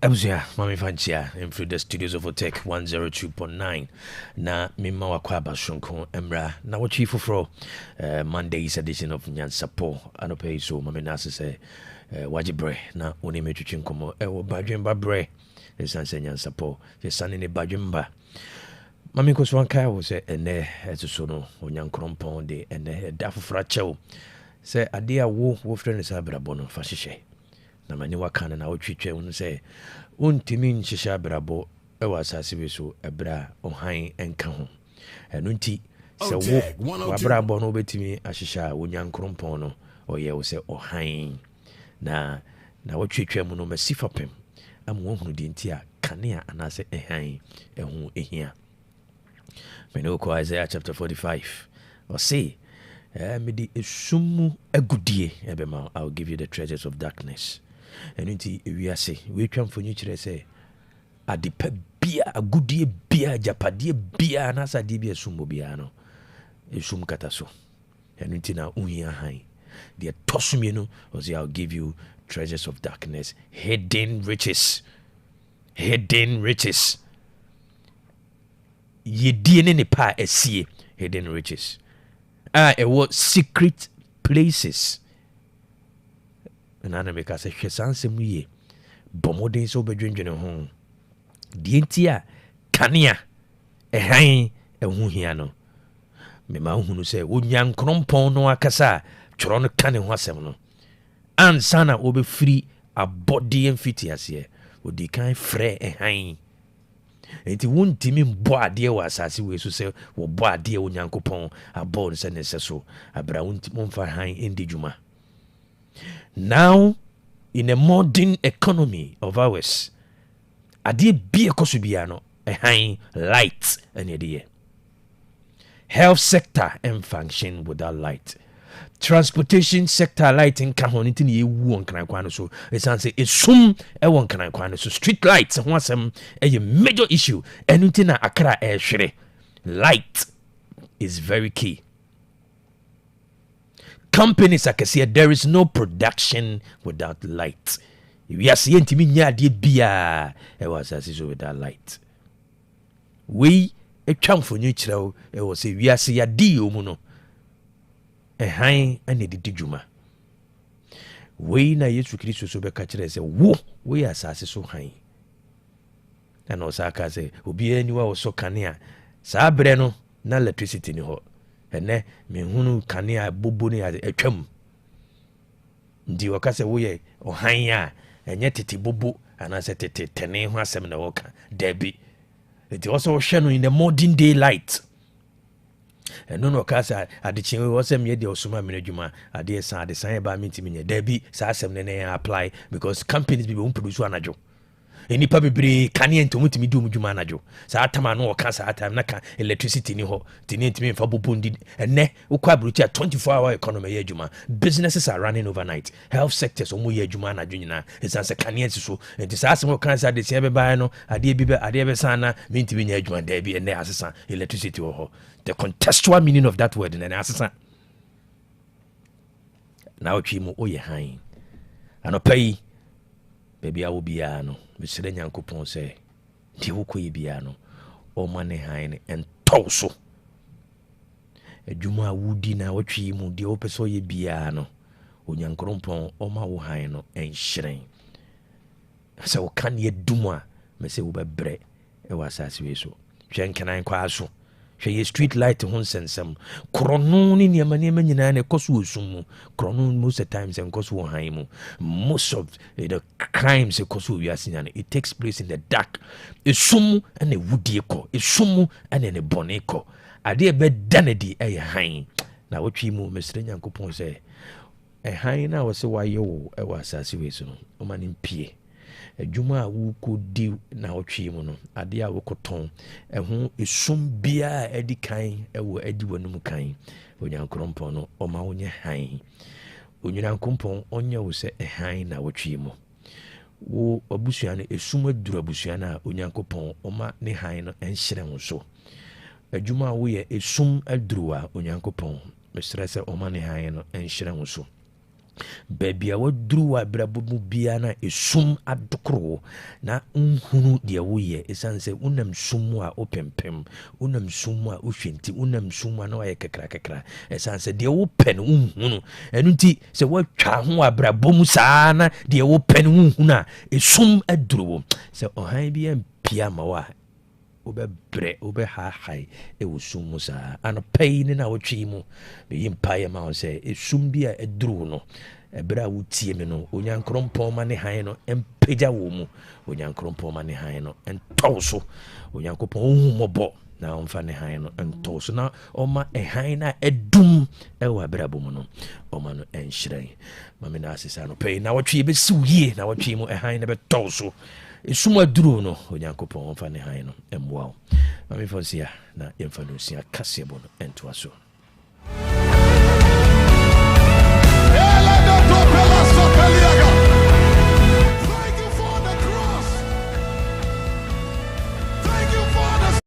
Abuzia, Mami Fanchia, in through the studios of Otec 102.9. Na Mima Wakwaba Shunko Emra. Na what chief for Monday's edition of Nyansapo. And pay so Mami Nasa say Wajibre. Na Uni Metrichinkomo. Bajimba Bre. Yes, I say Nyansapo. Yes, son in a Bajimba. Mami Koswanka was a ne as a sono on Yan Crompon de and a dafu fracho. Say a dear wolf friend is Abrabono Fashishe. Na mani wakana na otwitwe unu se untimi nhihya brabo e wasase we so ebra ohan enka ho enu nti se wo wabrabo no betimi ahihya wonyankrompon no oye wo se ohan na otwitwe mu no masifapem am wo hunu de nti a kanea anase ehan ehu ehia meno ko Isaiah chapter 45 or say medi esumu agudie ebema I'll give you the treasures of darkness. And inti we say we try for you to say adipa bia agudie bia japadie bia na sa bia sumo bia no esum kataso and inti na uhia han the tosumi no or say I'll give you treasures of darkness, hidden riches ye die ne pa esie hidden riches it was secret places. And I make us a shansem ye. Bomodin so bedrinking home. Dientia, Kania, a hang, a hunhiano. Me mahunu say, Unyan Crompon no akasa, Tron canning wasemno. And sana will be free a body and fitias ye, would the kind frere a hang. And it won't team boa dear was as he was to say, or boa dear Unyanko pon, a bones and so, a brown monfa hang in the Juma. Now, in a modern economy of ours, a dear beer cosubiano, a high light and a dear health sector and function without light. Transportation sector lighting can on it in a one can I so it's answer it's soon a one can I so street lights and once a major issue and until akra air shere. Light is very key. Companies I can see there is no production without light. We are seeing to me near the beer. It was as is without light. We a chunk for nature. It was a we are see a deal mono. A high and a dijuma. We na yesu Christ so be catch say wo we are so high. And Osaka say obi anywhere so kania. Sa breno na electricity ni ho. Ene me hunu kanea bobo ni atwam ndi wakase wo ye ohan ya enye tete bobo anase tete tene ho asem na woka debi it also hwe in the modern day light eno no kasa adichin wo asem ye de osuma menadwuma ade san ade san ba mentimi nya debi sa asem ne na apply because companies be won produce anajo eni pa bebre kane entomutimi di omudwuma anajo sa atama no woka sa atam na ka electricity ni ho tini entimi mfa bobondi enne ukwa brutia 24-hour economy ye adwuma businesses are running overnight health sectors omo ye adwuma anajo nyina esanse kane enso enti sa asem woka sa de se be ba no ade be sana mentimi nya adwuma da bi enne asesa electricity wo ho the contextual meaning of that word enne asesa na otwi mu oye han anopai baby I will be ano mesere nyankopon say di wo koye bia no o mane han en tawso adwuma wudi na wotwi mu di opeso ye bia no onyankopon o ma wo han no en hyeren se wo kan ye dumwa me se wo bebre e wasase we so hwen kenan kwa so hwe ye street light ho sensem krono ni niam nyina na ekoso osum krono most of the times enkoso wo han mu most of the crimes ekoso wi asinya it takes place in the dark esum and wudie ko esum and ne bone ko ade be danedi e han na wotwi mu mesre nyankopon se e han na wo se waye wo e wasase we so no o mani mpie adwuma wo ko di na otwe mu no ade a wo koton eho esum bia edi kan ewo edi wanum kan onyankompon no o ma wonye han onyankompon onye wo se han na wotwe mu wo abusua no esum aduru abusua na onyankopon o ma ne han no enhyere wo so adwuma wo ye esum aduru a onyankopon mesrese o ma ne han no enhyere wo so baby a waduru wa brabo mu bia na esum adokro na nhunu de woye esanse unam sumu a opempem unam sumu a ohwenti unam sumu na waye kakra esanse de wo pen nhunu enu nti se watwa ho abrabo mu saa na de wo pen nhunu a esum aduru se ohan bia mpia ma wa obebre obehahai ewusum musa ano pain na wotwi mu be yimpaye ma wo se esum bia eduru no ebra wutie me no onyankrompon ma ne han no empeja wo mu onyankrompon ma ne han no entowso onyankopon ohumobo na omfa ne han no entowso na oma han na edum ewa brabo mu no oma no enhyran ma me na asesa no pain na wotwi be siwie na wotwi mu han na betowso esuma duru no onyankopon omfa ne han no emwa ma me fonsia na emfa no sia kasebo no entoaso. Thank you for the cross. Thank you for the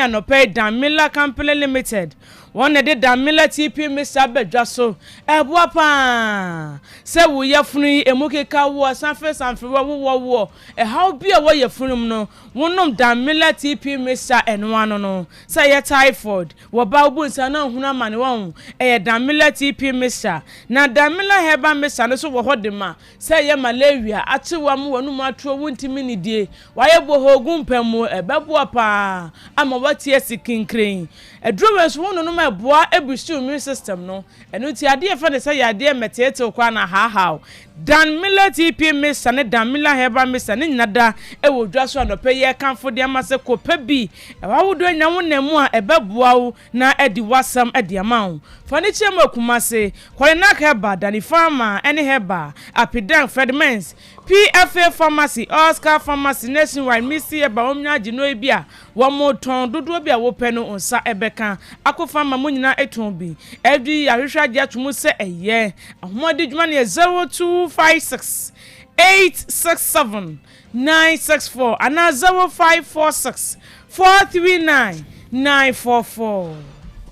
no pay Damila Company Limited. One de Damila TP Mr. Bedjaso. Ebuapa. Se wo yefunu emuke ka wo sanfe sanfe wo. How be a way yefunu no. Wonom Damila TP Mr. Enwano no. Say ye typhoid. Wo ba obu nsa na huna mane won. Damila TP Mr. Na Damila heba Mr. no so wo hodema. Say ye malaria atewa mu wonu matro wontimi ni die. Wa ye bo hogun pemu ebebuapa. Ama watie sikinkrin. Edromes wono no meboa ebusu immune system no. Enu ti ade fa de say ade metete kwa na ha. Dan Miller TP Miss and Dan Miller Heba Miss and Nada, a would just want to pay ye come for the Amasako Pebi. I would do no one more a babuau, na Eddie Wassam at the amount. Furniture Mokumase, Quanak Heba, Danny Farmer, any Heba, a pedant Fredmans, PFA Pharmacy, Oscar Pharmacy, Nationwide, Missy Baumna, Genoibia, one more ton, Dudobia Wopeno on Sa Ebeka, Ako Farmer Munina Etombi, every Arisha Jatmuse a year, and what did money 0256 867 964 and now 0546 439 944.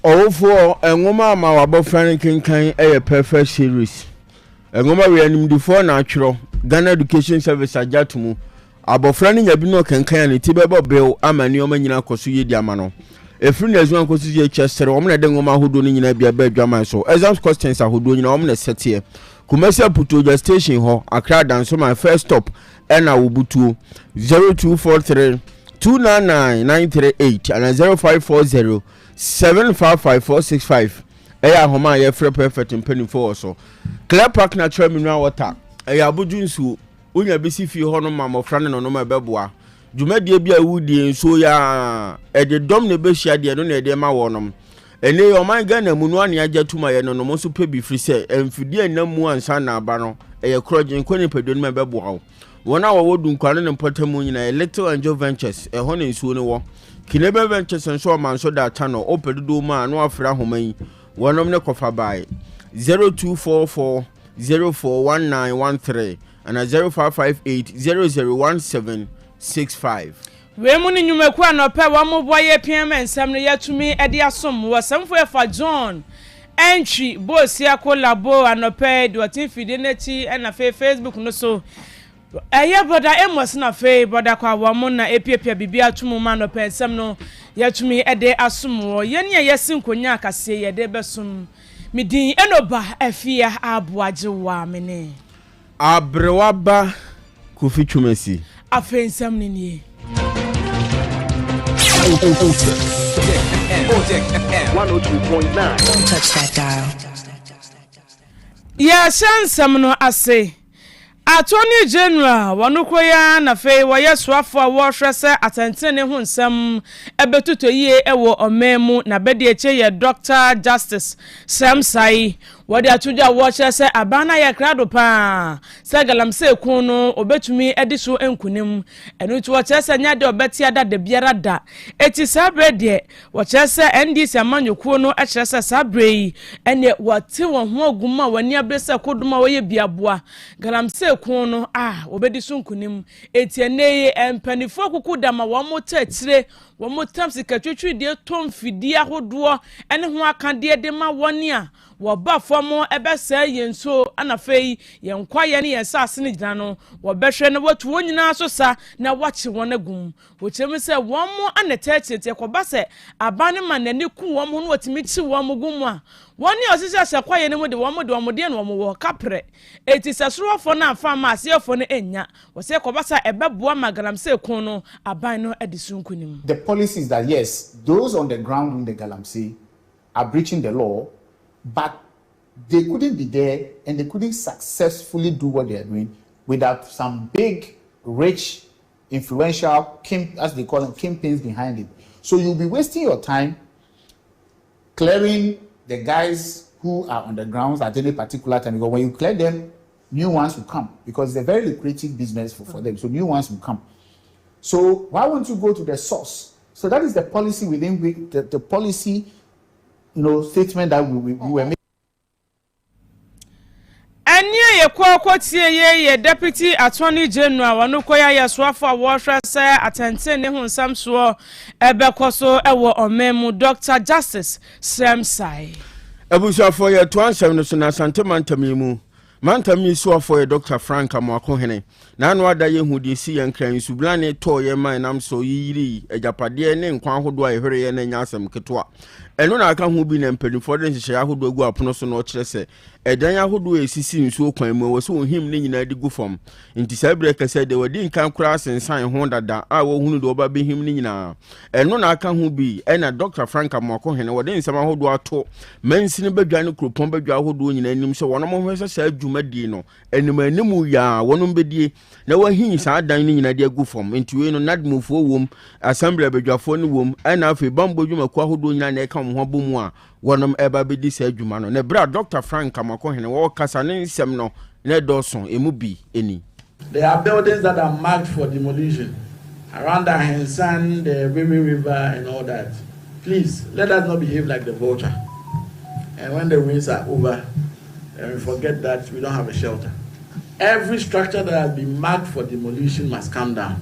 Oh, for a woman, my boyfriend can a perfect series. A woman we are the four natural Ghana Education Service at Jatumu. Our boyfriend in Yabino can carry Tibeba Bill, Amanioman Kosuye Diamano. A friend as one Kosuye Chester, woman, the woman who don't need to be a bed drama. So, as I'm questions are who do in ominous set here. Commercial Puto Station Hall, a crowd dance so my first stop, and I will butu 0243 299 938 and 0540 755 Eya homa ye free perfect in penny for so. Clear Park natural mineral water. Eya abujunsu unya bisi fi ho no mama frane no ma beboa. Dwumade bia wudi nso ya e de dom ne be hia de no na de ma wonom. Ene o man Ghana mu no ane agyatuma ye no no mo so pe bi free say emfidi anam ansa na aba no eye krogen kwani pedo no ma beboa. Wona wo du nkware ne potamu nyina Little Angel Ventures e ho ne nsuo ne wo. Kinebe Ventures nso man so da ta no opedo ma no afra homan. Wonom ne kofa bai 0244 041913 and 0558 001765. We muni nyumeku anope wa moboye PM ensem no yatumi ede asom wo samfo efa John entry bosi akolabo anope de watin fide nachi na Facebook no so boda emos na boda kwa wa mo na epiepia bibia tumu ma no pensem no yatumi ede asom wo yene yesin konya akase yede besum midin enoba afia abuaje wa mene Abrewaba Kofi Chumesi afensem ni Otec 102.9. Don't touch that dial. Ya shansam no ase Attorney General wanukoya na fe wayeswafo awhwese atentene ho nsam ebetuto yie ewo omemu na bede eche ye Dr. Justice Samsai wode atuja whwese abana ya krado pa sagalamse kunu obetumi ediso enkunim enu tu whwese nyade obeti ada de biara da eti sabre de whwese NDC amanyokuo no ekyerese sabre ene wate wo ho aguma wani abrese koduma woye biaboa galamse kunu obedi sunkunim etieneye empanifo kukuda ma wo motatire wo motam sikatwetwe de tomfidi ahodo ene ho akade de ma woni a wo ba fomo ebesa yenso anafei yenkwaye ne yensase ne gina no wo behwe ne watu wonyina so sa na wache wona gum wo chemi se wo mo anetete koba se abane manani ku wo mo no watimi chi wo mo gum a woni osisi asakwaye ne mo de wo de no wo kapre etisasrofo na afa ma asefo ne enya wo se koba sa ebeboa magalam se kun no aban no edisunkunim. The policy is that yes, those on the ground in the Galamsey are breaching the law, but they couldn't be there and they couldn't successfully do what they are doing without some big, rich, influential, as they call them, kingpins behind it. So you'll be wasting your time clearing the guys who are on the grounds at any particular time. Because when you clear them, new ones will come because it's a very lucrative business for them. So new ones will come. So why won't you go to the source? So that is the policy within which the policy, statement that we were making. Anya ye kwakotie ye Deputy Attorney General wanukoya yeswafo awhwese atentene ho nsamso ebekoso ewo omemu Dr. Justice Samsai. Ebusuafo ye to ansem no so na Asante Mantamimu Mantami suafo ye Dr. Frank Amwakohene na anu ada ye hudi si ye nkran sublane to ye man nam so yiri ejapade ne nkwan hodo a ehwere ye na nyasem ketwa eno na aka ho bi na mpanifo de nhye ahodo agu apono so no kire se edan ahodo esisi nsuo kwan mu wo so ohim ne nyina de gu fam nti sabre kase de wadi nkan kura sensan ho dada a wo hunu de oba behim ne nyina eno na aka ho bi ena Dr. Frank Amwakohene wode nsama ahodo ato mansini badwa ne kropon badwa ahodo nyina nim so wono mo hwese sa adwuma dwumadi no animanimu ya wonom bedie na wahin saa dan ni nyina de agu fam ntiwe no nadmufo wom assembly abadwafo no wom ana afi bambo dwuma kwa hodo nyina na eka ho bomu a wonom eba bedi sa adwuma no na bra Dr. Frank Amakohene wo kasa ne nsem no na doson emu bi eni. There are buildings that are marked for demolition around the Hensan, the Rimi River, and all that. Please, let us not behave like the vulture. And when the rains are over, and we forget that we don't have a shelter. Every structure that has been marked for demolition must come down.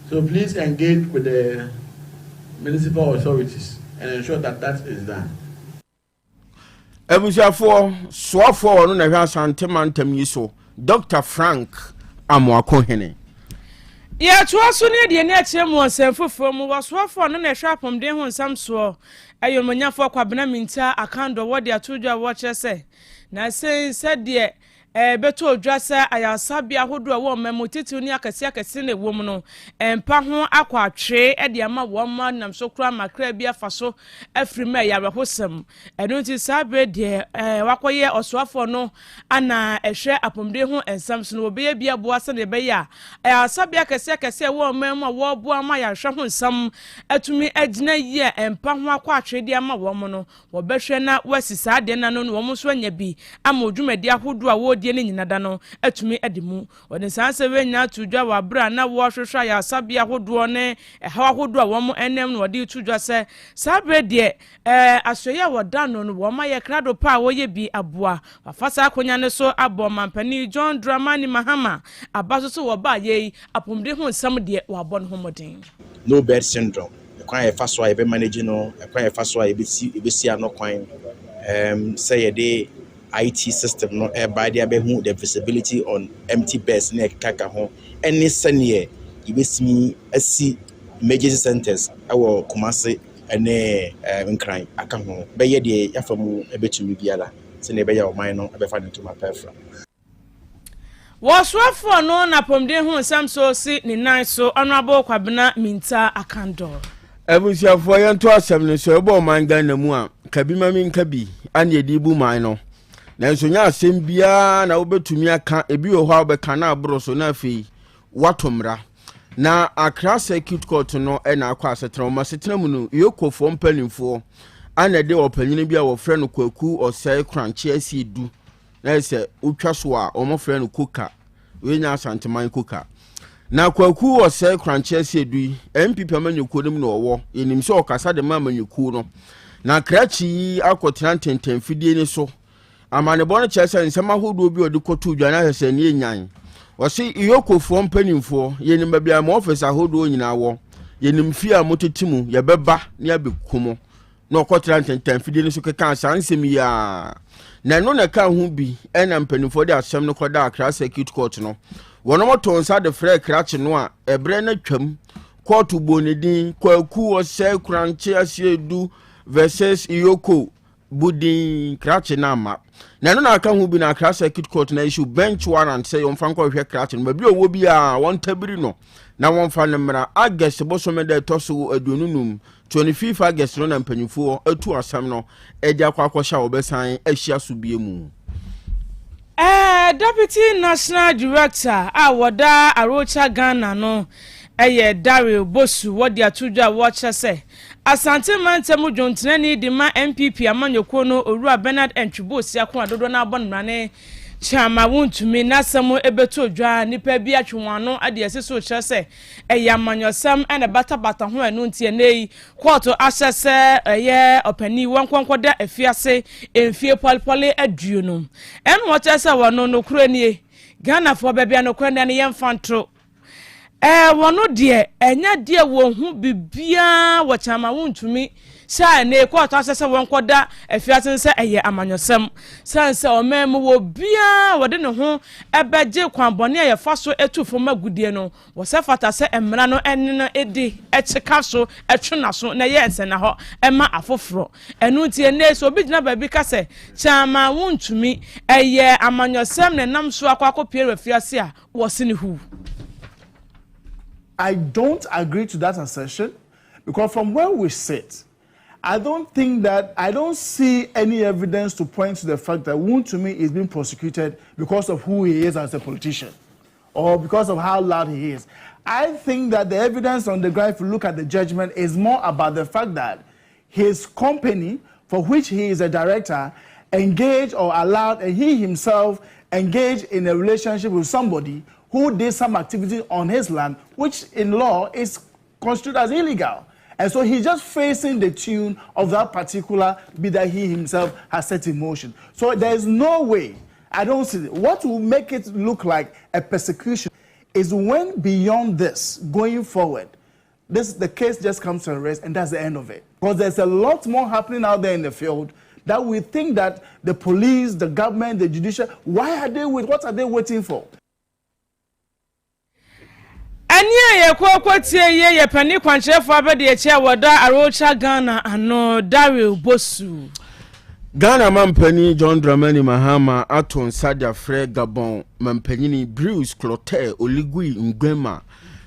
So please engage with the municipal authorities and ensure that that is done. Ebusiafo swafo no na hwa santemantam yi so Dr. Frank Amakohene. Ya tuaso ne de ne akyere mu onsanfofo mu wasofo no na hwa pomden ho nsamso ayomanyafo kwabena minta akando wode atodwa wo kyese na se de beto odwasa ayasabia hodo wo memotiti ni akase ne wom no empa ho akwatwe de ama wo ma nam so kura makra bia faso afrima ya rehosem eno ti sabre de wakoye osoafo no ana ehwe apomde ho ensam no obe bia boase ne be ya ayasabia kase wo mem wo bo ama ya hwe ho nsam atumi agina ye empa ho akwatwe de ama wo mo no wo behwe na wasisa de na no wo mo so anya bi ama odwumadi ahodo a wo die ne nyinada no atumi edimu wode sanse we nya tudwa wa bra na wo hwehwa ya sabia hodo ne hawa hodo a wo mo enem no wode tudwa se sabre de asoya wodano no wo ma ye krado pa wo ye bi aboa afasa akonya ne so abo mampani John Dramani Mahama abaso so wo ba ye apomde ho nsam de wo abon ho modern no bed syndrome kwan e faso a be manage no kwan e faso a e besi ano kwan say ye dey IT system no by the abehu the visibility on empty beds near kaka ho any senior ibesimi asi emergency centers awo Kumasi ene nkran aka ho be ye de yafamu ebetumi biala se ne be ya o man no abefa ne to mapefra waswafo no na pomde hu samso si ni nan so honorable kwabena minta akando Ebusiafo yento asem ne so ebo man Ghana mu a kabima min kabi ane edibu man no na nso nya asem bia na wobetumi aka ebi wo ho abeka na abro so na afei watomra na Accra Circuit Court no na akwa asetena ma setena mu no yokofo mpanimfo ana de opanyini bia wo frɛ no Kwaku Osei Kranche asiedu na se utwa so a o mo frɛ no Koka we nya asanteman Koka na Kwaku Osei Kranche asiedu MPP amanyuko nim no wo yenim se okasa de ma amanyuko no na krachi akotena tenten fidie ni so amane bono chese nsema hodo bi odi kotu dwa na hese ne nyan wose iyokofo mpanimfo yenim bia ma office ahodo nyina wo yenim fia motetimu ye beba ne abekumo na okotran tenten fidie ni so keka sansem ya na no na ka ho bi ena mpanimfo de asem no koda Accra Circuit Court no wono moto nsa de frɛ krachi no a ebre na twam court bonedin Kwaku Osei Kranche asiedu versus Iyoko Budin Krachi na ma na no na aka hu bi na Accra Circuit Court na issue bench warrant say on fanko hwe Krachi no bi owo bi a won tabiri no na won fa ne mra August bosome de toso adununum 25 August no na mpanyufo atu asam no edia akwa obesan ahia so biemu Deputy National Director woda Arocha Ghana no Daryl Bosu wodi atudwa watcha say asante mantemu jontenani di ma MPP amanyoko no Owura Bernard Entwibosi akon adodo na abonmrane chama wuntumi nasamo ebeto dwa nipa bi atwewano ade aseso kyerese amanyosam ene bata ho enu ntie nei court asese opani wonkonkoda afiase emfie polpole aduo no enu wochese wono no kuranie Ghana fo bebia no kwenda ne yemfantro wono de enya de wo hu bibia wo chama wuntumi sha ne court asese wonkoda afiase se amanyosam sanse omem wo bia wode ne ho ebeje kwanbone ayefaso etufo magudie no wo se fata se emra no enne no edi echeka so etwena so na ye ense na ho ema afoforo enu tie ne so obi gina babi ka se chama wuntumi amanyosam ne nam so akwakopiere afiase a wo se ne hu. I don't agree to that assertion because from where we sit, I don't see any evidence to point to the fact that Wontumi is being prosecuted because of who he is as a politician or because of how loud he is. I think that the evidence on the ground, if you look at the judgment, is more about the fact that his company, for which he is a director, engaged or allowed, and he himself engaged in a relationship with somebody who did some activity on his land, which in law is constituted as illegal. And so he's just facing the tune of that particular bid that he himself has set in motion. So there's no way, I don't see it. What will make it look like a persecution is when beyond this, going forward, the case just comes to a rest and that's the end of it. Because there's a lot more happening out there in the field that we think that the police, the government, the judiciary, what are they waiting for? Anya ye kwakwatie ye pani kwanchefo abede ye chia wada arocha Ghana ano Daryl Bosu. Ghana mampani John Dramani Mahama aton Sadia Fre Gabon mampanyini Bruce Clotaire Oligui Ngwema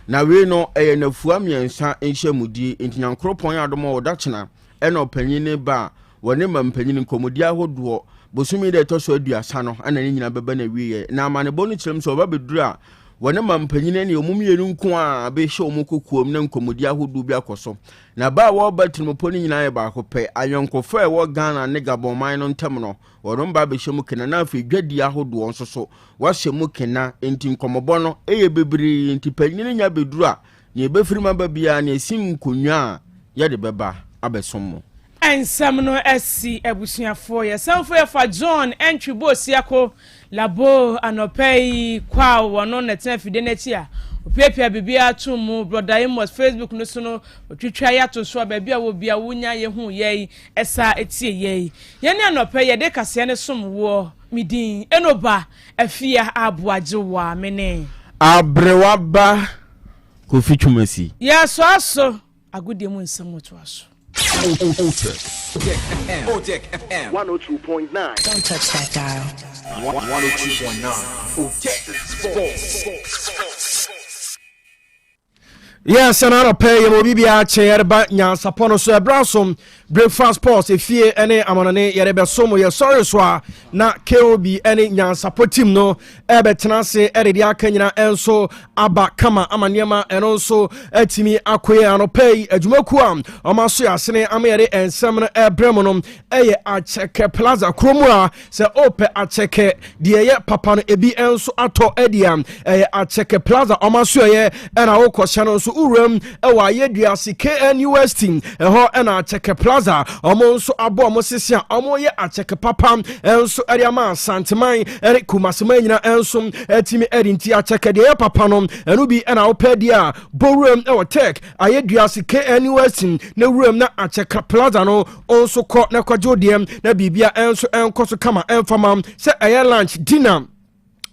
na we no na fuamiensa enhyamudi entinyankropon adomo wodachena ena opanyini ba wone mampanyini komodi ahodo bosumi de toso aduasa no ana nyina beba na wiye na amane bonu kyerem so babedura wone mampanyini ne omumienu nko a be hye omukokuom na nkomodi ahodo bi akoso na ba wo batinmoponi nyina ye ba akopɛ ayonkofo e wo Ghana ne Gabon man no ntem no woron ba be hye mu kena na afi dwadi ahodo nso so wo hye mu kena enti nkomobo no eye bebiri enti panyini nya bedura ne befirima ba bia ne sim konwa ye de beba abesom ensam no esi ebusuafo ye sanfo ye fa John entwibo siako labo anopei kwa wono netan fide nachi a opiapia bibia atumu brother Amos Facebook no so no otwitwa ya to so ba bia wo bia wonya ye hu ye esa etie ye ne anopei ye de kase ne somwo midin enoba afia aboajewa mene abrewaba Kofi Twumasi ya so aso agudie mu nsam to aso Otec FM 102.9. Don't touch that dial. 102.9. Otec Sports. Yes, another pay your bibia chair ba Nyansapo no so brasom breakfast pause efie ene amanane yerebe somo ye sorry so na KOB ene Nyansapo team no ebetena se eredi akanyina enso aba kama amaniema eno so atimi akoye anopay adwumaku am omaso yasene amere ensem no ebrem no eye acheke plaza kromura se ope acheke de ye papa no ebi enso ato ediam eye acheke plaza omaso ye ena wokosha no so uram ewa yeduase KNUS team eho ena acheke plaza omo nso abo omo sisia omo ye acheke papa enso eriama santeman eri kumasema nyina enso etimi erinti acheke de papa no enu bi ena opedia borum ewa tech ayeduase KNUS team na uram na acheke plaza no onso ko na kwadodiem na bibia enso enkoso kama enfama se eye lunch dinner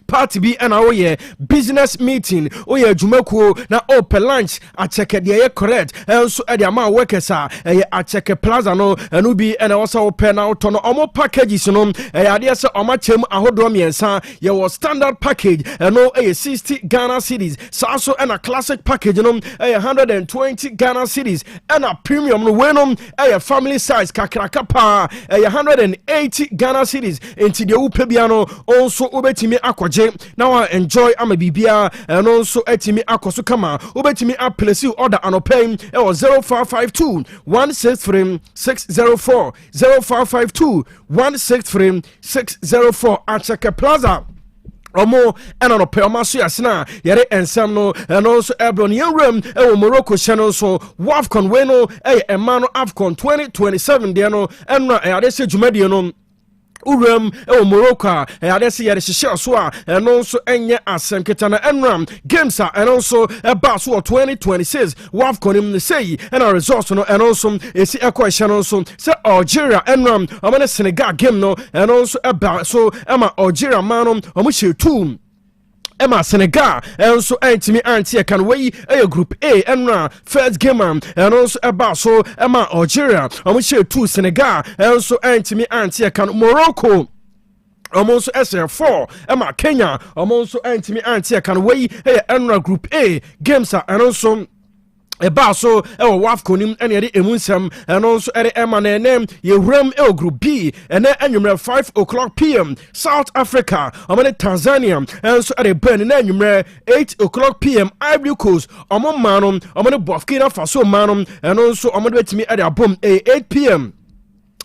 party bi and oye business meeting oye jumaku na open lunch acheke de ye correct enso e de ama workers a acheke plaza no enu bi and also open na to no omo packages no ade se oma chem ahodo miensa ye was standard package eno 60 Ghana cedis so and a classic package no 120 Ghana cedis and a premium no we no family size kakraka pa 180 Ghana cedis enti de upe bia no also obetimi akwaje now enjoy ama bibia and also etimi akoso kama obetimi place order anopay 0552 163 604 0552 163 604 Acheke Plaza Omo and on a Pelmasu Yasna, Yere and Samno, and also Ebron Yurem, Morocco Channel, so Wafcon Weno, Emano Afcon 2027, Diano, and Adese Jumediano. Uram Morocco adesi yare hihye so a eno so enye asemketana enram games and also about 2026 wafcon im say and a result no and also esi equation no so say Algeria enram amane Senegal game no and also about so ema Algeria man omo hye two Emma Senegal and so antimi anti can we a group A and first game and also about so Emma Algeria share two Senegal and so antimi anti can Morocco almost SR4 Emma Kenya almost antimi anti can we a group A games and also Eba so wafco nim ene de emunsam eno so ere ema na enem ye hurem group B ene anwumre 5 o'clock PM South Africa omane Tanzania enso ere ben na anwumre 8 o'clock PM Ivory Coast omo manom omane Burkina Faso manom eno so omane betimi ere abom 8 PM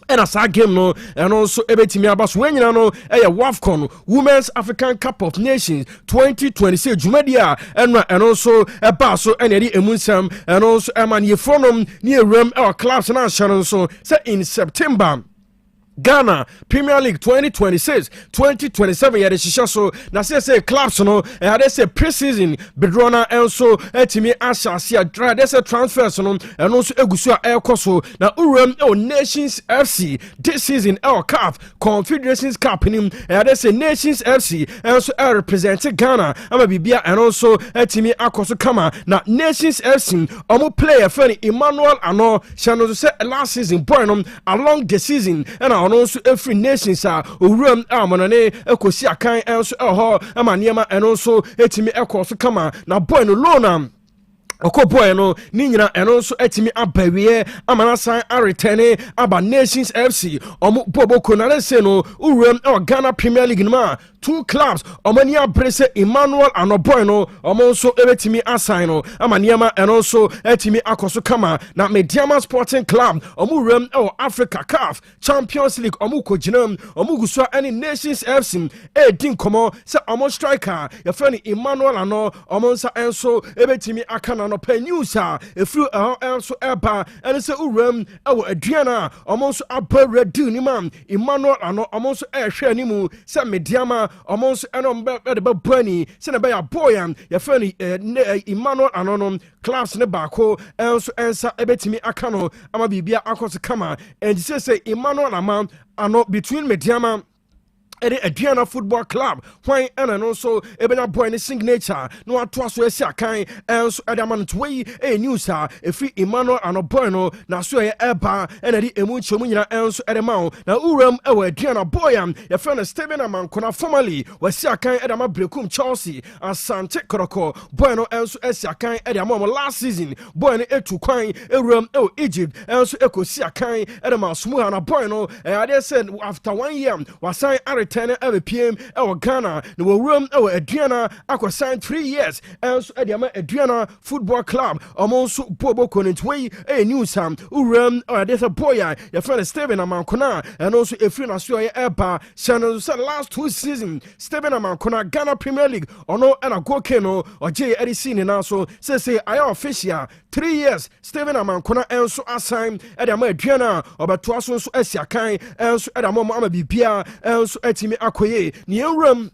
and as a game no and also ebetimi abaso wenyina no WAFCON Women's African Cup of Nations 2026 Jumedia and also baso and edi emunsam and also man ye from near rem our clubs and sharon so say in September Ghana Premier League 2026-2027 yade shisha so na say clubs no yade say pre-season bedrona also etimi asase adra de say transfers no and also egusu a ekoso na urem Nations FC this season CAF Confederations Cup nim yade say Nations FC also represent Ghana ama bibia and also etimi akoso kama na Nations FC omo player funny Emmanuel Ano shano say last season boy no along the season and also every nations are urum amanane ekosi akan enso eho amaniema enso etimi ekoso kama na boy no lona Okoboy no ni nyina eno so etimi abawie amana san aretene aba Nations FC omo boboko na se no urum Ghana Premier League ma 2 clubs omani abrese Emmanuel Anoboy no omo so ebetimi assign no amaniema eno so etimi akoso kama na Mediama Sporting Club omo urum Africa CAF Champions League omo kojinam omo gusua any Nations FC din komo se omo striker ya fani Emmanuel Ano omo sa enso ebetimi akana no penusa efru enso eba ene se urum aduana omo so abere du ni man Emmanuel Ano omo so ehwe animu se Mediama omo so eno be bani se na be ya boyan ya fani Emmanuel Ano no class ne bako enso ensa ebetimi akano ama bibia akoso kama and say Emmanuel Ano between Mediama Ede Adriana Football Club when and also ebena boy ni signature no atwaso esi akan enso edaman twey news efi Emmanuel Anoboy no na so ye eba ena di emu chemu nyina enso edema na uram ewa Adriana boy ye friend Steven Amankona formerly wasi akan edama Brekum Chelsea Asante Koroko boy no enso esi akan edama last season boy no etu kwan uram Egypt enso ekosi akan edama smuha na boy no they said after 1 year wasan Tene ever PM Ghana no room Adriana akwa sign 3 years also Adriana Adriana Football Club almost Bobo Konentway news uram there's a boy your friend Steven Amankona and also a friend Australia Eba channel said last 2 seasons Steven Amankona Ghana Premier League or no and a Gokeno or J Edison and also say I official 3 years Steven Amankona also assigned Adriana or Batuaso Esiakai also Adamo Mama Bibia also etimi akoye ni enram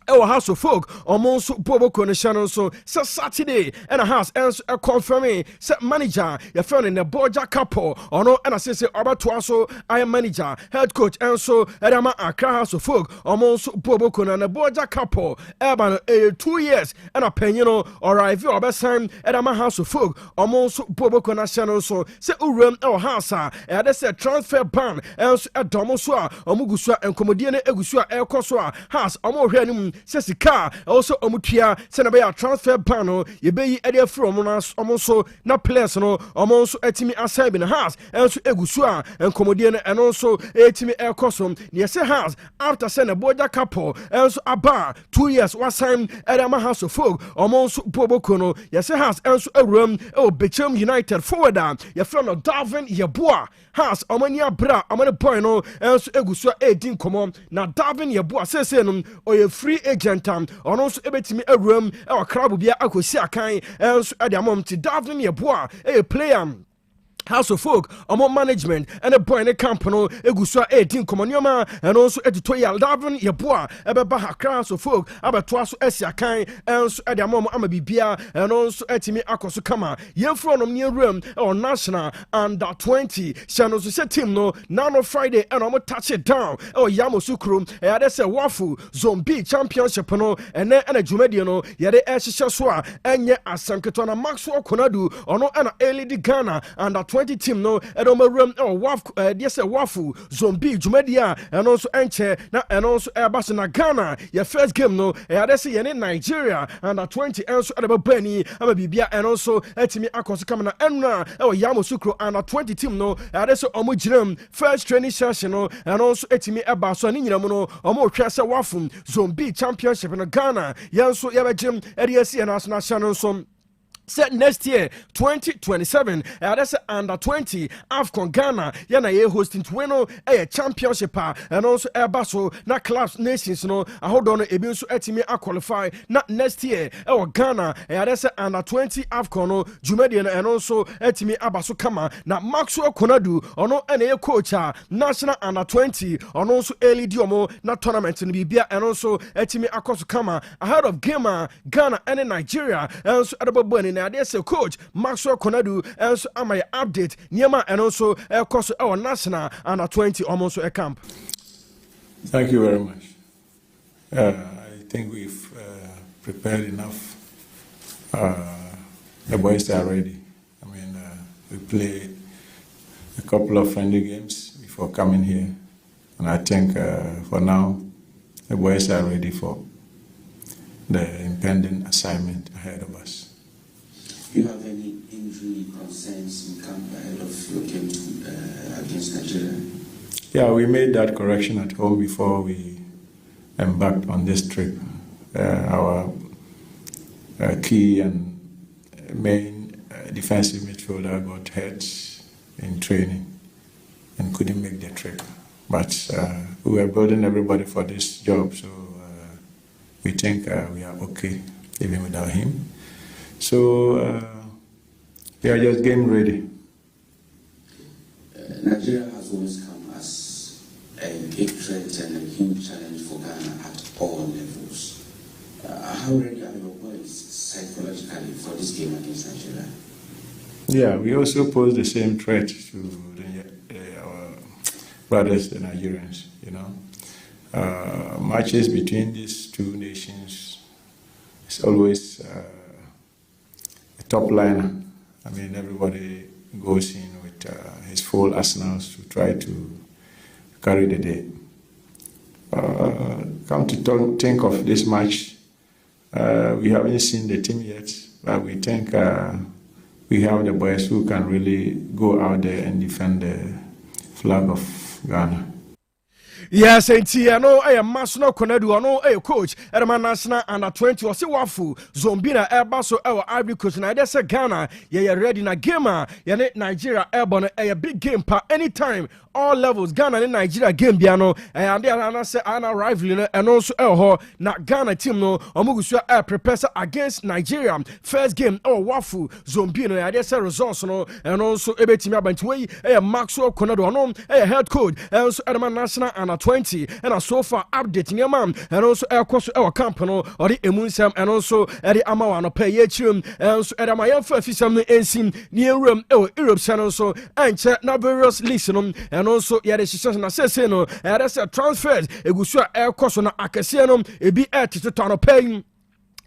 our House of Folk almost Bobo Connection so Saturday and a house and a confirming set manager your friend in the Boja couple or no and I say Abatuaso I am manager head coach and so Adama Accra House of Folk almost Bobo Con and the Boja couple Urban 2 years and a penino or if you are time Adama House of Folk almost Bobo Connection so say Urum our house and they said transfer ban and a domoswa Omuguswa and Comodian Egusua El Koswa house almost Sesika also omutia senabaya transfer panel ye be ede from us almost na players no almost etimi aside in the house and so egusua and comedian and also etimi elkosom ne say house after send a border couple and so aba 2 years was time at my House of Folk almost Bobokono ye say house and so a room Bechem United forwarder ye friend of Darwin Yeboah house omania bra amane boy no and so egusua edin komo na Darwin Yeboah say no or ye free agent ono so ebetimi awuram e crab bia akosi akan enso ade amom ti David Yeboah player House of Folk, management, and a boy in a company, Egusua 18 Comonioma, and also editorial Davin Yeboah, Ebaha House of Folk, Abatuaso Esia Kai, and so Adamom Amabibia, and also Etimi Akosukama, Yen from near room or national under 20. Shanos set him no, Nano Friday, and I'm touch it down, or Yamosukrum, and that's a waffle, Zombie Championship, and then a Jumediano, Yade Esha Shaswa, and yet a Sankatona Maxwell Konadu, or no, and a Lady Ghana, under 20. 20 team no edomarum waf dear say wafu zombie jumedia and also enche na and also airbass na Ghana your first game no they say in Nigeria under 20 also at Benny ama bibia and also etimi akos kamana enna Yamoussoukro under 20 team no they say omo jiram first training session no and also etimi eba so ni nyina no omo hwe say wafum zombie championship in Ghana yanso yabegem EDC and national some set next year 2027 that's under 20 AFCON Ghana yana ye hosting twino a championship and also airbaso na clubs nations no hold on ebi so etimi qualify na next year Ghana that's under 20 AFCON no Jumedian and also etimi abaso kama na Maxwell Konadu ono ene coach national under 20 on also early diomo na tournament in bibia and also etimi akoso kama ahead of game Ghana and Nigeria and also adabobani there's a coach Maxwell Konadu and so am I update Niema and also course our national under 20 almost a camp. Thank you very much. I think we've prepared enough. The boys are ready. I mean, we played a couple of friendly games before coming here, and I think for now the boys are ready for the impending assignment ahead of us. Do you have any injury concerns in camp ahead of your game against Nigeria? Yeah, we made that correction at home before we embarked on this trip. Our key and main defensive midfielder got hurt in training and couldn't make the trip. But we were building everybody for this job, so we think we are okay even without him. So we are just getting ready. Nigeria has always come as a big threat and a huge challenge for Ghana at all levels. How ready are your boys psychologically for this game against Nigeria? Yeah, we also pose the same threat to our brothers, the Nigerians. You know, matches between these two nations is always top liner. I mean, everybody goes in with his full arsenals to try to carry the day. Come to think of this match, we haven't seen the team yet, but we think we have the boys who can really go out there and defend the flag of Ghana. Yes, I know I am Masno Konadu, I know a coach, Edman National under 20 or Wafu, Zombina Airbaso, our Ivory Coast, and I say Ghana, yeah, ready na gamer, yeah, Nigeria airborne, a big game per anytime, all levels, Ghana and Nigeria game, piano, and there I say Anna rival, and also na Ghana team no, Omugusu air prepare against Nigeria, first game, Wafu, Zombina, I say results, no, and also a bit way, a Maxwell Konadu, no, a head coach, and also Edman National under 20 and so far updating your man and also across our company or the Emunsam and also at the Amawano pay yetrum and so at my official ensign near room Europe channel so and check now various listening and also yet decision assessing as a transfer a good air cost on Akasianum a be at to turn paying.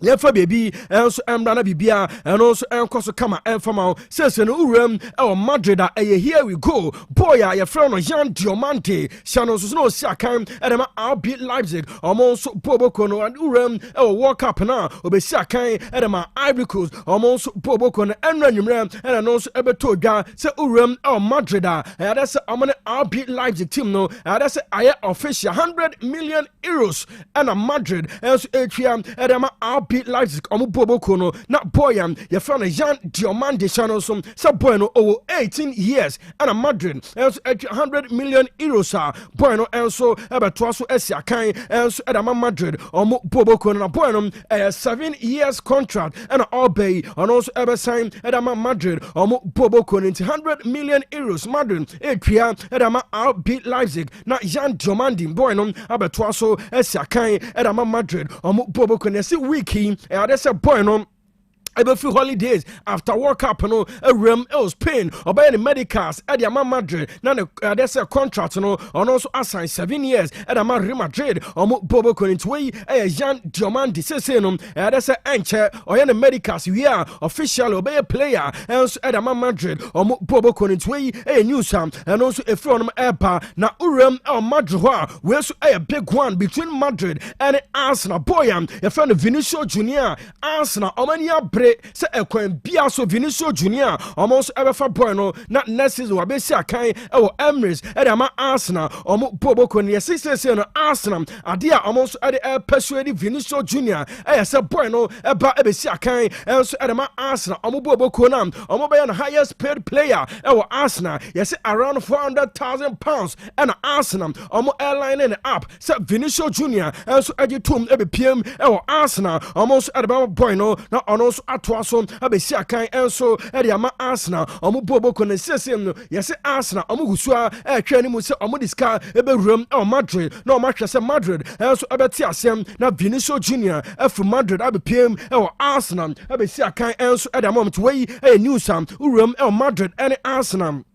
Yefa baby and so Amrana Bibia and also Encoso Kama and Famao says in Urum our Madrid here we go boy your friend Jean Diamante Shanos no Sakam and RB Leipzig almost Bobokono and Urum our walk up now Obesakai and my Ivory Coast almost Bobokono and Ranum and also Ebetoga say Urum our Madrid and that's RB Leipzig team no that's I official 100 million euros and a Madrid and so Atrium and RB Leipzig Omubobokono na boyam your friend Jean Diamante Shanos so bueno over 18 years and a Madrid and 100 million euros bueno and so Ebetwaso Esiakai and so Edama Madrid Omubobokono na bueno a 7 years contract and all bay and also ever sign Edama Madrid Omubobokono into 100 million euros Madrid Etria Edama RB Leipzig na Jean Diamante bueno Ebetwaso Esiakai Edama Madrid Omubobokono si wiki and that's a boy no Every holidays after World Cup, no, Spain, or by the medicals at the Madrid. Now, there's a contract, no, and also assigned 7 years at the Real Madrid, or Bobo Coninway, a Jean Diamant Dissenum, there's a anchor, or the medicals, we are official, obey a player, else at the Madrid, or Bobo Coninway, a new Sam, and also a from Epa, now Urem or Madrid, where's a big one between Madrid and Arsenal. Boyam, a friend of Vinicius Junior, Arsenal, Omania. Say a coin Biaso Vinicius Junior almost ever for Bueno, not necessary Wabesi Akai, Emirates, Edama Arsenal, or Bobo Konya sisters in Arsenal, Adia almost at the persuaded Vinicius Junior, as a Bueno, about Ebesi Akai, also Edama Arsenal, Bobo Konam, Omobayan highest paid player, Arsenal, yes, around £400,000, and Arsenal, airline and app, said Vinicius Junior, also at your tomb every PM, Arsenal, almost at about Bueno, not almost. Atwason abesi akan enso e de ama Arsenal omo bobo konesesem no yesi Arsenal omo gusua e twani mu se omo diska e be rum e Madrid na omo hwese Madrid enso abeti asem na Vinicius Junior from Madrid abepiem e Arsenal abesi akan enso e de ama mtwei e news am rum e Madrid and Arsenal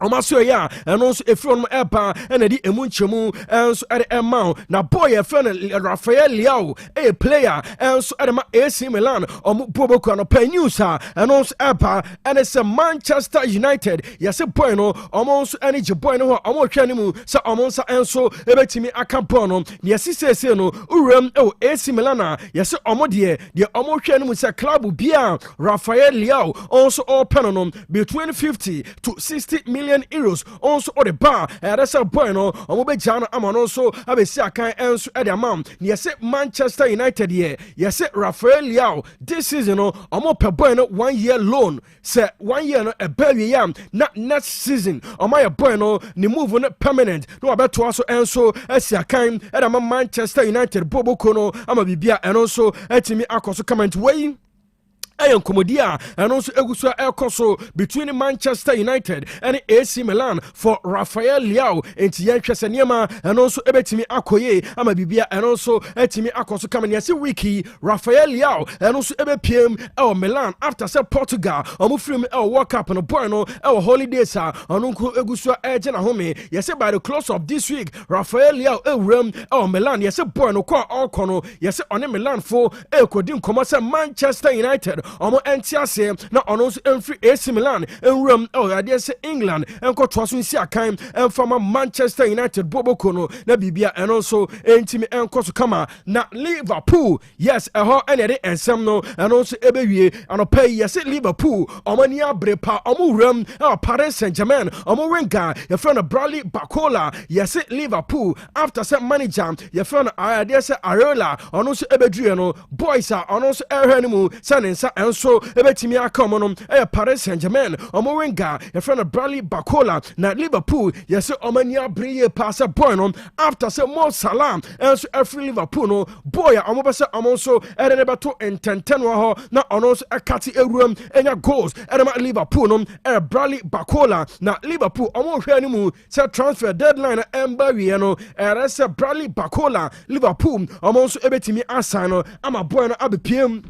Omaso ya and also a from Epa and the Emunchemu and so at the amount. Now boy a friend Rafael Leao, a player and so at the AC Milan or Boboko no Penusa and also Epa and it's a Manchester United. Yes, a bueno almost any Jabono almost Chanimu so almost and so ebetimi Acampono. Yes, he says no Urem AC Milana. Yes, Omodie the almost Chanimu sa club Bia Rafael Leao also all penonum between 50 to 60 million euros also on the bar that's a bueno Omobejana Amanoso abesi akan enso at the amount yes Manchester United here yes Rafael Leao this season omo per bueno 1 year loan say 1 year no a belly yam not next season my bueno ni move on permanent no abeto also enso esi akan at the Manchester United Bobo Kono amabibia and also etimi akoso comment way Ayon Komodia and also Egusa Elkoso between Manchester United and AC Milan for Rafael Leao and Tiyancha Sanyama and also Ebetimi Akoye Amabibia and also Etimi Akoso coming yes wiki Rafael Leao and also EBPM El Milan after Portugal Omufrim El World Cup and Bueno El Holidays Anunku Egusa Ejana Home yes by the close of this week Rafael Leao El Milan yes Bueno Kwa Alcono yes on Milan for El Kodim Komasa Manchester United Omo entiase na ono so emfri AC Milan enwram ade se England enko toaso nsi akan enfama Manchester United Boboko no na bibia eno so entimi enko so kama na Liverpool yes eho enede ensem no eno so ebewie anopa yes Liverpool omo ni abrepa omo wram Paris Saint-Germain omo wenga your friend Bradley Bacola yes Liverpool after set manager your friend ade se Areola ono so ebedue no boys are ono so ehwanimu sanensa so ebetimi akomono Paris Saint-Germain omowenga your friend Bradley Bacola na Liverpool yes omania breye pass boy no after say Mo Salah and so every Liverpool no boy omobese omonso erebeto ententenwa ho na ono so akati ewuram enya goals erema Liverpool no Bradley Bacola na Liverpool omohwanimu say transfer deadline emba wie no erese Bradley Bacola Liverpool omonso ebetimi assign no ama boy no abepiem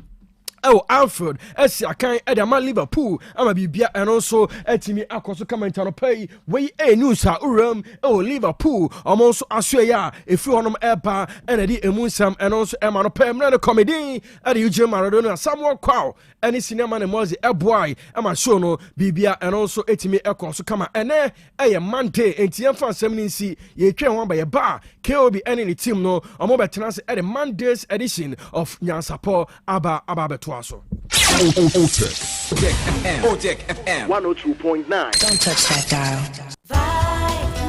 Alfred Esiakan Edama Liverpool ama bibia and also etimi akoso kamantano pay we news uram Liverpool almost asweya efi honom epa enedi emunsam and also emano permanent comedy at Eugene Maradona Samuel Kwao any cinema ne mozi eboy ama show no bibia and also etimi akoso kama ene Monday enti emfa seminisi ye twen wan ba ye ba KOB any team no omo betenase at the Monday's edition of Nyansapo aba Otec FM 102.9. Don't touch that dial.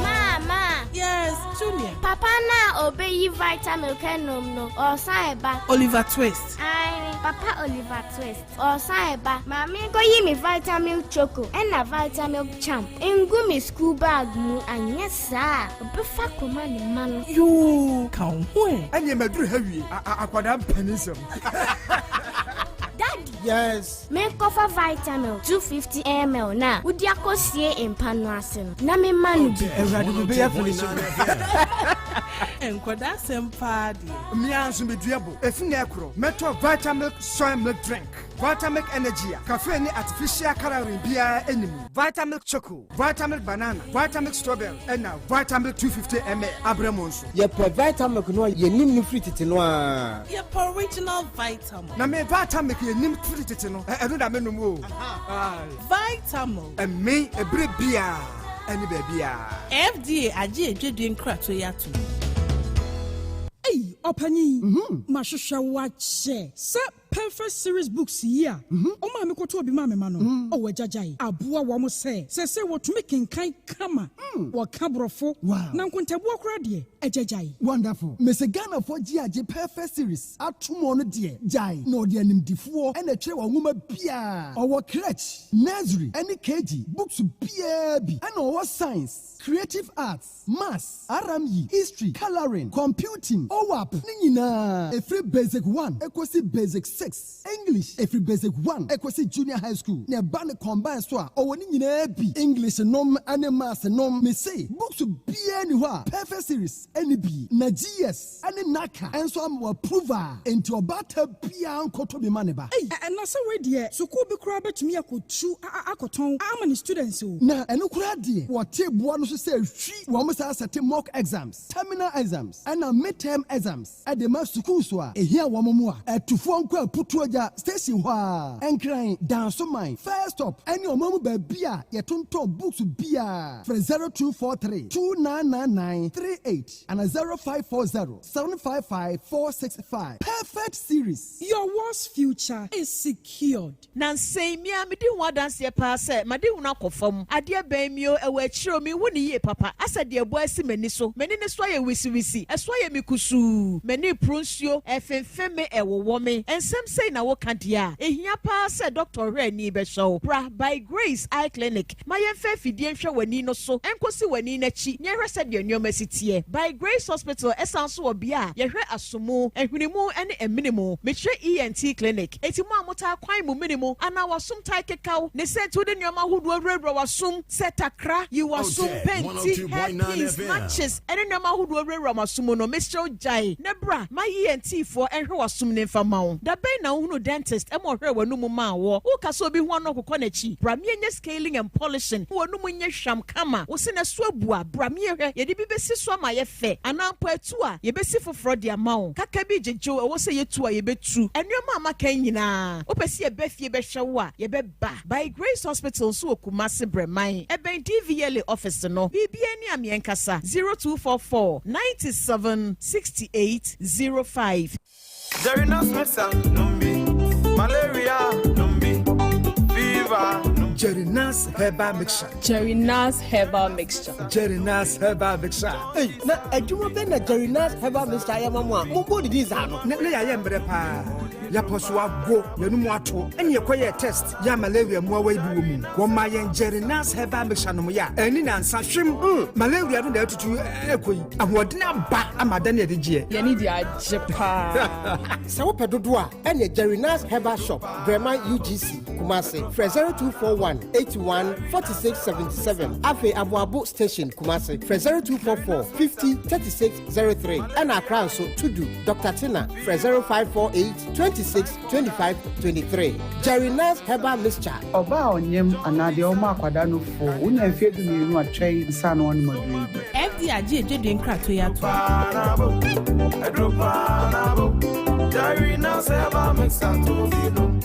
Mama. Yes, Junior. Papa na obey vitamin kenom no or saiba. Oliver Twist. Aye, Papa Oliver Twist or saiba. Mami go yi me vitamin choco and a vitamin champ. Engu me school bag mu and yes sir. Obefa komani man. You can win. And you medru heavy. Akwadam penism. Daddy. Yes. Me cover vitamin 250 ml na. Udi akosie empano asem. Na me manu bi. Everybody will be finish. Enkoda sempadi. Me anso me duabo. Efi na ekro. Meto vitamin soy milk drink. Vitamilk Energy, cafe ni artificial coloring biya enemy. Vitamilk Choco, Vitamilk Banana, Vitamilk Strawberry, and now Vitamilk 250 ml. Abremonso. Ye per Vitamilk no ye nim ni free titi no a. Ye per original Vitamilk. Na me Vitamilk ye nim free titi no. E do da me no mo. Vitamilk. E me e bre biya. Any baby. FDA aje edwedwe nkrato ya to. Hey, opani. Mashusha wache. Sa perfect series books here. Oma me koto obi ma me ma no. O wajajai. Aboa wa mo se wo tumi kenkan kama. Wa kabrofo. Na nkontabu akura de ejajai. Wonderful. Mese Ghana for GAJ perfect series. Atumo no de jai. No de animdifuo ene tre wa nwoma bia. Owo crèche, nursery, any KG, books bia bi. And owo science, creative arts, maths, RME, history, coloring, computing, OWAP, nina. Every basic 1, equasi basic 6. English, every basic 1, equasi junior high school. Ne bane combine so owo ni nyina bi. English nom ane maths nom. Me say books bia ni ho. Perfect series any bi. Na GS ane naka. Enso am approval into obata bia nkoto bi maneba. And na say we there. So ko bi kura betumi akotu akoton amani students o. Na eno kura de. What table no so say hwi wo mo say set mock exams, terminal exams, and midterm exams. At the mass school so a here wo mo a etufo nko aputu aja station ho a enkran dance mine first stop any omamu ba bia ye tonton books bia for 0243 299938 and 0540 755 465. Perfect series. Your world's future is secured. Nansei mi amidi ho dance ye pa se made huna kofam ade ban mi o ewa chiro mi woni ye papa asa de ebo asi mani so mani ne so ye wisi eso ye mikusu mani prunsuo efemfeme ewowo me ensem sei na wo kandia ehia pa se doctor Reni be show bra by Grace Eye Clinic mayen fe fidie nhwe wani no so enkosi wani na chi nye hwese de nyoma sitie by Grace Hospital esanso obi a ye hwe asomu ehwinimu ene eminimu mehwe ENT Clinic eti mu amota kwan mu minimu ana wasum tai kekau ne se to de nyoma hodo awura wasum setakra you wasum penti hairpiece matches ene nyoma hodo awura wasum no Mr. Jai nebra my ENT for enhwe wasum ne mfama wo da ben na hunu dentist emo hwe wanu mu ma wo wo kaso obi ho no kokọ na chi bra me nye scaling and polishing wanu mu nye hwam kama wo se na so abua bra me hwe ye de bi besi so ma ye fe anampo atu a ye besi foforo de ama wo kaka bi jejo wo se ye tu a ye betu enwema amaka nyina wo pesi ye befie be hwe wo a ye be ba by Grace Hospital so Kumasi Breman eben DVL office no bibia ni amienkasa 0244 97 68 05. There is no smell, numbi, malaria, numbi, fever. Jerry Nas Herbal Mixture. Jerry Nas Herbal Mixture. Jerry Nas Herbal Mixture. Hey, na adwuma be na Jerry Nas Herbal Mixture ya mama. Mo body dis ano. Na ya yembre pa. Ya poso agwo, ya numu ato. Eni yekoye test. Ya malaria mu awa ibi wo mu. Wo ma yen Jerry Nas Herbal Mixture no ya. Eni na nsa hwem. Malaria no da tutu ekoyi. Ahodena ba amada na edegie. Ya ni dia jepa. Se wo pedodo a, eni Jerry Nas Herbal Shop, Breman UGC, Kumasi. 0241 81 46 77. Afe Abuabu Station, Kumasi. 0244 50 36 03. And Accra so Tudu, Dr. Tina. 0548 26 25 23. Jerry Nas Herbal Mixture. Oba onyem anade o makwada no fo. Unya mfie du mi nu atwei nsa no won modwe. FDA aje edwedwe nkrato ya to. Jerry Nas Herbal Mixture to video.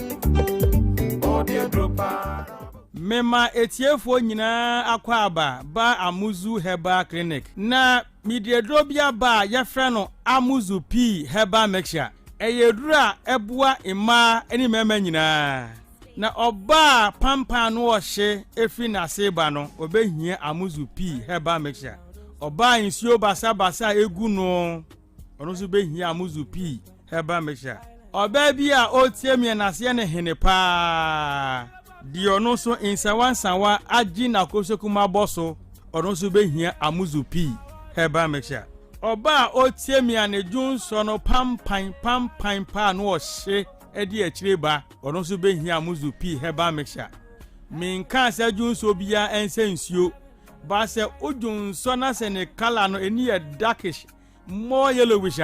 Audio dropper. Mema etiefo nyina akwaba ba Amuzu Herbal Clinic na midiedrobia ba yefre no Amuzu P Herbal Mixture eyedura ebua ima eni mema nyina na oba pampa no ohye efi na seba no obehia Amuzu P Herbal Mixture oba insio basa egu no ono so behia Amuzu P Herbal Mixture oba bi a otiemie na se ne hene pa di ono so insawansawa agi na kosokuma boso ono so behia Amuzu P Herbal Mixture oba otiemi anejun so no pampan pa no ohye edi akireba ono so behia Amuzu P Herbal Mixture minka se jun so bia ensensuo ba se ojun so na se ne color no eni darkish more yellowish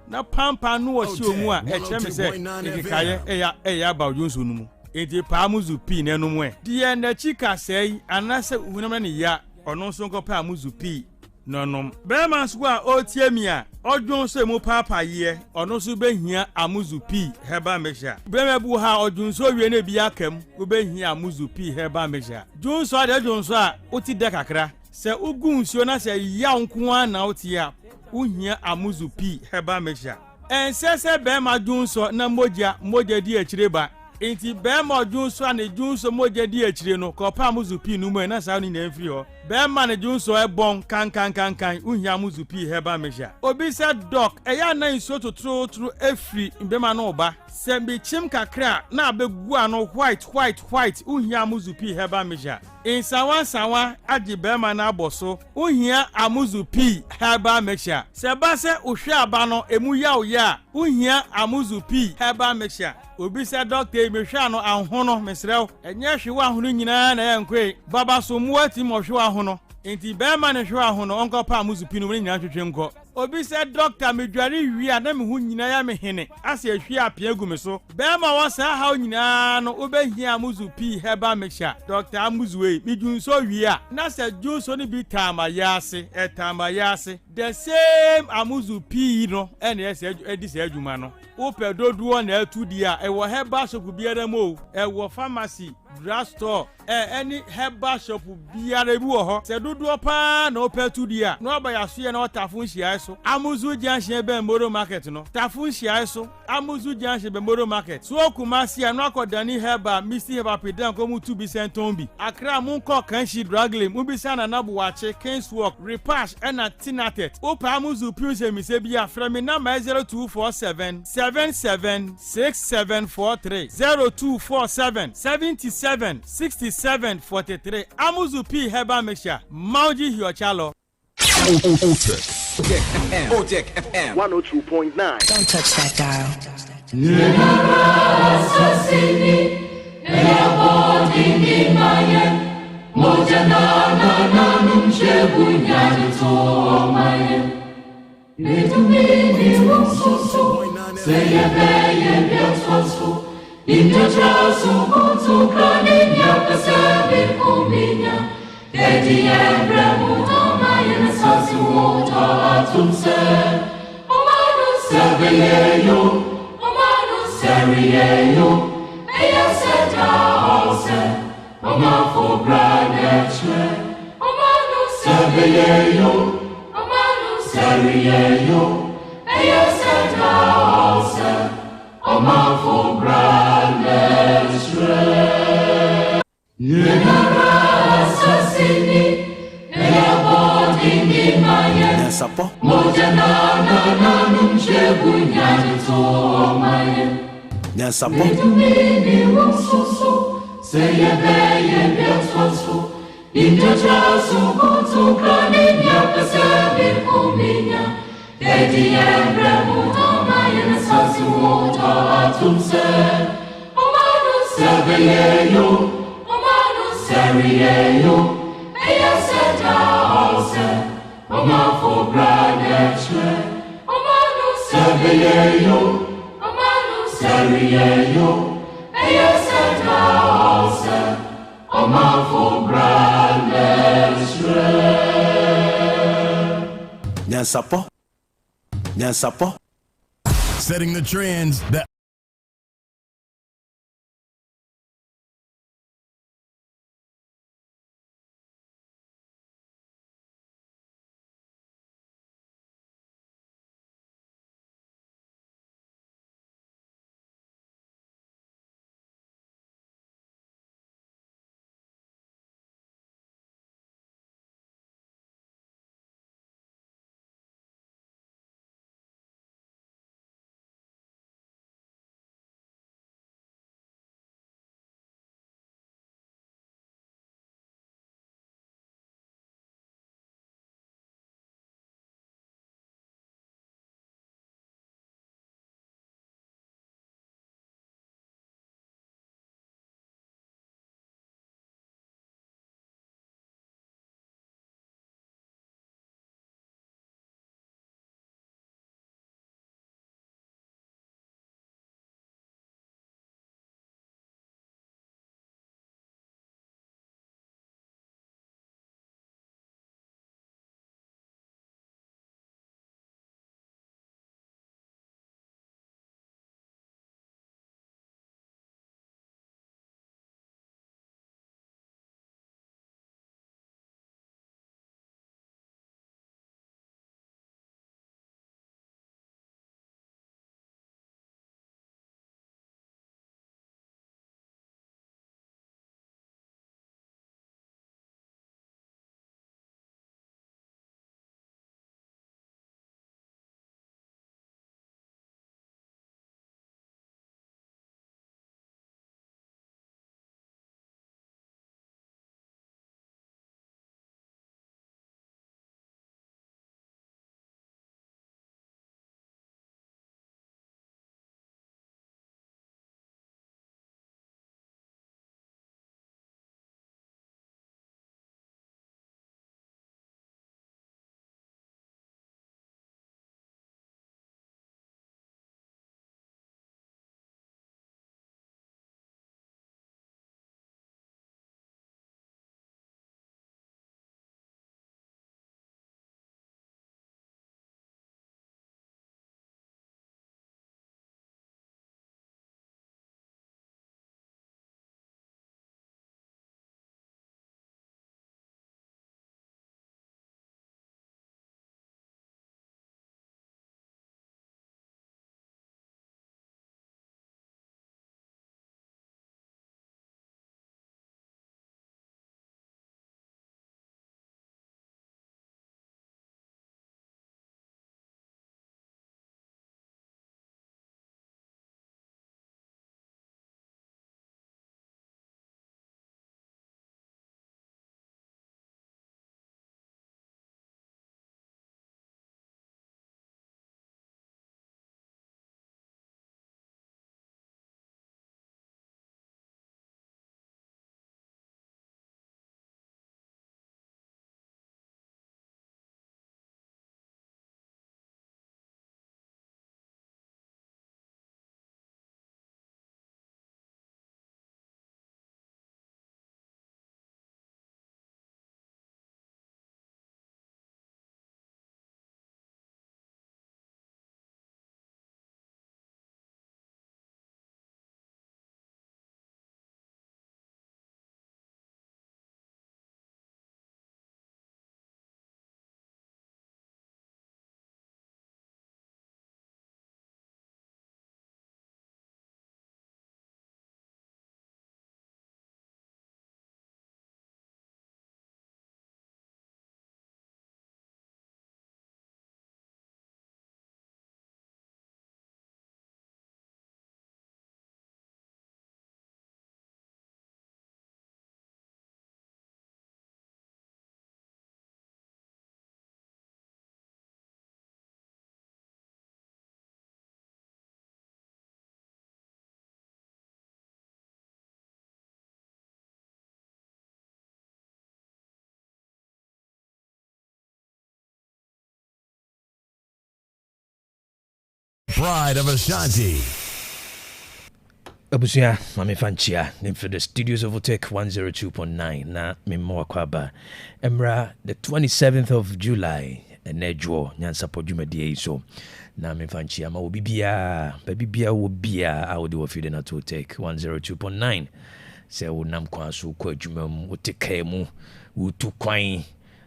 na pampa no wo si omu a e kire me se ikikaye eya ba Johnson no mu enti Amuzu P na no mu e de na chika sei anase hunam na ya ono so nko pa Amuzu P nonom bema so a otie mi a odwon so emu papa ye ono so behia Amuzu P heba mehia bema bu ha odwon so wie na bi akam wo behia Amuzu P heba mehia dwon so ade dwon so a oti de kakra se ugu nsuo na se ya nko a na oti a uhia Amuzu P heba mehia ensese bema dwon so na moja di akire ba enti bema dwon so na dwon so moja di akire no ko pa Amuzu P no mu na sa ni na mfiri ho bema na dwon so e bon kan uhia Amuzu P heba mehia obi se doc eya na nsuo totoro efri bema na oba se bi chim kakra na abegu ano white uhia Amuzu P heba mehia insawa agi bema na aboso uhia Amuzu P heba mehia se ba se ohwe aba no emu ya uhia Amuzu P heba mehia obi se doctor emehwe ano ahono mesrew enye hwe ahono nyina na yankwe baba so muati mo hwe ahono enti bema ne hwe ahono onko pa Amuzu P no nyina hwehwe nko obi se doctor medware wi a na me hu nyina ya me hene ase ahwe apia gu me so bema wo sa ha nyina no obehia Amuzu P heba mehia doctor Amuzu we midun so wi a na se dun so ni bi tama yase the same Amuzu P no ene ese edi se adwuma no wo pedoduo na atudi a e wo heba shop biara mo e wo pharmacy drugstore any herbal shop biara bi wo ho se doduo pa na opetudi a no ba ya so ye na otafo nhia so Amuzu Junction be Moro market no tafo nhia so Amuzu Junction be Moro market so Kumasi no akodani herbal misi herbal pedan ko mu 2 bi sentombi Accra mu ko kanshi draglem mu bi sana na buwache Kingswalk repash na tinatet opa Amuzu P se mi se bi afra mi na 0247 776743 0247 776743 Amuzu P heba mehia mauji hiochalo Otec FM 102.9. Don't touch that dial. Nyansapo Nyansapo Nyansapo setting the trends that pride of Ashanti. Abusia, Mami Fanchia, for the studios of Otec 102.9. Na Mimo Kwaba. Emra, the 27th of July, and Nedjo, Nyansapo Jumadi, so. Na Mami Fanchia, ma baby bia will be I would do a few dinner to Otec 102.9. Say, would nam kwasu, kwa jumem, would take care mu, would to quine,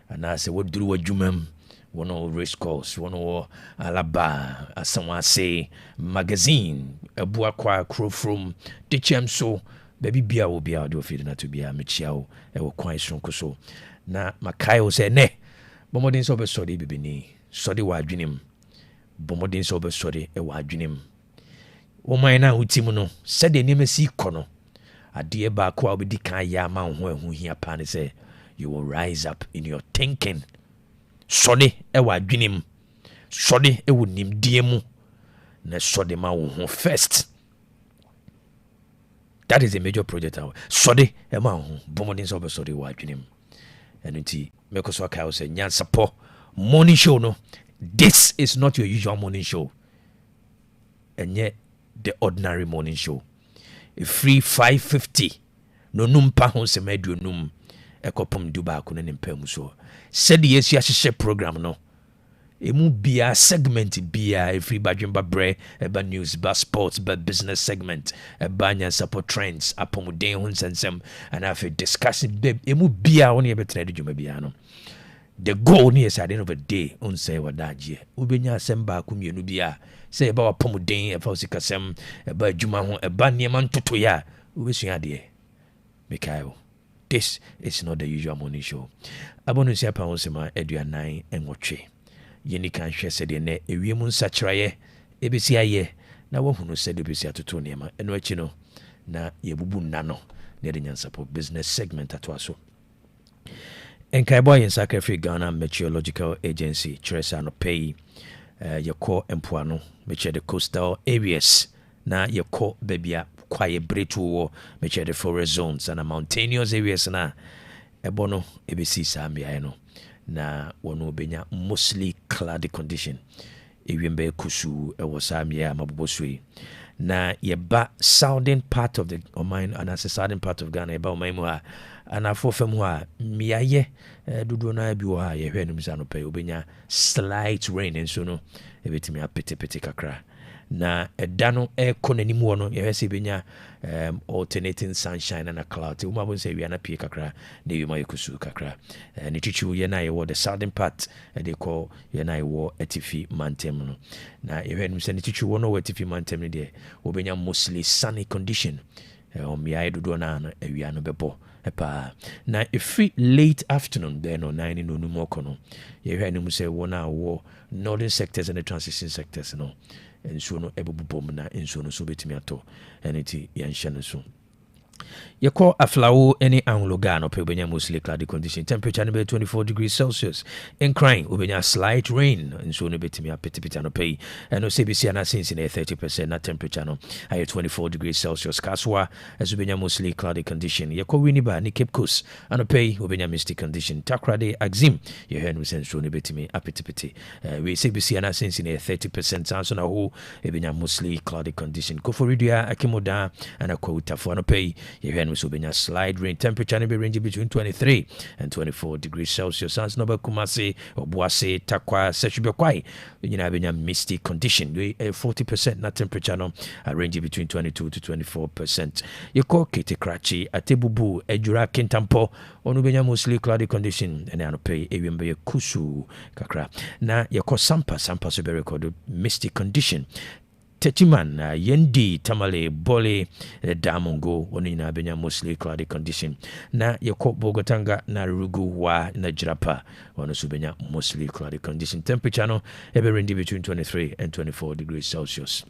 and I say, what do a jumem? One of race course, one of Alaba, as someone say, magazine, a buakwa crow from the chem so, baby beer will be out of it not to be a michiao, a quite strong so. Na Makayo say, ne, Bomodin sober sorry, baby, sorry, why dream, Bomodin sober sorry, a wide dream. O my now, Timono, said the name is Kono. A dear back will be decay yama who he upon say, you will rise up in your thinking. Sode ewa adwenem sode ewo nimdie mu na sode ma wo ho first. That is a major project. Sode e ma ho bomodin so be sode wa adwenem enunti mekoso aka o say Nyansapo morning show no. This is not your usual morning show, and yet the ordinary morning show. A free 550 no numpa ho se maduonum ekopom duba ko ne mpam so. Said yes, yes, program no. Emu bia segment bia every badwemba bre eba news ba sports ba business segment eba Nyansapo trends apomuden ho nsensem and afi discussing emu bia woni e betra de dwuma bia no. The goal ni is at the end of the day on say wadaje ubenya asem ba ko mienu bia say eba apomuden e fa sikasem eba dwuma ho eba niam ntoto ya ubesua de Mikael. This is not the usual morning show. Abonu si apa onsema eduanan enwotwe. Yeni kan hwe se de ne ewiemu nsakyraye ebesi aye na wohunu se de besi atoto niema. Eno achi no na yebubu nna no ne de Nyansapo business segment atwaso. Enkaibo yen Sacrifice Ghana Meteorological Agency Tresa no pay yeko empoano meche the coastal areas na yeko bebia kwaye bretu meche the forest zones and mountainous areas na ebono ebesi sambia no na wono benya mostly cloudy condition ewiembe kusu ewo sambia mabobosui na yeba southern part of the Oman and as a southern part of Ghana eba Oman mu a ana fofem ho a miaye dudu na bi wo ha ye hwe num sano pe obenya slight rain enso no ebetimi apete kakra na edano konanimu wo no ye hwe se benya alternating sunshine and a cloud uma bo se wi na pie kakra na wi ma yekusu kakra ni chichu ye na ye wo the southern part they call ye na ye wo atifi mantem no na ye hwe num se ni chichu wo no wo atifi mantem ni de obenya mostly sunny condition miaye dudu na na wi no bebo epa na every late afternoon then on 9 no numo kono ye hwe num se wo na wo northern sectors and the transition sectors no enso no ebobom na enso no so betimi ato eniti yenhye no so yeko aflawo any anloga no pe obenya mostly cloudy condition temperature no be 24 degrees Celsius in crying obenya slight rain enso no betimi apetipita no pay and no CBC na since in 30% na temperature no ay 24 degrees Celsius kaswa as obenya mostly cloudy condition yeko winiba ni Cape Coast and pay obenya misty condition takrade axim ye hen senso no betimi apetipiti we CBC na since in 30% so na ho obenya mostly cloudy condition Koforidia Akimoda and Akwutafo no pay you hear so benya slide rain temperature be range between 23 and 24 degrees Celsius sans no Kumasi Obuase Takwa Seshubekwai you know benya misty condition 40% na temperature no range between 22 to 24%. You call Kete Krachi Atebubu Ejura Kintampo onu benya mostly cloudy condition and ano pay ewembe kusu kakra na yako sampa so be recorded misty condition Techiman, Yendi, Tamale, Bole, Damongo, Onina Benya mostly cloudy condition. Na Yako Bogotanga, na Rugu wa na Jirapa, Subenya mostly cloudy condition. Temperature no ever range between 23 and 24 degrees Celsius.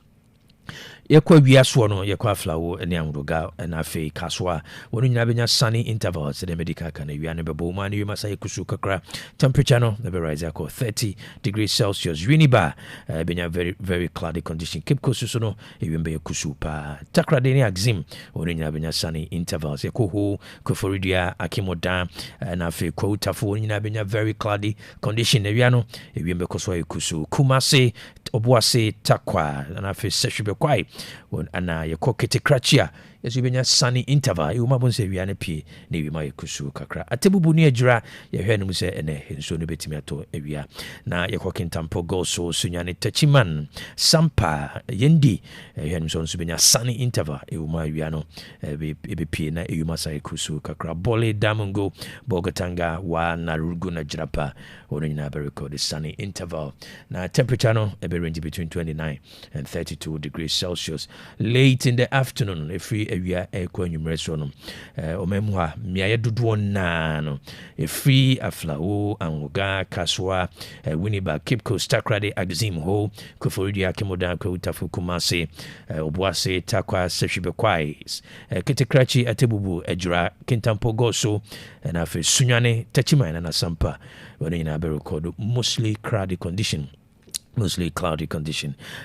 yɛkɔ wiasoɔ no yɛkɔ aflawo ne ahodoga ɛna afei kasoa wɔno nyinaa bɛnya sunny intervals sɛdeɛ medical ka na wia no bɛbɔ mu a ne wiema sa yɛkusu kakra temperature no na bɛrise akɔ 30 degrees celsius wieniba bɛnya very very cloudy condition cape coast so no ewiem bɛyɛ kusu paa takrade ne axim wɔno nyinaa bɛnya sunny intervals yɛkɔ ho koforidua akimoda na afei kwawutafo wɔno nyinaa bɛnya very cloudy condition na wia no ewiem bɛkɔ so ayɛ kusu kumase obuase takwa na afei sehwe bɛkwai ana yɛkɔ ketekrachi a yɛso bɛnya sunny interval ɛwoma bo sɛ wia no pie na ɛwima yɛkusuo kakra atebubu ne adwira yɛhwɛ no mu sɛ ɛnɛ nsuo no bɛtumi atɔ awia na yɛkɔ kentampo gol so sunyane tachiman sampa yɛndi yɛhwɛ no mu sɛ nso bɛnya sunny interval ɛwoma awia no ɛbɛpie na ɛwima sa yɛkusuo kakra bole damungo bogotanga wa narugu na jirapa wɔno nyinaa bɛrekɔde sunny interval na temperature no ɛbɛrange between 29 and 32 degrees celsius late in the afternoon ɛfiri awia ɛkɔ anwummerɛ so no ɔmamu ha mmeayɛ dodoɔ naa no ɛfiri aflawo anwoga kasoa winiba cape coast takrade axim ho koforidua kemoda kwawutafo kumase obuase takwa sehwibɛkwai ketekrachi atebubu adwura kentampo gɔ so ɛna afei sunyane tachiman na nasampa wɔno nyinaa bɛrekɔdo mostly cloudy condition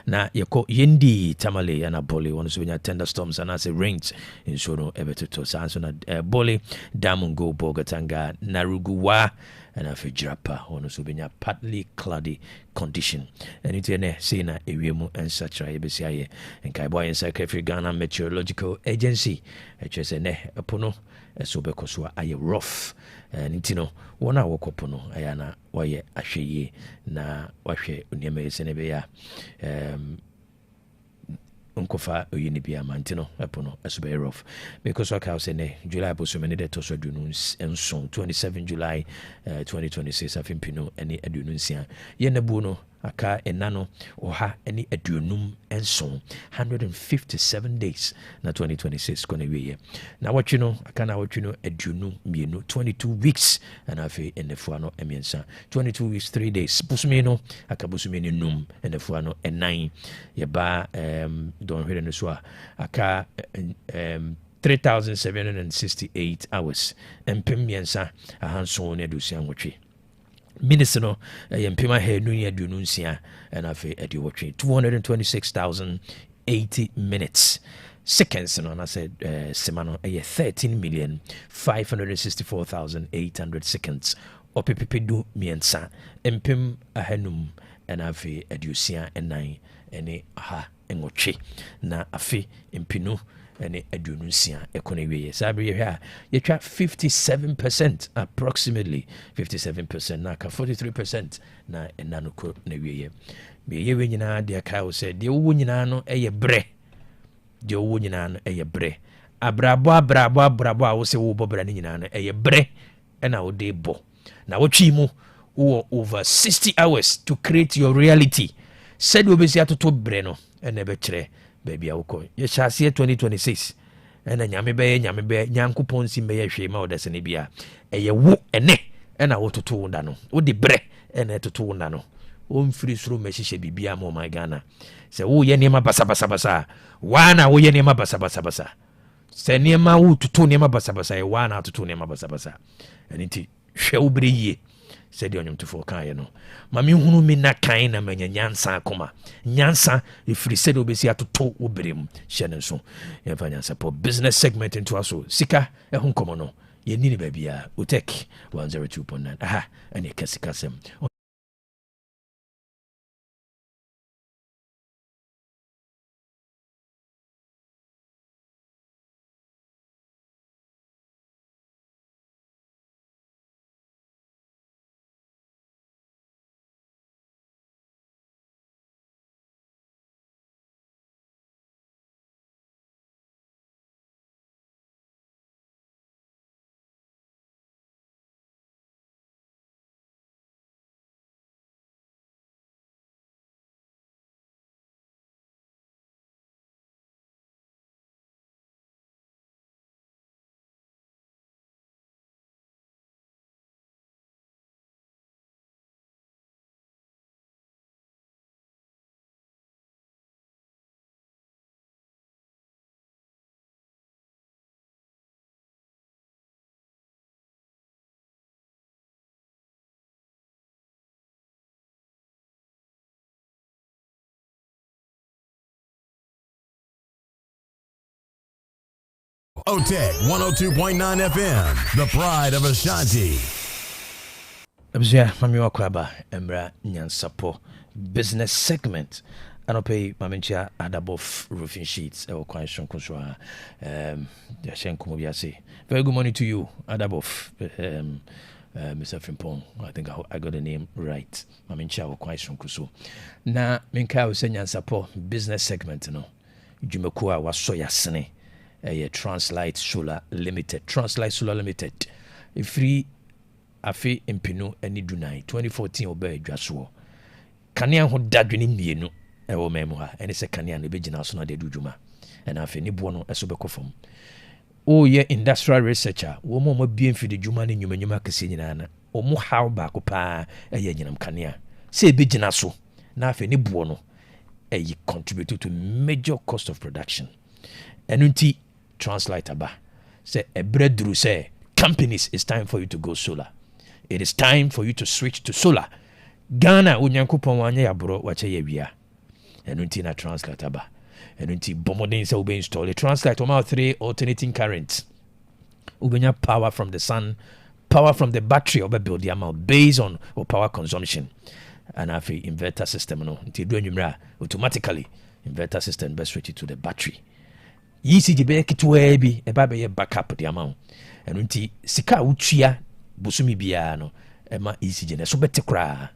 na yɛkɔ yendi tamale yana bole wɔno so bɛnya tender storms anaasɛ rains nsuo no ɛbɛtotɔ saa nso na bole damungo bogatanga naruguwa ɛna afei jirapa wɔno so bɛnya partly cloudy condition ɛno nti ɛnɛ sei na ɛwie mu ɛnsakyera yɛbɛsi ayɛ nkaebɔ ayɛ nsa kafiri Ghana Meteorological Agency ɛkyerɛ sɛ nɛ ɛpo no ɛso bɛkɔ so a ayɛ rough nti no wɔn a wɔkɔ po no ɛyɛ na wɔyɛ ahwɛ yie na wɔahwɛ nneɛma yɛ sɛ ne bɛyɛ a nkɔfa oyi ne bia ma nti no ɛpo no ɛso bɛyɛ rough because waka sɛ ne July bosome ne de to so aduonu nson 27 July 2026 afimpi no ɛne aduonu nsia yɛ na bu no aka ɛna no ɔha ɛne aduonum nson 157 days na 2026 kɔ na wieɛ na wɔtwe no aka na wɔtwe no aduonu mmienu 22 weeks ɛna afei ɛnɛfoa no mmiɛnsa 22 weeks 3 days bosome no aka bosome no num ɛnɛfoa no ɛnan yɛba dɔnhwere no so a aka 3,768 hours mpem mmiɛnsa ahanson ne aduosia nwɔtwe minutes no mpem ahanu ne aduonu nsia ɛna afei aduowɔtwe 226,080 minutes seconds no na sɛ sema no ɛyɛ 13,564,800 seconds ɔpepepedu mmiɛnsa mpem ahanum ɛna afei aduosia ɛnan ɛne aha nwɔtwe na afei mpinu ɛne aduonu nsia ɛkɔ no wieɛ saa bere yɛhwɛ a yɛtwa 57% approximately 57% na aka 43% na ɛna no kɔ no wieɛ bɛyɛ wei nyinaa deɛ ka wo sɛ deɛ wowɔ nyinaa no ɛyɛ berɛ deɛ wowɔ nyinaa no ɛyɛ berɛ abrabɔ a wo sɛ wowɔ bra no nyinaa no ɛyɛ berɛ ɛna wode bɔ na wotwi mu wowɔ over 60 hours to create your reality sɛdeɛ wobɛsi atoto berɛ no ɛna ɛbɛkyerɛ baabi a wokɔ yɛhyɛ aseɛ 2026 ɛna nyame bɛyɛ nyankopɔn nsim bɛyɛ hwee ma wodɛ sɛ ne bia ɛyɛ wo ɛnɛ ɛna wototo wo da no wode berɛ ɛna ɛtoto wo da no wɔmfiri soro mahyehyɛ biribia ma ɔman Ghana sɛ woyɛ nneɛma basabasabasa a waa na woyɛ nneɛma basabasabasa sɛ nneɛma wototo nneɛma basabasa yɛ waa na atoto nneɛma basabasa ɛno nti hwɛ wo berɛ yie sɛdeɛ ɔnwomtofoɔ kaeɛ no ma menhunu me na kan na manya nyansa akoma nyansa ɛfiri sɛdeɛ wobɛsi atoto wo berɛ mu hyɛ no nso yɛmfa nyansapɔ business segment ntoa so sika ɛho nkɔmmɔ no yɛni ne baabiaa Otec 102.9 aha ɛne ɛka sikasɛm Otec 102.9 FM, the pride of Ashanti. Abzia mami wakwaba emra Nyansapo business segment. Anope mamencha Adabof roofing sheets or quite shonkuswa very good morning to you, Adabof. Mr. Frimpong, I think I got the name right. Mamencha or quite shonkuso. Na minka was Nyansapo business segment, no. Jumekua was soya sene. Translight Solar Limited. Translight Solar Limited. Free afe impino any dunai 2014 obey Joshua. Kanea ho dadwini mienu ewo memu ha. Ene se kanea ne begina so na de dudwuma. And afe ni bono eso be kofom. O ye industrial researcher, wo mo bie mfidi dwuma ne nyumanyuma kese nyina na. O mo how ba ko pa eye nyinam kanea. Se begina so na afe ni bono contribute to major cost of production. Enunti Translight aba say a breadthrough say companies, it's time for you to go solar. It is time for you to switch to solar. Ghana unyankopon wanye ya bro wache ye wia. Enunti na Translight aba. Enunti bomodin say ube install a Translight o ma 3 alternating current. Ubenya power from the sun, power from the battery obe build the amount based on power consumption. And afi inverter system no nti do nwumra automatically inverter system be switch to the battery. ECG be kitwe bi e ba be backup the amount. And nti sika utua busumi bia no e ma ECG na so bete kra.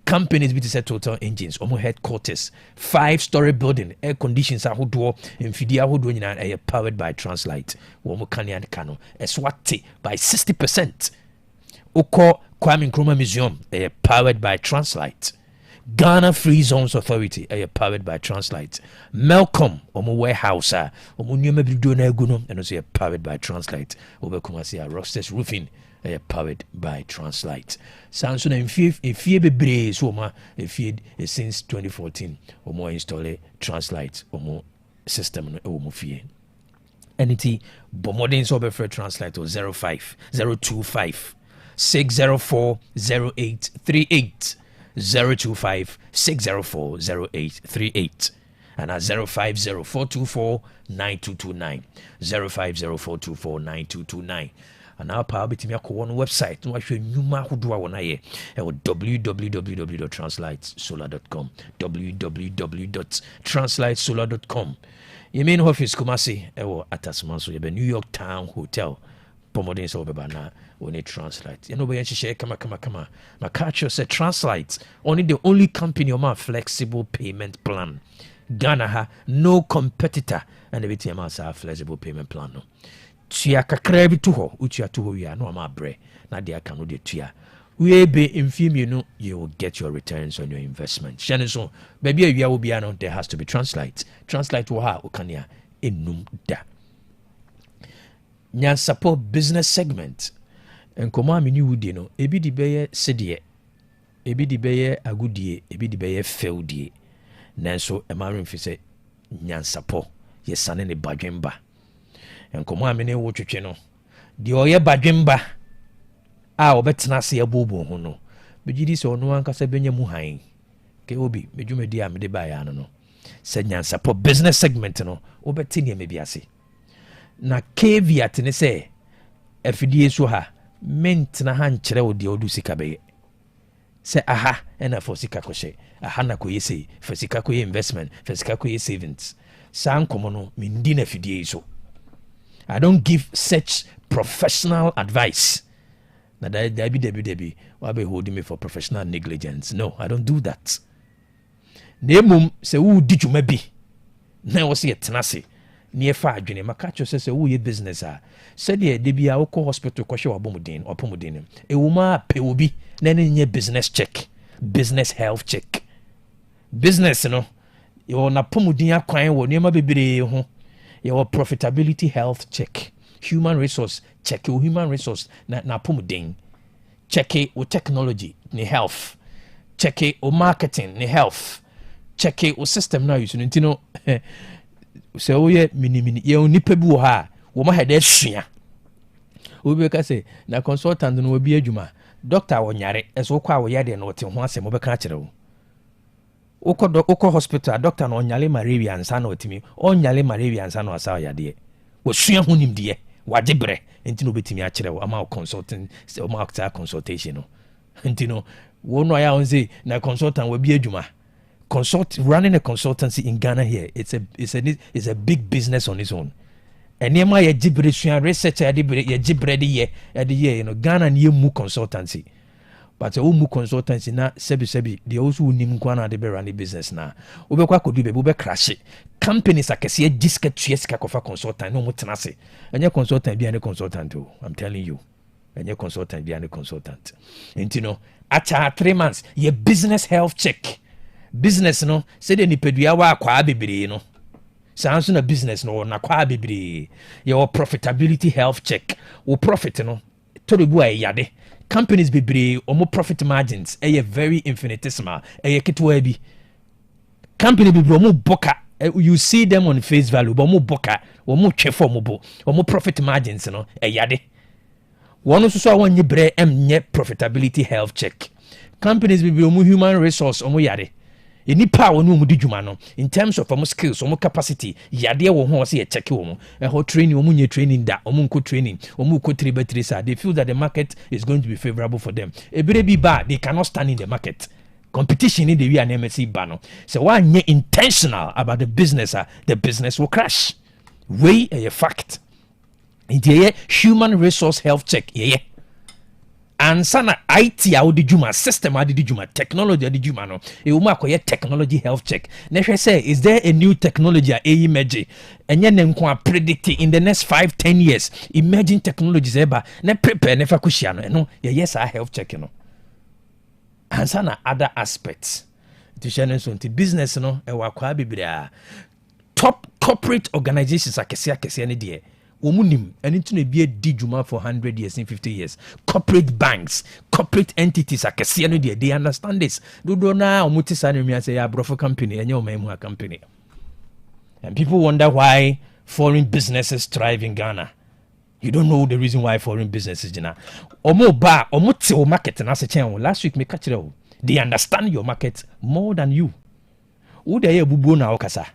Companies be say Total Engines omo headquarters 5-story building, air conditions ahodo mfidi ahodo nyina e powered by Translight. Wo mo kania kano eswate by 60%. Oko Kwame Nkrumah Museum powered by Translight. Ghana Free Zones Authority powered by Translight. Melcom omo warehouse omo nyoma bido na aguno and also powered by Translight. Obekumasi Rocksters Roofing powered by Translight. Sanso na ifie bebre so ma ifie since 2014 omo install Translight omo system no omo fie. Entity bomodin so be for Translight 05025 604-0838 025-604-0838 and at 050-424-9229 050-424-9229 and our power betimi akọ on website no ahwe nyuma hodo a wona ye www.translightsolar.com www.translightsolar.com your main office Kumasi Atasman so New York Town Hotel Pomodin so bana only Translight. You know when she kama. Makacho said Translight only the only company on flexible payment plan. Ghana ha no competitor and everything else have flexible payment plan no. Tia kakra bi to ho, utia to ho ya no ama bre. Na dia kan no de tia. We be infim you know you will get your returns on your investment. Shanso baby awia will be no there has to be Translight. Translight wo ha okania enum da. Nyansapo business segment. Nkoma amini wudi no ebi di beye sedie ebi di beye agudie ebi di beye feudie nanso emare mfise Nyansapo yesane ne badwemba nkoma amini wo twetwe no di oye badwemba a obetena se abobo ho no begidi se ono ankasa benya mu han ke obi medwumedi a mede ba ya no se Nyansapo business segment no obetini emebiase na caveat ne se afidie so ha mint na han kyerɛ wo de odu sika bɛyɛ sɛ aha ɛna for sika kɔhyɛ aha na kɔyɛ sei for sika kɔyɛ investment for sika kɔyɛ savings saa nkɔmɔ no mendi na afidie so I don't give such professional advice na dabi wabe holding me for professional negligence. No, I don't do that. Na emom sɛ wo di dwuma bi na wo se yɛtenase near far adwene makacho says wo ye business said ye de bia wo hospital ko hwe wabomuden opomuden e wo ma pe obi na nye business check, business health check. Business no yo na pomuden akwan wo niam bebre ho your profitability health check, human resource check, your human resource na pomuden check your technology ni health check your marketing ni health check your system na use no so we mini ye onipa bi wo ha wo ma hede sua obi ka say na consultant no obi adwuma doctor wo nyare eso kwa wo yade no te ho asem obeka kire wo ukọ hospital doctor no nyale malaria ansa na otimi o nyale malaria ansa na asa yade wɔsua ho nimdeɛ wagye berɛ nti no obɛtumi akyerɛ wo ama wo consulting sɛ ɔma akta consultation no nti no wo no ayɛ wo say na consultant wabi adwuma running a consultancy in Ghana here it's a big business on its own and nneɛma yɛ gye berɛ sua research yɛ gye berɛ de yɛ you know Ghana ne mu consultancy but o mu consultancy na sebi they also nim kwana de be run business na obekwa kodu be be crash companies akese diska tueska kofa consultant no mutena se enye consultant bia ne consultant o I'm telling you enye consultant bia ne consultant enti no acha 3 months ye business health check business no se de nipadua wa akwa bebre no sanso na business no na kwa bebre your profitability health check wo profit no to de bu ayade companies bebre omo profit margins very infinitesimal ketwa bi company bebre omo boka you see them on face value but omo boka omo twefo omo profit margins no yade one so awon nyibre nye profitability health check companies bebre omo human resource omo yade enipa wonu omo di dwuma no in terms of omo skills omo capacity yade wo ho se ye check wo mo training omo nye training da omo nko training omo ko 3x3 sa they feel that the market is going to be favorable for them ebere bi ba they cannot stand in the market competition in the way an MSC ba no so one nye intentional about the business will crash way a fact it human resource health check and sana IT audi juma system adi juma technology adi juma no e wo makoye technology health check na hwe say is there a new technology emerge enye ne nko predict in the next 5-10 years emerging technologies eba na prepare ne fa kuhia no yes our health check no and sana other aspects to share so nti business no e wa kwa bibira top corporate organizations akese ne de womunim and to be a dijuma for 100 years in 50 years corporate banks corporate entities akese no de they understand this do na omutisa ne mi say ya brofo company enye o memu company and people wonder why foreign businesses thrive in Ghana. You don't know the reason why foreign businesses jina omote o market na se chen last week me catch they understand your market more than you wo de ya bubu na okasa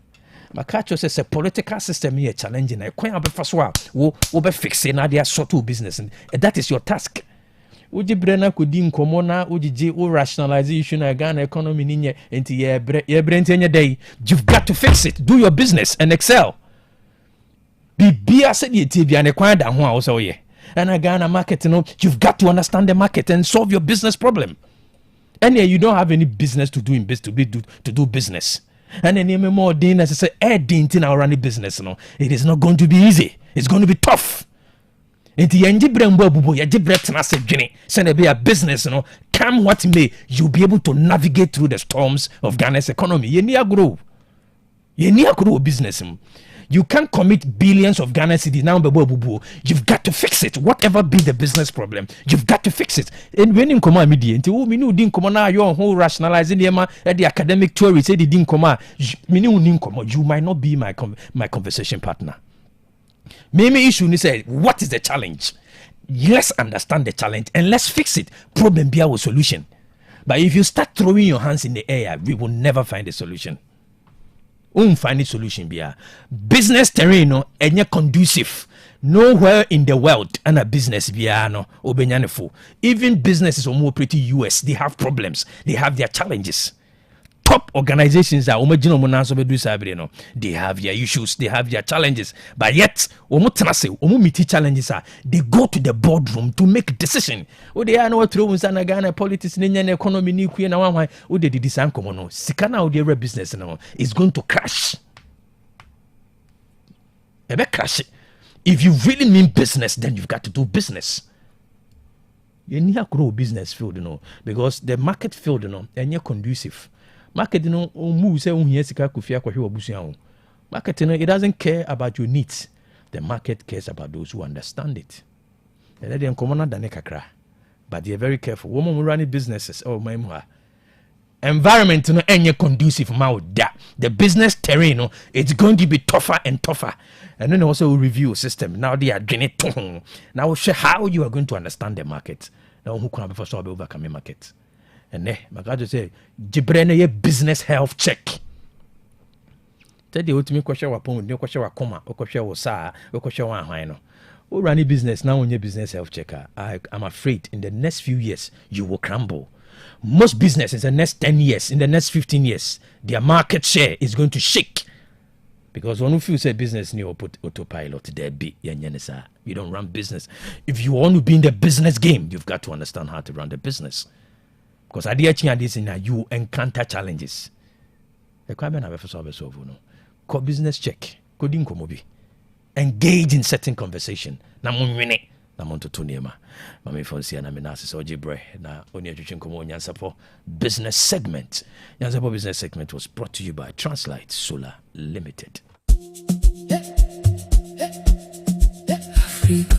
makacho say political system here challenging na kwan abefa so a wo be fix na dia sort of business and that is your task uji brena kodi nkomo na ujiji o rationalize issue na Ghana economy ni nye enti ye bre enti day you've got to fix it do your business and excel bibia said ye tibia ne kwan da ho a wo so ye and Ghana market no you've got to understand the market and solve your business problem and you don't have any business to do in business to do business. And any more than as I say, in our running business, no, it is not going to be easy. It's going to be tough. And the send be a business, no, come what may, you'll be able to navigate through the storms of Ghana's economy. You need to grow business. You can't commit billions of Ghana cedis now. You've got to fix it. Whatever be the business problem, you've got to fix it. And when in Koma immediately, your whole rationalizing the academic theory say the din Koma, you might not be my conversation partner. Maybe issue ni say, what is the challenge? Let's understand the challenge and let's fix it. Problem be our solution. But if you start throwing your hands in the air, we will never find a solution. Find a solution bia business terrain no enye conducive nowhere in the world and a business bia no obenyanefo even businesses omo operate US they have problems they have their challenges top organizations that omagino mo nanso bedu sabre no they have their issues they have their challenges but yet omo tenase omo meet challenges they go to the boardroom to make decision o they are no throw unsa na Ghana politics ni nya economy ni kue na wanwan o de design komo no sika na o de business no is going to crash ebe crash if you really mean business then you've got to do business you need to grow business field no because the market field no enye conducive market no move say unhia sika kofia kwahwe obusuan ho market no it doesn't care about your needs the market cares about those who understand it and then come on dane kakra but they are very careful women running businesses environment no enye conducive the business terrain no it's going to be tougher and tougher and then also review system now they are doing it now we'll show how you are going to understand the market now who can be for so overcome the market. And my God say, Jibrene ye business health check. Tell the ultimate question wapon, no question wakoma, or question was sa, or question one hino. Who run a business now on your business health checker? I'm afraid in the next few years you will crumble. Most businesses in the next 10 years, in the next 15 years, their market share is going to shake. Because when you say business, you put autopilot there be you don't run business. If you want to be in the business game, you've got to understand how to run the business. Because at the end of this, you encounter challenges. The question I've solve no. Call business check. Coding komobi. Engage in certain conversation. Na munwene. Na monto tuniema. Mami fonsi na minasi so jibre na oni ajuchin komo Nyansapo business segment. Nyansapo business segment was brought to you by Translight Solar Limited. Africa.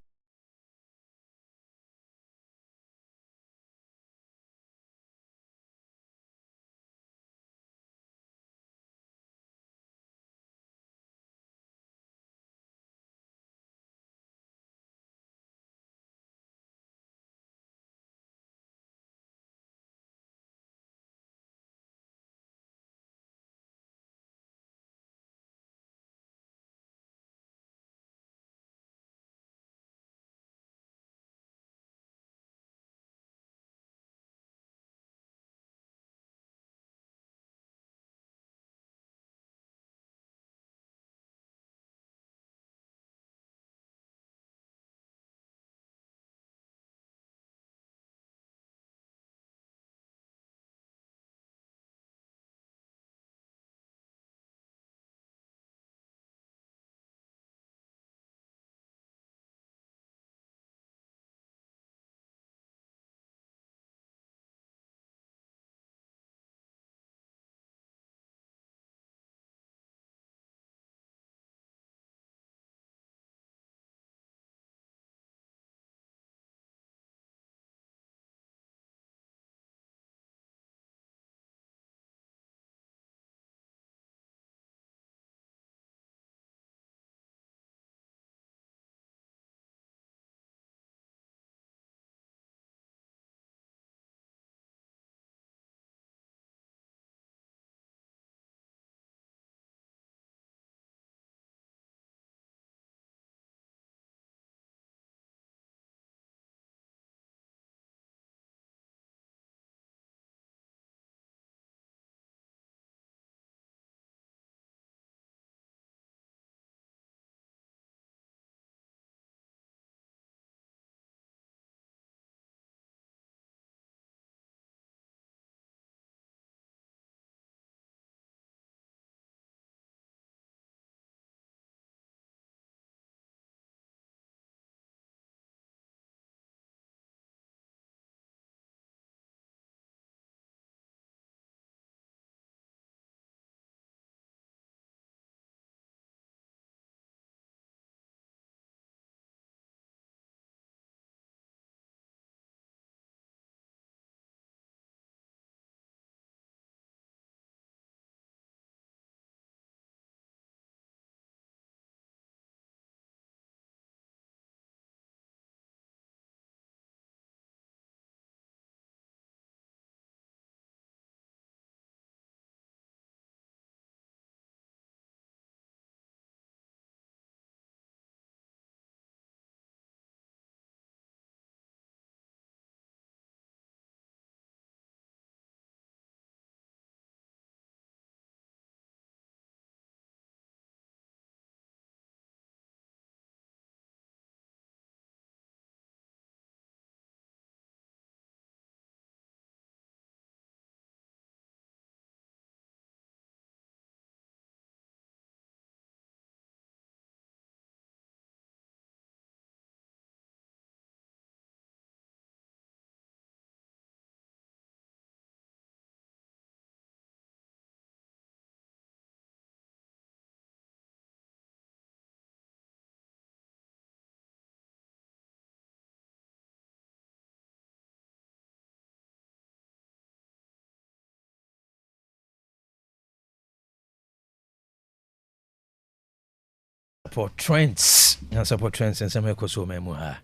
For trends Nyansapo trends and some echo so memo ha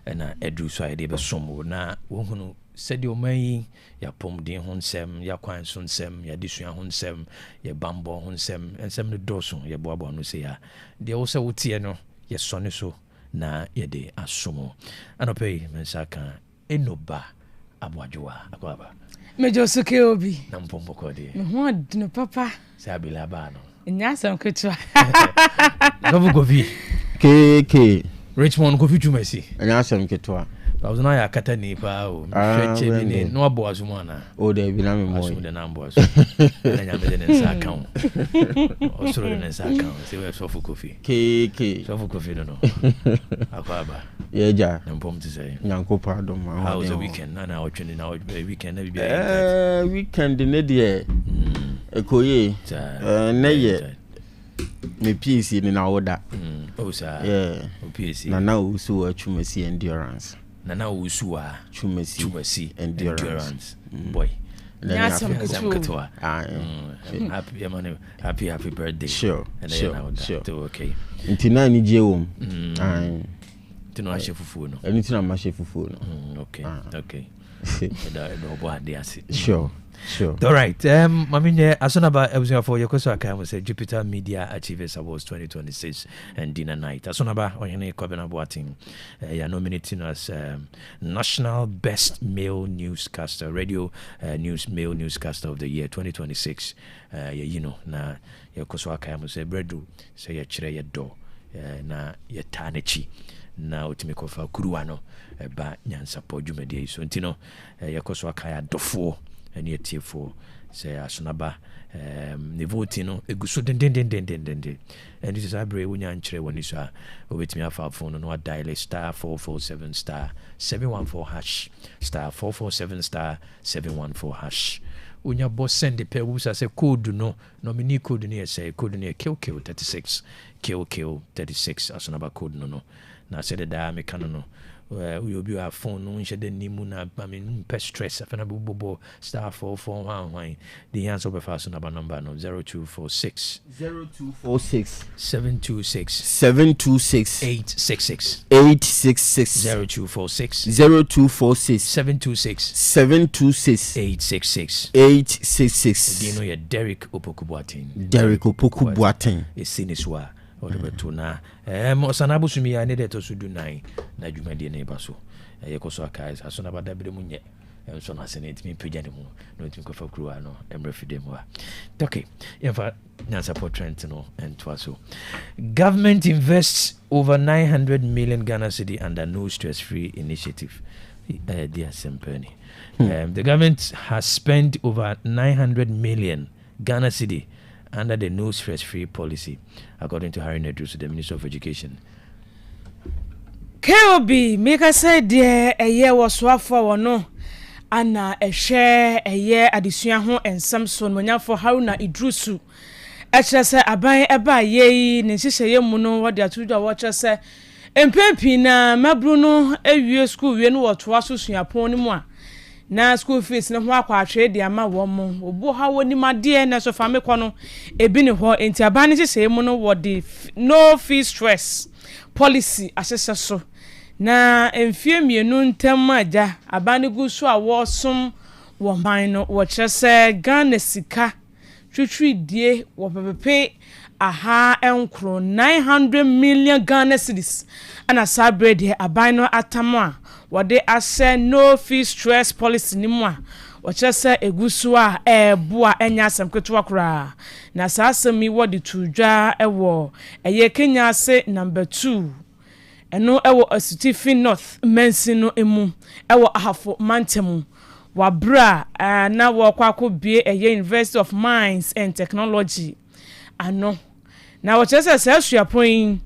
and edu so I debe somo na wohunu said your may ya pom din honsem ya kwan so nsem ya disua honsem ya bambo honsem ensem no doso ya boabo no se ya de wo se wotie no ye sone so na ye de asomo anope mensaka enoba abwadwa akwaba mejo suke obi na mpombo kodi me ho adno papa sabila ba no nyasa nketwa Kwaku Kofi KK Richmond Kofi Tumasi nyasa nketwa Pauzo na ya kata ni pa o hweche bi ni no abo azumo ana o de bi na me mo azumo de na abo azu na nya me de nsa account o soro de nsa account se we so for Kofi KK so for Kofi no akwaba yeja na mpom ti say nyanko pardon ma how was the weekend na otwene na weekend na bi weekend ne de ekoye na ye me PC ni na oda o sa o PC na usu achumasi endurance na usu a chumasi endurance boy Nyansapo Kutwa. Happy man, happy birthday. Sure. Okay. Ntina ni je wom. Tino a chef fufu no. Anything am chef fufu no. Okay. Da obo ade ase. Sure. All right. Maminye asonaba ebusia for yokoso aka say Jupiter Media Achievers Awards 2026 and dinner night. Asonaba Ohene Kwaku Boateng ya nominating as National Best Male Newscaster, Radio Male Newscaster of the Year 2026. You know na yokoso aka say bredu say ya kire ya do na ya tanechi na otimi kofa kuruwa no ba Nyansapo dwumade so ntino yokoso aka ya dofo and yet for say asonaba the voting no eguso den and this is abre wunya nkyere woni so a obetimi afa phone no dial *447 *714 hash *447 *714 unya bo send the pewu say code no nominee code no say code no kill 36 kill 36 asonaba code no na said da me kan no we obi a phone no nche de nimu na I mean pest stress afana bobo *441 the answer be fast number no 0246 726 866 0246 726 866 Dino ya Derek Opoku Boateng esiniswa odobetuna osanabu sumi ya ne de to sudu 9 na dwumade ne ba so yekoso akai asona bada bere munye so na senate mi pejane mu no timi kofa kruwa no emrefide mu a okay yemfa Nyansapo trend no entwaso government invests over 900 million Ghana cedi under no stress free initiative dear Sempeni. The government has spent over 900 million Ghana cedi under the no stress free policy, according to Harry Nedrus, the Minister of Education. KOB make us say there a year was for no ana a share a year addition ho and Samson when for Haruna Idrusu. Actually say abai eba ye ne hye mu no what they to watch say empempi na mabruno ewie school wie no what waso suapon ni mu a na school fees ne ho akwa atwe de ama wo mo obo ha woni made na so fa me kɔ no ebi ne ho enti aba ne hye mu no what the no fee stress policy asese so na emfie mienu ntam aja aba ne gu so a wo som wo man no wo kyerese Ghana sika twitwi die wo pepepe aha enkro 900 million Ghana cedis ana sabre de aban no atamo a wode ase no fee stress policy ni mu a wo kyerese egusu a eboa enya asem ketwa kra na saasemi wode tudwa ewo eye Kenya se number 2 eno ewo Asutifi North Mensino emu ewo ahafo mantemu wabra na wo Kwaku bie eye University of Mines and Technology ano na wo kyerese sasuapon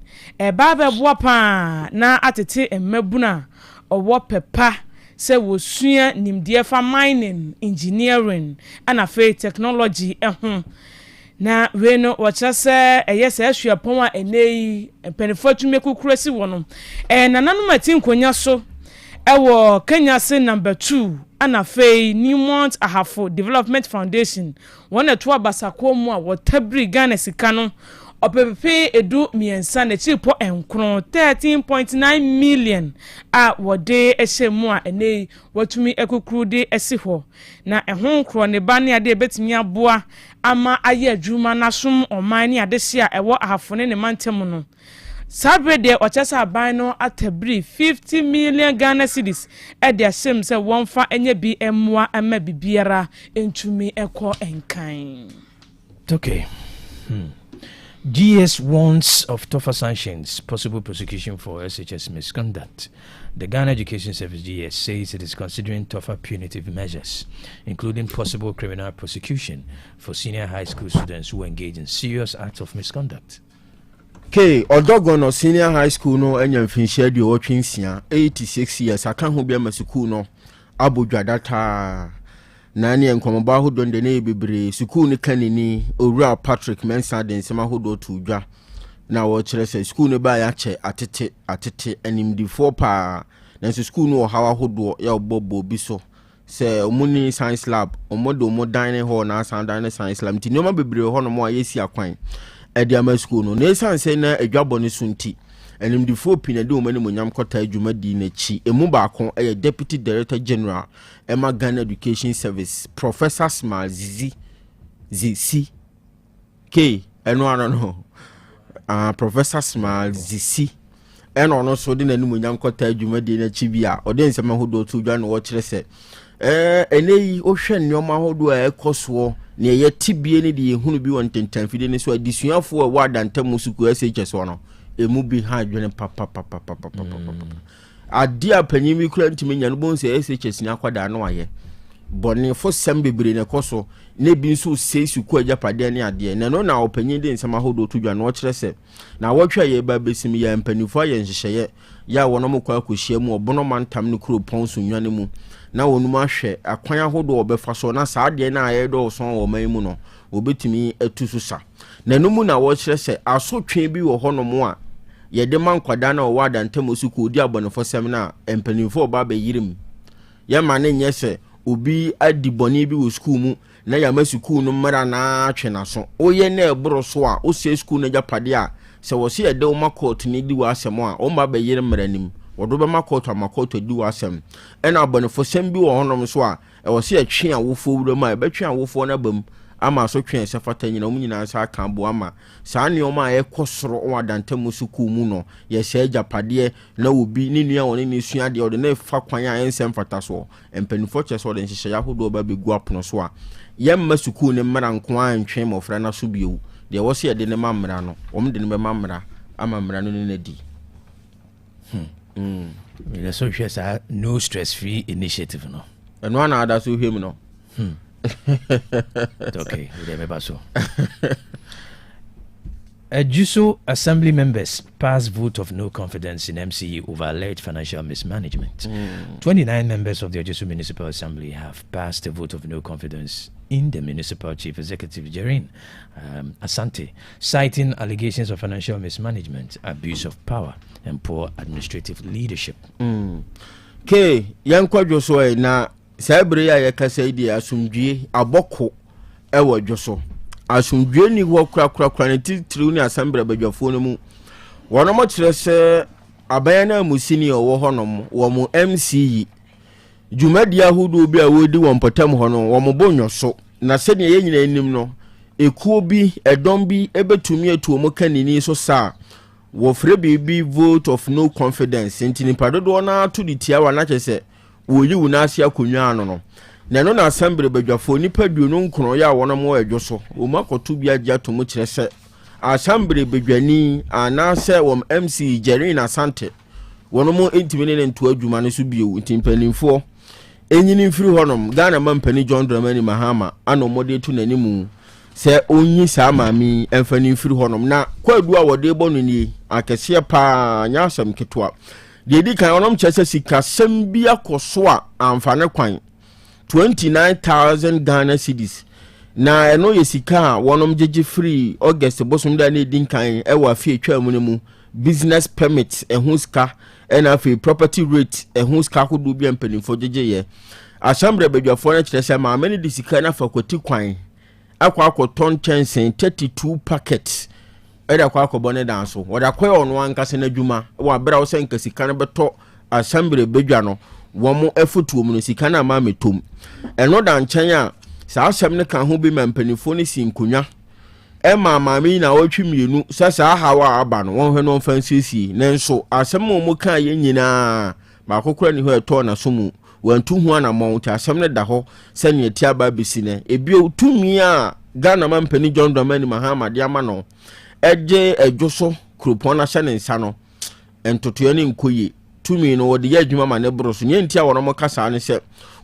baba boapa na atete emmabuna owo pepa se wo sua nimdie fa mining engineering and afa technology ehun na we no wo kyerese eye sasuapon a enei penifotumi kukurasi wono nananum atinkonya so ewo Kenya se number 2 ana fei Newmont Ahafo Development Foundation wona to abasako mu a wo tabri Ghana sika no opepe edu miensa na chipo enkron 13.9 million a wode ehemu a ene watumi ekukuru de esiho na ehon kro ne ba ne ade betimi aboa ama aye adwuma nasom oman ne ade sia ewo ahafone ne mantem no sabre de ochesa ban no atabri 50 million Ghana cedis e de asem se wonfa enye bi emwa ama bibiara entumi ekọ enkan. Okay. GS warns of tougher sanctions, possible prosecution for SHS misconduct. The Ghana Education Service GS says it is considering tougher punitive measures, including possible criminal prosecution for senior high school students who engage in serious acts of misconduct. Okay, Odogono senior high school no enya mfinhia de otwensia 86 years aka ho bia masukuu no abodwa data nani enkomoba hodon de ne bebre sukuu ne kanini owura Patrick Mensa de nsema hodo tudwa na wo kire se sukuu ne ba ya che atete animdifo pa na sukuu no hawa hodo ya obobo bi so se omuni science lab omodo mo dine hall na san dine science lab ti nyoma bebre ho no mo ayesi akwan ediama school no na sanse na adwabo ne sunti animdifo pina de omani monyam kota adwuma di na chi emu baako deputy director general Emma Ghana Education Service Professor Small Zizi K eno no Professor Small Zizi eno no so de na monyam kota adwuma di na chi bia o de nsema hodo to dwa no wo kire se eneyi o hwe nyoma hodo a ekoso ne ye tibie ne de ehunu bi won tentan fide ne so adisuafo a wadanta musuku SHS no emu bi ha adwene papa adia panyimi kura ntimi nya no bon se SHS nya kwada no aye bone fo sem bebre ne koso ne bi nso se suku ajapade ne ade ne no na opanyi de nsama hodo to dwa no kire se na wotwa ye ba besim ya mpanifo ye nhyehyeye ya wono mokwa akohia mu obono mantam ne kuro ponso nwane mu na wonu ma hwe akwan ahodo obefa so na saa de na aye do so wo man mu no obetimi atusu sa na no mu na wo kire se asotwe bi wo hono mu a ye de man kwada na wo adantam osuku odi abonefo sem na empanifo ba be yirim ye ma ne nye se obi adiboni bi wo school mu na ya ma school no mara na atwe na so oye na ebro so a o se school na japade a se wo se ye de o ma court ni di wa asem a o ma be yirim maranim wodo be ma court amakoto di wa asem e na abonefo sem bi wo honom so a e wo se ye twe a wo fo wura ma e be twe a wo fo na bam ama so twen se fata nyina mu nyina sa kan bo ama saa ne o ma ye kosoro o adantam school mu no ye se japade na obi ni nua woni ni sua de o de na fa kwan a ensem fata so empanifo che so de nhyehyɛ yahodo ba begu apono so a yemma school ne mmara nko a ntwen mofra na so biewu de wo se ye de ne mamra no om de ne be mamra ama mra no ne di so here's a no stress free initiative no eno ana ada so hwem no okay we dem ba so Juso Assembly members passed vote of no confidence in MCE over alleged financial mismanagement. 29 members of the Juso Municipal Assembly have passed a vote of no confidence in the Municipal Chief Executive Jerin Asante, citing allegations of financial mismanagement, abuse of power, and poor administrative leadership. Okay, young Juso na sabre ya yakasa idi asumdwie aboko ewo Juso. Asumdwe ni wo kura ne titiri ni asambra badwafo no mu wono mo kire se abayana musini owo honom wo mu MCE jumadi ahudu bi a wodi won potam hono wo mo bonyo so na se ne ye nyina enim no ekuo bi edom bi ebetumi atu mo kanini so sa wo fre bi vote of no confidence intini padodo na to ditia wa na chese wo yi wu na asia konwa ano no na no na assembly badwafo nipa duonu nkro ya wono mo edwo so o makoto bi agya to mo kire se assembly badwani anase wom MC Jerin Asante wono mo intimi ne nto adwuma no so biewu ntimpanimfo enyini mfiri honom Ghana mampani John Dramani Mahama ano mode to nanimu se onyi sa mami emfani mfiri honom na kwadu a wode bonu ni akese pa nyasam ketwa de di kan onom chese sika sembia koso a amfane kwan 29,000 Ghana cedis na eno yesika wonom jeje free August bosom da na edin kan ewa fi etwa mu ne mu business permit ehuska ena fi property rate ehuska kodo bi ampanimfo jeje ye assembly badwafo na kire se ma many disika na fakoti kwan akwa ton chensen 32 packets ɛda kwa akɔbɔ ne dan so wɔda kɔ ɔno ankasa n'adwuma wɔ abera wo sɛ nka sika no bɛtɔ asambere bedwa no wɔn afutuo mu no sika no ama metom ɛno da nkyɛn a saa asɛm no ka ho bi ma mpanimfoɔ no si nkonya ɛma maame na wɔtwe mmienu sɛ saa hawa aba no wɔn hwɛ no mfa nsiesie nanso asɛm a wɔn ka yɛ nyinaa baako kora ne hɔ ɛtɔ na so mu wɔntu ho anamɔn te asɛm no da hɔ sɛnea ti aba besi ne ebio tumi a Ghana man pani John Dramani Mahama de ama no ɛgye adwo so kuropɔn na hyɛ ne nsa no ntotoɛ ne nkoye tumi no wɔde yɛ adwuma ma ne boro so nyɛ ntia wɔn mo kasa ne sɛ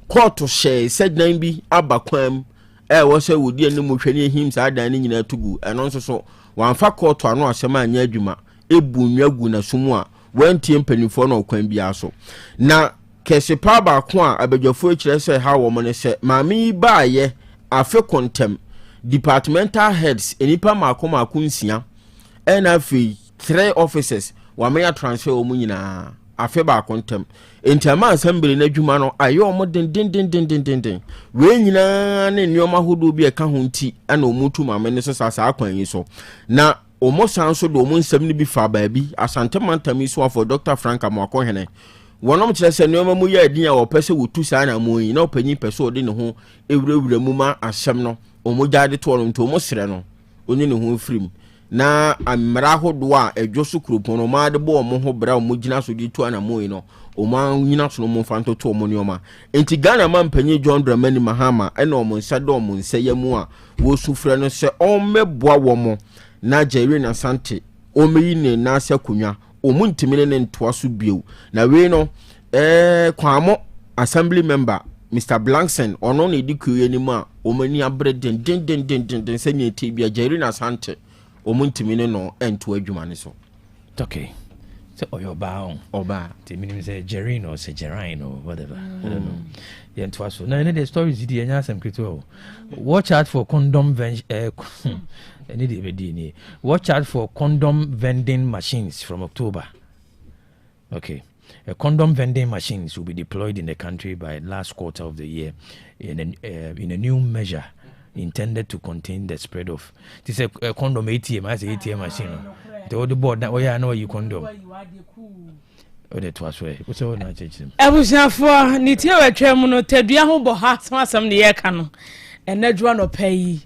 court hyɛ sɛ dan bi aba kwam ɛwɔ sɛ wodi anim hwɛ ne him saa dan ne nyinaa tugu ɛno nso so wɔamfa court ano asɛm anya adwuma ebu nnwa gu na so mu a wɔntie mpanimfoɔ no kwan biara so na kɛse pa baako a abadwafo kyerɛ sɛ ha wɔ mo ne sɛ maame yi baayɛ afe kontem departmental heads enipa maako nsia ɛna afi 3 officers wɔamenya transfer wɔn nyinaa afe baako ntem ntama assembly na adwuma no ayɛ wɔn den wee nyinaa ne nneɛma ahodoɔ bi ɛka ho nti ɛna wɔn tu maame ne so saa kwan yi so na wɔn san so de wɔn nsɛm no bi fa baabi asantemantam yi so afɔ Dr. Frank Amoakohene wɔnom kyerɛ sɛ nneɛma mu yɛ adin a wɔpɛ sɛ wɔtu saa na mo yi na ɔpanyin pɛ sɛ ɔde ne ho ewurawura mu ma asɛm no ɔmo gyaade to ɔno nto ɔmo srɛ no ɔne ne ho firim na amara ahodoɔ a ɛdwo so kuropɔn no ɔmo ade bɔ ɔmo ho bra ɔmo gyina so de to ana mo yi no ɔmo nyina so no mo fa ntoto ɔmo nneɛma enti Ghana man panyin John Dramani Mahama ɛna ɔmo nsa de ɔmo nsa yɛ mu a wɔsu frɛ no sɛ ɔmmɛboa wɔn na Jerry na Sante ɔmo yi ne n'asɛ konwa ɔmo ntimi ne ntoa so bio na wei no kwamo assembly member Mr. Blankson ono ne di kuye ni mu a omani abre den sɛ ne ti bia Jerry na Sante omuntimi ne no ento adwuma ne so okay so oba te minim sɛ Jerry no sɛ Jerry no whatever I don't know yeah to so na the stories di enya asem krito watch out for condom watch out for condom vending machines from October. Okay. Condom vending machines will be deployed in the country by last quarter of the year in a new measure intended to contain the spread of. This is a condom ATM, as an ATM machine. The other board that way I know you condom. Oh, that was way. What's all not changing? I was now for Nitio Tremono, Tedia Bohat, some the air cannon, and Nedra no pay.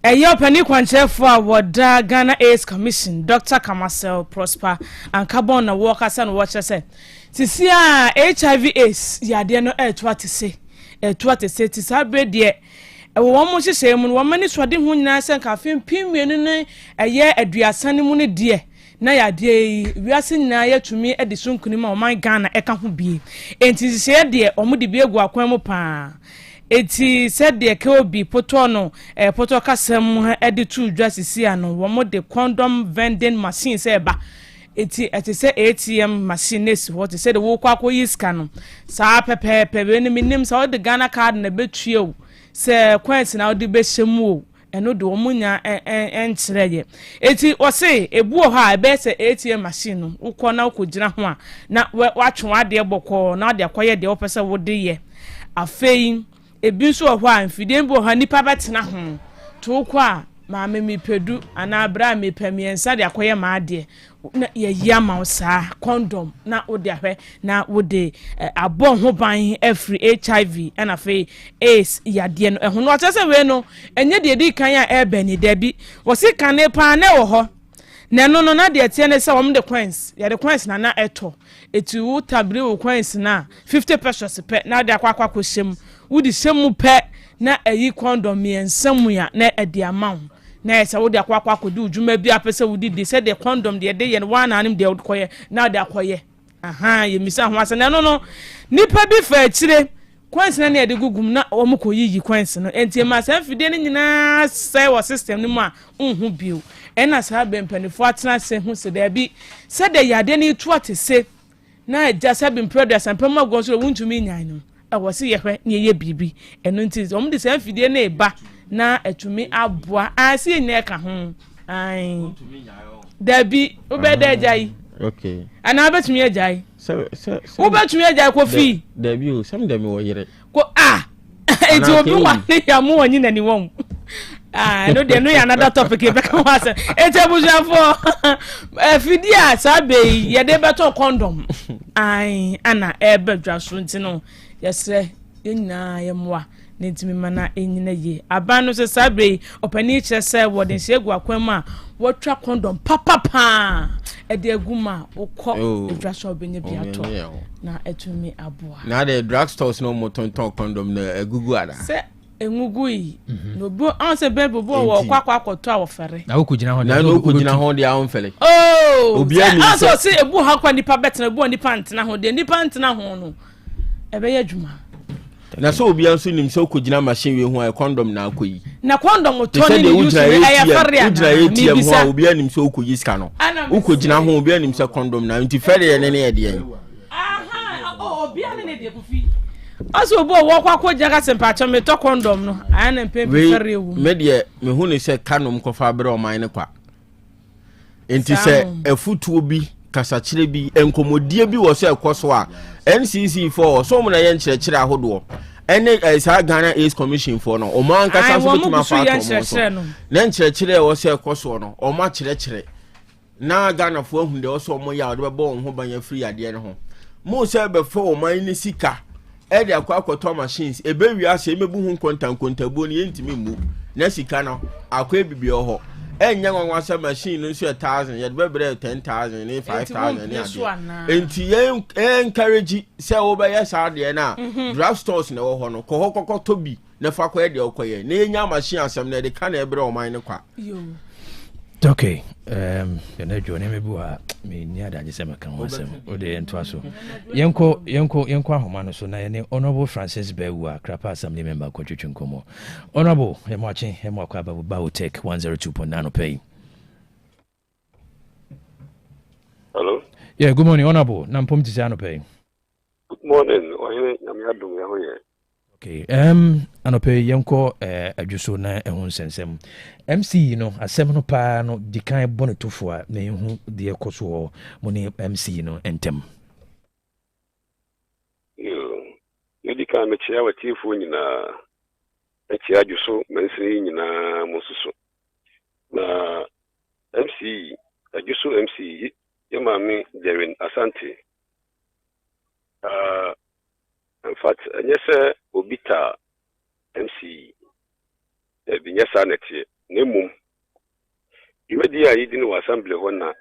A year penny quanche for what Ghana AIDS Commission, Dr. Kamasel Prosper, and Carbon Workers and Watchers said. Sisi a HIV AIDS ya de no etwa te se ti sabe de wo mo hye mu wo mani swade ho nyina se ka fem pimienu ne eye aduasane mu ne de na ya de wiase nyina ya tumi edi sunkuni ma o man Ghana eka ho bie enti sisi de o mo de bie gu akwan mu pa eti said de ke obi poto no poto kasam edi tu dwa sisi ano wo mo de condom vending machine se ba eti say ATM machines what say the wo kwako yiska no saa pepepe we ni minim sa the Ghana card na betue o say coins na odi be hyemu o eno de omunya enkyereye eti o say ebu o ha be say ATM machine no ukọ na ukogina ho a na watwe ade bokọ na ade akoye de opese wo de ye afei ebi nso o ho a mfide mbo ha nipa betena ho to ukọ a maame mi pedu ana abra mi pemiensa de akoye ma ade na ye yama saa condom na ode ahwe na wode abon ho ban every HIV and afi AIDS yade no ehunu o chese we no enye de di kan ya ebeni dabi wo se kan ne pa na wo ho na no na de tie ne se wo de coins ya de coins na eto etu wo tabri wo coins na 50 pesos pe na de akwa hyem wo di hyem pe na eyi condom yensam ya na edi amount na esa wo de akwa kodi ujuma bi apese wo di se de condom de ye no wana anim de koye na de akoye aha ye misa ho ase na no nipa bi fa akire coins na ne de gugum na wo mo koyi coins no enti ma sa fide ni nyina sai wo system ni mu a unhu bio ena sa be mpanifo atena se hu se da bi se de yade ni tu atese na eja sa be product ampama go so wuntumi nyan no e wo se ye hwe ne ye bibi eno nti om de sa fide na eba na etumi aboa asi ne ka ho ai dabi obeda ajai okay ana betumi ajai so obetumi ajai ko fi dabi o sam dem wo yire ko enti obi wa ne ya mo wani na ni won no dey no another topic e be kan wa say etebushafo fidia sabe ye dey beto condom ai ana ebe dwaso ntino yesre nyina yemwa nentimi mana enyina ye aba no se sabe opani kire se wodin se egu akwam a wotwa condom papa ede aguma ukọ dwaso obenye biato na etumi aboa na the drugstores no motonton condom na egugu ada se engugu yi no bo an se bebo bo wo kwakwa akoto awofere na okugina ho na okugina ho de awonfele obi ani so se ebu ha kwa nipa betena ebu nipa ntena ho de nipa ntena ho no ebe ye adwuma na so obi anso nim se okugina machine we ho a condom na akoyi na condom to ni use ya fere ya mi bisa obi anim se okuyi ska no okugina ho obi anim se condom na nti fere ye ne ne ye de aha obi ani ne de kufi aso bo wo kwakọ jaga sempacho me to condom no ana mpempe fere ewu me de me hu ne se kanom kofa bere o man ne kwa enti se afutuo bi kasachire bi enkomodie bi wo se ekoso a NCC4 so mo na ye nkyerɛkyerɛ ahodo ene sa Ghana Ace Commission for no o man kasa so betuma fa to mo na nkyerɛkyerɛ wo se ekoso no o ma kyerɛkyerɛ na Ghana fo ahu de wo so mo ya wo de bɛbɔ ho banya free ade ne ho mo se be fo o man ne sika e de akwakoto machines e be wi ase mebu hu kontankontabuo ne yentimi mu na sika no akwa bibi ho enya nwanwasa machine no so 1000 ye de bebre 10000 ne 5000 ne ade enti ye encourage se wo be yes ade na drug stores na wo ho no ko kokoto bi na fa ko de okoye na enya machine asem na de ka na ebre o man ne kwa okay na jone mebu ha me ni ada je se maka wasem o de ento so yenko ahoma no so na ye ne honorable Francis Bewu Krapa Assembly member kwatwetwe nkomo honorable hemachi hemakwa ba Otec 102.9 pay. Hello. Yeah, good morning honorable nampom ti say pay. Good morning oye nyame adom ya hoye. Okay, anope yenko adwuso na ehun sensem MC no asem no pa no dikan bonetofo a na ehun de ekoso mo ne MC no entem yo dikan me chia watifo nyina chia adwuso mensi nyina mosuso na MC adwuso MC yemame Darren Asante in fact anyese obita MC binyasa netie nemum iwedi a yidi no assembly ho na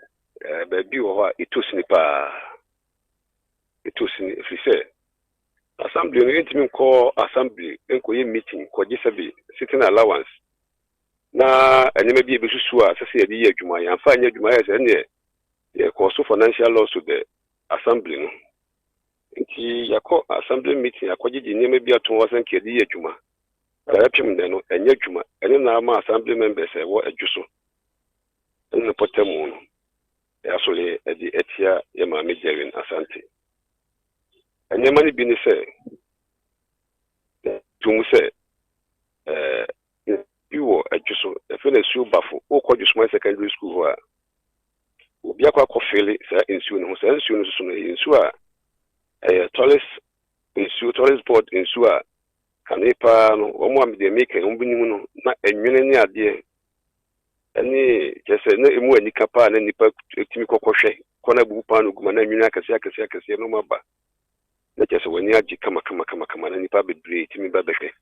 baabi ho a itosini pa itosini fise assembly no yentimi ko assembly enko ye meeting ko gisabe sitting allowance na enema bi ebesusu a sese yedi ye adwuma ya fa anya adwuma ya se ne ye ko so financial loss to the assembly no nti yakọ assembly meeting akọgye nyeme bi ato wasan kedi ye adwuma ayapim de no enye adwuma ene na ama assembly members e wo adwuso ene potemu no ya so le edi etia ye ma me Darren Asante enye mani bi ni se tumu se biwo adwuso e fe na su bafo o ko adwuso secondary school ho a obi akwa kofele sa ensu no sa ensu no so no ensu a tourist board ensu a kanepa no omo am de make ombinimu no na enwene ni ade eni kese na emu ani kapa na nipa etimi kokohwe kona bu pa no guma na enwene akase no maba na kese wani agi kama na nipa bebre etimi ba behwe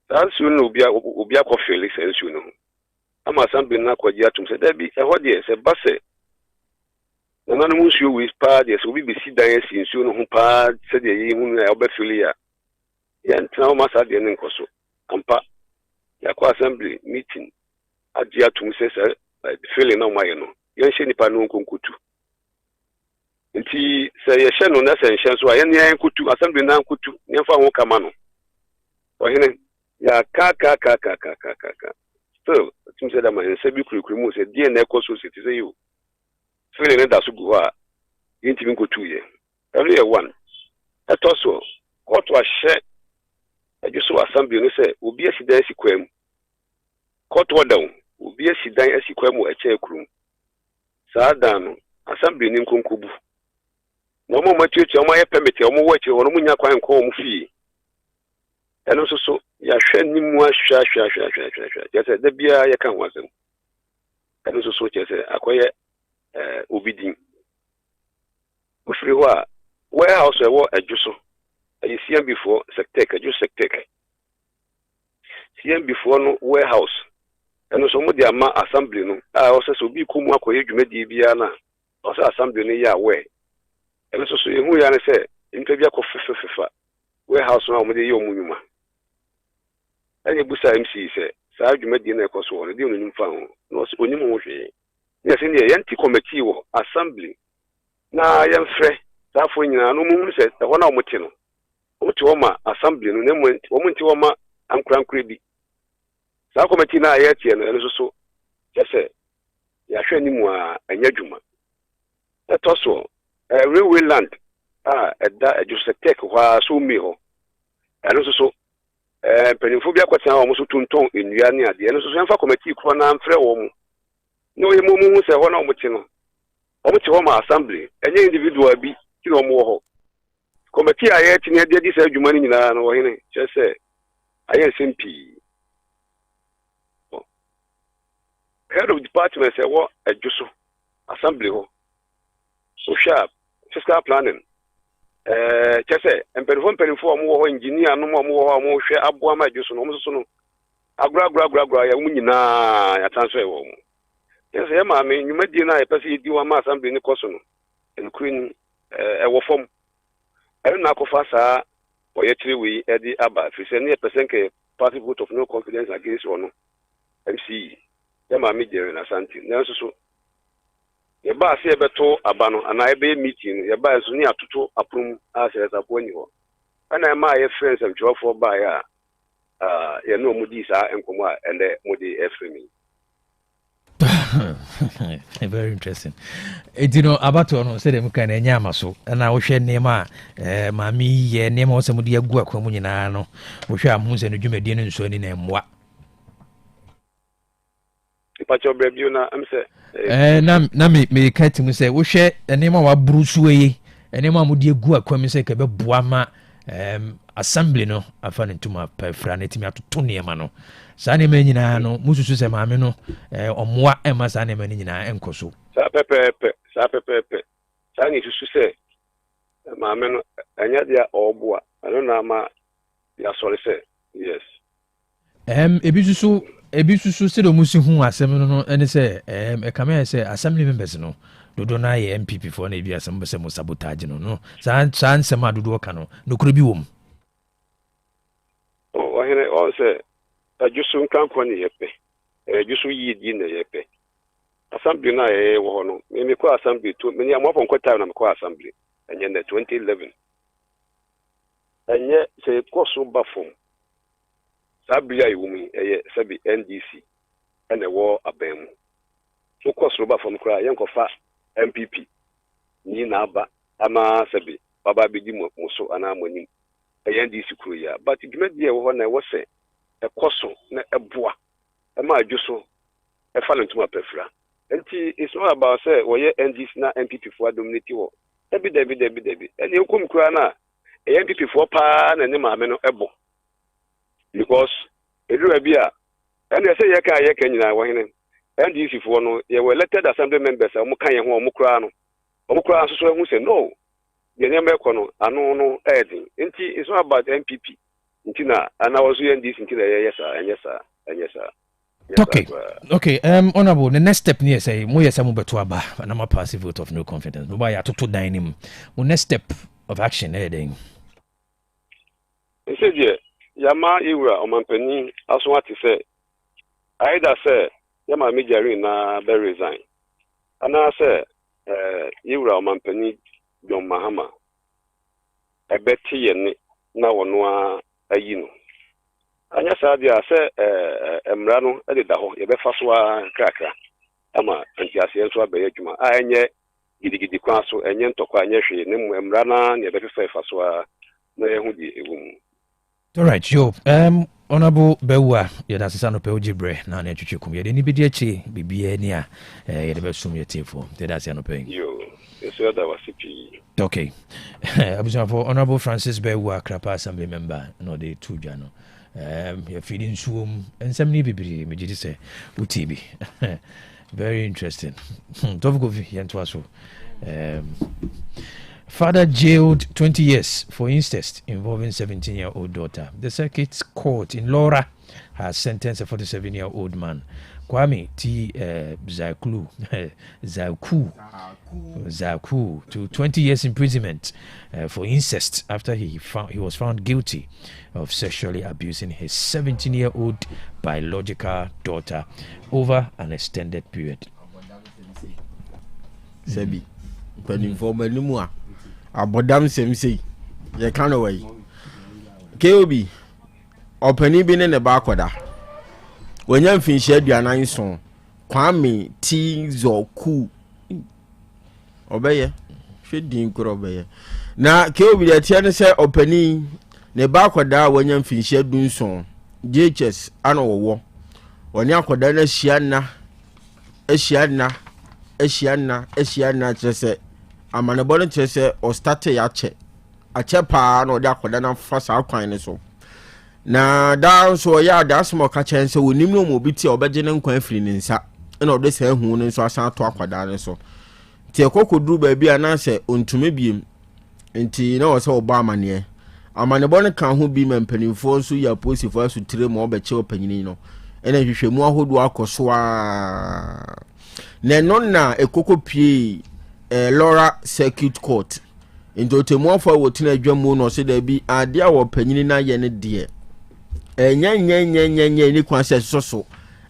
ansu no obi akofele se ensu no ama sambe na kwaji atum se da bi eho de se base na no munsuo we pa de so bi besi dan si nsuo no ho pa se de yi hu na obafili ya ntina o masa de ne nkoso ampa yakwa assembly meeting agi atum se feeling na maye no yenhye nipa no nkonkutu nti se ye hye no na se nhye so aye ne yankutu assembly na nkutu nyemfa ho kama no ohene ya ka so tum se da ma nse bi kurukuru mu se die na ekoso se ti se you feeling that so go a yintimi nkotu ye every one etoso court wa share adwuso assembly no se obi asidan sikwam court wa down obi asidan asikwam eche kurum saada no assembly ni nkonkubu na mo matuetu mo ye permit mo wo eche wono munya kwan ko mo fie ɛno nso so yɛahwɛ nimu ahwɛ kyerɛ sɛ da biara yɛka ho asɛm ɛno nso so kyerɛ sɛ akɔyɛ obi din wofiri hɔ a warehouse ɛwɔ adwo so ɛyɛ CMB4 sectec adwo sectec CMB4 no warehouse ɛno nso mo de ama assembly no a ɔsɛ sɛ obi kɔ mu akɔyɛ dwumadie biara na ɔsɛ assembly no yɛ aware ɛno nso so yɛhu ya ne sɛ nipa bi akɔ fefefefa warehouse no a wɔde yɛ ɔmo nnwuma ɛyɛ busa MC sɛ saa dwumadie na ɛkɔ so wɔ no de onim fa ho na ɔsɛ onim ho hwee ne sɛ ne yɛnti committee wɔ assembly na yɛmfrɛ saafo nyinaa no mu sɛ ɛhɔ na ɔmo te no ɔmo te hɔ ma assembly no na ɔmo nti hɔ ma ankorankora bi saa committee na yɛtie no ɛno so kyɛ sɛ yɛahwɛ anim a ɛnyɛ dwuma ɛtɔ so railway land a ɛda adwosɛtɛk hɔ a so mi hɔ ɛno so mpanimfo bi akɔtena hɔ ɔmo so tontɔn nnua ne adeɛ ɛno so yɛmfa committee korɔ na mfrɛ wɔ mu na ɔyɛ mu hu sɛ hɔ na ɔmo te no ɔmo te hɔ ma assembly ɛnyɛ individual bi ti na ɔmo wɔ hɔ committee a yɛte ne adi saa adwuma no nyinaa no wɔhene kyerɛ sɛ ayɛ nsɛm pii head of department ɛwɔ adwo so assembly hɔ social fiscal planning kyerɛ sɛ mpanimfoɔ a ɔmo wɔ hɔ engineer no ɔmo wɔ hɔ a ɔmo hwɛ aboa ma adwo so no ɔmo soso no agoragoragoragora yɛ ɔmo nyinaa yɛatransfer wɔ mo kyerɛ sɛ yɛ maame nnwumadie no a yɛpɛ sɛ yɛdi wɔ ma assembly no kɔ so no ɛnokura ni ɛwɔ fam ɛno na akɔfa saa ɔyɛ kyerɛ wei ɛde aba firi sɛ ne yɛpɛ sɛ nkɛ party vote of no confidence against wɔ no MCE yɛ maame gyere na santi nanso so yɛba ase yɛbɛto aba no anaa yɛbɛyɛ meeting no yɛba nso ne atoto aprom a sɛ Nyansapo ani hɔ ɛna ɛma a yɛfrɛ nsɛmtwerɛfoɔ baeɛ a yɛne ɔmo dii saa nkɔmmɔ a ɛndɛ mode ɛfrɛ me very interesting. You know, about no say dem kan enya amaso na wo hwe nneema a maami ye nneema wo se mo de agu akwamu nyina no wo hwe amu se no dwumadie no nso ani na emmoa ipacho brebio na am se na me kati mu se wo hwe nneema wa buru suwe nneema mo de agu akwamu se ka be boa ma assembly no afa ne ntuma pafra na timi atoto nneema no saa nneema nyina no mususu se maame no ommoa ema saa nneema nyina enkoso saa pepepe saa ni susu se maame no anya dia oboa ano na ma ya sori se yes ebi susu se do musu hu asem no ene se e kama se assembly members no dodo na ye MPP for na ebi asem se mo sabotage no saa nsem adodo ka no nokoro bi wom o here o se ajusu nkanko ne yepe ajusu yidi na yepe assembly na wo ho no me ko assembly to me am afon kwata na me ko assembly enye na 2011 enye se ko so bafom sabia yiwumi eye sabi NDC ene wo abamu so ko so bafom kra yen ko fa MPP ni na aba ama sabi baba bedi mo so ana amonim eye NDC kro ya but dwumadi wo ho na wo se ekoso na eboa ma adwuso e fa ntuma pefra enti it's not about say wo ye NDC na MPP for dominate wo ebi eni enkom kura na e MPP for pa na ne maame no ebo because edura bia eni say ye ka nyina wo hene NDC for no ye were elected assembly members o mo kan ye ho o mo kura so so hu say no ye ne meko no anu no edin enti it's not about MPP enti na ana wo so NDC enti na ye yesa Okay, honorable, the next step near say mo yesa mo beto aba na ma pass vote of no confidence. Bo ba ya toto dan nim. Mo next step of action then. Ese die yama iwura omampani aso ati say either say yama major na be resign. Ana say iwura omampani John Mahama ebeti ye ni na wono ayi no. Anya sadia se emra no e da ho ye be fa so krakra ama antiase enso abaye adwuma a enye gidigidi kwa so enye ntokwa anya hwe ne mu emra na ne be fa so na ehu di ewum. All right, yo honorable Bewa ye da sesa no pe ogibre na na twetwekum ye de ni bidi achi bibia ni a ye de be sum ye tifo de da se no pe yo eso da wasipi Okay. For Honorable Francis Bewa, Krapa Assembly member, no, the two jano. You're feeding swum and some need be me say UTB. Very interesting. Don't go here. Father jailed 20 years for incest involving 17-year-old daughter. The circuit court in Laura has sentenced a 47-year-old man, Kwame T. Zaku, to 20 years imprisonment for incest after he was found guilty of sexually abusing his 17-year-old biological daughter over an extended period. Sebi, but inform anymore. Abodam semsei ye kan away KOB opani bi ne ne ba akoda wonya mfinhye aduanan so Kwame T Zoku obeye hwedin kro obeye na KOB de tie ne se opani ne ba akoda wonya mfinhye dunso JHS ana wowo woni akoda na ehia na trese amane bɔne kyerɛ sɛ ɔstate yɛakyɛ akyɛ paa na ɔde akɔda na fa saa kwan ne so na daa nso ɔyɛ ada asɛm ɔka kyɛn sɛ wɔnim no obi ti a ɔbɛgye ne nkwan afiri ne nsa ɛna ɔde saa hu no nso asan ato akɔda ne so nti ɛkɔkɔduru baabi a na sɛ ɔntume biem nti na ɔsɛ ɔbɔ amane bɔne ka ho bi ma mpanimfoɔ nso yɛ aposifoɔ asutire ma ɔbɛkyɛ ɔpanyini no ɛna hwehwɛmu ahodoɔ akɔ so a na ɛno na ɛkɔkɔ pie Laura Circuit Court into temuafo wotina adwamu no se da bi ade a wopanyini na ye ne de enya ni kwanse soso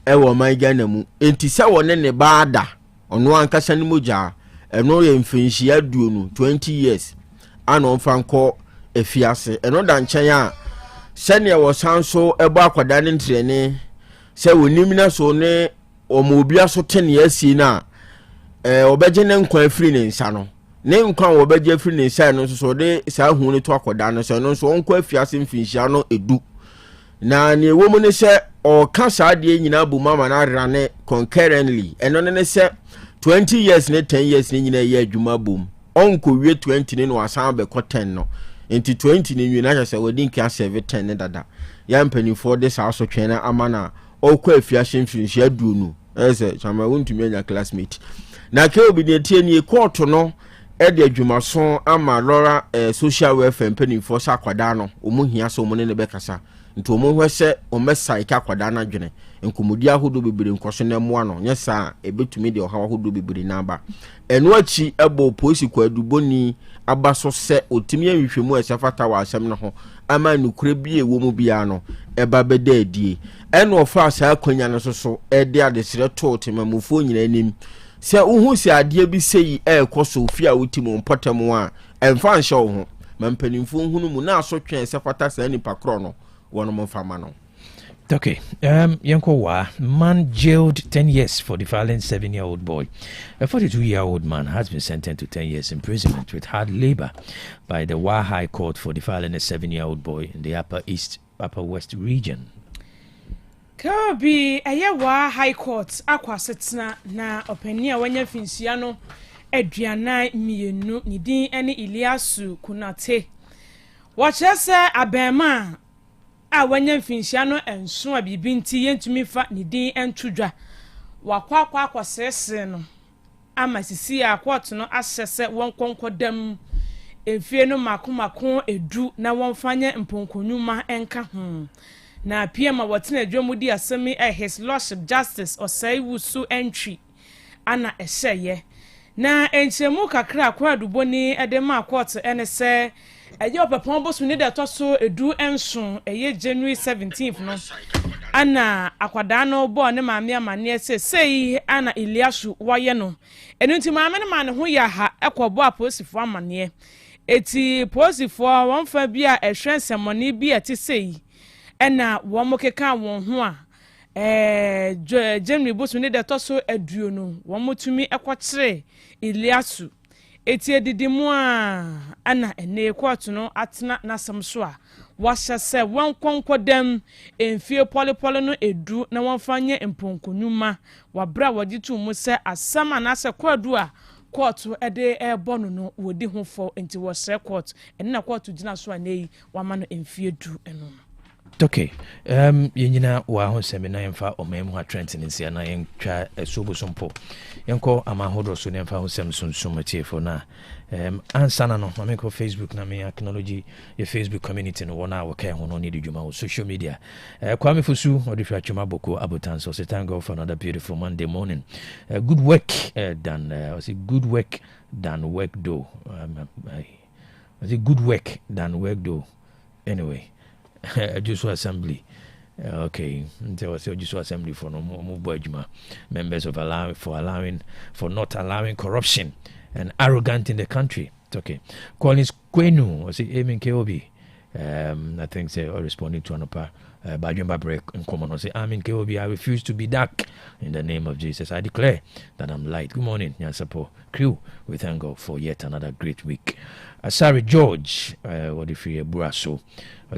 e wo man Ghana mu enti se wone ne baada ono ankasa ne moja eno ye mfinhia aduonu 20 years ana onfanko efiase eno da nchen a se ne wo sanso ebo akwada ne ntrene se wonim na so ne omo aso tene asi na obeje ne nkwa afiri ne nsa no ne nkwa obeje afiri ne nsa no so de saa hu ne to akoda no so no so onkwa afiase mfinhia no edu na ne womu ne se o ka saa de nyina bu mama na rane concurrently eno ne se 20 years ne 10 years ne nyina ye adwuma bom onko wie 20 ne no asan be ko 10 no enti 20 ne nwi na se wodi nka save 10 ne dada ya mpanifo de saa so twena amana okwa afiase mfinhia aduonu ese chama wontumi anya classmate na KOB ne tie ni court no e de adwumaso ama Laura social welfare mpanimfo sa kwada no omu hia so omu ne bekasa nti omu hwese omesai ka kwada na dwene nkomodi ahodo bebere nkoso na mo ano nyesa ebetumi de ohawa ahodo bebere na aba eno achi ebo polisi kwaduboni aba so se otimi anhwehwemu asafata wa asem no ho ama nukure bi ewo mu bia no eba beda adie eno ofa sa akwanya no so e de adesere to temamufo nyina anim se uhu se ade bi sei ekoso fi a wutimu mpotemu a emfa nhyɛ wo ho mampanimfo hunu mu na aso twen se kwata sa nipa kro no wono mfama no. Okay, Yankowa, man jailed 10 years for defiling 7-year-old boy. A 42-year-old man has been sentenced to 10 years imprisonment with hard labor by the Wa High Court for defiling a 7-year-old boy in the Upper West region. Kabi Wa High Court akwasetna na openia wanya finsia no aduana mienu ni din ene Iliasu Kunate. Wachese abema a wanya finsia no enso abibi nti yentumi fa ni din entudwa wakwa akwasese no ama sisi a court no asese wonkonkodam efie no makomako edu na wonfanye mponkonuma enka ho na PM watena adwamudi asemi his lordship justice Osei Wusu entry ana ehye na enchemu kakra kwa duboni edema court enese eje opepon bosu ne de toso edu enso eye January 17th no ana akwada no bo ne maame amane sei ana Iliasu waye no enunti maame ne mane ho ya ha ekobo aposifo amane eti posifo wonfa bi a ehwe semoni bi ati sei ena womo keka won ho a January bosu ne de toso aduo no womo tumi ekwokyere Iliasu eti edidimu a ana ene kwatu no atena nasam so a wahya se wonkonkodam enfie polepole no edu na wonfanye mponkonuma wabra wagitu mu se asama na se kwadu a court ɛde ɛbɔ no no wodi ho fo nti wɔ sɛ court ɛne na court gyina so anei wama no mfie du ɛno no. Okay, yenyina wa ho seminar yemfa omem ho trend nsia na yentwa esobo sompo yenko amahodo so ne mfa ho sem sunsun matiefo na ansana no ma meko Facebook na me acknowledge your Facebook community no wona wo kai ho no need dwuma wo social media Kwame Fosu odifra chuma boko abotan so thank God for another beautiful Monday morning. Good work done. I say good work than work do. I say good work than work do. Anyway, just assembly. Okay, there was just assembly for no more members of for not allowing corruption and arrogant in the country. Okay, Collins Kwenu was it aiming KOB. I think they are responding to another Bajumba break in common. Say, I'm in KOB. I refuse to be dark in the name of Jesus. I declare that I'm light. Good morning, Nyansapo crew. We thank God for yet another great week. Asari George, what if you Brasso?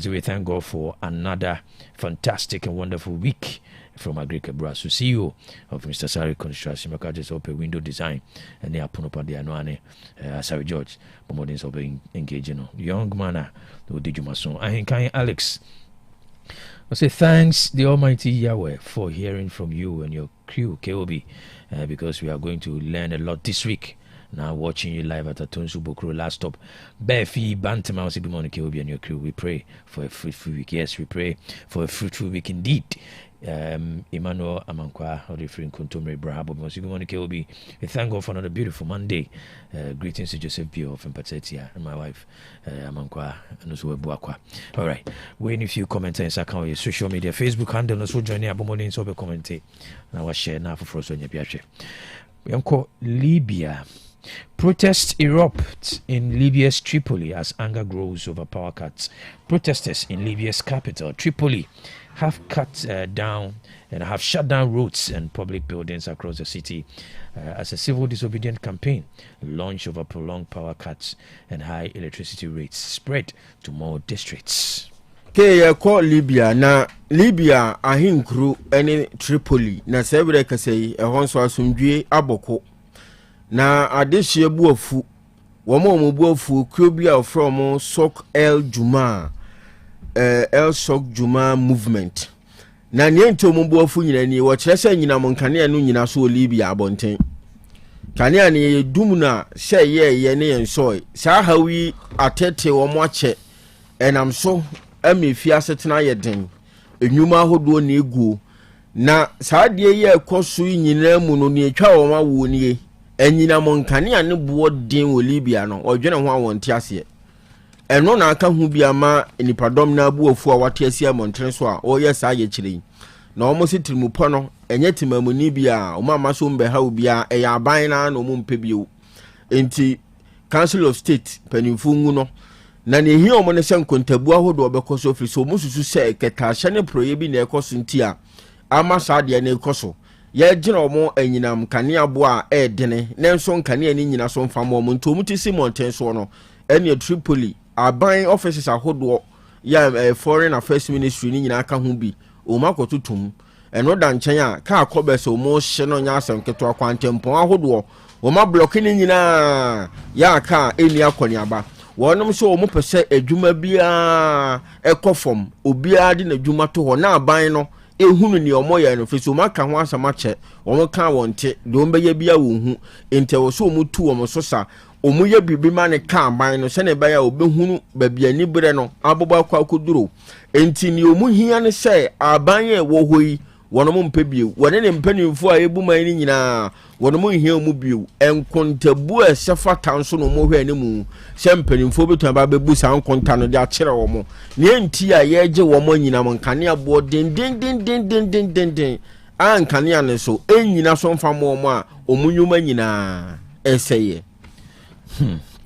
We thank God for another fantastic and wonderful week from Agrika Brasso, CEO of Mr. Sari Construction. I just open window design and they are put up on the Anuane. Asari George, Pomodins of engaging young man. Did you mason? I think Alex. I say thanks the Almighty Yahweh for hearing from you and your crew KOB because we are going to learn a lot this week. Now watching you live at Atonsu Bokro last stop. Befi Bantama, good morning KOB and your crew. We pray for a fruitful week. Yes, we pray for a fruitful week indeed. Emmanuel Amankwa, or the friend Kuntumre Brahabo. Good morning KOB. We thank God for another beautiful Monday. Greetings to Joseph Bio from Patetia and my wife Amankwa and also Buakwa. All right, when if you comment on your social media, Facebook handle, and also join Abomoni in Sobe commentate. Now I share now for us on your Piache. We call Libya. Protests erupt in Libya's Tripoli as anger grows over power cuts. Protesters in Libya's capital, Tripoli, have cut down and have shut down roads and public buildings across the city as a civil disobedience campaign launched over prolonged power cuts and high electricity rates spread to more districts. Ke call Libya na Libya ahinkru ene Tripoli na sebre kasei ehonso asumdwe aboko na adehye buafu womo buafu krobia from Sok El Juma El Sok Juma movement na niento mo buafu nyina ni wo kyerese nyina mo nkane anu nyina so Libya abonten kane ani dumna seye ne yenso sa hawi atete womo ache enam so amefi asetena yeden enwuma hodo na egu na saade ye ekoso nyina mu no ne etwa wo ma wo nie enyina mo nkane ane bo den wo Libya no odwene ho awonte ase eno na aka hu bia ma enipadom na abuofu a wate ase amontre so a oye sa ye kire na omo sitirimu po no enye timamuni bia o mama so mbe ha bia e ya ban na no mo mpe bio enti Council of State panimfu ngu no na ne hi omo ne senkontabu ahodo obekoso ofisi omo susu se keta hye proye bi na ekoso ntia ama saade na ekoso ye gina omo anyinam kane abo a edene nenso nkane ani nyina so mfa mo ntomu ti Simonten so no ene Tripoli aban offices ahodo ya foreign affairs ministry ni nyina aka ho bi o makotutum eno da nchen a ka akobeso mo hye no nya asem keto akwantempon ahodo o ma block ni nyina ya aka eni akoni aba wonum so o mo pese adwuma bia ekofom obia de na adwuma to ho na aban no ehunu ni omoye no feso maka ho asama che omo ka wonte de ombe bia wo hu ente wo so omo tu omo so sa omo ye bibi ma ne ka aban no se ne ba ya obehunu babia ni bre no abobo akwa akuduro enti ni omo hia ne se aban ye wo hoyi wonom mpebie wone ne mpanimfo a ebu man ni nyina wonom hia mu bio enkontabu a sefa tanso no mo hwe ne mu se mpanimfo betu ba bebu sa nkonta no de a kire wo mo ne enti a ye je wo mo nyina mo nkane abo den an kane ne so enyina so mfa mo mo a omunyuma nyina eseye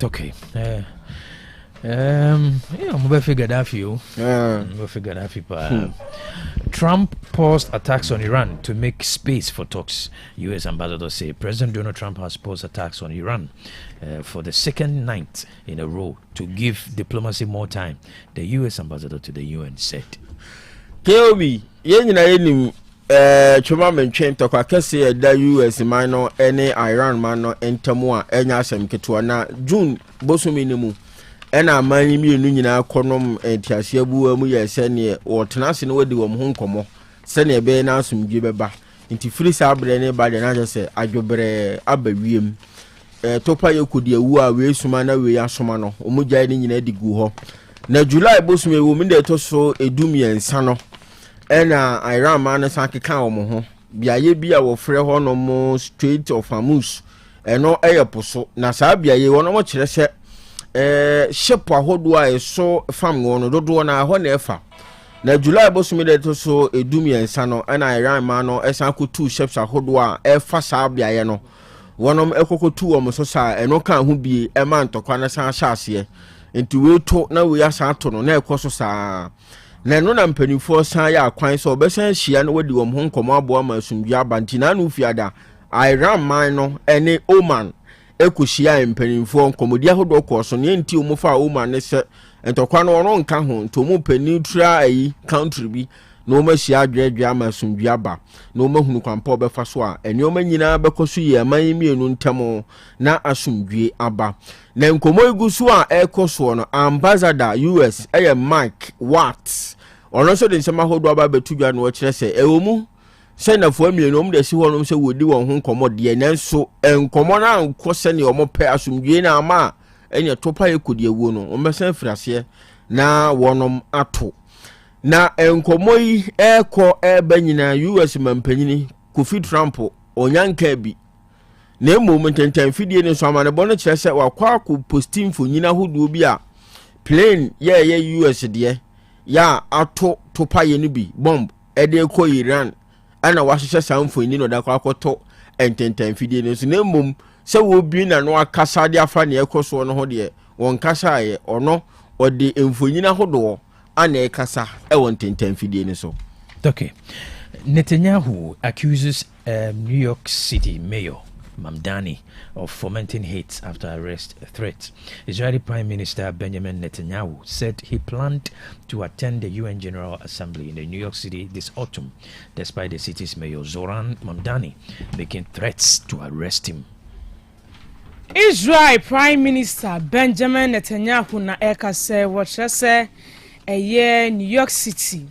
okay I'm figure that for you. Figure that for Trump paused attacks on Iran to make space for talks. U.S. ambassadors say President Donald Trump has paused attacks on Iran for the second night in a row to give diplomacy more time. The U.S. ambassador to the UN said. Keobi, yenyina enim choma mentwen to kwa kese da US man no ene Iran man no entemu a enya asem keto na June bosumi ne mu ena amanyi mienu nyina konom entiase abuwa mu ye se ne wotenase ne wadi wo ho nkomo se ne be na asumdwe beba nti firi sa abre ne ba de na se adwobre abawiem topa yekodi awu a we suma na we asoma no omugya ne nyina digu ho na July bosumi wo mi de to so edum yensa no ena Iran man san keka wo mo ho biaye bia wo frɛ ho no mo Strait of Hormuz eno eyeposo na saa biaye wo no mo kyerɛ sɛ ship ahodo a eso fam wo no dodo na ho na efa na July bosumi de to so edum yensa no ena Iran man no esan ko two ships ahodo a efa saa biaye no wonom ekokotu wo mo so saa eno kan ho bie e man tokwa na san hyase enti we to na we asa to no na ekoso saa na no na mpanifo san ya akwan so obesan hia no wadi wo ho nkomo abo ama asumdua abanti na no fiada Iran man no ene Oman ekohia mpanifo nkomodi ahodo koso ne enti omufa Oman ne se entokwa no ono nka ho ntomu penitra ayi country bi no mahia adwedwe ama asumdua ba no mahunu kwampa obefa so a ene omanyina bekoso ye aman mienu ntamo na asumdue aba na nkomo igusu a ekoso no ambassador US Mike Watts ono so de nsema hodo aba betudwa no kire se ewomu se na fo mienu om de si ho no se wodi won ho nkomo de nanso nkomo na nko se ne omo pe asumdue na ama enya topa yekodi ewo no omesen frase na wonom ato na nkomo yi eko banyina US mampanyini Kofi Trump onyanka bi na emu ntenten fidie ne so amane bono kire se wakwa posting fo nyina hodo bi a plane ye US de ya ato topa ye no bi bomb ede ko Iran ana wahye samfo ni no da kwa akoto ntenten fidie ne so na emu se wo bi na no akasa de afa ne ekoso no ho de won kasa ye ono ode emfonyina hodo ana ekasa won ntenten fidie ne so. Okay. Netanyahu accuses New York City Mayor Mamdani of fomenting hate after arrest threats. Israeli Prime Minister Benjamin Netanyahu said he planned to attend the UN General Assembly in New York City this autumn, despite the city's mayor Zoran Mamdani making threats to arrest him. Israel Prime Minister Benjamin Netanyahu na ekase wachese New York City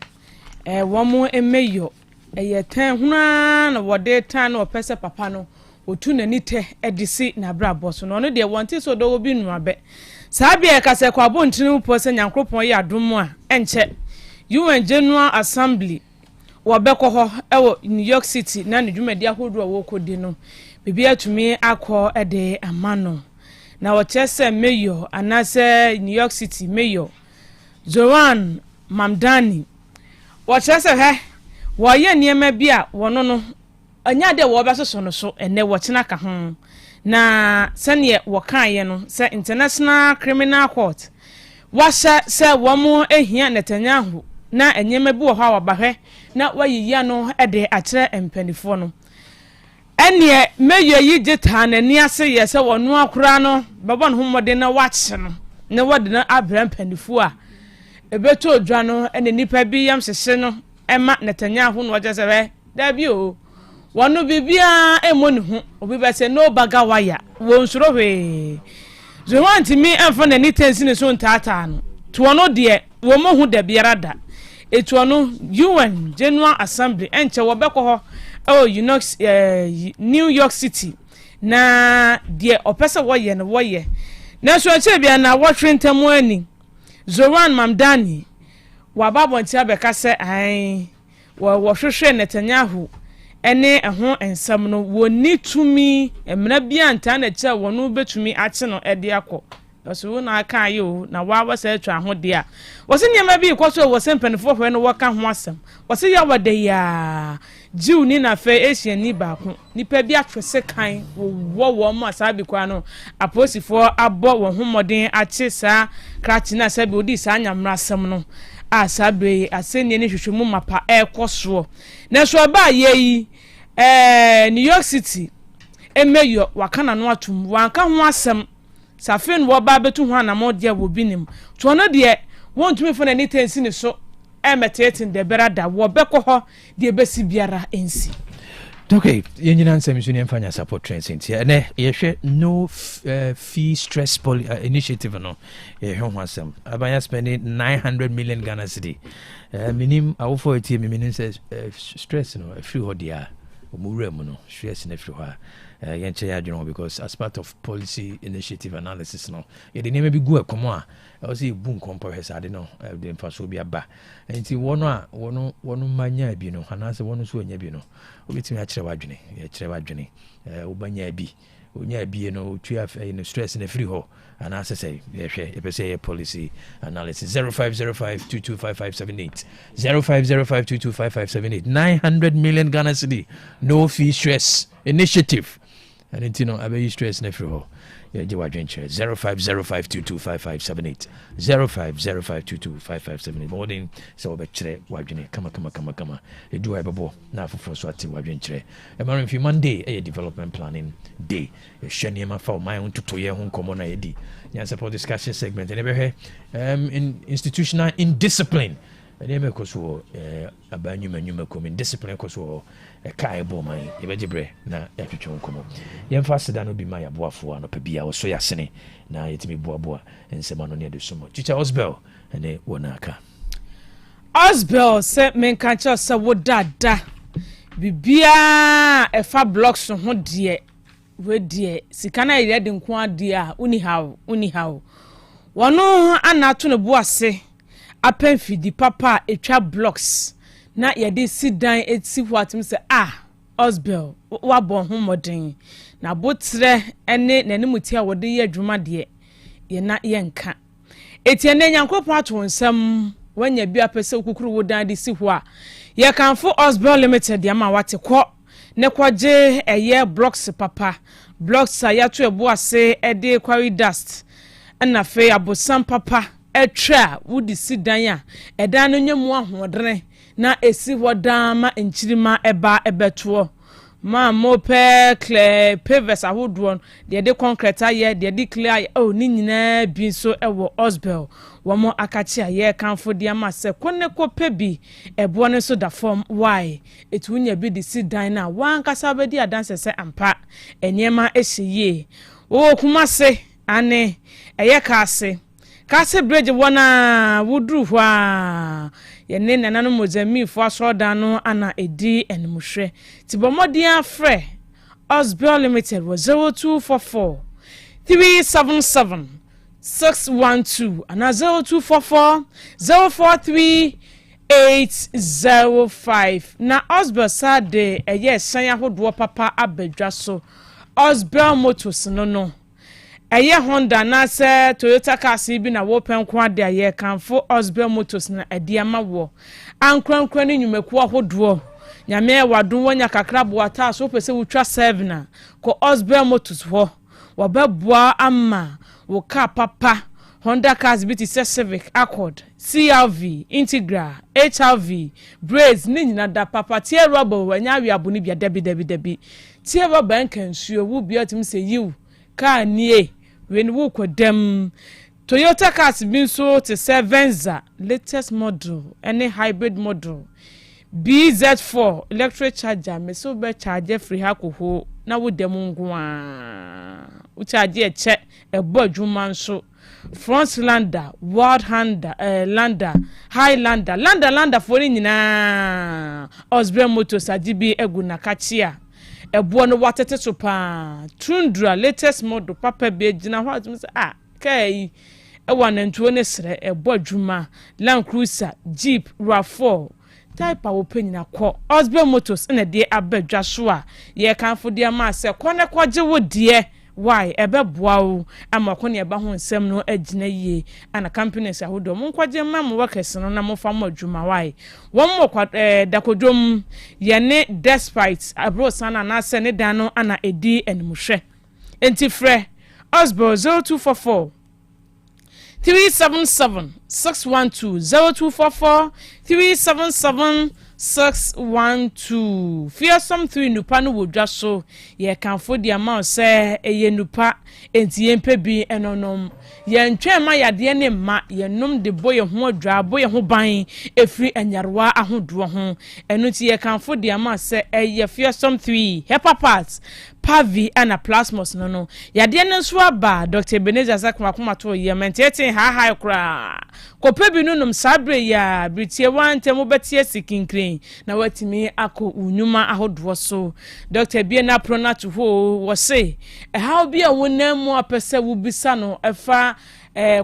wamo mayor ten huna na wode tan no pese papa no otu na nite edisi na brabo so no de wanti so do obi nuabe sabia ekase kwa bontinu po se nyankropon ya adom a enche UN General Assembly wabekọ ho ewo New York City na ne dwumadi ahodo a wokodi no bibia atumi akọ ede amano na wochese mayor anase New York City mayor Zoran Mamdani wochese he woye niema bia wono no anya de wo besoso no so ene wochena ka ho na sane wo kan no se International Criminal Court washa se womo ehia Netanyahu na enyema bi wo ha wabahwe na wayiya no ede akire empanifo no ene meyo yi gita na ni ase ye se wono akura no babo no homode na wache no ne wode na abran panifo a ebeto odwa no ene nipa bi yam sese no ema Netanyahu no wajese be da bi o wonu bibia emoni hu obi be se no baga waya won suro hwe zo wanti mi emfa na ni tensi ne so ntata no to no de wo mo hu da biara da etu no UN General Assembly enche wo bekọ ho New York City na de opese wo ye no wo ye na so che bia na wo twentemu ani Zoran Mamdani wababo ntia beka se ai wo hwehwe Netanyahu ene ho ensam no woni tumi emra bia nta na che wono betumi ache no ede akọ so na aka ayo na wa se atwa ho de a wose nyema bi kwaso wo sempanifo hwe no waka ho asem wose ya wade ya jiu ni na fe Asian ni ba ko nipa bi atwese kan wo mo asabi kwa no aposifo abo wo homoden ache sa krachi na sabi odi sa anyamra asem no asabe aseni ni hwehwemu mapa ekoso na so ba ye New York City emeyo wakana no atum wanka ho asem safin wo ba betu ho anamo de wo binim to no de wontumi fo na ni tensi ni so emetetin de berada wo beko ho de besi biara ensi. Okay, yenjina nsem so ne mfanya support trends ntia ne yehwe no fee stress initiative no yehwe ho asem abanya spending 900 million Ghana cedi minim awofo etie minim says stress no free hodia omure mu no stress na free ho yenche ya dwon because as part of policy initiative analysis no ye de neme bi gu akomo a o say bu nkompo ade no de mfaso bi aba enti wono manya bi no hanase wono so anya bi no obetimi a kire wadwene ye kire wadwene obanya bi onya bi no twa no stress na free ho anase say ye hwe e pese policy analysis 0505225578 0505225578 900 million Ghana cedi no fee stress initiative and you know abe stress na free ho ye je wadwen chere 0505225578 0505225578 modern so obe chere wadwen kama edu ayebo na afoforo so ati wadwen chere e mara mfi Monday e development planning day e hwene ma fa my own tuto ye ho nkomo na ye di Nyansapo discussion segment and ebe in institutional indiscipline and ebe koso abanyuma komin discipline koso kai bo man yebejibre na yatwetwe nkomo yemfa seda no bi ma yaboafo ano pa bia so yasene na yetimi boaboa ensema no ne de somo chicha Osbel ene wonaka Osbel se menka cha se wodada bibia efa blocks ho de we de sikana ire de nko ade a uni how wono anato ne boase apemfidi papa etwa blocks na yede sidan eti hwatim se Osbel wabon ho modern na botre ene nanimuti a wode ye adwuma de ye na yenka etiene nyankopon ato nsam wanya bia pese okukuru wodan de si ho a ye kanfo Osbel limited ya ma wate kɔ ne kwaje eye blocks papa blocks ayato eboase ede quarry dust na fe abosam papa etwa wudi sidan a edan no nyemu ahodene na esi hodama enchirima eba ebeto ma mope clear pavers ahodo de concrete aye de clear ni nyina bi so ewo Osbel womo akachi aye kanfo de ama se kone kope bi ebo ne so da form why etunya bi de sidan na wankasa bedi adanse se ampa enyema ehye o kuma se ane eye kase bridge wona wudru hwa yene nanano mozami fo asoda no ana edi enmuhwe tibomodian frɛ Osbel limited was 0244 377 612 ana 0244 043 805 na Osbel sade eye san ahodo papa abadwa so Osbel motors no eye Honda na se Toyota cars bi na wo penko ade aye kanfo Osbel motors na adiama wo ankrankran ni nyumeku ahodo nyame wadun wonya kakra boata so pese wutwa 7 na ko Osbel motors ho wobeboa ama wo ka papa Honda cars bi ti Civic, Accord, CRV, Integra, HRV, Braze ni nyina da papa tie rubber wanya wi abuni bia debi tie rubber nkansuo wo bia tim se yiw ka nie when wo kodem Toyota cars bin so to Venza latest model any hybrid model BZ4 electric charger me so be charger free hakoho na wo dem ngwa wo charger che ebo adwuma nso front lander world lander highlander lander for nyina Osbel motors agibi egu na kachia ebo no watete so pa Tundra latest model papa be gina ho atum say kai ewanantuo ne sere ebo adwuma Land Cruiser Jeep RAV4 type wo penyina kɔ Osbel motors na de abadwa so a ye kanfo de ama se kɔne kɔgye wo de why ebeboa wo amakone eba ho nsɛm no agina yie ana companies ahodo mo nkwaje ma mo workers no na mo fa mo adwuma why won mo dakodom ye ne despite abro sana na se ne dan no ana edi enmuhwe enti frɛ Osbel 0244 377 612 0244 377 612 fearsome 3 nupa no wodwa so ye kanfo di amount say eye nupa enti yempe bi enonom ye ntwe ma yade ne ma ye nom de boye ho adwa boye ho ban efri anyarwa ahodo ho eno ti ye kanfo di amount say eye fearsome 3 hepapat pavi ana plasmos no yade ne nso aba Dr. Beneza Sakwa to ye mentete ha kra kope bi no nom sabre ya britie wantem betie sikinkrin na watimi akọ unyuma ahodo so Dr. Biena Pronato ho wo say how bia wonam mu apese wo bisa no efa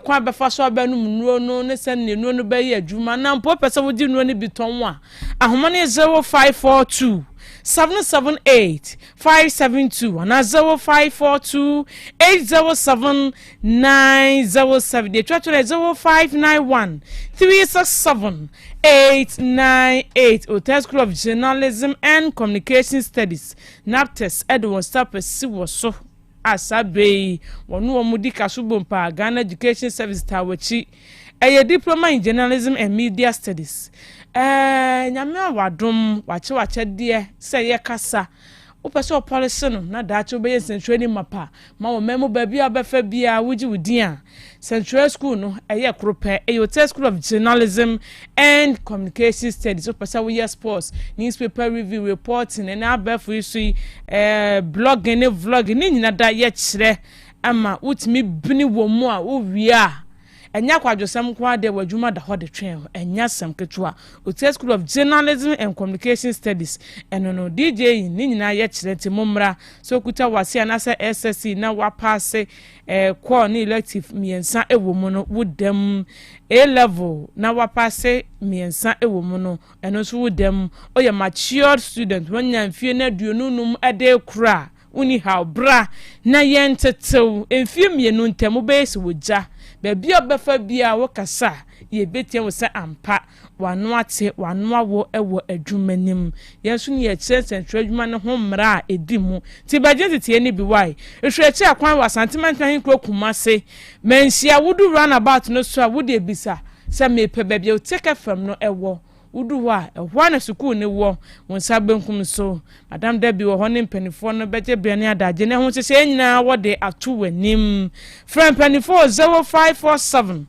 kwa befa so abanu nuro no ne sen ne nuro no be ye adwuma na mpo pese wo di nuro ne biton wa ahoma ne 0542 778 572 and 0542 807 907 the church 0591 367 898 Otec School of Journalism and Communication Studies NAPTES Edwin Stapper Siwoso asabe wonu omudi kasubompa Ghana Education Service tawachi a diploma in journalism and media studies nyame awadom wache de say ye kasa upeso policy no na dacho be central mapa ma wo memo ba bia befa bia wuji wudin a central school no eye krope Otec School of Journalism and Communication Studies upesa we sports newspaper review reporting and abefu isu blogging and vlogging ni nyina da ye kire ama utimi bini wo mu a wo wi a enya kwadwosam kwa de wadwuma da hode twen enya sam ketwa Otec School of Journalism and Communication Studies eno DJ ni nyina ye kire timumra so kuta wase anase SSC na wapase kwa ni elective miensa ewo mu no wudam A level na wapase miensa ewo mu no eno so wudam oye matured student wanya mfie na duonunum ade kura uni how bra na yentetew mfie mienu ntemu base woja bebi obefa bia wo kasa ye betia wo se ampa wano ate wano awo ewo adwumanim yesu ne ye central adwuma ne ho mra edimu ti baje ni bi wai ehwechi akwan wa sentiment hin kro kumase mensia wudu run about no so a wude bisa se mepe bebi Otec FM no ewo wudu wa ehwa school ne wo wonsa benkum so madam Debbie wo honim penifo no beje biane adaje ne ho sese nyina wo de atu wanim friend penifo 0547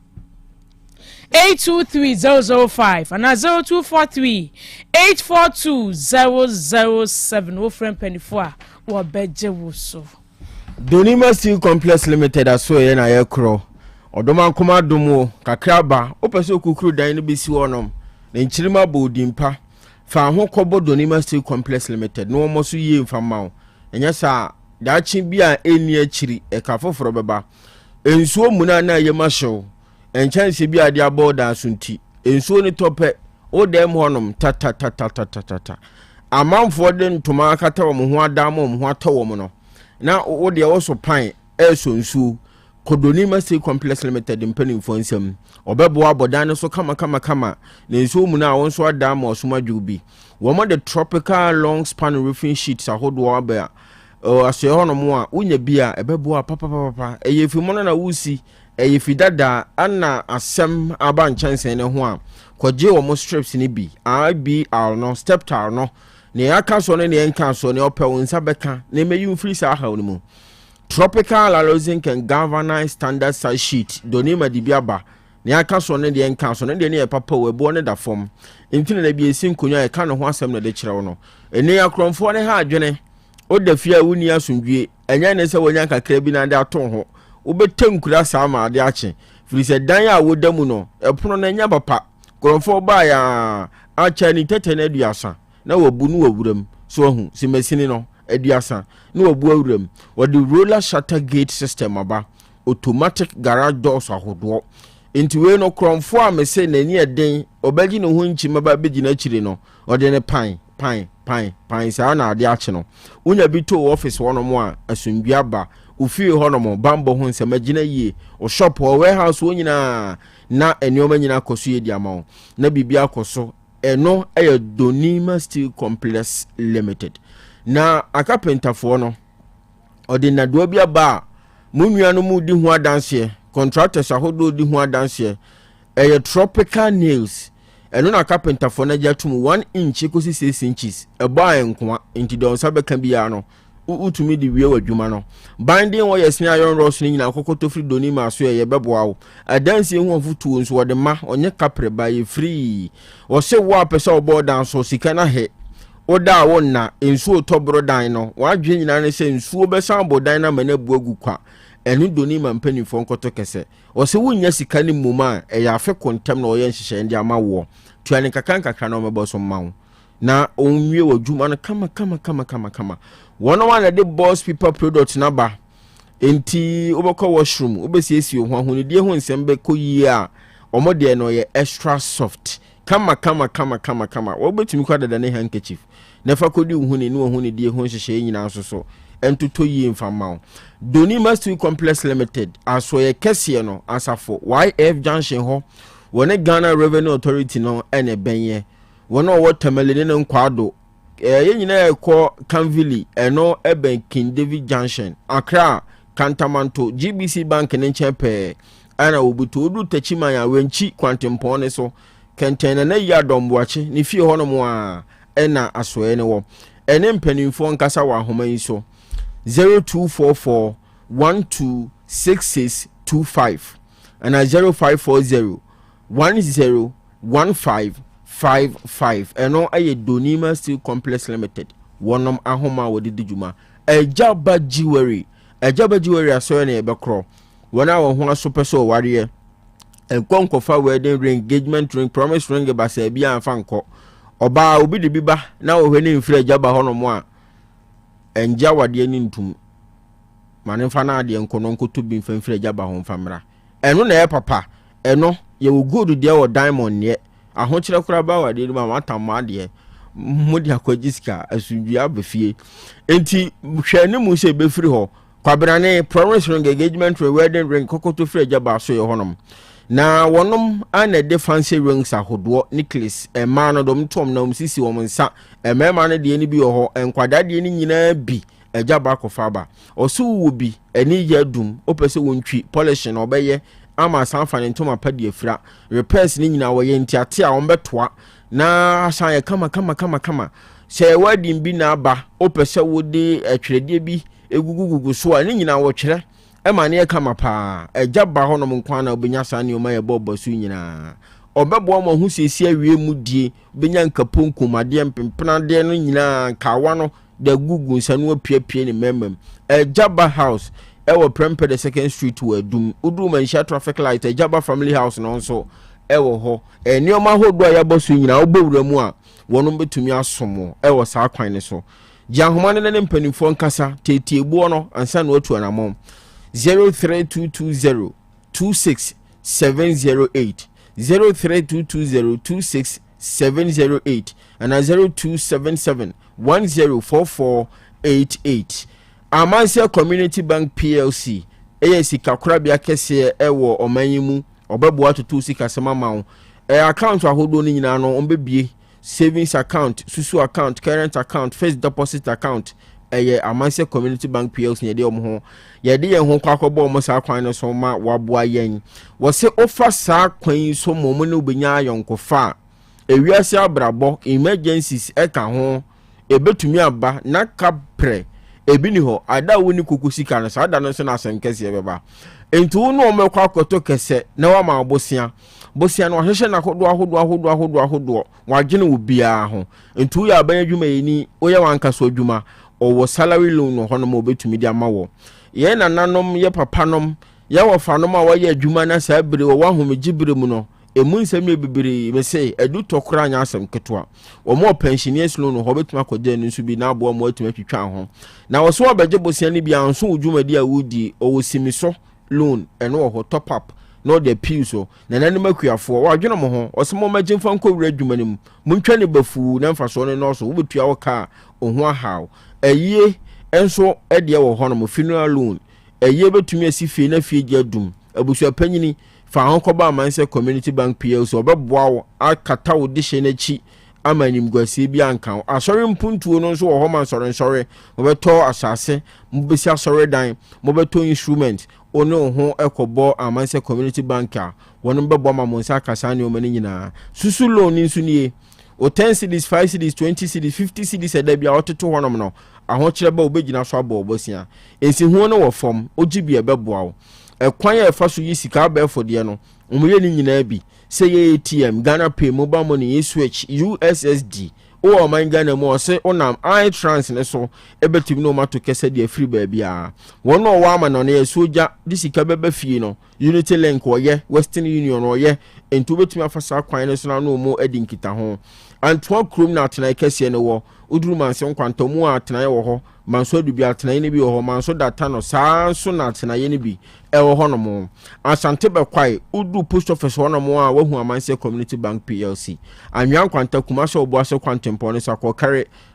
823-005 and 0243-842-007 wo friend penifo wo beje wo so Donima Steel Complex Limited aso ye na ye kro odoma nkoma domo kakraba opeso kukuru dan no bisi wonom na nchirima bodimpa fa ho kobo Donima Steel Complex Limited no mo so ye mfama enya sa daachi bia eni achiri ekafoforo beba ensuo muna na ye masho enchanse bia dia boda asunti ensuo ni tope o dem honom ta amamfo de ntoma akata wo ho adam wo ho atawo mo no na o de wo so pan esonsu Donima Steel Complex Limited mpani mfonsam obebo abodan so kama na ensuo mu na won so adam osoma dwubi wo mo the tropical long span roofing sheets ahodo aba aso honom a unya bia ebebo papa eyefi mo na wusi eyefi dada ana asem aba nchanse ne ho a kwaje wo mo strips ni bi IBR no step tile no ne aka so ne enka so ne ope wonsa beka ne meyi free sa ha no mu tropical alozen can galvanize standard size sheet Donima dibiaba ne aka so ne enka so ne ne papa we bo ne da form intine na bi esin konwa e ka no ho asem na de kire wo no eni akromfo ne ha adwene o da fia wuni asundwie enya ne se wonya kakra bi na de aton ho obetankura sama ade ache firi se dan a wodamu no epono na nya papa kromfo ba ya acha ni tete na aduasa na wabu no wawuram so hu simesini no aduasa na wabu awuram wodi roller shutter gate system aba automatic garage doors ahodo enti we no kromfo a me se nani eden obagi no ho nchima ba begi na chire no ode ne pan sa na ade ache no unya bi to office wono mo a asundua ba ufi honomo bambo ho nsema gina yie o shop o warehouse wo nyina na enioma nyina koso ye di amawo na bibia koso eno eye Donima Steel Complex Limited na akapentafo no odina do bia ba munua no mu di ho adanse contractors ahodo di ho adanse eye tropical nails ɛno na carpenter for na gya tum 1 inch kosi 6 inches ɛbɔ enkoa nti don sabe kan bia no utumi di wie wadwuma no binding wo yesne iron rods ni nyina kokoto free doni ma so ye beboa wo adansi hu afutuo nso wode ma onye kapre ba ye free wo se wo apesa obo dan so sika na he oda wo na ensuo tobro dan no wadwe nyina ne se ensuo be san bodan na mane buagu kwa enu doni ma mpanifo nkoto kese wo se wonya sika ni muma e ya afe kontem na wo ye nhihye ndi ama wo tuane kakra na o mebo so mawo na onwie wadwuma no kama one of the boss people product naba enti oboko washroom obesiesi ho ahonidie ho nsembe koyi a omode no ye extra soft kama wobetumi kwa dada ne handkerchief na fa kodi uhuni ne ohunidie ho hyehye nyina so entoto yi mfama Doni Mastery Complex Limited aso ye kese no asafo YF Junction ho wone Ghana Revenue Authority no ene benye wono wo tamelene ne nkwado ye nyina ekọ Canville eno eben King David Junction Accra Kantamanto GBC Bank ne nchepe ana obuto odu tachiman ya wenchi kwantempon ne so kentene na ya domboache ne fie ho no mo a ena asoe ne wo ene mpanimfo nkasa wa homa yi so 0244 126625 and 0540 101555 eno aye Doni Mastery Complex Limited wonom ahoma wodidi djuma ejaba jewelry aso na ebekro wona wo ho aso peso ware enkonkofa wedding ring engagement ring promise ring ba sa bia amfa nko oba obi de biba na wo hwe ne mfira ejaba honom a enja wade ni ntum mane mfa na ade nkono nkoto bi mfira ejaba ho mfamra eno na e papa eno ye wo good de wo diamond ne ahokyere kura ba wade ni ma matamma de mudi akwajiska asudua befie enti hwani mu se befiri ho kwabrane promise ring engagement ring wedding ring kokoto free ejaba so ye honom na wonom ana de fancy rings ahodo necklace ma no dom tom na msisi wo nsa mema no de ni bi ho enkwada de ni nyina bi ejaba kofa ba oso wo bi eni ya dum opese wontwi polish na obeye ama sanfa ne ntoma padi afira repairs ni nyina wo ye ntiate a ombetoa na asan ye kama se wedding bi na aba opese wo de atwerede bi egugugugu so a ni nyina wo twere ema ne kama pa ejaba ho no nkwa na obenya sa ne o ma ye bobo su nyina obebo mo hu siesie awie mu die benya nkaponku made mpempena de no nyina kawa no da gugu nsanu apiapie ne memem ejaba house ewo Prempeh the 2nd Street wo adum udu mansha traffic light ejaba family house no nso ewo ho enioma hodo ya bosu nyina obowura mu a wono betumi asomo ewo saa kwan ne so jahoma ne mpanifo nkasa tetiebuo no ansa no atu anamom 03220 26708 03220 26708 and 0277 104488 Amansia Community Bank PLC sika korabia kese ewo omanyimu obeboa tutu sika semama account ahodo ni nyina no ombebie savings account susu account current account fixed deposit account Amansia Community Bank PLC yede omho yede ye ho kwakobo omo sa kwan no so ma waboa yen wo se ofa sa kwan so momo ne obenya ayonkofa ewiase abrabo emergencies eka ho ebetumi aba na kapre ebini ho ada woni kokosika no sa ada no so na asem kese beba entu no omekwa akoto kese na wa ma bosia no ahwehwe na ahodo wagene wo bia ho entu ya ban adwuma yini oye wanka so adwuma owo salary loan no hono mo obetumi di amawo ye nananom ye papanom ye wofanom a waye adwuma na sa bere wo wahomegibere mu no emu nsem ye bibiri me say edu tokora nya asem ketwa wo mo pensioners loan no obetumi akogye nsu bi na abo mo atumi atwitwa ho na wo so obeje bosia ni bia nso udwumadi a wudi owo simiso loan eno ho top up no de piuso na nanim akuafo wa adwene mo ho osemo magye mfa nko wura adwuma nim muntwa ne bafu na mfa so ne no so wo betua wo ka ohu ahaw ayie enso ede wo ho no mo funeral loan ayie betumi asifie na fie gya dum abusua panyini fa ho koba Amansia Community Bank PLC obeboa wo akata wo de hye na chi ama nimguasie bi anka asɔre mpuntuo no nso wɔ hɔ ma nsɔre mobɛtɔ asase mobɛsi asɔre dan mobɛtɔ instrument one ho ekɔbɔ amanse community bank a wɔn bɛbɔ ma mo nsa kasa ne ɔmani nyinaa susu loan nso nie o 10 cities 5 cities 20 cities 50 cities ɛda bi a ɔtoto hɔnom no ahokyerɛ ba obɛgyina so abɔ ɔbɔsia ensi ho no wɔ fam ogyi bi ɛbɛboa wo ɛkwan a ɛfa so yi sika abɛɛfo deɛ no ɔmoyɛ ne nyinaa bi sɛ yɛ ATM Ghana Pay mobile money switch USSD o man Ghana mo se onam iTrans ne so ebetumi no mato kese de afiri ba bia wono o wa ma no ne soja de sika beba fie no Unity Link woyɛ Western Union woyɛ ento betumi afasa kwan ne so na no mo adi nkita ho Antoine Krom na atena kese ne wo uduru manse nkwantomu a atena wo ho manso adu bi atena ne bi wo ho manso data no saa so na atena ye ne bi ɛwɔ hɔ no mo asante bekwai udu post office hɔ no mo a wahu amanse community bank PLC anwan kwanta kuma so obo ase kwantempo ne so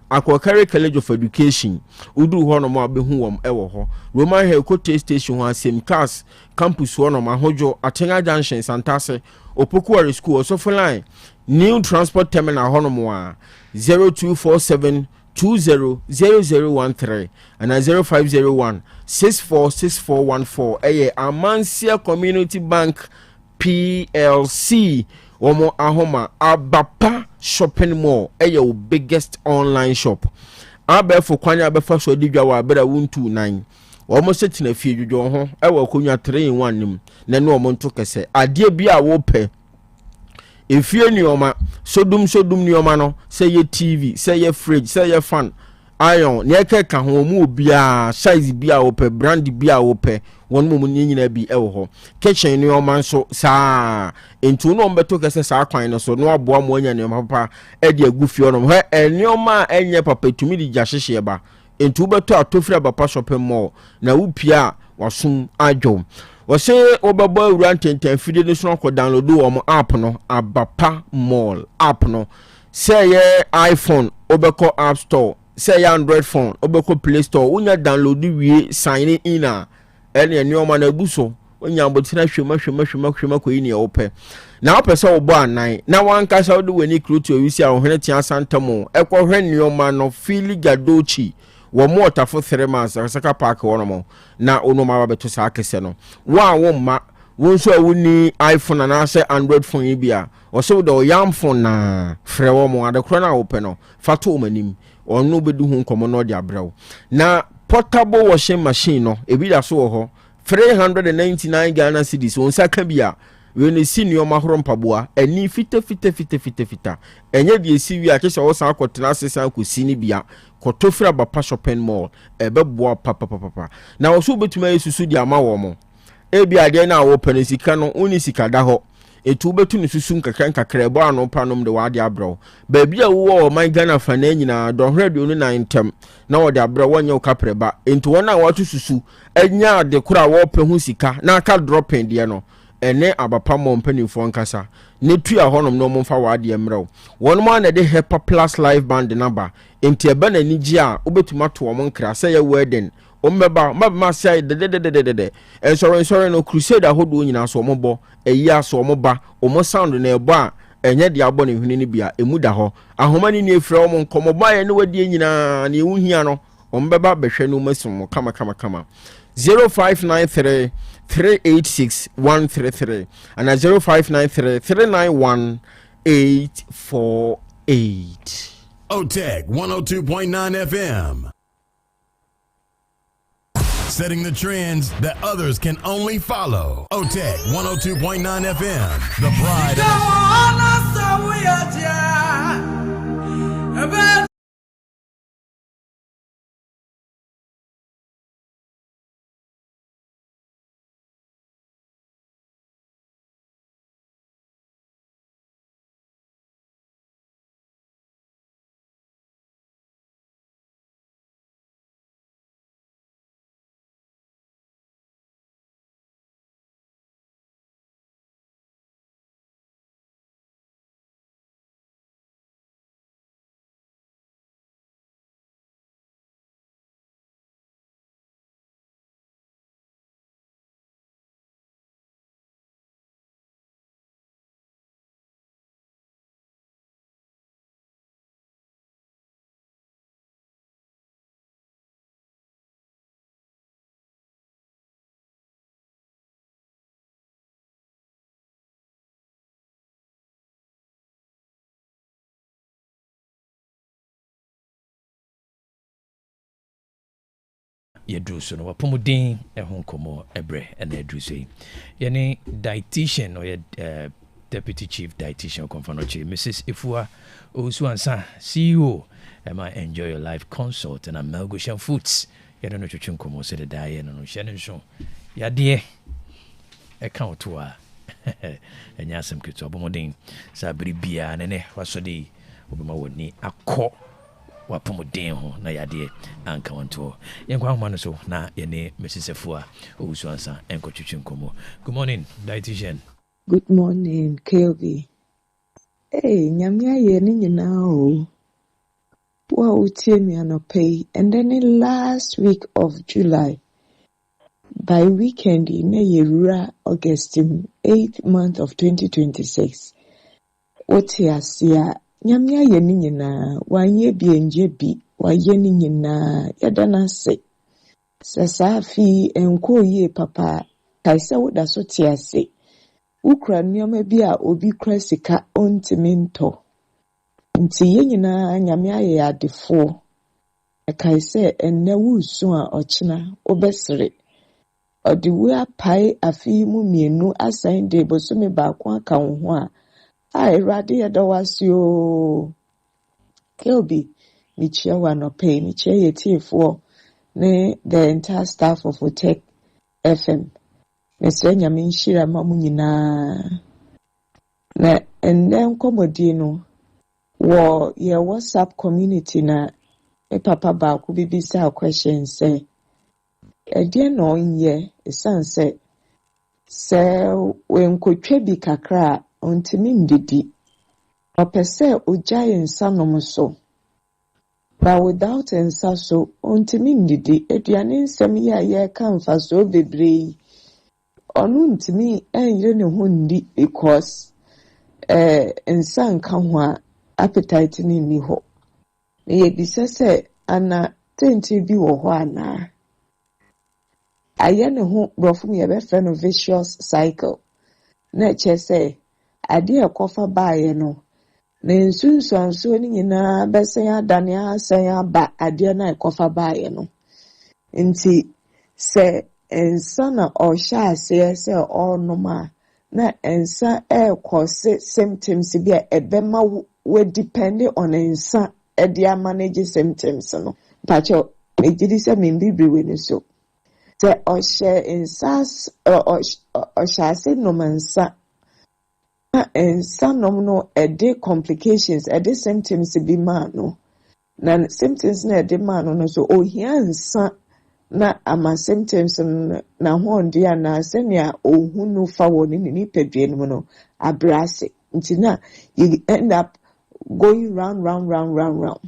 akɔkare college of education udu hɔ no mo abehu wɔm ɛwɔ hɔ Roman Hekote station ho asem cars campus hɔ no ma hojo Atenga junction Santase Opokuwari school osofo line new transport terminal hɔ no mo a 0247 200013 and 0501 646414 Amansia Community Bank PLC Omo ahoma abapa shopping mall your biggest online shop abefo kwanya abefa so digwa wa abera 129 omo setina fie dwodwo ho konya 3 in 1 nim na no omo nto kese ade bia wo pe efie nioma sodum nioma no say ye TV say ye fridge say ye fan iron ne ka ho mu obia size bia wo pe brand bia wo pe won mu nyina bi ewo ho kitchen nioma nso saa entu no mbeto kese saa kwan no so no aboa mo anya nioma papa e de agufie no he enioma enye papa tumi di gyahyehyɛ ba entu beto atofiri abapa shopping mall na wupia wasum adwo wose obabo awura ntenten fide ne so ko download wo app no abapa mall app no say ye iPhone obeko app store say ye Android phone obeko Play Store unya download wie sign in a ene nioma na buso unya botina hwema ko yini ope na opese obo anan na wanka sa do weni kruto wisi a ohene tia santamo ekohwe nioma no fili gadochi wo mota for 3 months saka park wono na onoma ba beto sa kese no wa ma wonso awuni iPhone na say Android phone bia o so do yam phone na frɛ wo mo adekro na open no fato o manim onu bedu hu nkomo no de abrawo na portable washing machine no ebi da so wo ho 399 Ghana cedis won saka bia we ne senior mahoro mpaboa ani fita enye de esi wi a kese wo san akotena sesan ko sini bia kotofra bapa shopping mall ebeboa papa na wo so betuma yesusu di ama wo mo ebi ade na wo pene sika no oni sika da ho etu betu ne susu nkakra ebo ano panom de wade abro ba bia wo man Ghana fa na nyina do hredo no na ntem na wode abro wonye wo kapreba enti wona watu susu enya de kura wo pe hu sika na aka dropping de no ene abapa mo mpanifo nkasa ne tua honom no mo mfa wade emrew wonmo na de Hepa Plus live band number enti eba na nigi a obetuma to mo nkra say ya wedding ombeba mabma say de sorry no crusade ahodo nyina so omobo eyi aso omoba omo sound na ebo a enye de abɔ ne hwene ne bia emu da ho ahoma ne efra omo nkomoba ye ne wadie nyina ne ehia no ombeba behwe no masum kama 0593 386 133 and 0593 391 848 Otec 102.9 FM. Setting the trends that others can only follow. Otec 102.9 FM. The pride of yɛduru so no wapɔmuden ɛho nkɔmmɔ ɛbrɛ ɛna ɛduru so yi yɛne dietitian ɔyɛ deputy chief dietitian ɔkɔmfa Mrs. Ifua Owusu Ansa CEO ɛma enjoy your life consult and Amalgosian Foods yɛne no twetwe nkɔmmɔ sɛ dedaa yɛ no no hyɛ ne nso yadeɛ ɛka wo to a ɛnyɛ asɛm ketewa bɔmmɔden saa bere biara ne wasɔde wobɛma w'ani akɔ wapɔmuden ho na yadeɛ anka wantoɔ yɛnkwa homa no so na yɛne Mrs. Ifua Owusu Ansa ɛnkɔtwetwe nkɔmmɔ. Good morning dietitian. Good morning, KLB. Hey, nyamia ye ni nyinaa o. Wa utie mi anɔpɛ and then in last week of July, by weekend, ne yewura August 8th month of 2026. Otie asia, nyamia ye ni nyinaa, wanye bi enje bi, waye ni nyinaa, yada nase. Sasa fi enko ye papa, kaisa woda so tie ase. Ukra nneɛma bi a obi kura sika ontimi ntɔ nti yɛn nyinaa nyame ayɛ adefoɔ ɛkae sɛ ɛnnɛ wusu a ɔkyena wobɛsere ɔde wu apae afi mu mmienu asan de bosome baako aka wo ho a Awurade yɛda wo ase o Kelby mekyia wo anɔpɛ mekyia yɛ tiefoɔ ne the entire staff of Otec FM. Mr. Nyamin Shira Mamunina na and then komodi no wo ye WhatsApp community na papa ba ku bibisa question say e no nye esan say when kotwa bi kakra ontimi ndidi opese ojaye nsanom so but without nsa so ontimi ndidi aduane nsem ye kan fa so bebre onu ntimi enyere ne ho ndi because nsa nka ho a appetite ni ho ye bisa se ana tenti bi wo ho ana aye ne ho brofum ye be fe no vicious cycle na che se ade ekofa baaye no na nsunsuanso ni nyina besen adane asan aba ade na ekofa baaye no nti se ensa na osha ase se onoma na ensa cause symptoms bi a ebema we depend on ensa e dia manage symptoms no pacho ejidi se membibi we ni so se osha ensa osha ase no mansa na ensa no ede complications ede symptoms bi ma no na symptoms na ede ma no so ohia ensa na ama symptoms na hondi ana senia ohunu fa woni ni pedue no abrase ntina you end up going round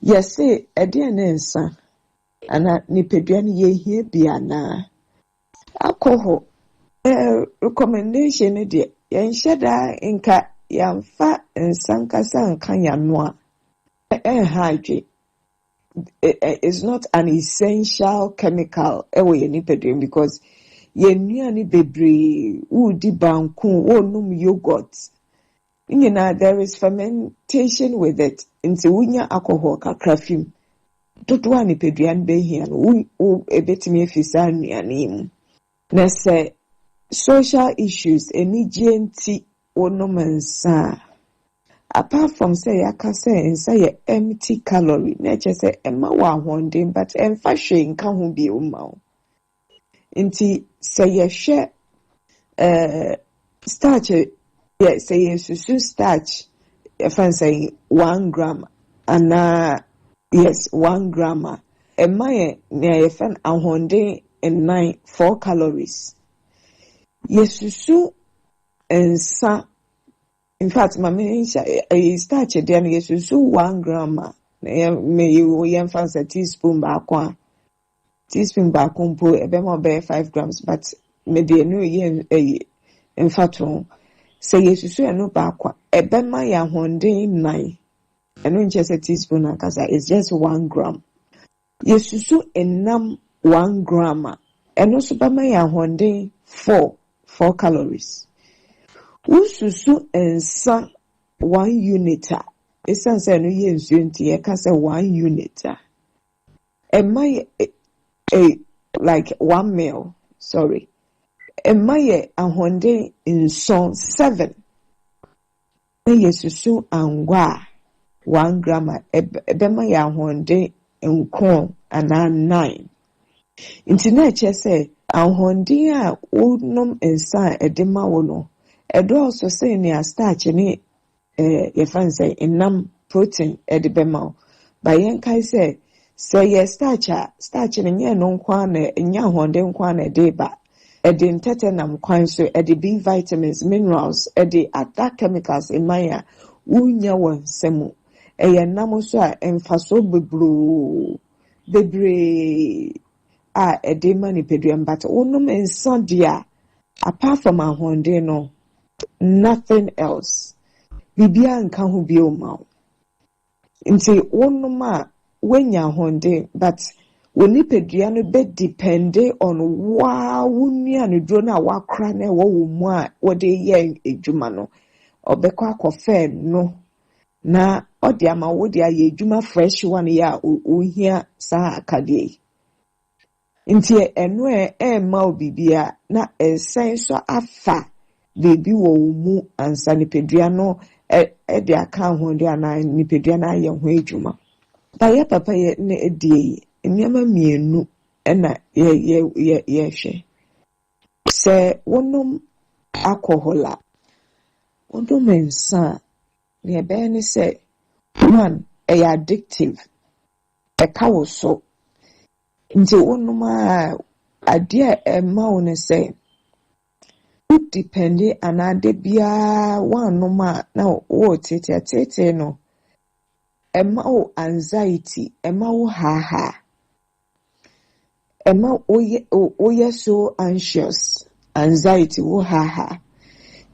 yes say ede na ensa ana ni pedue ni ye hie bia na alcohol recommendation de yen sheda nka yamfa ensankasa nka yanwa hydrate. It's not an essential chemical ewe yeni pedem because yenuani bebre udi banku wonum yogurt there is fermentation with it nti wunya alcohol kakrafim totwa ni pedrian be here no ebetimi efisa nuane mu na se social issues eni genti wonomansa apart from say yakase and say empty calorie nature say emma wa honden but emfa hwe nka ho bi umma nti say yehwe starch say yesusu starch if say 1 gram and yes 1 gram emma ye yefan ahonden and 4 calories yesusu ensa. In fact, my starch then yesusu 1 gram. Me you fancy teaspoon back po ebe mo be 5 grams, but me de no in fact say yesusu eno back ebe ma ya honde 9. Eno just a teaspoon akasa it's just 1 gram. Yesusu enam 1 gram. Eno so ba ma ya honde 4 calories. Ususu ensa 1 unit esan se no ye nsuo nti e ka se 1 unit emma like 1 meal, sorry. Emaye ahonde in song 7. Yesusu angwa 1 gram ebema ya ahonde nkron ana 9. Nti na eche se ahonde a wonom nsa edema wo no edo so say ne starch ne ye fan say enam protein edibema ba yen kai say ye starch ne nye no nkwa na nya ahonde nkwa na edeba edi ntete nam kwan so edi B vitamins minerals edi other chemicals in maya unya wansemu eye nam so a emfaso bebre a edi mani pedriam but onum ensan dia apart from ahonde no nothing else bibia nka ho bio ma nti onum a wenya ahonde but woni pedua no be depende on wunua no dro na wakra na wo mu a wode ye edwuma no obekọ akọfe no na odi ama wode aye edwuma fresh one ya ohia sa akade nti eno ma obibia na ensen so afa bebi wo mu ansa ni pedua no de aka ho de ana ni pedua na ye ho edwuma ba ya papa ye na edie nneɛma mienu na ye hwe sɛ wonom alcohol a wonom nsa ne ɛbɛyɛ ne sɛ one ɛyɛ addictive ɛka wo so nti wonom a adeɛ ɛma wo ne sɛ would depend anade biara woanom a na wo tete no ɛma wo anxiety ɛma wo haha Emma oye so anxious, anxiety wo haha.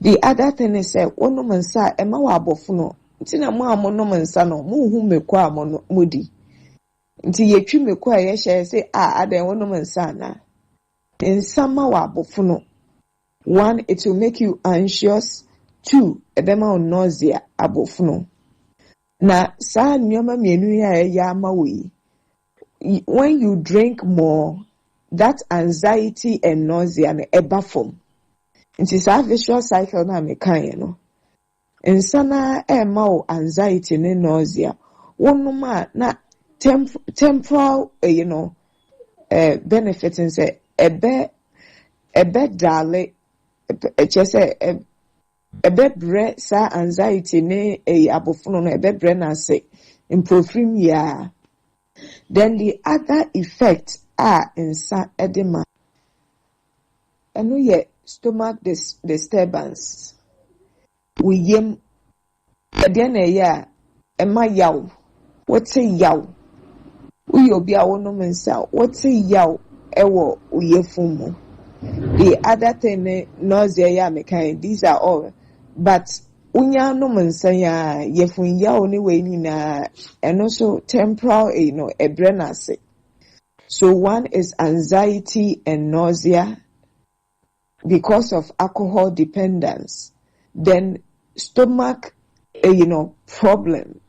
The other thing is one man sa Emma wa bofuno. Ntina mo amono mansa no mo hu mekwa amono modi. Nti yetwi mekwa ye hye say adan one man sa na. Ensama wa bofuno. 1, it will make you anxious. 2, edema nausea abofuno. Na sa nyoma mienu ya ama we. When you drink more, that anxiety and nausea and eba form. It is a vicious cycle na mekan no. Insana ema anxiety and nausea. One ma na temporal benefit and say ebe dale chese ebe bre sa anxiety ne abofuno no ebe bre na say improve ya. Then the other effect are insa edema. Eno ye stomach disturbance. We yem ediane ya ema yaw. What's a yaw? We obia wono mensa. What's a yaw? Ewo uyefumu. The other thing nausea ya mekan. These are all. But unya no mensa ya yefun yaw ni we ni na and also temporal ebrenase. So one is anxiety and nausea because of alcohol dependence. Then stomach problem.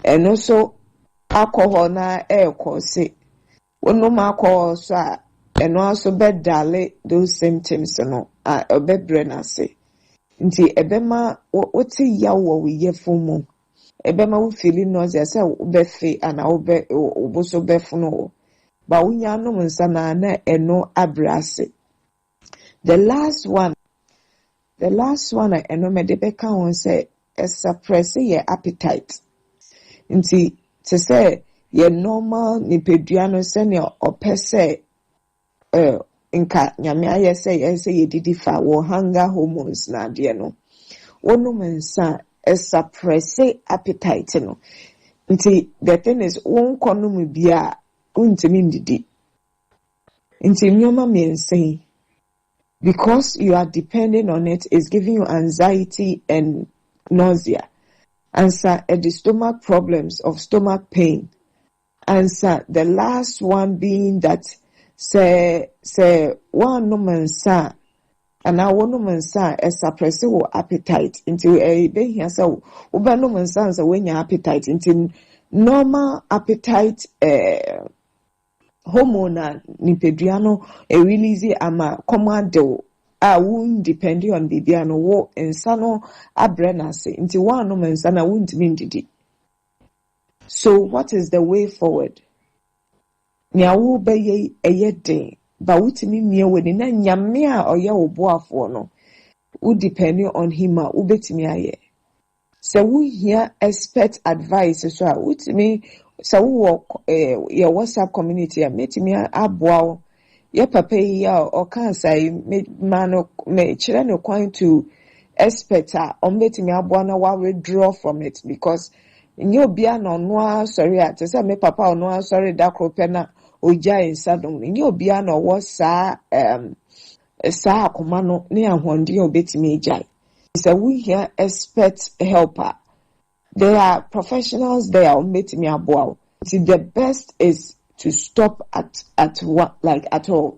And also alcohol na cause. When no alcohol so and also bed dale those symptoms ebrenase. Nti ebema woti yawo we yefumu. Ebema wo feeling nausea say obefe ana oboso befuno. Ba unya no nsa na eno abrase. The last one eno me de beka won say suppress your appetite. Nti to say ye normal nipedua no se ne opese nka nyame aye say ye didi fa wo hunger hormones na de no. Wonu mensa suppress appetite no. Nti the thing is won konum bia untimi ndidi. Nti nyoma mensa because you are depending on it is giving you anxiety and nausea. Answer the stomach problems of stomach pain. Answer the last one being that say one no mensa and now one no mensa suppress your appetite into a be here so uba no mensa when your appetite into normal appetite hormone a nipadua no release ama commando won't depend on bibia no wo nsa no abrɛ na se nti one no nsa na wontimi ndidi. So what is the way forward? Nya wo bɛyɛ ɛyɛ den ba wotimi mie woni na nyame a ɔyɛ wo boafo no wo depending on him a wo betimi ayɛ. So wo hear expert advice so a wotimi so wo your WhatsApp community a metimi aboa wo ye papa yi a ɔka sai me kyerɛ no kwan to expert a ɔmbetimi aboa na wa withdraw from it because nye obia na ɔno sorry a te sɛ me papa ɔno sorry da kropɛ na ogya nsadom nye obia na ɔwɔ saa akoma no ne ahonde obetimi agya. So we hear expert helper. There are professionals there obetimi aboa. See, the best is to stop at what like at all.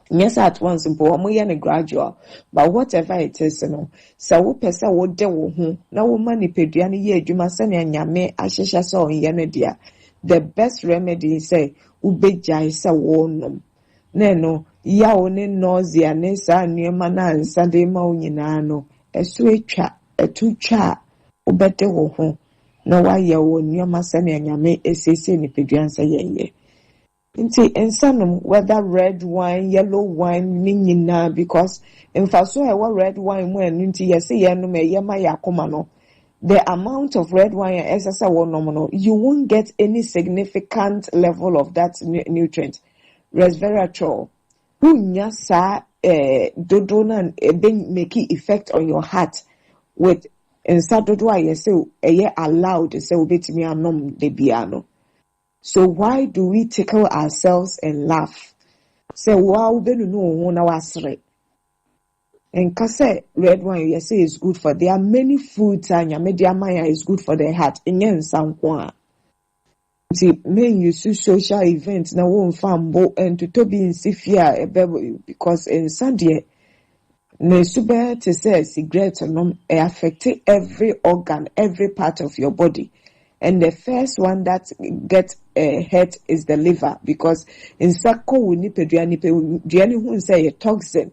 Yes, at once but a gradual. But whatever it is, so wo pesa wo de wo ho na wo mani peduane ye adwuma se na nyame ahyehye so onye no dia. The best remedy is say ubegya se wo nom. Na no ya wo ne nausea ne sa nneema na nsa de ma wo nyina no esu etwa etutwa ubede wo ho na wa ye wo nneema se na nyame esese ni peduane se ye. Nti ensanum whether red wine, yellow wine, ninyina because in faso ewa red wine when nti yesi yenu me yema yakoma no. The amount of red wine esasa wo no you won't get any significant level of that nutrient. Resveratrol. Unya sa dodonan make effect on your heart with ensa dodo ayese eye allowed se obetimi anom de biano. So why do we tickle ourselves and laugh? Say, wow, benu no na wasre. And kase red wine, you say is good for. There are many foods and your media maya is good for the heart. Inyen sankwa. See, men you see social events na won fambo and to be in sifia because in Sunday, ne sube to say cigarette no affect every organ, every part of your body. And the first one that gets hurt is the liver because in sako we ni peduani who say a toxin.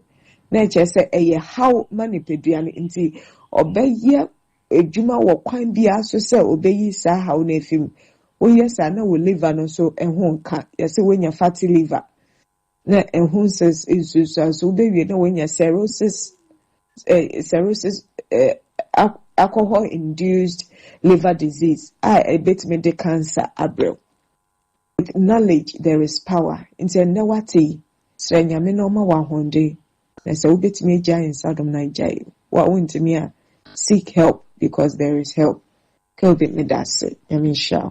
Nature say how many peduani inti obeye ejuma wo kwan bia so say obeyi sa how na fim. When yes na we liver no so ehun ka. Yes when your fatty liver. Na ehun says is so baby na when your cirrhosis alcohol induced liver disease a bit me de cancer abrel. With knowledge there is power. Inti na wati sre nyame no ma wa honde na se obet me gya inside na gya wa wontimi a seek help because there is help. Ka obet me dase nyame sha.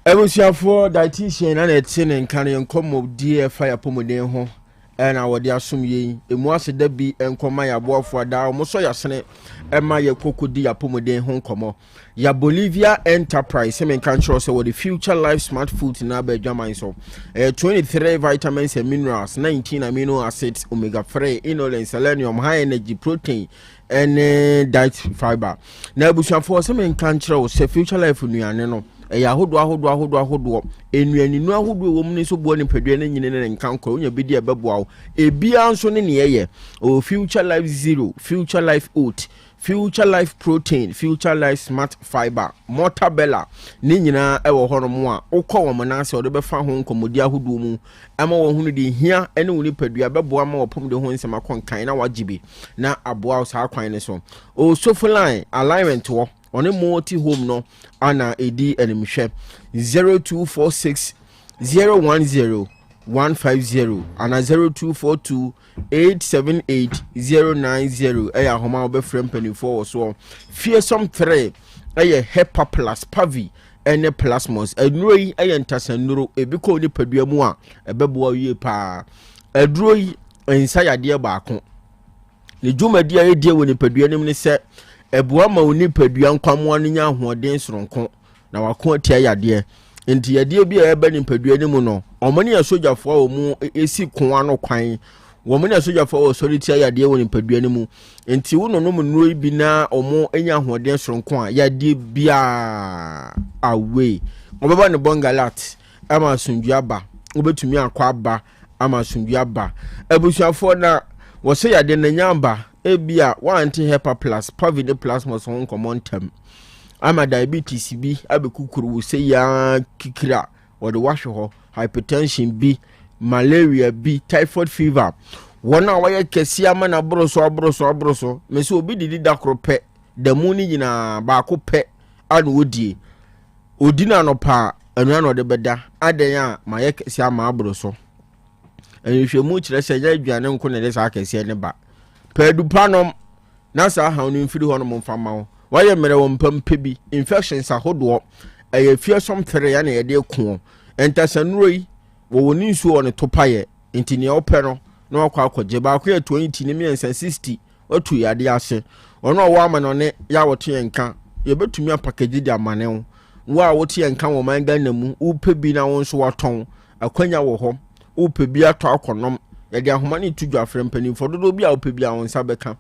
Ebusiafo dietitian na etin nkan enkomo die fire pomoden ho na wode asom yi emu aseda bi enkoma ya boafo da mo so yasene ema ye kokodi ya pomoden ho nkomo ya Bolivia Enterprise men kan sure say the future life smart food na ba dwaman so 23 vitamins and minerals, 19 amino acids, omega 3, inulin, selenium, high energy, protein and diet fiber na ebusiafo se men kan sure say future life nuane no ya ahodo enuani nu ahodo wo mun so bo ni pedwe na nyine ne nkan kwa onya bedi ebeboa ebia nso ne ye o future life zero, future life oat, future life protein, future life smart fiber, mortabella ni nyina e wo hono a ukọ wo na se ode be fa ho nkomodi ahodo mu ama wo hunu de hia ene wo ni pedwe ebeboa ma wo pom de ho nsema konkan na wajibi na aboa sa kwan ne so o sofuline alignment wo on multi home no ana edi enimhwe 0246 010 150 ana 0242 878 090 eya homa obe frem penifo so fearsome 3 eye hepa plus pavi ene plasmos enroi eye ntasanuro ebiko ni padua mu a ebeboa wie pa adroi ensa yade baako ne dwumadi aye die woni padua nim ne se ebua ma oni padua nkwamo nya ahoden soronko na wako atia yade enti yade bi a eba ni padua ni mu no omani asojafo a mu esi konwa no kwan womani asojafo o sori tia yade woni padua ni mu enti wono no munuro bi na omo nya ahoden soronko a yade bia away obeba ne bongalat ama asundua ba obetumi akwa ba ama asundua ba abusuafo na wo se ya de nanyamba ebia wanti hepa plus pavine plus mo so common term ama diabetes bi abekukuru wo se ya kikira wo de wahwe ho hypertension bi malaria bi typhoid fever wona waye kesi ama na broso me se obi didi dakrope da mu ni nyina ba ko pe anu odie odina no pa anu no de beda adan a maye kesi ama abroso enhwemu kire se ya aduane nko ne de sa kesi ne ba pedu panom na sa ha no mfiri ho no mfama ho waye mere wo mpampe bi infections ahodo eye fiesom tere ya na ye de ko entasanuroi wo woni nsu o ne topaye ntini ope no na wakwa akwaje ba akwa 20 ne 60 otu ya de ase ono wo ama no ne ya woto yenka ye betumi apakage di amane wo wa woto yenka wo manga namu upe bi na won so waton akwanya wo ho upe bi ato akonom ye de ahoma ne tudwa frempani fododo bi a upe bi a won sa beka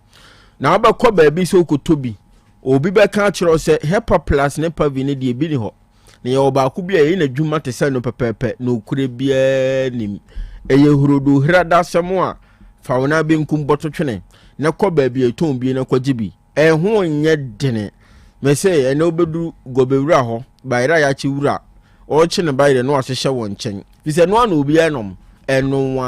na abekọ ba bi so kotobi obi beka kiro se hepa plus ne pavine de bi ni ho ne ye obaku bi a na dwuma te se no pepepe no kure bia nim eye hurodo hrada semo a fauna bi nkum bototwene ne kọ ba bi eton bi na kwaji bi ho nye dene me se ene obedu gobewura ho bayra ya chi wura o chi ne bayre no ahyehyɛ won chen fi se no ana obi enom eno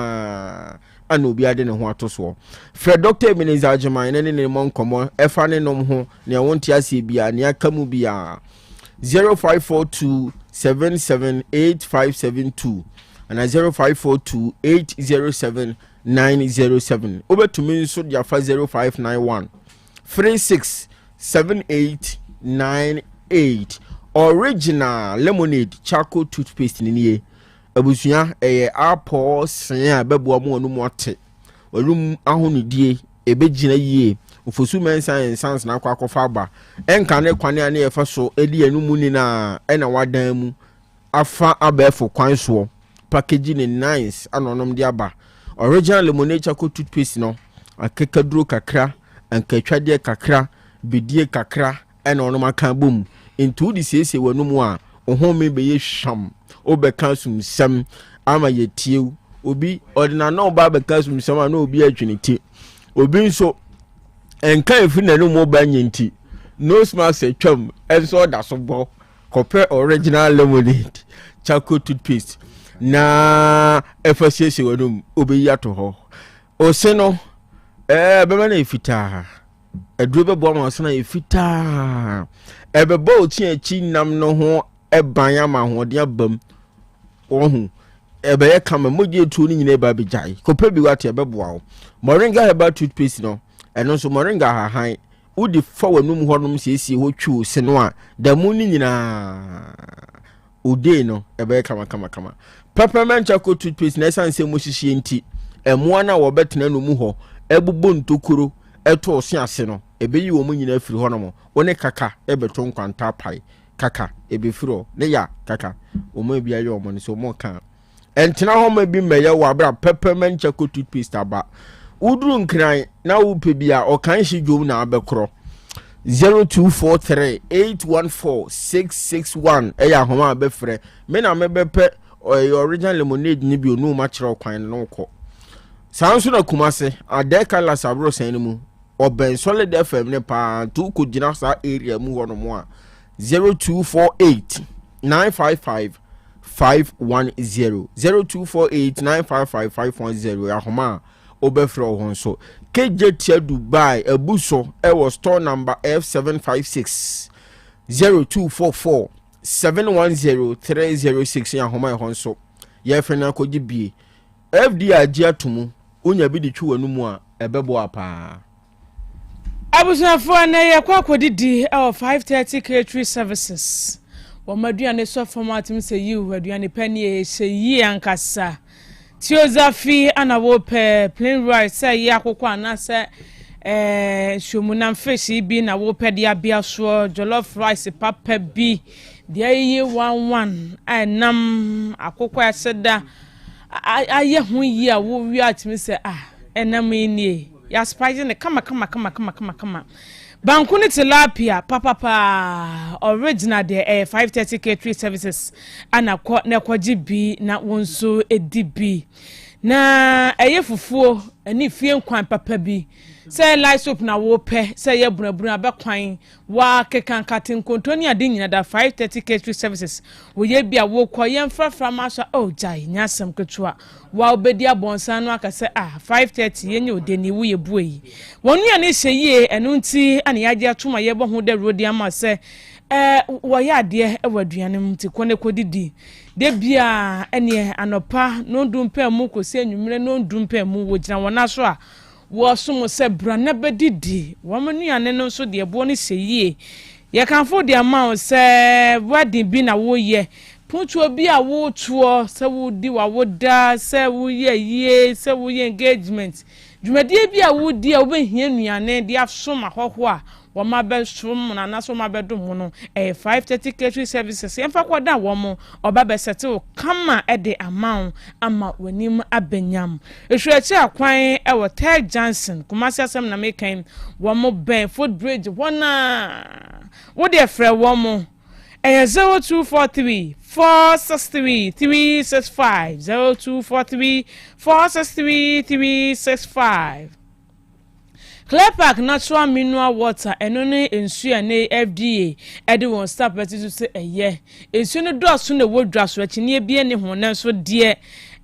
ana obi ade ne ho atoso Fred Dr. Ebenezer Agyemang ne mon komo efa ne nom ho ne wonti ase bia ne aka mu bia 0542778572 and 0542807907 obetumi nso dia fa 0591 367898 original lemonade charcoal toothpaste ni abusuya apple sen bebo mo anu mote walum ahonudie ebegina yie ofosu mensan sans na akwa kofa ba enka ne kwane ane efa so edi anu ni na ena wadan mu afa abefo kwan so packaging ni nice anonom de aba original lemonade charcoal toothpaste no akekaduro kakra ankatwade kakra bidie kakra ena onom aka bom into di sese wanum a ohome be ye sham obeka sumsam ama yetie obi ordinary no ba beka sumsam na obi atwiniti obi nso enka efi na no mo ba nyinti no smash atwam enso da so bo kope original lemonade charcoal toothpaste na efasiese wanum obi yato ho ose no bema na efita aduro bebo ma ose na efita ebebo ochi achi nam no ho eban ama ho de abam ohu ebeye kama moje tu ni nyine ba bejai kope bi wate ebebo awo moringa herbal toothpaste no eno so moringa hahan udi fawanum honum siesie ho twu se no a da mu ni nyina ode no ebeye kama peppermint charcoal toothpaste na sanse mo hihie nti emoa na wo betena no mu ho ebubo ntokuro eto ose ase no ebeyi wo mu nyina afiri ho no mo one kaka ebeto nkwanta pai kaka ebefiro ne ya kaka omo bia ye omo ne so mo kan entena ho ma bi meye wo abra peppermint charcoal toothpaste aba uduru nkran na wo pe bia o kan hye dwom na abekro 0243814661 eya homa abefre me na mebepe original lemonade ni bi onu ma kire kwan no ko sanso na kumase adeka la sabro san mu oben solid fm ne pa tu ko gina sa area mu wono mo a 0248955510 0248955510 ahoma obefro ho so KJT Dubai ebuso ewo store number F756 0244 710-306 ahoma ho so ye fena ko gibie FD agi atomu onya bi de twu wanu mu a ebebo apa abusafo na ye kwakodidi 530 catering services wo maduane so format mi se yi aduane pani e se yi ankasa tiozafi ana wo pe plain rice say ya akoko anase shomunam fish bi na wo pe dia bia so jollof rice papa bi dia yi 11 enam akoko aseda aye hu yi a wo wi atimi se enam ni ya spice ne kama Bankuni tilapia papa original de 530 catering services ana kwa na kwaji bi na wonso edibi na eye fufuo ani fie nkwan papa bi say light soap na wo pe say ye bunabuna abekwan wa kekan katin kontoni ade nyina da 530 catering services wo ye bia wo kɔ ye mfrafra ma so oh jai nyasem ketua wa obedi abonsan no aka say 530 ye nye odeni wo ye buyi wonu ya ne hyeye enu nti ane yaje atoma ye bo ho de road ama say wo ya ade ewaduane mti kone kodidi de bia ene anopa no dumpe mu kosi anwumre no dumpe mu wo gina wona so a wo so mo se brana bedidi wo manuane no so de bo ne hyeye ye kanfo de ama se wedding bi na wo ye puntu obi a wo tuo se wo di wa wo da se wo ye se wo ye engagement dwumadie bi a wo di a wo behia nuane de afsoma hoho a wo ma be som na na so ma be dum no 530 catering services yemfa kwada wo mo oba be settle kama de amount ama wanim abenyam ehwechi akwan Otec Johnson Kumasi asem na mekan wo mo ben footbridge wona wo de frɛ wo mo 0243 463 365 0243 463 365 Clear Park natural mineral water eno ne ensu ene FDA ede won stop beti so eye ensu ne dɔso na wodwa so akini bie ne ho na so de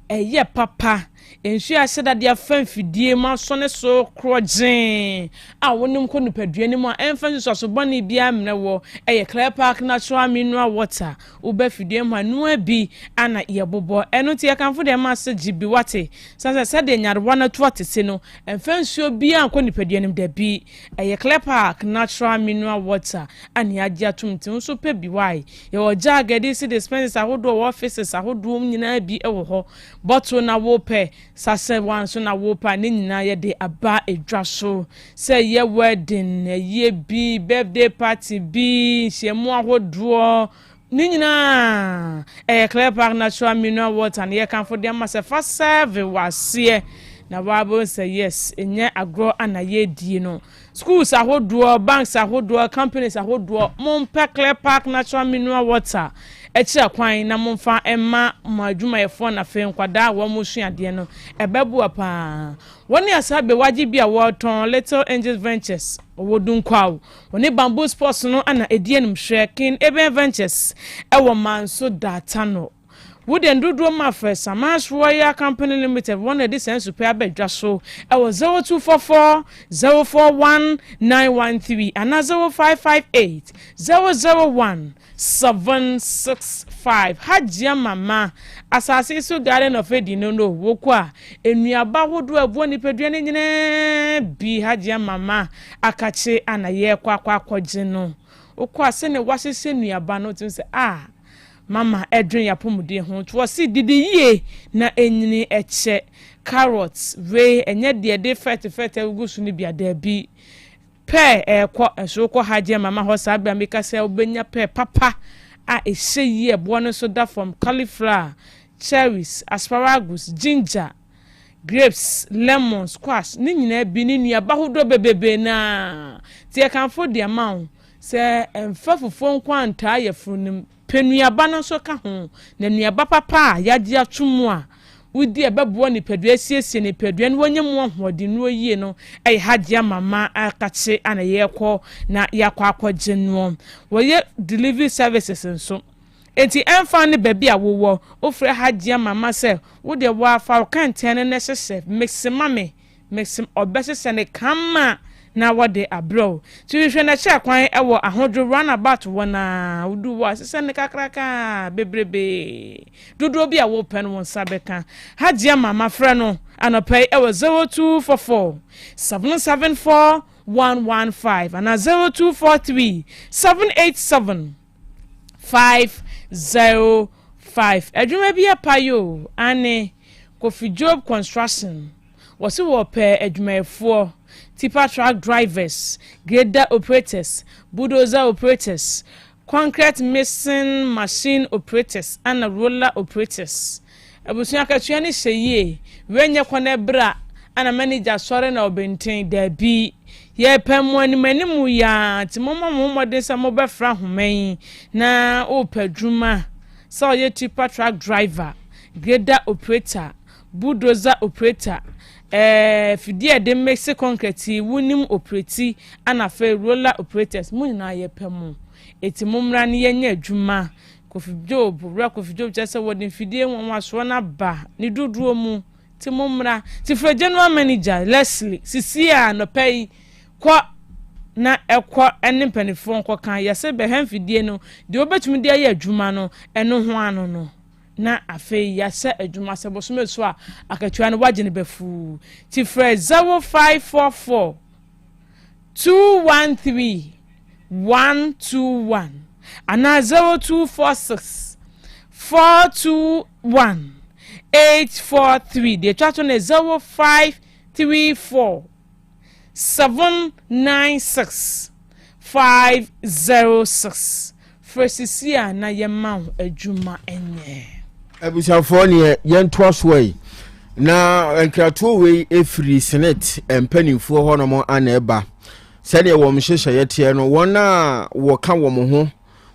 eye papa ensu aseda de afamfidie ma so ne so krojin a wonim ko nipadua ne mu a emfa so bɔne bia mne wo eye Clear Park natural mineral water uba fidie mu anu abi ana ye bobɔ eno tie kanfo de ma se gibi wate sasa de nyarwa na to atese no emfa nsuo bia ko nipadua ne da bi eye Clear Park natural mineral water ani agya tumtim so pe bi wai ye oja agadi se dispensers ahodo offices ahodo nyina bi ewo ho bottle na wo pe sase wan so na wo pa ne nyina ye de aba edwa so say ye wedding ye bi birthday party bi shemu ahodo ni nyina Clear Park natural mineral water na ye kanfo de ma se fa serve wase na wabo say yes enye agro ana ye die no schools ahodo banks ahodo companies ahodo mompa Clear Park natural mineral water echi kwan na momfa emma madwuma yefo na fe nkwada wo mosuade no ebebu apa woni asabe waji bia wo ton Little Angels Ventures owodun kwawo woni Bamboo Sports no ana edie hwe kin Eben Ventures ewo manso data no Wooden Dudro Mafre Samash Royal Company Limited one of this sense pay abedwa so ewo 0244 041 913 and 0558 001 765 Hajia Mama asase so garden of Edino no wokwa enuaba hodo abuo nipadua ne nyina bi Hajia Mama akache anaye kwakwa kwogye no okwa se ne wasese nuaba no tin se mama edwen yapomude ho to si didi yie na enyini eche carrots we enye de fet egusu ni bia da bi pe so ko Hajia Mama ho sabia meka se obenya pe papa a ehye yie ebo no so da from cauliflower cherries asparagus ginger grapes lemon squash ni nyina bi ni nuaba hodo bebebe na tie kanfo de amount se emfafufo nkwanta yefunim penuaba no so ka ho na nuaba papa yaje atomu a wudi ebebo ni pedua siesie ni pedua no wonyem ohode no yie no Hajia Mama akache ana yekọ na yakọ akọje no woye delivery services nso enti emfa ne baby a wowo ofre Hajia Mama se wo de wa fa kanten ne hyehyɛ maximum obesese ne kama na wode abro tuhwe na che kwan ewo ahodro runabout wona udu wa sese ne kakraka bebrebe dodo bi a wo pen won sabeka Hajia Mama frɛ no anopai ewo 0244 774 115 and 0243 787 505 adwuma bi apayo ane Kofi Job Construction wose wo pe adwumayefo tipper truck drivers, grader operators, bulldozer operators, concrete mixing machine operators, and roller operators. Abusunya katuani seye, wenye kone bra, ana manager sore na obenten there be ye pemu animanimu ya ti mama mo de sa mo be fra homan na o padwuma so ye tipa truck driver grader operator bulldozer operator fidie de mexe concrete wunim operati ana fe roller operators mu na ye pemu eti mumra ne ye nya adwuma Kofi Job just what in fidie won waso na ba ni duduo mu ti mumra ti fra general manager Leslie Sisia no pay kwa na ekwa ene mpanifo nkwa kan yase be hemfidie no de obetumi de aye adwuma no eno ho ano no na afi yase adwuma se boso so a akatwa no wagye ne befu ti fra 0544 213 121 ana 0246 421 843 the chat on 0534 796 506 Fresisia na yema adwuma enye abusafo ne yentoa so na enkrato we efri senate empanimfo ho no mo aneba sɛdeɛ wɔn hyehyɛ yɛteɛ no wɔn a wɔka wɔn ho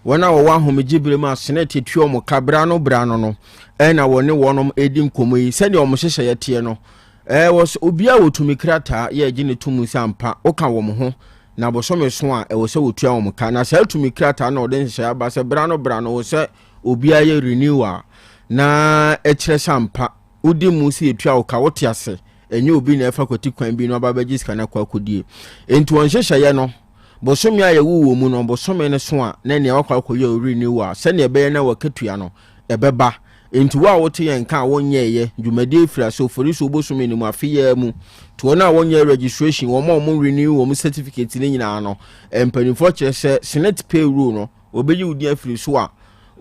wɔn a wɔwɔ ahomegyebere mu senate tuo mo kabra no no ɛna wɔne wɔnom edi nkomo yi sɛdeɛ wɔn hyehyɛ yɛteɛ no wɔs obia wotumi krata yɛ agye ne tumu sampa oka wɔn ho na bosome so a ɛwɔ sɛ wotua wɔn ka na sɛ tumi krata na ɔde hyehyɛ aba sɛ bra no wɔ sɛ obia yɛ renewal na ɛkyerɛ sampa udi mu si etua oka wote ase enye obi na efa kwati kwan bi no ababagye sika na kwa kodie enti won hyehyɛ no bosome a yewu wo mu no bosome ne so a na ne wakwa akoye ori ni wa se ne ebe na wakatua no ebeba enti wa wote yen ka wonye ye dwumade fira so fori so bosome ni mu afiya mu to na wonye registration wo mo renew wo certificate ni nyina no empanifo kyerɛ sɛ senate payroll no obeyi udi afiri so a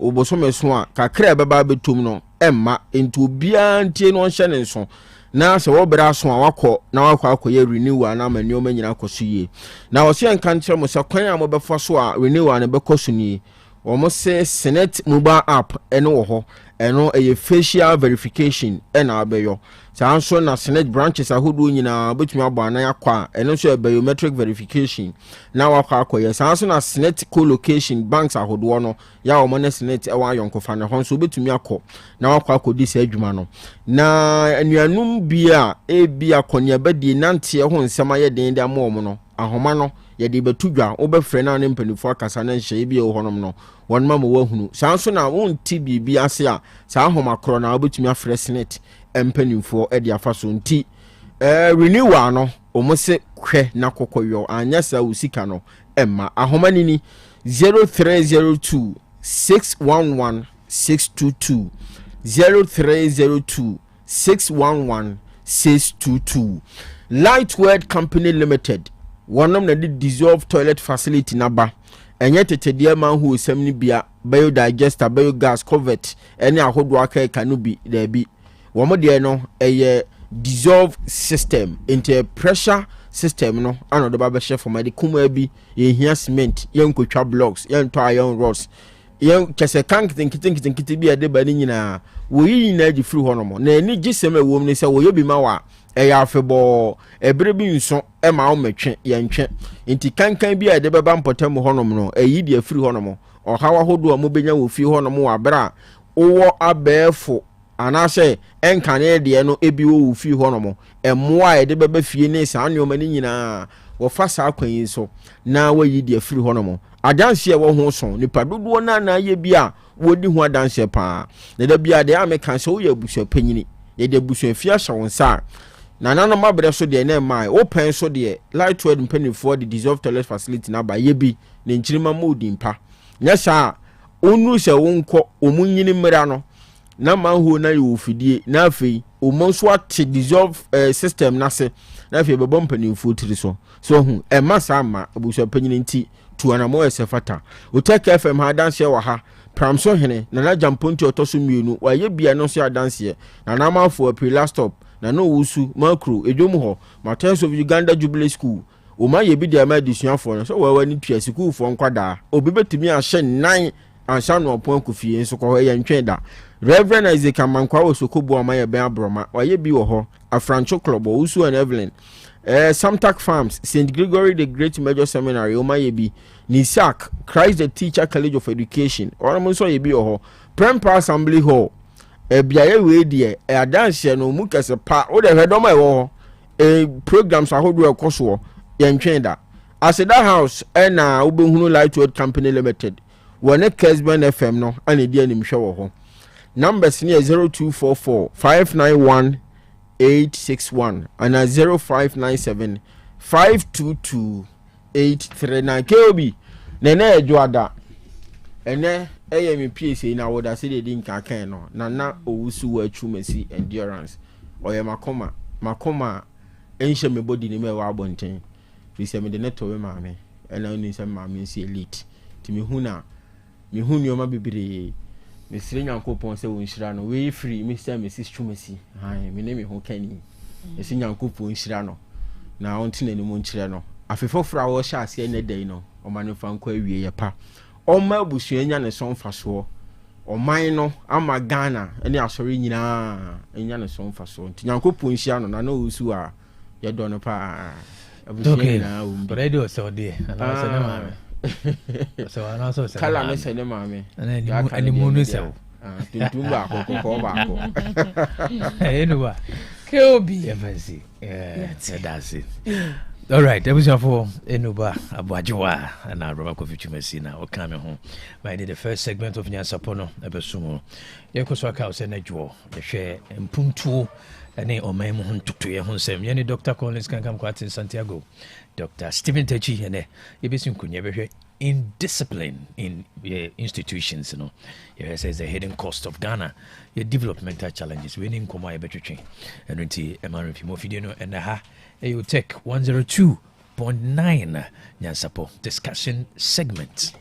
obosome so a kakra ebeba betom no emma enti obia ntie no hye ne nso na se wo bra so awakọ na wakọ akoye renewal na manioma nyina koso yie na wo se enka nkyere mo se kwan a mo befo so a renewal na bekoso ni wo mo se senate mobile app ene wo ho eno eye facial verification ena abeyo sanso na senate branches ahodo nyina betumi abo anan akwa eno so biometric verification na wakọ akoye sanso na senate co-location banks ahodo no ya wo mo na senate e wa yonkofa ne ho so betumi akọ na wakọ akodi se adwuma no na anuanum bia bia konya badi nante ho nsema ye den de amo mo no ahoma no ye de betudwa obefre na ne mpanifo akasa na nhye bia wo honom no won ma mo wahunu sanso na won ti bibi ase a sa ahoma kro na obetumi afre senate empanimfo e de afa so nti renewal no omose hwe na kokoyo anya sa usika no emma ahoma nini 0302 611 622 0302 611 622 Lightweight Company Limited one na dissolve toilet facility naba enye tetedie man hu semni bia biodigester biogas covert ene ahodo aka kanubi da bi wo mo de no eye dissolve system into pressure system no anodo ba be chef for the kuma bi ye hia cement ye nkotwa blocks ye nto iron rods ye kese kank tinkitin bi ade ba ni nyina wo yi na agi free hono mo na eni gisem ewo mu ni se wo ye bi ma wa eya afebo ebere bi nso e ma wo metwe ye ntwe nti kankan bi ade beba mpotam hono mo no eyi de free hono mo o hawa hodo mo benya wo free hono mo wa bra wo abefo anase enkane de no ebi wo free hono mo emoa ede beba fie ne sa anoma ni nyina wo fa sa kwan yi so na wa yi de free hono mo adanse e wo ho so nipa dodo na ye bi a wodi ho adanse pa na da bia de ameka so wo ya buso panyini ye de buso afia hye won sa na nano mabre so de na mai open so de Lightweight mpanifo de dissolve toilet facility na ba ye bi ne nchirima modi mpa nya sa onu se wonko omunyini mmira no na manho na yo fidie na afei omonso ate dissolve system na se na afei bebo mpanifo tiri so hu e masa ma abuso panyini nti tuana mo esefata Otec FM ha danse wa ha pramso hene na jamponti otoso mienu wa ye bia no so adanse na na mafo april stop na no wusu makro edwom ho Martins of Uganda Jubilee School o ma ye bi dia ma disuafo no so wa ni tua school fo nkwada obi betumi a hye nan ansa no opon kofie nso ko ye ntwe da Reverend Isaac Amankwa Osokobo ama ye ben abroma wa ye bi wo ho Afrancho Club Owusu and Evelyn Samtak Farms, St. Gregory the Great Major Seminary, Omayebi, Nisak, Christ the Teacher College of Education, Oramonso Yebi Oho, Prempa Assembly Hall, Biaye Wedie, a dance no Mukas a pa, or the Redoma War, programs I hold you a course Yanchenda. As a that house, and now Ubunhunu Lightwood Company Limited, one at Kesban FM no, and a dear name show. Numbers near 0244 591 861 and 0597 522 839. KOB Nene Edwada Ene AMPC na woda say they didn't can no Nana Owusu Boateng endurance or makoma enche me body ni me wa abonten fi se me de neto we maame ena oni se maame si elite ti me hu nyoma bibire me sire nyankopon se won hira no we free Mr. Mrs. Chumasi ai me ne me ho kani e se nyankopon hira no na onti na ni mo nkyire no afefofra wo sha ase ne dai no o manu fa nkwa awie ye pa o ma busuanya ne son faso o man no ama Ghana ene asori nyina enya ne son faso nti nyankopon hira no na no usu a ye do no pa okay but I do so there and I say na so I also say kala me say na maame ani mu no say tuntum ba ko ba ko anyway KOB fancy that's it. All right, that was for Enuba Abuajiwa and our Robert Kofi Chumesi or coming home. By the first segment of Nyansapo no ebesumo. Yekoswaka o senejo the share and puntu ene o memo huntutu ye hunsem. Yeni Dr. Collins can come kwat in Santiago. Dr. Stephen Techi ene yebesun kunye in discipline in institutions, you know. Here says the hidden cost of Ghana, your developmental challenges. We need Koma Betri and Rinti Emmanuel Fimofidino and Otec 102.9 Nyansapo discussion segment.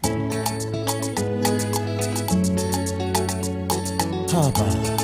Haba.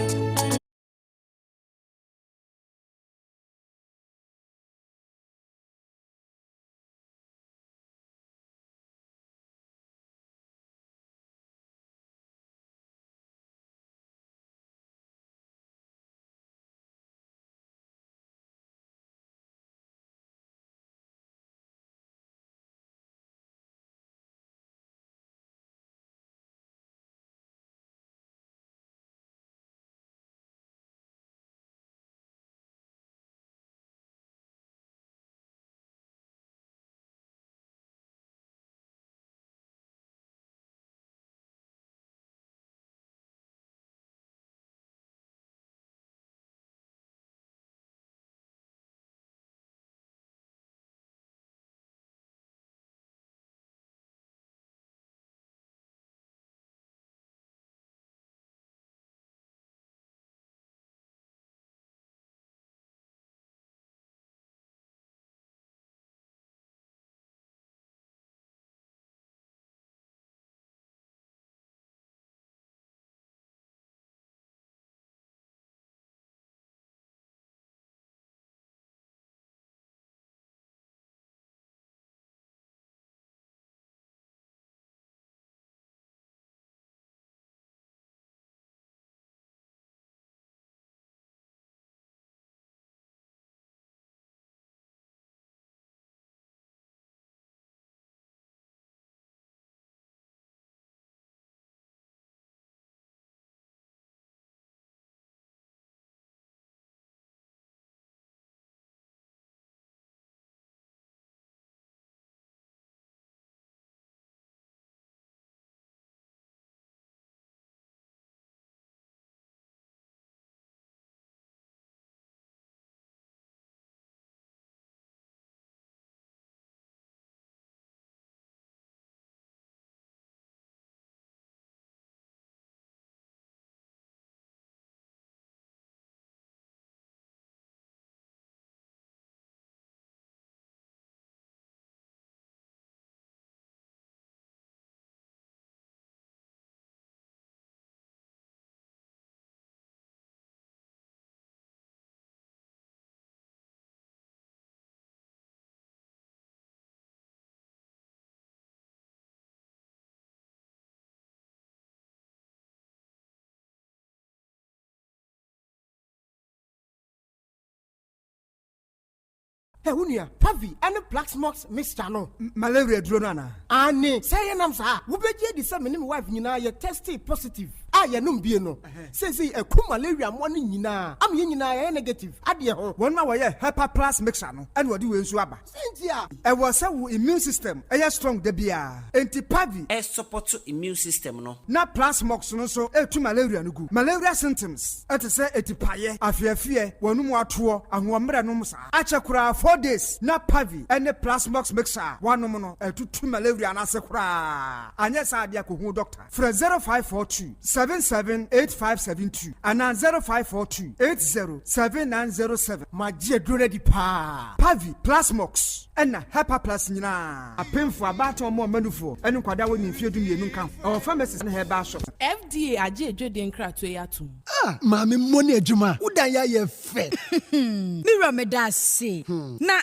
Hey, unia, Pavi, and the Plaxmox mixture no. Malaria dronana. Ani, say an amsa. Ubeje the same wife, you know, you're tested positive. Ya no be no. Says a coup malaria morning, you know. I'm in negative. Adia, one my way, Hepa Plus mixture no. And what do you swabba? Cynthia, I was so immune system. I strong the beer. Anti-Pavi. A support to immune system no. Na Plasmox no so, to malaria no good. Malaria symptoms. At a say, etipaye, a fear, one more tour, and one numsa. Achakura 4 days. Na Pavi, and the Plasmox mixer. One no, to malaria and asakura. And yes, I be a doctor. For 0542 778572 and 0542 807907. My dear Grady Pa Pavi Plasmox and Hepa Plus Nina. A pen for about or more manufo and Quada when you feel to me come. Our pharmacist and her bar shop. FDA aje Jordan Kratoyatu. Ah, Mammy Money Juma. Udaya ye fe. Mira me da se. Na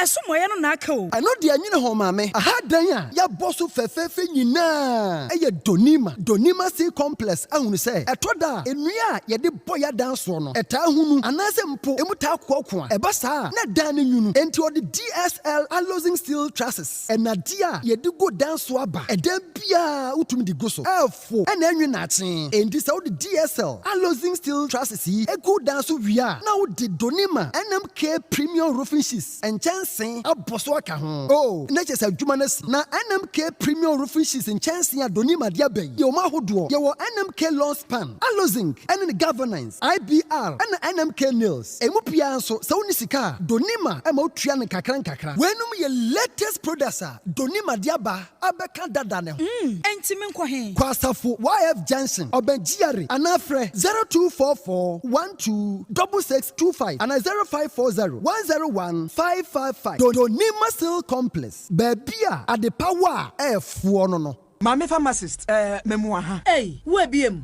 somewhere no nako. I know the anina home, mammy. I had Danya. Ya boss of Fefe Nina. Aya Donima C complex. I want to say. A toda. Enuya ya de boya dance one. A tahunu. Anasempo. Emuta kwakwa. Ebasa. Na dani yunu. Enti the DSL alloying steel trusses. And Nadia ye do go dance swaba. E dem bia utumi di goso. Elfo. And enyu natin. And this how the DSL alloying steel trusses. E go dance wia. Now the Donima NMK premium roofing sheets. And chancing a boswaka hon. Oh, natures a jumanes. Na NMK premium roofing sheets and chancing a Donima diabe. Yo mahudo. Yo NMK long span. Alloying. And the governance. IBR. And NMK nails. Emupia so unisika. Donima emotrian kakra. Wenum ye latest producer Donima diaba abeka dadane. Entimen kwa he. Kwasafu YF Johnson Obenjiari Anafre 0244 126625 and 0540 101 555. Donima Steel Complex. Bebia at the power F no. Mame pharmacist, memoir ha. Hey, we biem.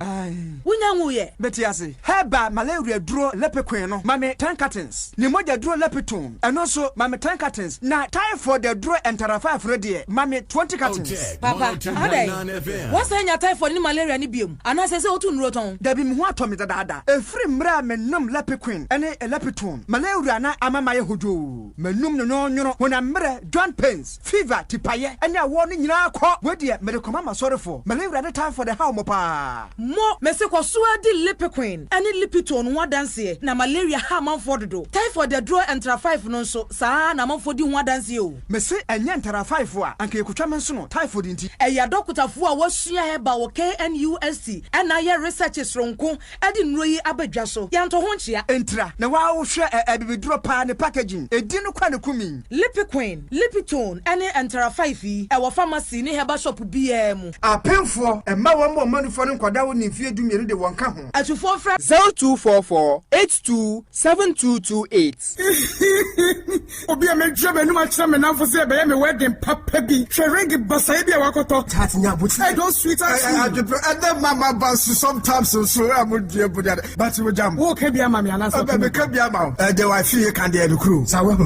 Wunyangu ye. Betiase. Heba malaria duro lepequin no. Mame 10 cartons. Ni moja duro lepetone. And also mame 10 cartons. Na typhoid the duro entera 5 ready. Mame 20 cartons. Otec Papa, 102.9Fm. what's your typhoid ni malaria ni biem? Anase se otu nroton. Debi mhu atomi dada. Efri mra menum lepequin ene lepetone. Malaria na amama ye hojo. Menum no nyono. Wona mre joint pains, fever tipaye. Ene awo ni nyina akọ. We Mama sorry for malaria the time for the how mopa mo mese ko so adi lipiquin ani lipitone ho danse na malaria ha manfo dodo typhoid the draw entra 5 no so saa na manfo di ho danse o mese enye entra 5 a anka ekutwa menso no typhoid nti eya dokutafo a wasua heba wo KNUST na ye researches ronko adi nro yi abadwa so yanto ho nchia entra na wa wo hwe ebibidro pa ne packaging edi no kwa ne kumi lipiquin lipitone ani entra 5 yi e wo pharmacy ni heba shop bi Apemfo emma wo mo manufo ne nkwada wo ne fie dumire de wonka ho atufo fra 0244 827228 obi a me dwebe no ma kira me nanfo se be me wedding papa bi hweregi basai bi a wakoto tatnya buti I don't sweet as and then mama bans sometimes so amudie budia but we jam wo ka bia mama ana so be ka bia ma de wa fie kan de kru sawo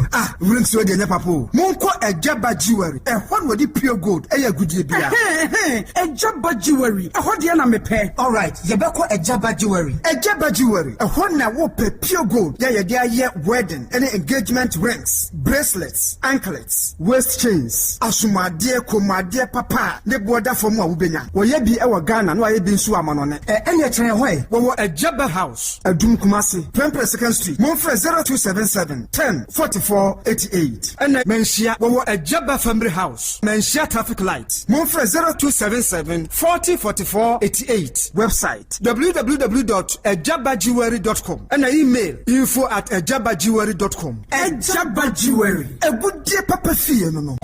wurin so de nya papo monko ejaba jewelry e hon wodi pure gold e ya gudie bia Ejaba jewelry. Ehode na mepe. All right, yebeko ejaba jewelry. Ejaba jewelry. Ehon na wo pe pure gold. Ya de aye wedding, any engagement rings, bracelets, anklets, waist chains. Asumade komade papa. Ne boda from a wubenya. Wo ye bi e wo Ghana no aye bi nsu amanone. Ene e kire hoy. Wo Ejaba House. Adum Kumasi, 22nd Street. Monfre 0277 10 44 88. Ene menhia wo Ejaba Family House. Menhia traffic light. Monfre 0277 40 44 88. Website www.ejabajewelry.com and email info@ejabajewelry.com. Ejaba Jewelry. A good dear papa fee no.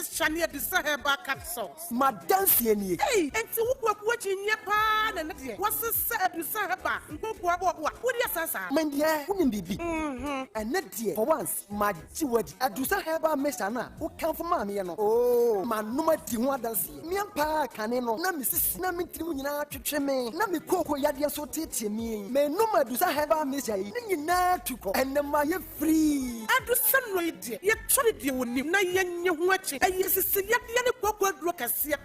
Shania Disaheba capsules. Madam Sieni. Hey, and to walk watching your pan and what's the sad Disaheba? What do you say? Mendia, wouldn't be. And not dear. For once, my jewelry at Disaheba Messana, who come from Mammy. Oh, my number Tiwadansi. Miampa Caneno, Namis, Namitrina to Cheme, Nami Coco Yadia so teach me. May no Disaheba Messai, and the Maya free. adu sanno ide ye tore de woni na yenye ho achi ayesisi ye ne kwakwa duro kase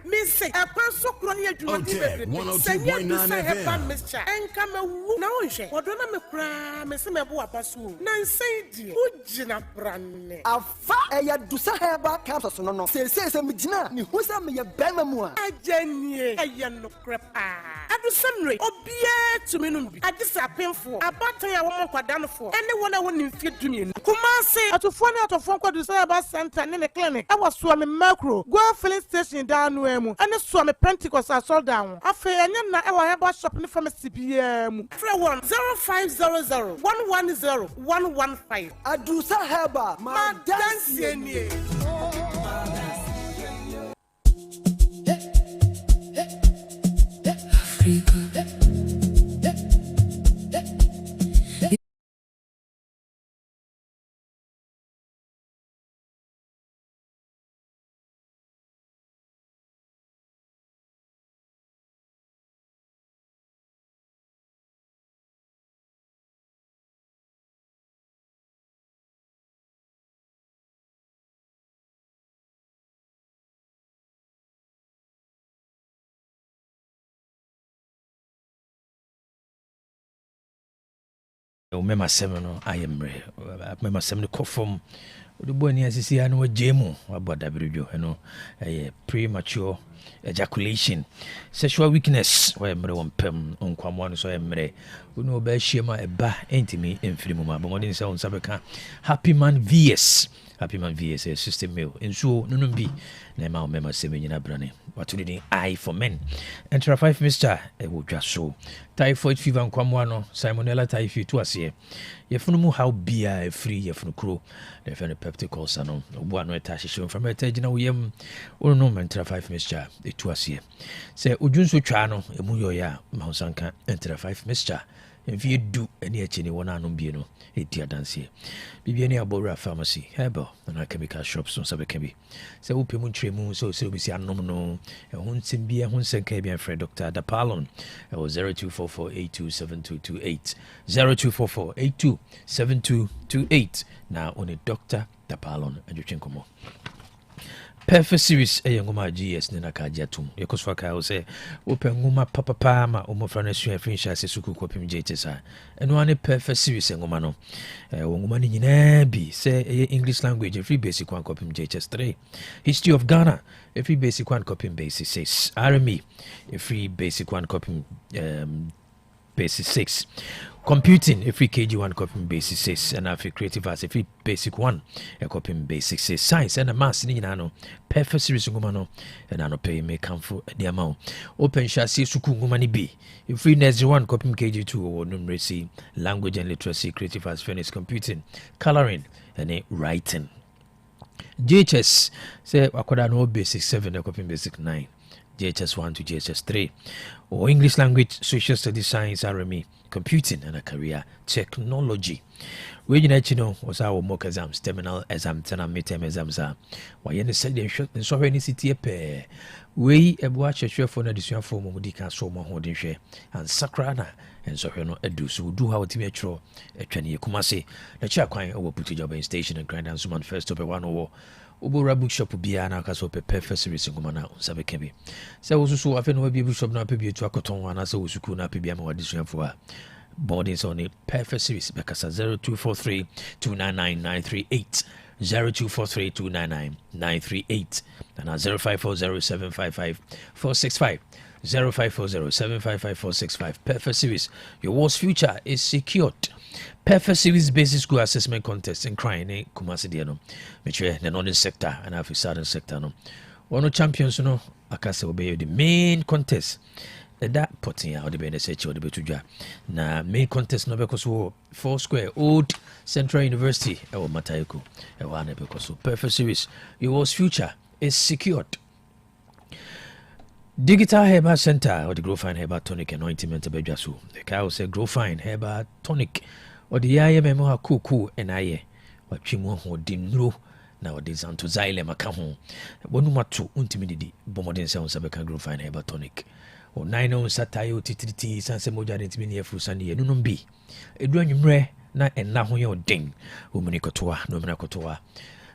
me say akwanso kro ne adwuma di bebre 102.9 FM mixture enka mawu na onhwe odona me kra me se mebo apaso na nsai die ugina branne afa eya dusa heba capsules no se me gina ni hu sa me ye bema mu a agenie eya no krepa adu sanno obia tumi no bi adisa apemfo abatan ya wo nkwadanfo ene wona woni mfie dumie Kumasi atofo ne atofo kwadu Cyber Center ne clinic e was so me macro go filling station down mu ene so me Pentecost asol down afa enye na e wa heba shop ne pharmacy bia mu 0500 110 115 adusa heba ma dance enie Mema semino ayemre mema semino kofom the boy ni asisi anu wajemu waboda birjo eno premature ejaculation sexual weakness wa emre wompem onkwamo no so emre unu oba hiema eba entimi emfirimu ma bomodin se on sabeka happy man vs system meal enso nunum bi na ma mema semenyina brane watuni I for men enter 5 Mr. Wodwa so typhoid fever nkwamo no salmonella typhi to ase yefunu mu how bia free yefunu kro the fene peptic ulcer no obo ano eta hihye from etagina woyam ono enter 5 Mr. to ase se odwunso twa no emu yoya mahonsanka enter 5 Mr. If do any achini one anom bi no etia dance bibia ni abora pharmacy herbal and chemical shops no sabe can be say upemu tremu so be si anom no ehun simbia ehun senka bia friend Dr. Dapalon 0244827228 0244827228 now on a Dr. Dapalon adwetwenkomo Perfect series ngoma GS ne nakaja tum yekoso aka o se open ngoma papa ma omofra na sua finsha se suku kopim JTS eno ane perfect series ngoma no ngoma ni nyina bi se English language free basic one kopim JTS 3 history of Ghana free basic one kopim basic 6 RME free basic one kopim basic 6 computing free KG1 copy basic 6 and if creative as free basic 1 copy basic 6 science and a mass ni no perfect series ngoma no and no pay me come for the amount open chassis suku ngoma ni bi free next 1 copy KG2 or numeracy language and literacy creative as finish computing coloring and writing JHS say akoda no basic 7 copy basic 9 JHS 1 to JHS 3 or English language, social studies, science, RME, computing and a career technology. We was our mock exams, terminal exams, and midterm exams are. Why any said and so any city pair. We a watch a share for an additional form of Mudika so more holding share and Sakrana and so no edu so do how to metro a 20 Kumasi. The chair quite over put job in station and grind and summon first over 1 over. Ubora bookshop bia na kaso pe perfect series ngoma na sabe kebe se wosusu afi no bi bookshop na pe bi tu akoton wana se wosuku na pe bia ma wadisuafo a boarding on a perfect series bekasa 0243299938 0243299938 and 0540755465 0540755465 perfect series your world's future is secured. Perfect series basic school assessment contest in crying Kumasi Diano, which the northern sector and half the southern sector. No, one of champions, no, Akasa obey the main contest. That potting out the benefit or the betuja. Na main contest no because 4 square old Central University or Matayoko. One because perfect series your future is secured. Digital Herbal Center or the Grow Fine Herbal Tonic and Ointment Bejasu. The cow said Grow Fine Herbal Tonic. Or the IMM ha kuku and I what chimo ho dinro now this anto zaile makaho wonu matu untimidi bomodin sound sabeka grow fine herbal tonic or 9 on satayo titriti sanse moja intimi ne fu sane nunum bi edu anwumre na enna ho ye odin omuni kotoa no mena kotoa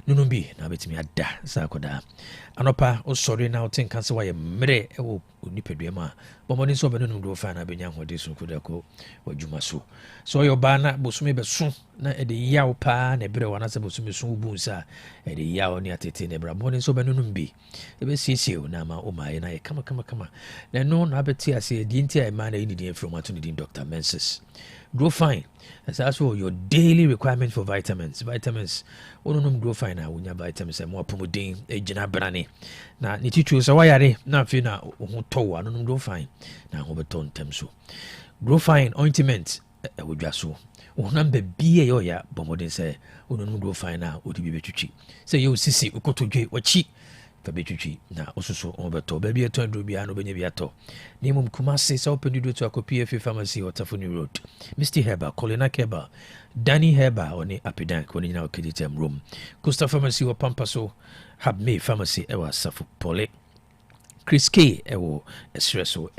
nunu bi na betimi ada sa koda anopa osori na otin kan se waye mre ewo onipadua ma bomoni so benu num do fa na benya hode so koda ko wadwuma so yo ba na bosumi beso na ede yaw pa na bre wana se bosumi so bu nsa ede yaw ni atete na bra bomoni so benu num bi ebe siesie na ma o ma ye na ye kama na no na beti ase di nti ai ma na yini di from ato ni Dr. Menses grow fine. That's also your daily requirement for vitamins. Vitamins, onunum grow fine na unya vitamins more pomodin ejina brane. Na nitichu so wayare na fe na ho towa onunum grow fine na ho beton temso. Grow fine ointment wodwa so. Onam be bie yo ya bomodin say onunum grow fine na odi bi betwitwi. Say you sisi ukotodwe wachi fabetwitwi na osuso obeto baby eto andro bia no benya biato nimum Kumasi sa open do to akopie pharmacy Otafuni Road Mr. Heba Colina Keba Danny Heba oni Apidank oni na okeditem room Costa Pharmacy o Pampaso Habme Pharmacy ewa Safu Pole Chris K ewo Espresso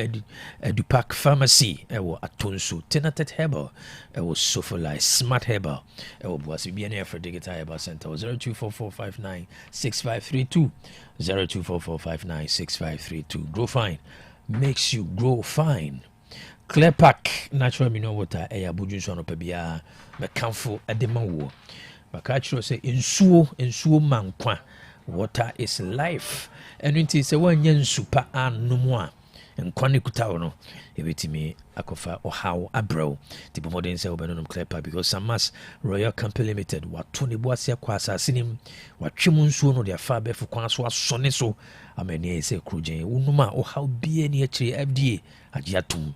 Edupac Pharmacy ewo Atonso Tenatet Herbal ewo Sofoli Smart Herbal ewo Boasi BNF for Digital Herbal Center 0244596532 0244596532 Grow Fine makes you grow fine. Clear Pack natural mineral water eya budunso no pebia me kamfo edema wo makachiro say ensuo mankwa water is life enunti se wanya nsupa anumu a nkwane kutawo no ebetimi akofa ohaw abrow tipo modern say obenonum Clear Pack because Samas Royal Company Limited wato ne boase kwa asasinim watwemu nsuo no de afa befu kwa so asone so amani ese krujen unuma ohaw bie ne akire FDA agiatum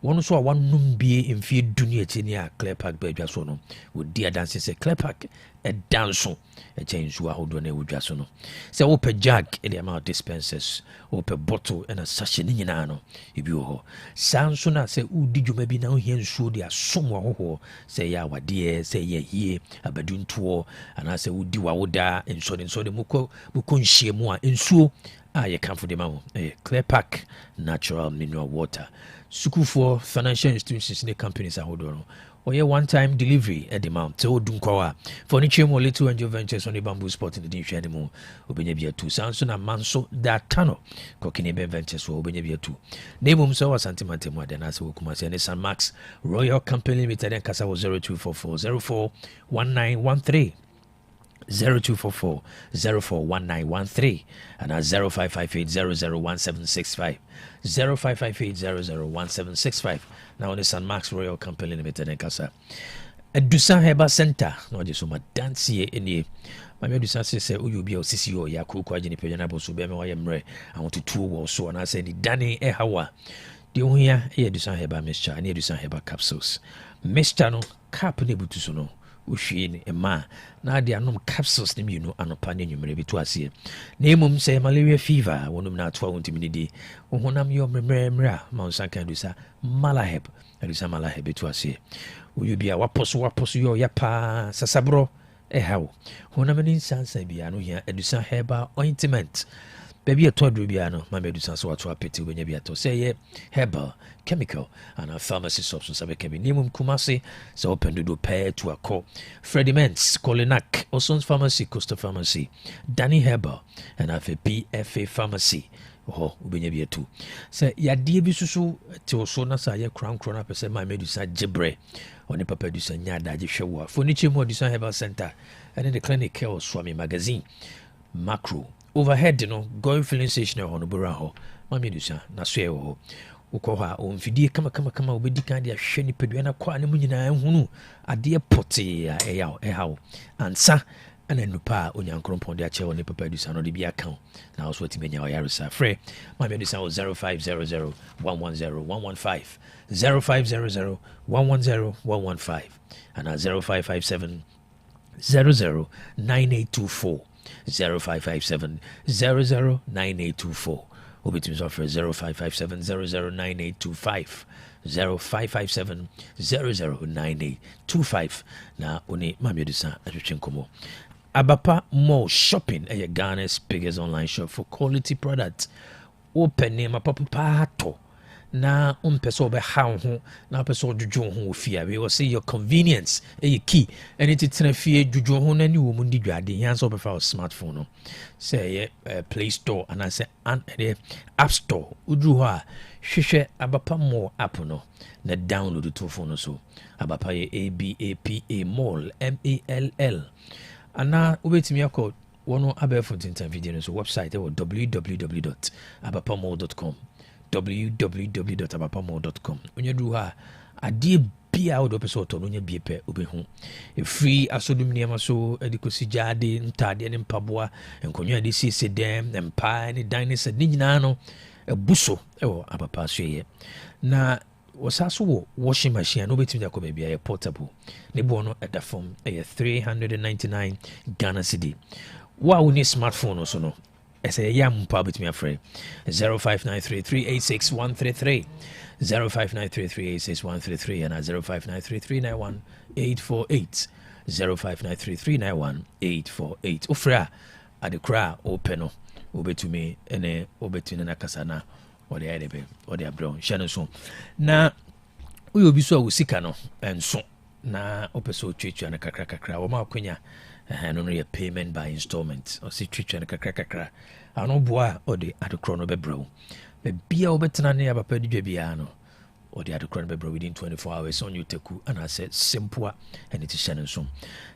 wono so a wanum bie mfie duni akire ne a Clear Pack badwa so no odi adanse se Clear Pack edanso echensu ahodo na ewudwa so no se wo pe jug ele ama dispensers wo pe bottle and a sachet ni nyina no ebi wo ho sanso na se udi dwuma bi na ho hia nsuo de asom wo ho se ya wade se ye hie abaduntuo ana se udi wa woda enso de muko nhie mu a nsuo a ye kan for de ma ho Clear Pack natural mineral water sukufo financial institutions ne companies ahodo no or a one-time delivery at the mount. So Dunkwa furniture more little and your ventures on the bamboo spot in the dish anymore. Obenebia 2 Samson and Manso that tunnel. Cokinebe ventures for Obenebia 2. Name so was Santimantemo than as Kumasi and San Max Royal Company Limited and Casa 0244041913. 0244041913 and 0558001765 0558001765 now on the San Max Royal Company Limited and Casa Edusan Heba Center no just so my dance here in the my Edusan say you be CCO ya ku kwa jini pejana bo so be me wa mre I want to two wo so and I say the Danny Ehawa the ohia Edusan Heba mixture and Edusan Heba capsules mixture no cap ne butu so no ushini ema na ade anom capsules ne mienu anopa ne nwumere bi to ase na emom say malaria fever wonum na atwa wontimi di honam yo mremre ma onsan kan do sa malaheb alisa malaheb to ase uyu bia waposo yo ya pa sasabro ehawo honam ne nsansan bia no hia edusa herbal ointment baby a todru bia no ma medusa so wato apeti wenya bia to say ye herbal chemical and a pharmacy substance abe kemi nimum Kumasi so open do pay to a call Freddie Ments Colinak Osons Pharmacy Costa Pharmacy Danny Herbal and a PFA Pharmacy oh ubenya bia tu say ya die bi susu te so na sa ye crown na pese ma medusa jebre oni papa dusa nya daje hwewa furniture mo dusa Herbal Center and the clinic care Swami magazine macro overhead no going filling station ho no bora ho ma medusa na so ye ho ukoha omfidie kama obedi kan dia hwe ni pedua na kwa ne mu nyina ehunu ade pote a ehaw ansa ana nupa onyankrompon de ache woni papa dusa no de bia kan na also timenya oyaresa free my medusa 0500110115 0500110115 and 0557 009824 0557 009824 Obitumes offer 0557009825 0557 009825 na oni mamiedusa atwetwenkomo Abapa Mall Shopping Ghana's biggest online shop for quality products open name papa pato na umpɛ sɛ ɔbɛha wo ho na wopɛ sɛ ɔdwodwo wo ho wɔ fie a because say your convenience ɛyɛ key ɛne tetena fie dwodwo ho no ani wɔ mu ndi dwade hia sɛ wobɛfa wo smartphone no sɛ ɛyɛ play store anaasɛ ɛyɛ app store woduru hɔ a hwehwɛ abapa mall app no na download to phone no so abapa yɛ abapa mall mall anaa wobɛtumi akɔ wɔno abɛɛfo ntentan video no so website ɛwɔ www.abapamall.com www.abapamall.com onye duru ha adeɛ bia wode wopɛ sɛ ɔtɔ no onya bie pɛ wobɛhu ɛfiri asodom nneɛma so de kɔsi gyaade ntadeɛ ne mpaboa nkonnwa de siesie dɛm mpaa ne dan ne sɛ ne nyinaa no ɛbu so ɛwɔ abapa so yɛ na wɔsa so wɔ washing machine na wobɛtumi de akɔ baabi a ɛyɛ portable ne boɔ no ɛda fam ɛyɛ 399 Ghana cedi wo a wone smartphone no so no ɛsɛ yɛyɛ ampa wobɛtumi afrɛ 0593386133 0593386133 ana 0593391848 0593391848 wofrɛ a ade kora a wopɛ no wobɛtumi ne no akasa na wɔde ayɛ dɛ wɔde abrɛ wo nhyɛ no so na woyɛ obi so a wo sika no ɛnso na wopɛ sɛ wotwatwa no kakrakakra wɔma akwanya no no yɛ payment by installment ɔsi twitwa no kakrakakra ano boa a ɔde adekorɔ no bɛbrɛ wo baabi a wobɛtena ne abapa de dwa biara no ɔde adekorɔ no bɛbrɛ within 24 hours ɔnyɛ otaku anaasɛ sempoa ɛne te hyɛ no nso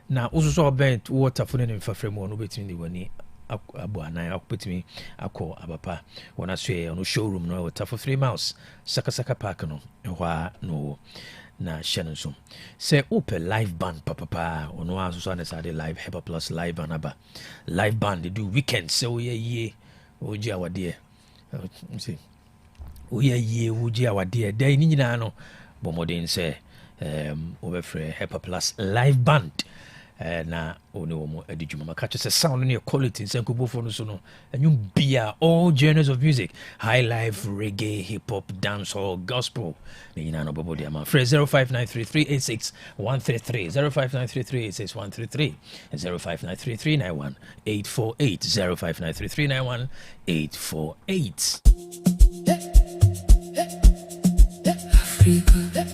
na woso so ɔbɛn wɔtafo no ne mfafrɛ mu ɔno wobɛtumi de w'ani abɔ anan wobɛtumi akɔ abapa wɔn aso yɛ ɔno showroom no ɛwɔ tafo 3 miles sakasaka park no ɛhɔ a no wɔ na hyɛ no nso sɛ wopɛ live band papapaa ɔno a so ane sade live Hepa Plus live band aba live band de do weekend sɛ woyɛ yie wogye awadeɛ woyɛ yie wogye awadeɛ da ne nyinaa no bɔ mmɔden sɛ wobɛfrɛ Hepa Plus live band na one wɔ mu adi dwuma maka kyɛ sɛ sound no yɛ quality nsɛ nkɔbɔfoɔ no so no ɛnwom bia all genres of music high life reggae hip hop dancehall gospel ne nyinaa no bɛbɔ de ama frɛ 0593386133 0593386133 0593391848 0593391848 Africa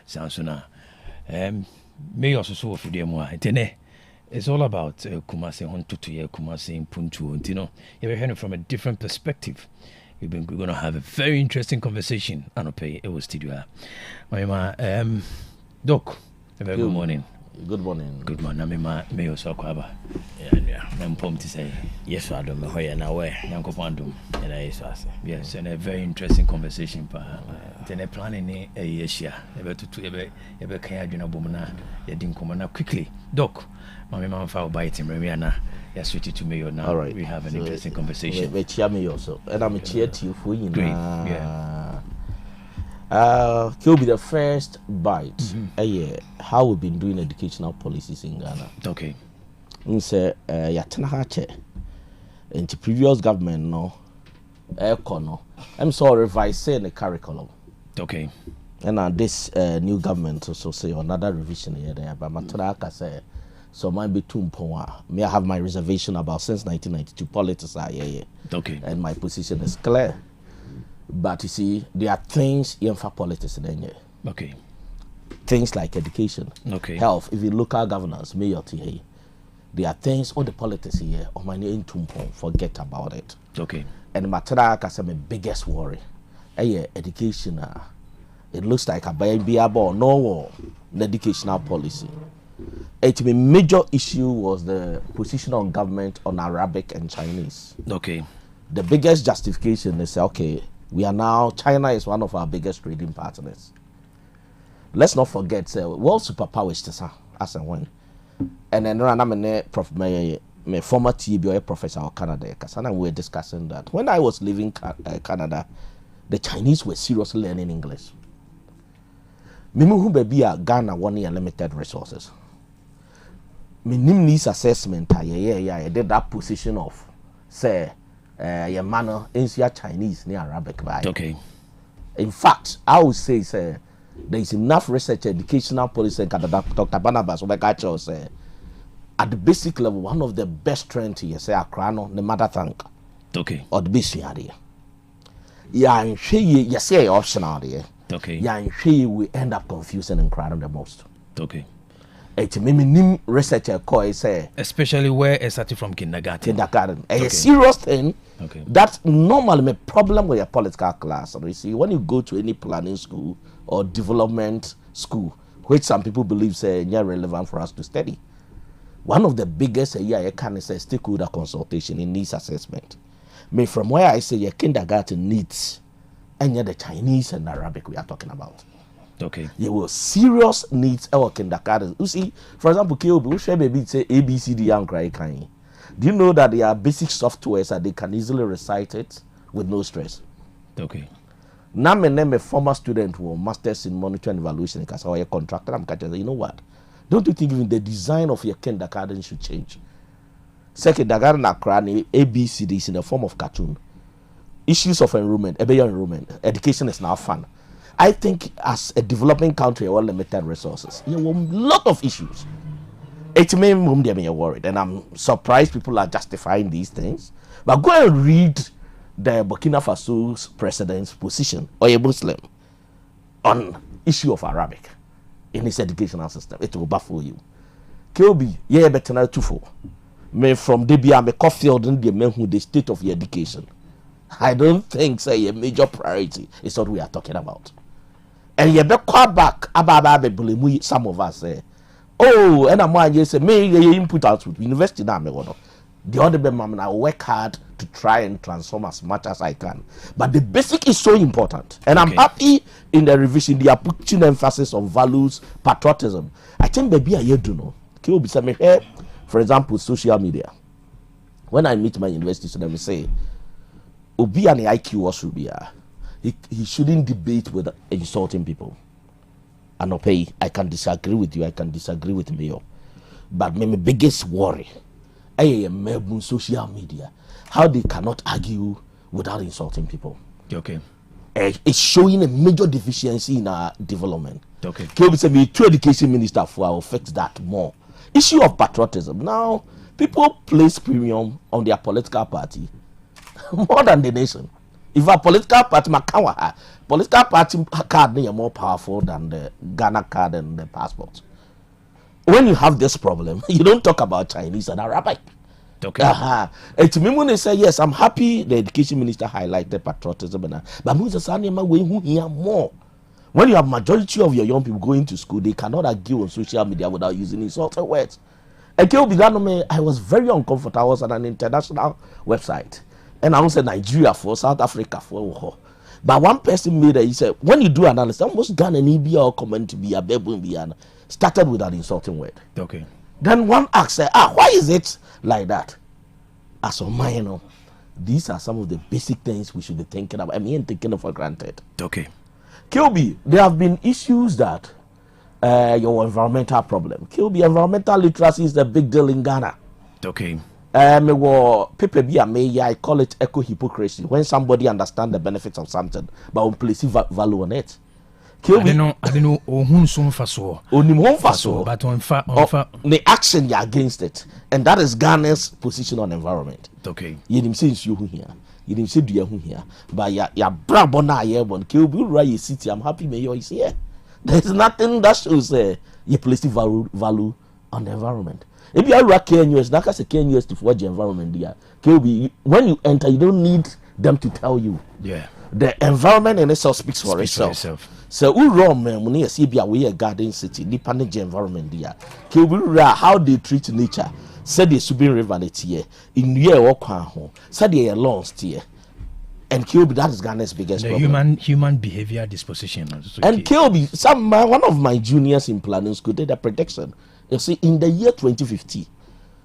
sounds so may also so for them more. It's all about Kumasi Hontutu, Kumasi Puntu, you know, you're hearing from a different perspective. We're going to have a very interesting conversation. Anope, it was studio. My Doc, a very good morning. Good morning. Good morning. May also kwaba. I'm pumped to say yes, I don't know how you're aware. Yanko Pandum. Yes, and a very interesting conversation. Then a planning a year. Ever can you know Bomana? You didn't come on quickly. Doc, my mom found biting Remiana. You're switching to me now. All right. We have an interesting conversation. We cheer me also, and I'm a cheer to you for you. Great. Yeah. He'll be the first bite. How we've been doing educational policies in Ghana. Okay. Say Yatanahache into previous government no no. I'm sorry revising the curriculum. Okay. And this new government also say another revision here there. But Matanaka say so might be too important. May I have my reservation about since 1992 politics are here. Okay. And my position is clear. But you see, there are things in for politics in there. Okay. Things like education, health, even local governance, mayor here. There are things on the politics here. On my name, forget about it. Okay. And Matraka is my biggest worry. Education. It looks like a baby about no educational policy. A major issue was the position on government on Arabic and Chinese. Okay. The biggest justification is we are now, China is one of our biggest trading partners. Let's not forget, world superpowers as and when. And then I'm my former TBI professor of Canada, and we were discussing that. When I was leaving Canada, the Chinese were seriously learning English. Mimu baby Ghana 1 year limited resources. Minim needs assessment, I did that position of, say, your manner in Chinese near Arabic. Okay. In fact, I would say, there is enough research, educational policy, and Dr. Barnabas say at the basic level, one of the best trends here, say Akrano, the mother tongue. Okay. Or the basic area. Yeah, and you say optional there. Okay. Yeah, and she will end up confusing and crying the most. Okay. It's a minimum researcher call say, especially where it started from kindergarten. A serious thing. Okay. That's normally a problem with your political class. You see, when you go to any planning school or development school, which some people believe say is relevant for us to study, one of the biggest can is a stakeholder consultation in needs assessment. From where I say your kindergarten needs, and the Chinese and Arabic we are talking about. Okay. There were serious needs our kindergarten. You see, for example, KOB, share baby say ABCD and cry kind. Do you know that there are basic softwares that they can easily recite it with no stress? Okay. Now my name a former student who masters in monitoring and evaluation because I contractor. I'm catching. You know what? Don't you think even the design of your kindergarten should change? Second, kindergarten Akrani ABCD is in the form of cartoon. Issues of enrollment, education is now fun. I think as a developing country, with limited resources, you have a lot of issues. It may make me worried, and I'm surprised people are justifying these things. But go and read the Burkina Faso's president's position, or a Muslim, on issue of Arabic in his educational system. It will baffle you. KOB, better than 2-4. Me from Debia, me Caulfield, and the men who the state of your education. I don't think say a major priority is what we are talking about. And you better call back about some of us say, oh, and I'm one say me input output university now me one. The other man I work hard to try and transform as much as I can. But the basic is so important. And I'm happy in the revision they are putting emphasis on values, patriotism. I think baby I do know. For example, social media. When I meet my university students, they say Obi and the IQ was he shouldn't debate with insulting people. And I can disagree with you, I can disagree with me. But my biggest worry is social media. How they cannot argue without insulting people. Okay. It's showing a major deficiency in our development. Okay. Can be me two education minister for our affect that more. Issue of patriotism. Now people place premium on their political party more than the nation. If a political party, political party card is more powerful than the Ghana card and the passport. When you have this problem, you don't talk about Chinese and Arabic. Okay. And to me, when they say yes, I'm happy the education minister highlighted patriotism, but I'm just saying, we hear more. When you have majority of your young people going to school, they cannot argue on social media without using insulting words. And I was very uncomfortable. I was on an international website, and I said Nigeria for South Africa for. But one person made it. He said, when you do analysis, almost Ghana and EBA or comment to be a baby started with an insulting word. Okay. Then one asked, why is it like that? As a minor, these are some of the basic things we should be thinking about. I mean, taking it for granted. Okay. Kilby, there have been issues that your environmental problem. Kilby, environmental literacy is a big deal in Ghana. Okay. I call it eco-hypocrisy. When somebody understands the benefits of something, but will place value on it. I don't know. But the action you're against it, and that is Ghana's position on environment. Okay. You didn't say you here. You didn't say do here. But ya brabona yerbon. Kilby right city. I'm happy mayor is here. There's nothing that shows you place value on the environment. If you are KNUS, that is a KNUS to forge the environment there. Kilby, when you enter, you don't need them to tell you. Yeah. The environment in itself speaks for itself. So we run when you see we a garden city, depending the environment there. How they treat nature. Said the Subin River here in year or home. Said they are lost here. And Kilby, that is Ghana's biggest problem. Human behavior disposition. And Kilby, one of my juniors in planning school did a prediction. You see, in the year 2050,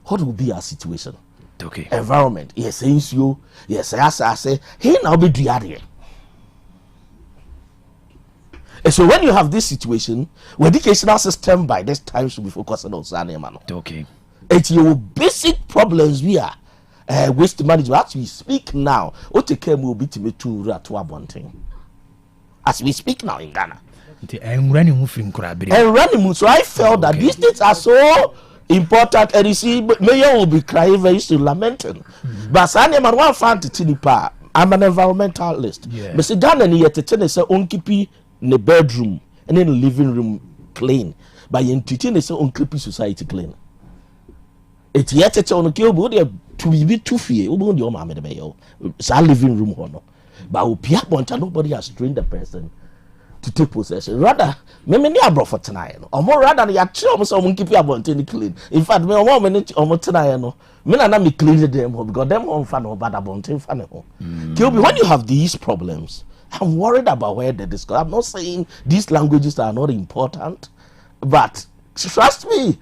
what will be our situation? Okay. Environment. Yes, you. Yes, I say. He now be the and so when you have this situation, the educational system by this time should be focusing on Saneman. Okay. It's your basic problems we are waste management. As we speak now, Otec will be to me to Boateng. As we speak now in Ghana. So I felt that these things are so important, and you see, Mayor will be crying very soon, lamenting. But Saneman one fan to Tinipa. I'm an environmentalist. Yeah. But see, Ghana ni yet to say onkipi in the bedroom and then the living room clean. By entertaining say unclippy society clean. It's yet to on kill to be too fear. Ubu your mama the it's our living room honor. But nobody has trained the person to take possession. Rather, me abro for tonight. Or more rather, you are someone keep your bonten clean. In fact, me 1 minute or more tonight. Me na me clean them because them on fan or bad bonten fan. Kilby, when you have these problems, I'm worried about where they discuss. I'm not saying these languages are not important, but trust me,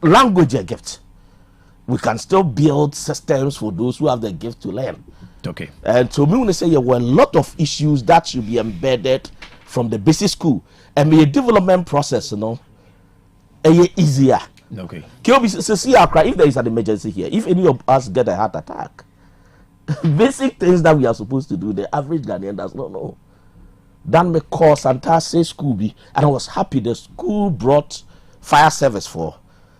language a gift. We can still build systems for those who have the gift to learn. Okay. And so me when I say there were a lot of issues that should be embedded from the basic school and be a development process, easier. Okay. If there is an emergency here, if any of us get a heart attack, basic things that we are supposed to do, the average Ghanaian does not know. Then me call Santase school be, and I was happy the school brought fire service for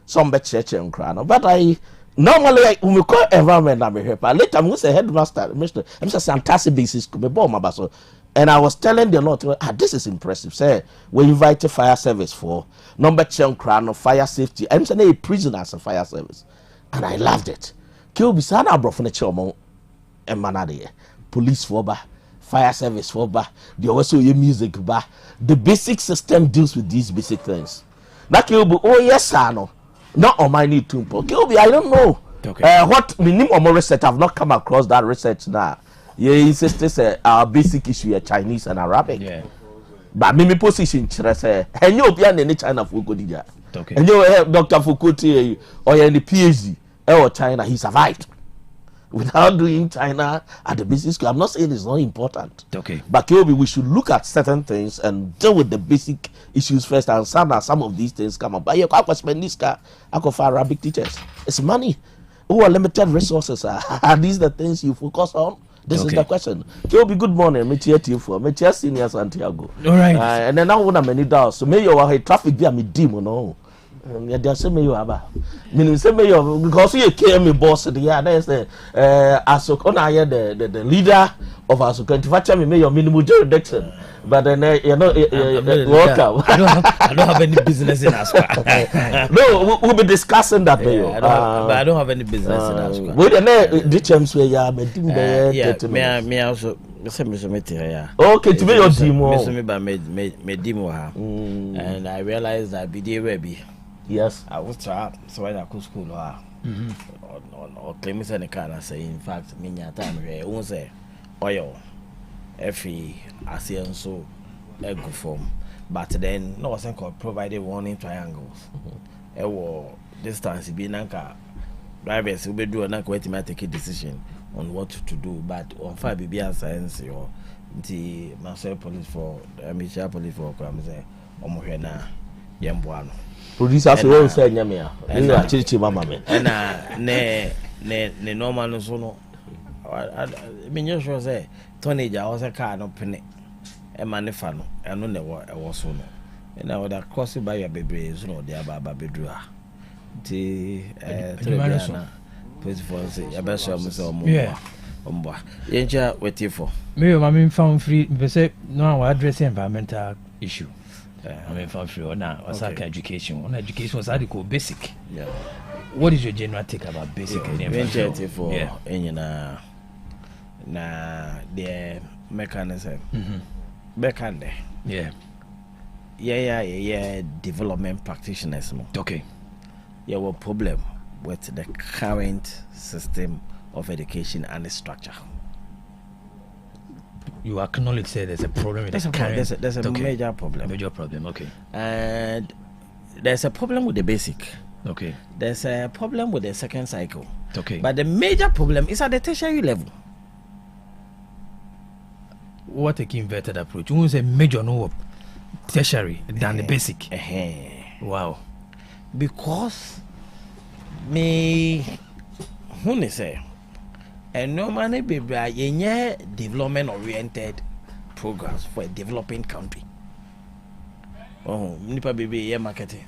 some church and crown. But I normally when we call environment I'm here, but later I'm going to say headmaster, Mr. I'm just Santase basic school, me born my basso. And I was telling the Lord, this is impressive. Say we invited fire service for number 10 crown of fire safety. I'm saying a prison as a fire service, and I loved it. Kill Bisana brought from the chairman. Police for fire service for they also your music the basic system deals with these basic things. That Kilby, oh yes, I know. Not on my need to Kilby, I don't know. Okay. What minimum research I've not come across that research now. Yeah, insist our basic issue is Chinese and Arabic. Yeah. But me position say and you be in China for good. Okay. And you Dr. Foucault or in the PhD or China, he survived. Without doing China at the business school. I'm not saying it's not important. Okay. But Kilby, we should look at certain things and deal with the basic issues first, and some of these things come up. But you can't spend this car. I go for Arabic teachers. It's money. Who are limited resources? Are these the things you focus on? This is the question. Kilby, good morning. Me cheer you for. Me cheer senior Santiago. All right. And then now when I'm in the so may you traffic be a me dim, no. Yeah, they say me you aba. Meaning say me you because you came me boss the yeah that's as the leader of our country me your minimum jurisdiction. But then welcome. I don't have any business in Aspa. No, we'll be discussing that mayor. But I don't have any business in Aspa. Wait the chance where yeah me also yeah. Okay, to be your team. Me demo and I realized that be there be. Yes. I was trapped so when I could school or claim in the car and say in fact me time here won't say oil every ASEAN so a good form. But then no wasn't called provided warning triangles. Distance be nanka drivers will be doing not quite take a decision on what to do, but on 5 BBS science or the Marcel police for Michelle police for crimes Omohena Yambuano. Producers will say Yamia and Chichi Mama and ne normal no so I mean you sure say Tony was a car no penny a manifano and no never was so no and I would have crossed by your baby so no dear Baba Bedra the police force ya best show me so more yencha wait for me I mean found free say no address environmental issue. I mean found free now what's like education on education was article basic. Yeah. What is your general take about basic environmental for na the mechanism backend yeah development practitioners no. Okay. Yeah, what problem with the current system of education and the structure? You acknowledge say there's a problem with there's a major problem. Major problem, okay. And there's a problem with the basic. Okay. There's a problem with the second cycle. Okay. But the major problem is at the tertiary level. What a inverted approach. You won't say major no tertiary than the basic. Wow. Because me who say and normally be development oriented programs for a developing country. Oh, nipa baby yeah marketing.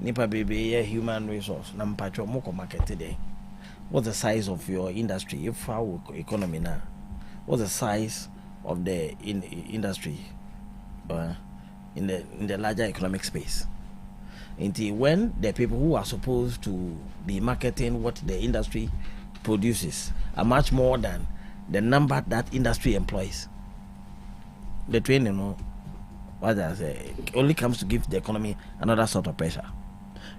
Nipa baby yeah human resource. Na mpacho moko market today. What's the size of your industry? If our economy now, what's the size of the industry in the larger economic space? Until when the people who are supposed to be marketing what the industry produces are much more than the number that industry employs. The training, what I say, only comes to give the economy another sort of pressure.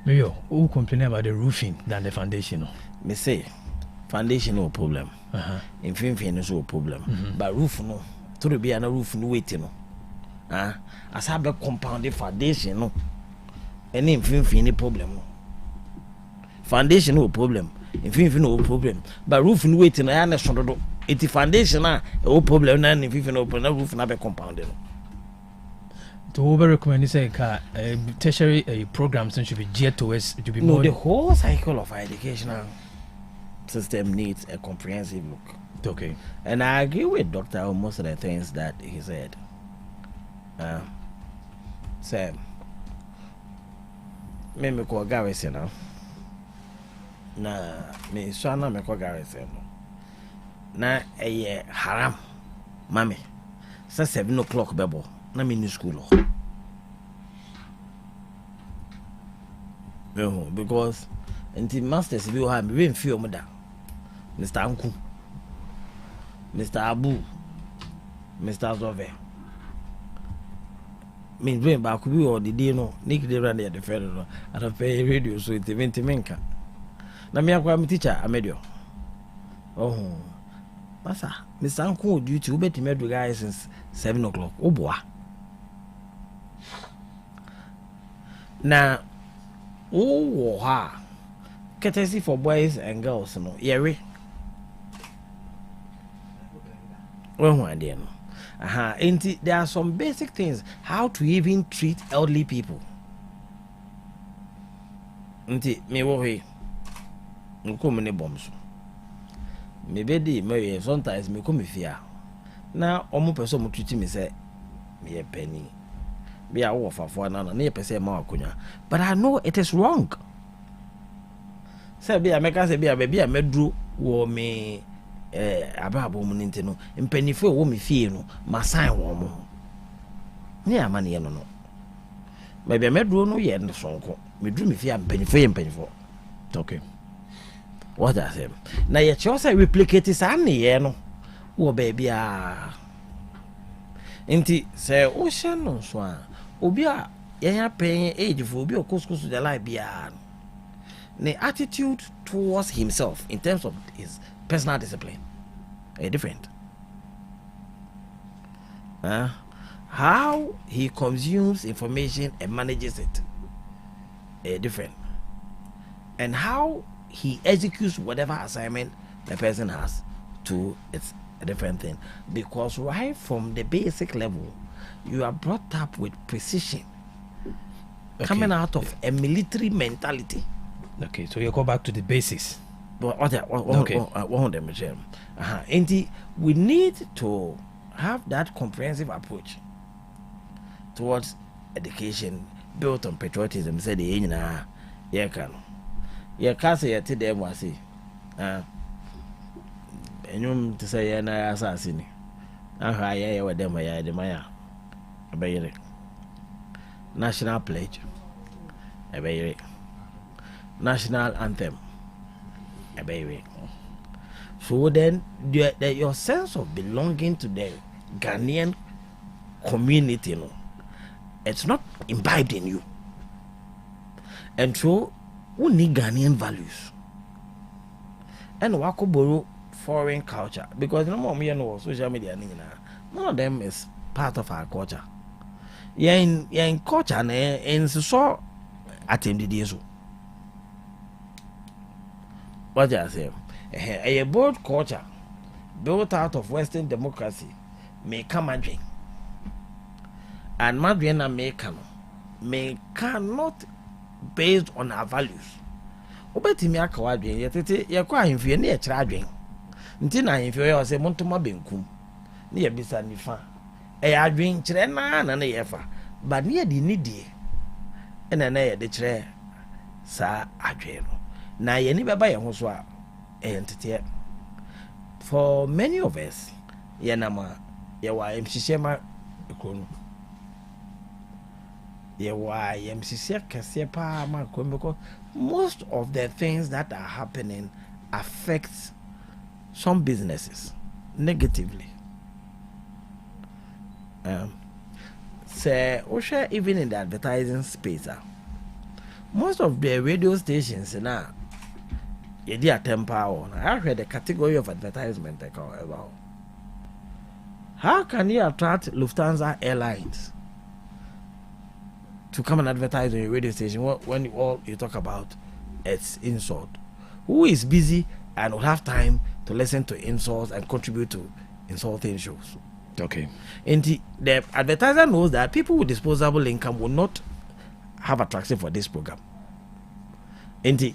Mayor, who complain about the roofing than the foundation? Me say, foundation no problem. In fin is no problem. But roof no, to be an roof no waiting no. As have a compounded foundation no. Any any problem. Foundation no problem. If no problem. But roof no waiting I understand. It's foundation no problem and if no problem roof na be compounded. To over recommend say tertiary programs should be geared towards to be more. The whole cycle of our educational system needs a comprehensive look. Okay. And I agree with Dr. on most of the things that he said. Sam. Me ko garrison na me swana me ko garrison na haram mami say 7 o'clock bebo na me in school because until masters be have me feel mo da Mr. Anku Mr. Abu Mr. Zove me dream ba ku bi o the day no Nick dey run the friend no I don't pay radio so it event menka na me akwa me teacher amedio masa Mr. Anku duty we bet me do guys since 7 o'clock oboa na ha courtesy for boys and girls no yere when there no and there are some basic things how to even treat elderly people. Me wo he nko me bombs me bedi me sometimes me come fear na omo person mo treat me say me penny Be a offer for another near per se more. But I know it is wrong. Say, be a make us be a baby, a medru, war me about woman into no, and penny for woman fear no, my sign woman. Near money, no. Maybe I medru no yet, no song. Me drew me fear and penny for. Okay. What I say? Now, your choice I replicate is only, no. Oh, baby, Inti say ocean no so obia yanya paying age for obi okosko to the life bia the attitude towards himself in terms of his personal discipline different. How he consumes information and manages it different, and how he executes whatever assignment the person has to its a different thing, because right from the basic level you are brought up with precision, coming out of a military mentality. Okay, so you go back to the basics. But and we need to have that comprehensive approach towards education built on patriotism. Said the can't say them was say enyum to say na assassin aha ya we dem ya de maya abayire national pledge abayire national anthem abayire. So then your sense of belonging to the Ghanaian community, no, it's not imbibed in you, and so we need Ghanaian values and wako borrow foreign culture, because no more social media, none of them is part of our culture. In culture and so attended yesu. What I say, a broad culture built out of Western democracy may come and drink, and Madriana may cannot based on our values. Obetimi akawadwen yetete yakwa himfie na yekira adwen nti na himfie yo se montoma benkum na yebisa nifa adwen kire na yefa ba na ye di nidie na ye de kire sa adwen no na ye ni beba ye ho so a entete. For many of us ye na ma ye wa emhihema ekonu ye wa emhihye kase pa ma ko because most of the things that are happening affects some businesses negatively. So even in the advertising space, most of the radio stations now, you do attempt power. I heard the category of advertisement about. How can you attract Lufthansa Airlines to come and advertise on your radio station when all you talk about it's insult? Who is busy and will have time to listen to insults and contribute to insulting shows? Okay. And the advertiser knows that people with disposable income will not have attraction for this program. And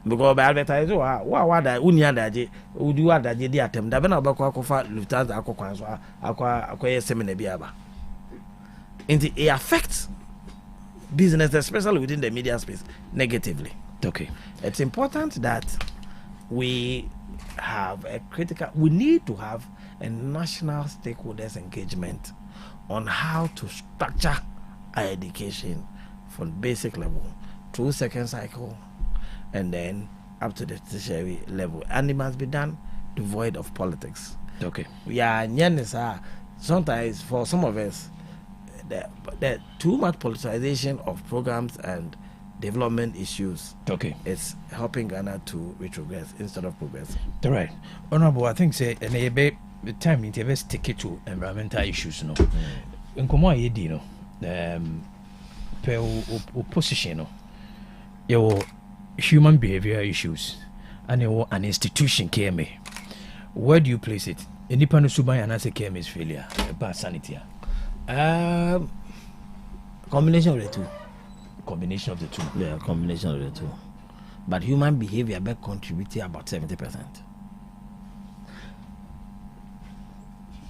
because by advertising, what that unya daje udu adaje di atem da be na obakwa kofa Lufthansa akokwan so akwa seminar biaba. And it affects business, especially within the media space, negatively. Okay. It's important that we have we need to have a national stakeholders engagement on how to structure our education from basic level through second cycle and then up to the tertiary level. And it must be done devoid of politics. Okay. Sometimes for some of us, the too much politicization of programs and development issues. Okay. It's helping Ghana to retrogress instead of progress. All right. Honorable, I think say and the time it ever stick it to environmental issues, no. In Komo Yedi, no. Per opposition, no. Your human behavior issues and your an institution KMA. Where do you place it? Any pan subai and as a KMA's failure about sanity. Combination of the two. Combination of the two. Yeah, combination of the two. But human behavior be contributing about 70%.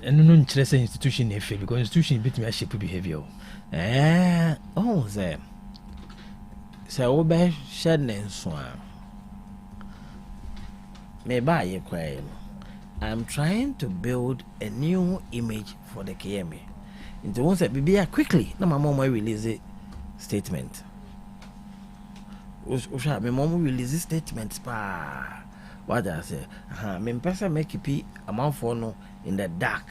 and no interest institution if because institution bit me shape behavior. Oh, say Obe Shedden Swan. May buy you cry. I'm trying to build a new image for the KMA. Into one said, be quickly. No, my mom will release a statement. My mom will release a statement. What I say? Me person make it amount for no in the dark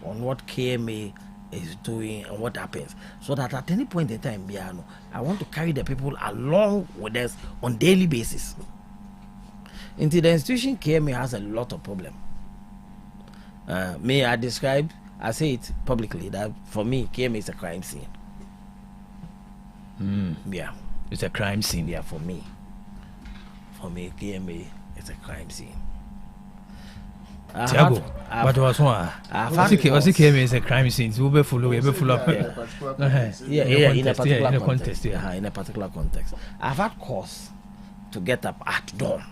on what KMA is doing and what happens, so that at any point in time, I want to carry the people along with us on daily basis. Into the institution KMA has a lot of problem. May I describe? I say it publicly that for me, KMA is a crime scene. Yeah, it's a crime scene. Yeah, for me, KMA is a crime scene. Tiago, but was one. Was it KMA is a crime scene? We be full up. Yeah, in a particular context. Yeah, in a particular context. I've had cause to get up at dawn.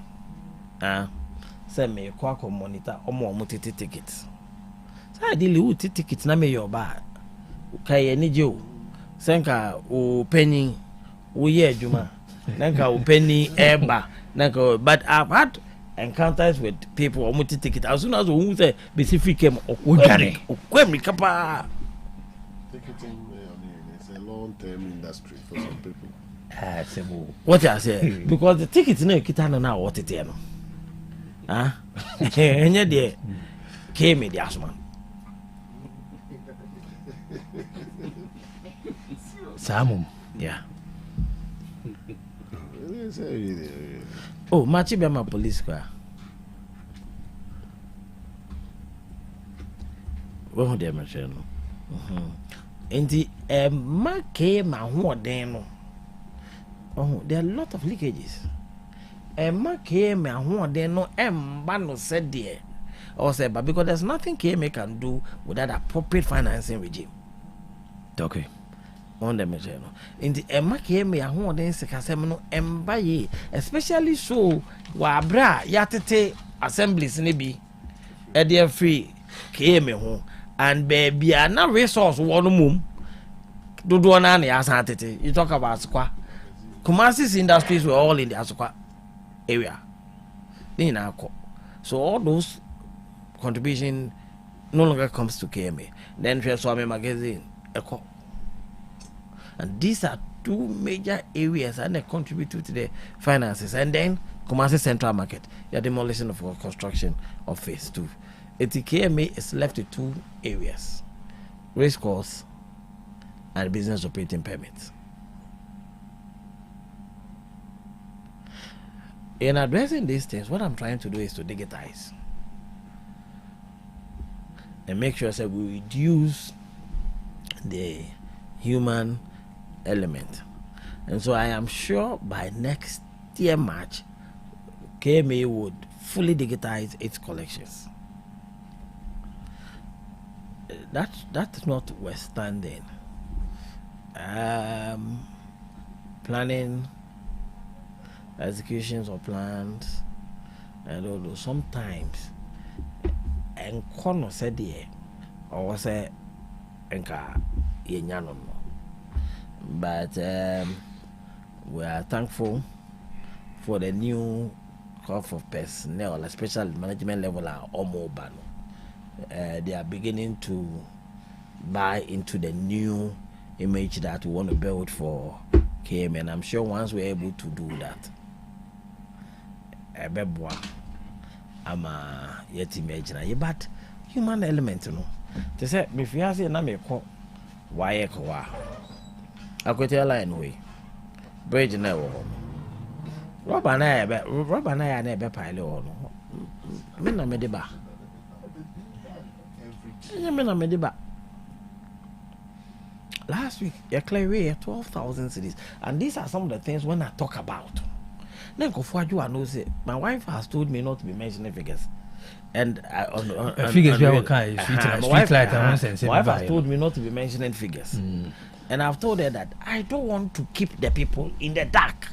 Send me a Kwaku monitor or more multi tickets. So I deal with tickets na me your bar. Kay any Joe. Senka o penny o ye juma. Nanka o penny eba. Nanka, but I've had encounters with people or multi ticket as soon as we say specific came or kwemi kapa. Ticketing, it's a long-term industry for some people. What I say? Because the tickets no kita na what it no. Enye de came the asman. Samum. Yeah. Oh, Machi be my police car. Wọ́n dẹ̀ mẹ́sẹ̀ no. Nti ma came ma ho den no. Oh, there are a lot of leakages. Ma came ma ho den no ba no said there. Or say, but because there's nothing KMA can do without appropriate financing regime. Okay. On the measure no. Nti ma came ma ho den se kasem no emba ye, especially so wa bra yatete assemblies ne bi e dey free KMA ho. And baby, na resource one mum. Do na na asantete. You talk about Asukwa. Kumasi's industries were all in the Asukwa area. So all those contribution no longer comes to KMA. Then Swami magazine, Echo. And these are two major areas and they contribute to the finances. And then Kumasi Central Market, the demolition of construction of phase 2. KMA is left with two areas: race course and business operating permits. In addressing these things, what I'm trying to do is to digitize and make sure that we reduce the human element. And so I am sure by next year March, KMA would fully digitize its collections. That's notwithstanding, planning, executions of plans, and all those. Sometimes, and Kono said here, or say, enka yenyano. But we are thankful for the new crop of personnel, especially management level, are almost banned. They are beginning to buy into the new image that we want to build for KM, and I'm sure once we're able to do that, I'm yet imagine, but human element, you know. They say, if you have na me call, why ekwa? I could tell line way, bridge never. Rob and I never pile on. Mina mediba. Last week, you cleared 12,000 cities, and these are some of the things when I talk about. Then my wife has told me not to be mentioning figures, and figures we my wife has told me not to be mentioning figures, and I've told her that I don't want to keep the people in the dark.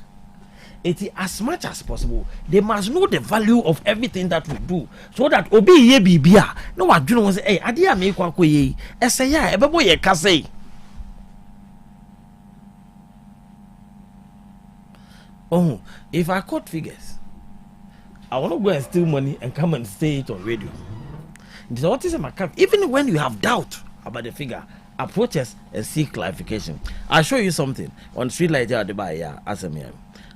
as much as possible, they must know the value of everything that we do, so that obi ye bibia no wadwene won say eh ade a me kwa koye ese ya ebebo ye ka say. Oh, if I quote figures, I want to go and steal money and come and say it on radio. This what is my cap. Even when you have doubt about the figure, approach us and seek clarification. I'll show you something on street light here at the bar. Yeah, as a man.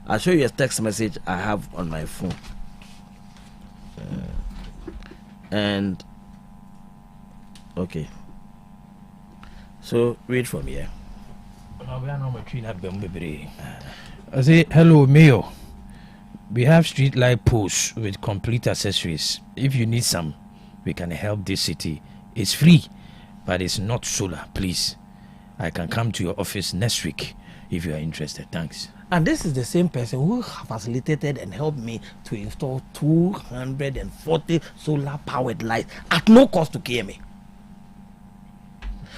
I'll show you a text message I have on my phone. And okay. So read from here. I say, hello, Mayor. We have street light posts with complete accessories. If you need some, we can help this city. It's free, but it's not solar, please. I can come to your office next week if you are interested. Thanks. And this is the same person who facilitated and helped me to install 240 solar powered lights at no cost to KMA.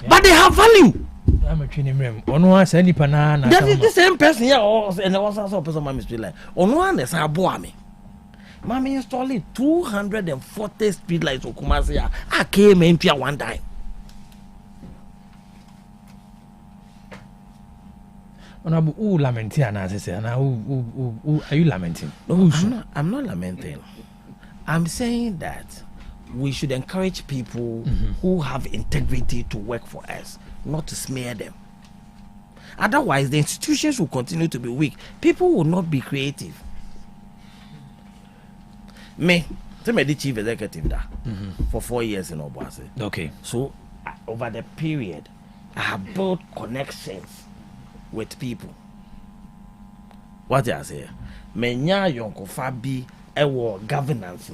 Yeah. But they have value. I'm a training room. On one side, that is the same person here, and there was also a person on my street light. On one is a boy. Mommy installed 240 street lights for Kumasi. I came in here one time. Who lamenting? Are you lamenting? No, I'm not lamenting. I'm saying that we should encourage people who have integrity to work for us, not to smear them. Otherwise, the institutions will continue to be weak. People will not be creative. Me, I'm the chief executive there for 4 years in Obuasi. Okay. So, over the period, I have built connections with people. What I say? Menya yonkofa bi ewo governance.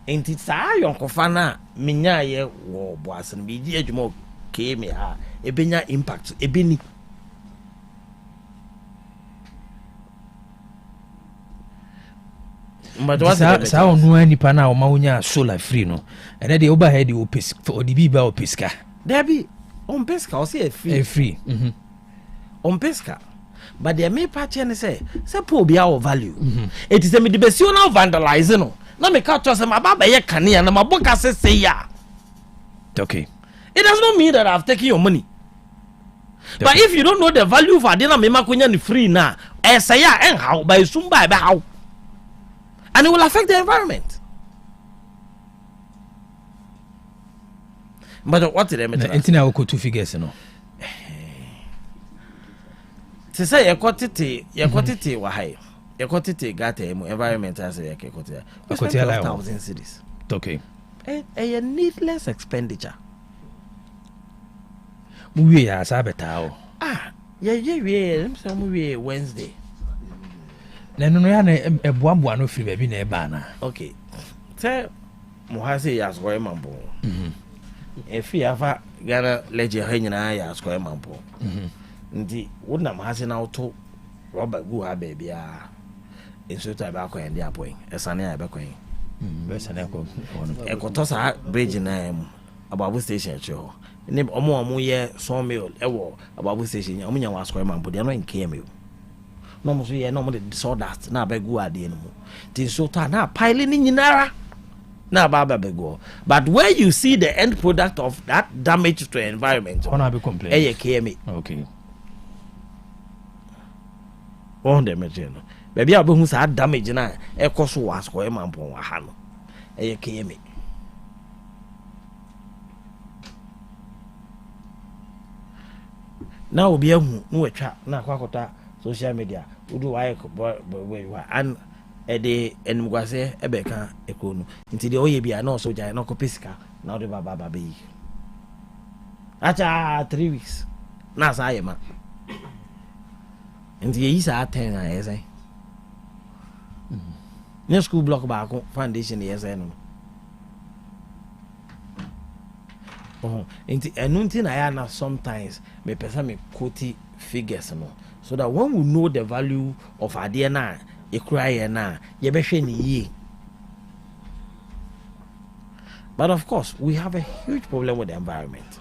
Enti saa yonkofa na menya ye wo Obuasi no bi di adwuma keme ha ebenya impact ebeni. Sa onu anipa na o ma wonya solar free no ene de overhead o pes for the biba o peska there be on peska o say free on peska but there may part chen say po bia o value it is a me de besi na vandalize no na me ka to say ma baba ye kane na ma boka say ya. Okay, it does not mean that I've taken your money. Okay. But if you don't know the value for adena me makonya ni free na say ya en how by sumba be how, and it will affect the environment. But what did I mean? Entina will go two figures, no. To say you quantity wahai, you quantity got a environment as a 12,000 cities. Okay. A needless expenditure. We are sabetao. Yeah, Wednesday. No, a buambuano free baby nebana. Okay. Say, Mohasi as well, mambo. If you ever got let your hanging eye as well, mambo. Indeed, wouldn't have has an auto Robert Gua baby. In so tobacco and the appoint, a sunny abacoin. Best an echo. A cotosa bridge name about station show. Name or year sawmill, ewo about station. Ominia was square man, but they're not in KMU. No more so normally sawdust na begu ade no tin so ta na piling in nara na baba begu, but where you see the end product of that damage to the environment on be complain KMA. Okay, on the machine baby abu sa damage na e koso was ko e mampon wa ha no KMA. Now obi ahu no atwa na kwakota social media udu why and ede enmugwase ebeka ekonu nti de oye bia na so jai na ko pesika na ode baba be acha 3 weeks na sa yema nti yi sa 10 na yesai ne school block ba ko foundation yesai no nti enunti na ya na sometimes me pesa me quote figures no, so that when we know the value of idea na ekura na ye behwe ni ye. But of course we have a huge problem with the environment.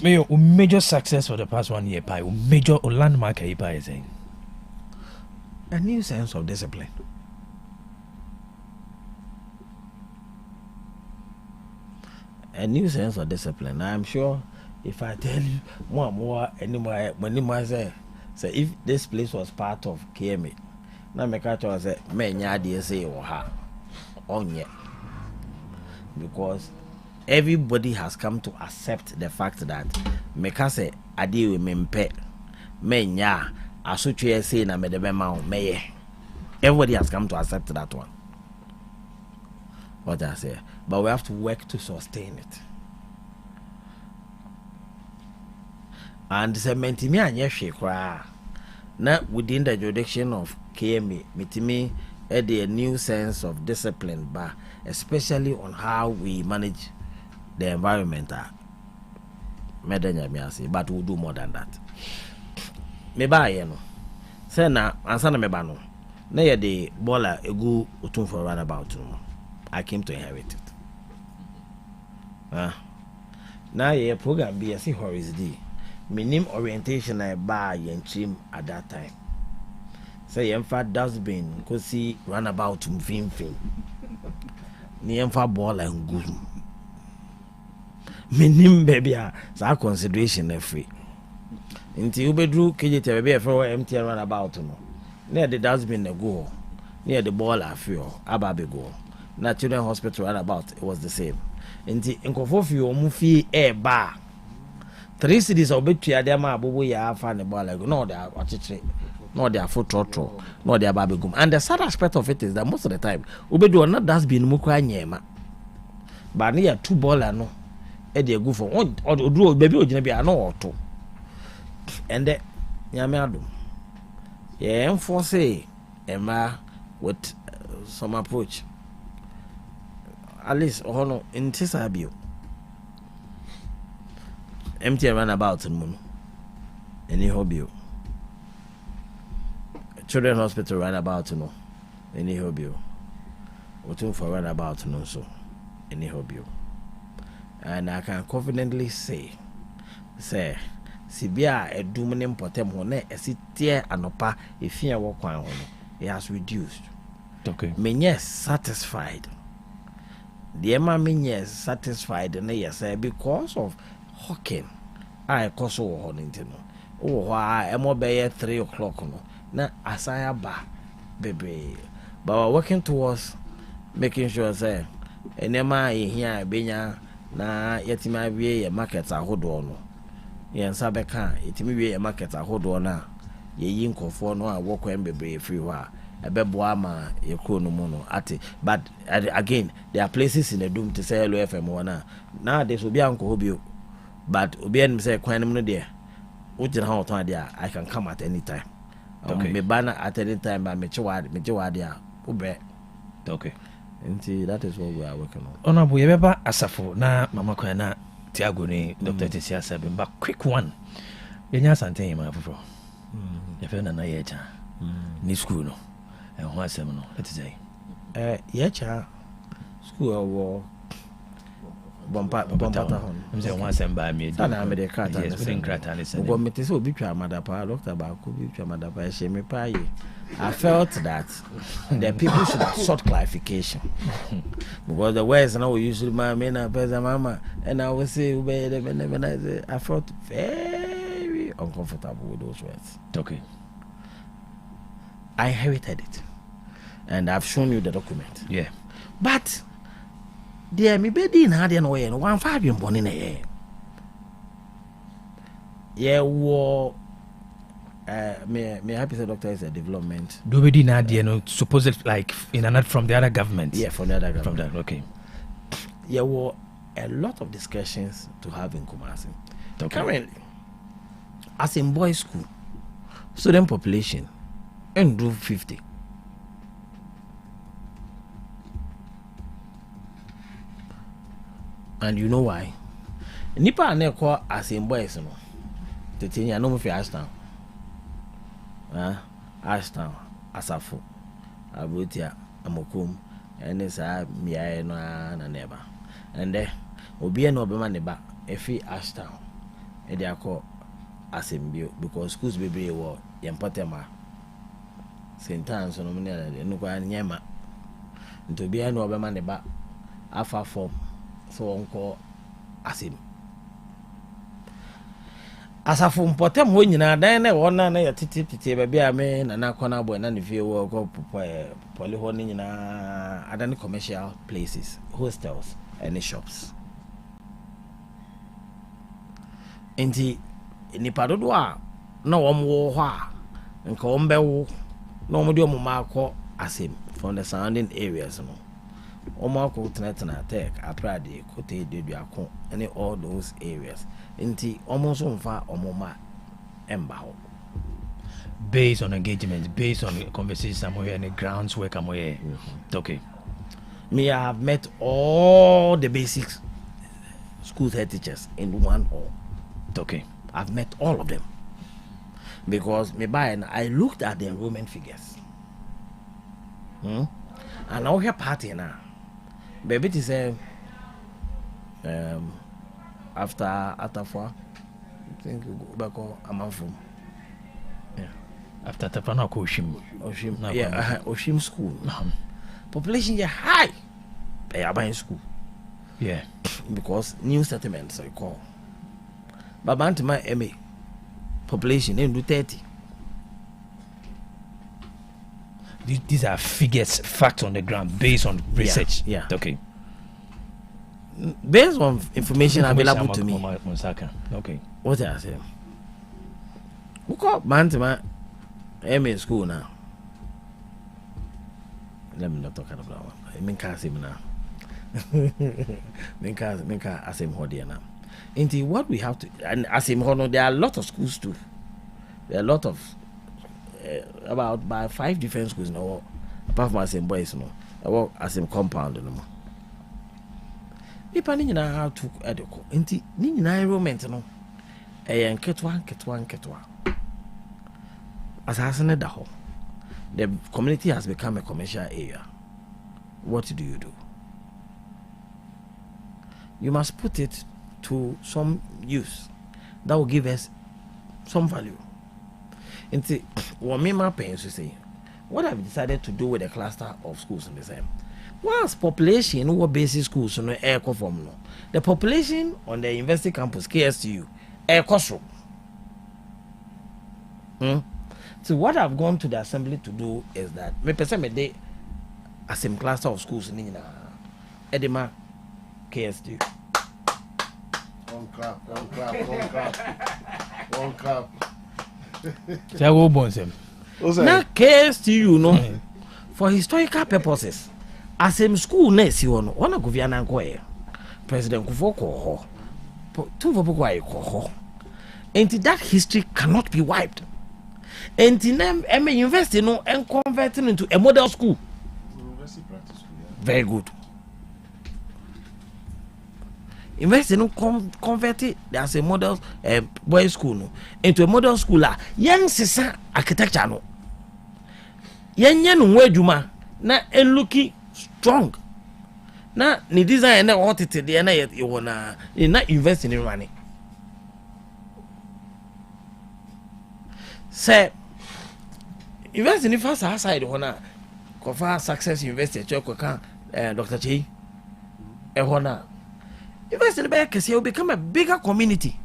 Major success for the past 1 year, major landmark is saying A new sense of discipline. A new sense of discipline. I'm sure if I tell you more anymore, when I say if this place was part of KMA, now make a choice say me say or her on yet, because everybody has come to accept the fact that make us say I deal with me nya asotwe say na me de be ma me. Everybody has come to accept that one. What I say, but we have to work to sustain it. And cement me anya hwe kra na within the jurisdiction of KMA metimi a new sense of discipline, but especially on how we manage the environment. But we'll do more than that. Me ba ye no say na ansa na me ba no na ye de baller egu otun for runabout no. I came to inherit it. Now your program be a see Horace D. Minim orientation I buy and trim at that time. Say yemfa dustbin cause see runabout fin. Ni yemfa ball and good. Minim baby so consideration e free. Inti you bedru KJT baby for empty runabout no. Near the dustbin e go. Near the ball I feel ababe go. Na children hospital right about it was the same. Nti nkofo fi o mu fi ba 3 cities obetua dem abobo ya afa ne ball like no they are achiche no they are for trotro no they are babegum. And the sad aspect of it is that most of the time obedu na that's been mu kwa nyema ba ne ya two baller no e dey go for oduro baby ogina bia no oto and nyame adom ye enforce ema with some approach. At least no in Tisabio. Empty runabout in Mono. Any hobby. Children hospital runabout no. Any hobby. What for runabout no so. Any hobby. And I can confidently say Sibia a dominant potem hone a sitia anopa if you walk on it has reduced. Okay. Me yes satisfied. The Emma is satisfied and yes, because of hawking. I cost over Honington. Oh, why am I 3 o'clock? No, na asaya ba, baby. But we're working towards making sure, say, and Emma here, Benya, na yet my way a market a hold on. Yan Sabeka, it may be a market a hold on now. Ye yinko for no, I walk and be free while. Ebeboama yekuno mono ati, but again there are places in the doom to say hello FM wana now this will be uncle hobby, but obi en say kwan no there ujina ha oton there I can come at any time. Okay. Me bana at any time but me chewa there ube. Okay. And that is what we are working on. Honorable Yebeba Asafo na mama kwa na Tiago ni Dr. Tisia Sabin, but quick one. Yenya sante yema afofo. Yefena na yecha. Ni school no. And one seminar, let's say. Yecha school war Bompata. I'm saying one sem by me. Sana me de kata. Yes, within Kratan is. Go me te so bitwa madapa, Dr. Baku bitwa madapa she me pay. I felt that the people should have sought clarification. Because the words now we usually my men and mama and I will say I felt very uncomfortable with those words. Okay. I inherited it, and I've shown you the document. Yeah, but there may be in hard and way and 1 5 born in a year. Yeah, war. May happy say doctor is a development. Do we did not supposed like in another from the other government? Yeah, from the other government. From that, okay. There were a lot of discussions to have in Kumasi. Okay. Currently, as in boys' school, student population. And do 50. And you know why? Nipa ne ko asim boys no. Tetenya no fi Ashtown. Ashtown, Asafo, Abutia, Amokum, and esa miae no na neba. And there obi no be man neba efi Ashtown. E dey call asim bio because schools be wo yempotema. Sentence no me no kwa nyema nto bia no obema ne ba afa form so onko asim asafo mpotem ho nyina dan na wona na ya titi ba bia me na na kona boy na ne vie wo ko poli ho ni nyina adani commercial places, hostels and shops. Enti nipa dodo a na wo ho a nka wo mbewo na wo de ma akọ asim from the surrounding areas no omo akọ tena tech aprade kote dedu akọ and all those areas enti omo so mfa omo ma emba ho based on engagement, based on conversations I'm here and the grounds work I'm here. Okay. Me, I have met all the basic school head teachers in one hall. Okay. I've met all of them. Because I looked at the enrollment figures. And now here party now. Baby to say after 4 I think back I'm from. After Tapana Oshim. Yeah, Oshim school. Population is high. They are buying school. Yeah. Because new settlements I call. But my MA population they do 30. These are figures, facts on the ground based on research. Yeah. Okay. Based on information available to me. Okay. What I say? Who call my MA school now? Let me not talk about that. I mean, can't now. Minka asim hodia now. Into what we have to, and asim hono, there are a lot of schools too. There are a lot of about by 5 different schools now. Apart from asim boys, no, about asim compound no more. People need to how to educate. Into need enrollment no. Ketwa. As I said, the community has become a commercial area. What do? You must put it to some use that will give us some value. And see, what me my parents say, what I've decided to do with a cluster of schools in the same. Once population who basic schools no air form no, the population on the university campus KSU air cost. So what I've gone to the assembly to do is that me person me day as same cluster of schools in Edema KSU. One clap. Tiago Bonsem. Now KSU no for historical purposes. As same school next you no one go via na go President Kufuor ko ho. Two for ko. And that history cannot be wiped. And in them, university and converting into a model school. University practice school, yeah. Very good. University converted as a model boys school into a model school. Young sisa architecture no. Young juma na looking strong. Na ni design na what it dey na you wanna invest in money. Say invest in the first side hona kofa success university choko kan Dr. Chi hona invest in the back you become a bigger community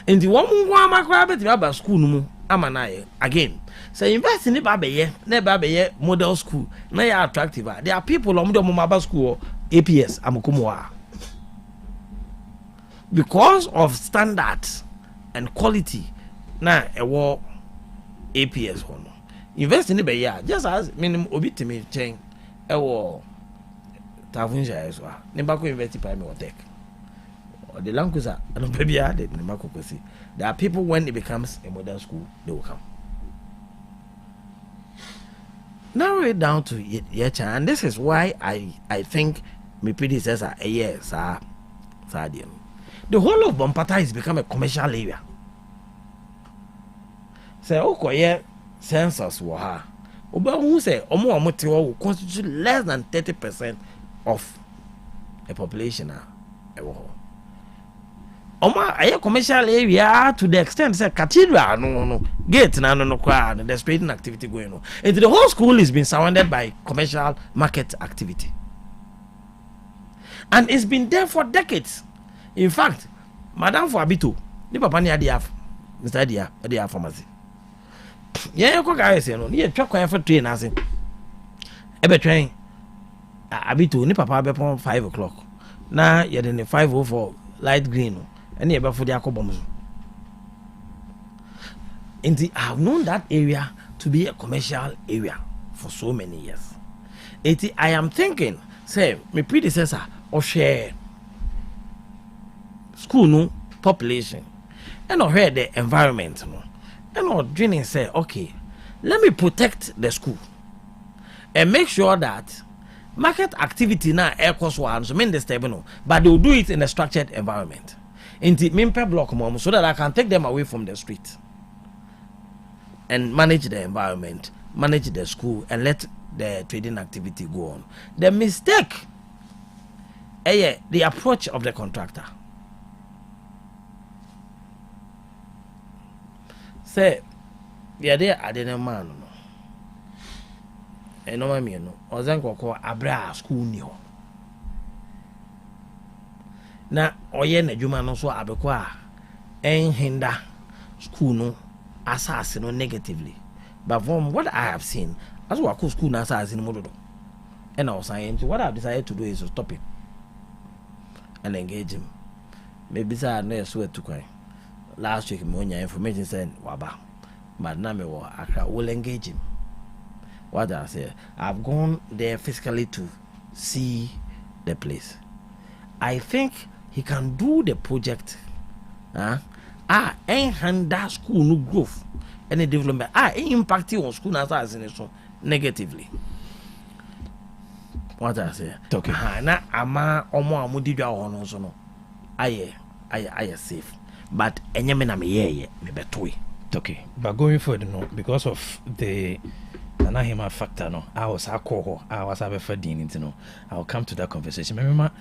in the one makra bet ba school no amana again say invest in the babe model school na ya attractive there are people on the mobile school APS amukumoa because of standards and quality na war APS hono invest in the year just as minimum obitimi chain war tafunja eso ne bako invest by me Otec or the language and baby added ne bako kosi there are people when it becomes a modern school they will come narrow it down to Yecha, and this is why I think my predecessor Sadian. The whole of Bompata has become a commercial area. Say, okay, census waha. Oba who say omo amotiwa will constitute less than 30% of a population. Oma a commercial area to the extent say cathedral no gate na no kwa there's trading activity going on. And the whole school is being surrounded by commercial market activity. And it's been there for decades. In fact, Madam for Abito, ni papa ni adi af, Mr. Adia pharmacy. Yeah, ko guys, you know, ni twa kwan for train as in. Ebe train Abito ni papa be pon 5 o'clock. Na ye dey 5:04 light green. And you for the akobom. And I've known that area to be a commercial area for so many years. I am thinking, say, my predecessor or share school no population and or hear the environment no and or dreaming say, okay, let me protect the school and make sure that market activity now air cost one so mean the stable, but they will do it in a structured environment. Into Mimpe block mom so that I can take them away from the street and manage the environment, manage the school, and let the trading activity go on. The mistake, the approach of the contractor. Say, yeah, there I didn't man. And no, me no. Ozanko abra school new. Na oye na dwuma no so abekwa hinder school no assassin no negatively, but from what I have seen as we call school na assassin mododo and I was saying what I've decided to do is to stop it and engage him. Maybe say no swear to cry last week me onya information said waba but now me wo Accra will engage him. What I say, I've gone there physically to see the place. I think he can do the project hinder school no growth any development impact on school as in so negatively. What I say, okay, na ama omo amudidwa hono so no aye safe, but enyeme na me betoi. Okay, but going forward, no, because of the Anahima factor, no, I was a fadin, you know. I'll come to that conversation. Remember,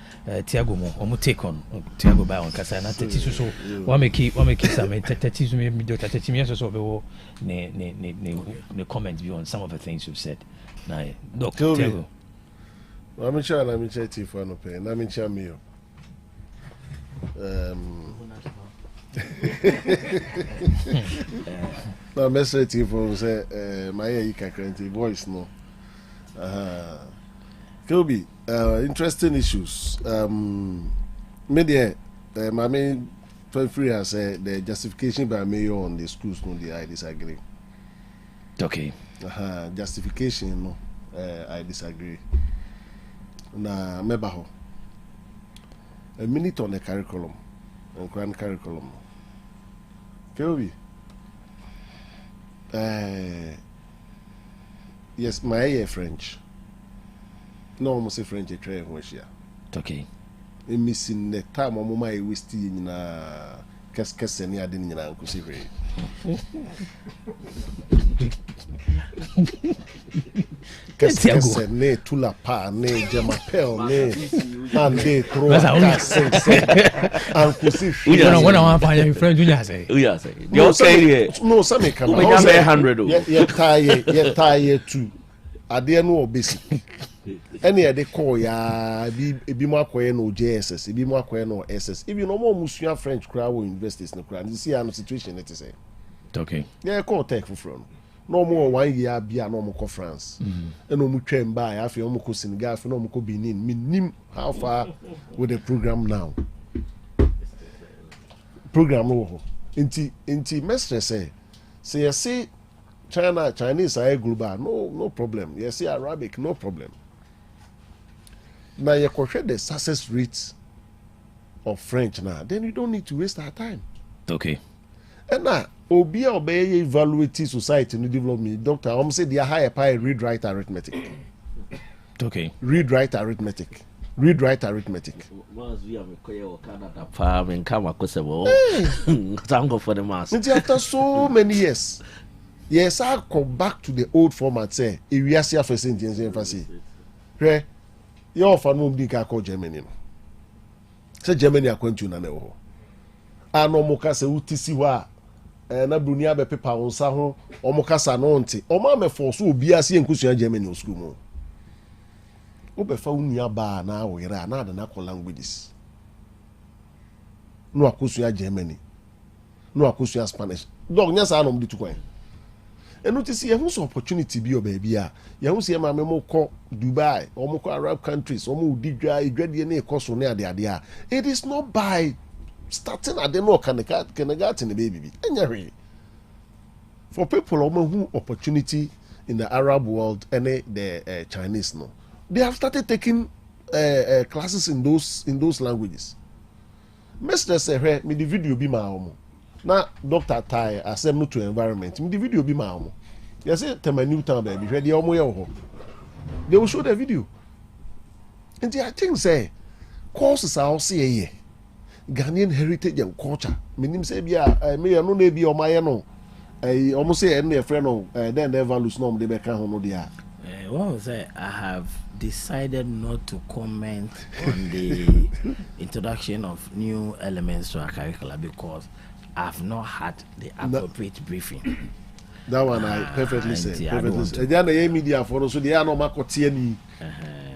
Tiago mo take on Tiago by on Casana Tetisu. So, what make some Tetisu me do Tetimias or the comments view on some of the things you've said. Now, Doctor Tiago. I'm in China, I'm in Chetty for no pain. I'm in Chamio. No message from say my Ika voice no. Kobe, interesting issues. Media my main free has the justification by mayor on the schools no I disagree. Okay. Justification no I disagree. Na mebaho. A minute on the curriculum and grand curriculum. Kobe. Yes, my French. No, almost a French train was here. Okay. I'm missing the time of my whiskey in a cascas and I didn't know. Cascas ne tula pa ne jamapel ne and they throw and Kusish. You don't want to find French. No, some come 100. Yet tie too. I dare know basic. Any they call ya be more no JSS, be more no SS. If you know more Muslim French crowd will invest in the crowd, you see a situation that is okay. Yeah, call tech for from. No more 1 year be a normal France. And no more train by after Omoko Senegal, for no more Benin. Minim how far with the program now? Program over. Inti mestre say you see Chinese are global, no problem. You see Arabic, no problem. Now you consider the success rates of French now, then you don't need to waste our time. Okay. And now Obi obey evaluate society new development. Doctor, I'm say they are higher by read write arithmetic. Okay. Read write arithmetic. Read write arithmetic. For the mass. After so many years, yes, I come back to the old format. Say, if we are here for Saint James emphasis, right? You offer no big call Germany. Say Germany are going to na never. ano mo kasa utisi wa na bruni abe pepa wonsa ho omo kasa no nte omo amefo so obi ase enkusua Germany o school mo obefa unia ba na awira na ada na call languages no akosua Germany no akosua Spanish dog nya sa anom di tukwan enu ti see ehun so opportunity bi o ba bia ye hu se ma me mo kɔ Dubai o mo kɔ Arab countries o mo di dwa edwadie na ekoso na ade a it is not by starting at the no kindergarten baby enye for people who opportunity in the Arab world and the Chinese no they have started taking classes in those languages. Mr. Say me the video be my omo na Dr. Tai asem to environment me the video be my omo you say tema new town baby hwe dey omo ye ho they will show the video and I think say courses are also here Ghanaian heritage and culture. Meaning say bia me no na bi o maye no almost say any friend no then they values no dey be kan ho no dia. What was I have decided not to comment on the introduction of new elements to our curriculum because I've not had the appropriate briefing. That one I perfectly said. Perfectly. They media for so they are no makotie ni.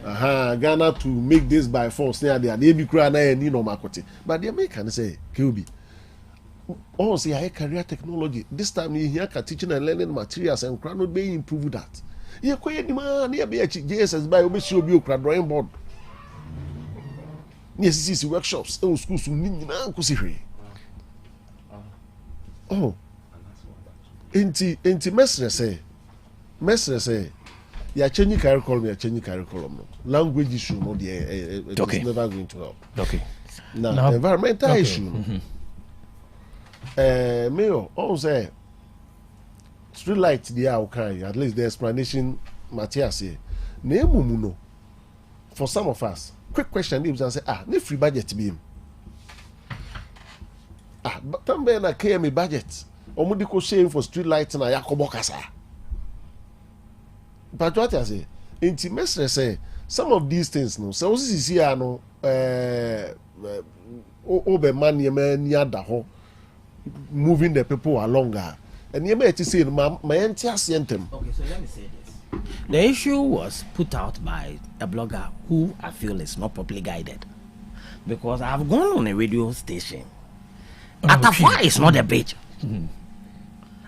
Ghana to make this by force there they be cry na any no makotie. But the American say QB. Oh, say I career technology. This time you hear teaching and learning materials and cry not be improve that. You koye ni man here be JSS by obi show bi okra drawing board. Yes, this workshops in schools ni nyina nkosi hwe. Oh. Enti mesre say ya change curriculum no language issue no it is never going to help. Okay. Now environmental issue mayor all say street light there okay at least the explanation Matthias here na emumu no for some of us quick question they say ne free budget be him but tambe na KM budget omudi ko share for street light na yakobo kasa but what I say inti mesre say some of these things no so this here no obe man ye man ya da ho moving the people along and you may say my entire sentem. Okay, so let me say this. The issue was put out by a blogger who I feel is not properly guided because I have gone on a radio station. Atafwa is not a bridge.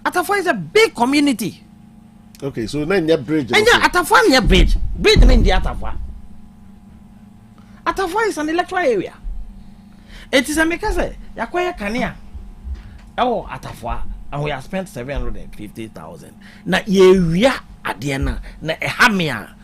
Atafwa is a big community. Okay, so then your bridge. And yeah, Atafwa is a bridge. Bridge in the Atafwa. Atafwa is an electoral area. It is a mekase. Yakwaya Kania. Oh, Atafwa. And we have spent 750,000. Na yeria adiena na ehamia.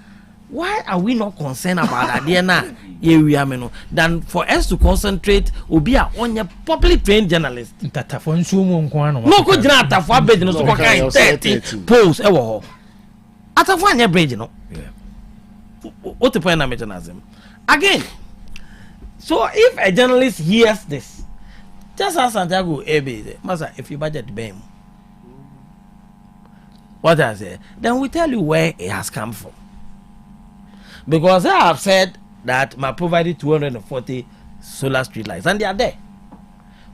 Why are we not concerned about adiena yeria meno than for us to concentrate obia on your properly trained journalist? Tatafo nsumu nkwano. No ko jina Atafwa bridge no so kwa 30 poles ewo ho. Atafwa anya bridge no. What the point I'm mentioning? Again. So if a journalist hears this, just as Santiago Ebe, Master, if you budget BEM, what I say, then we tell you where it has come from. Because I have said that I provided 240 solar street lights, and they are there.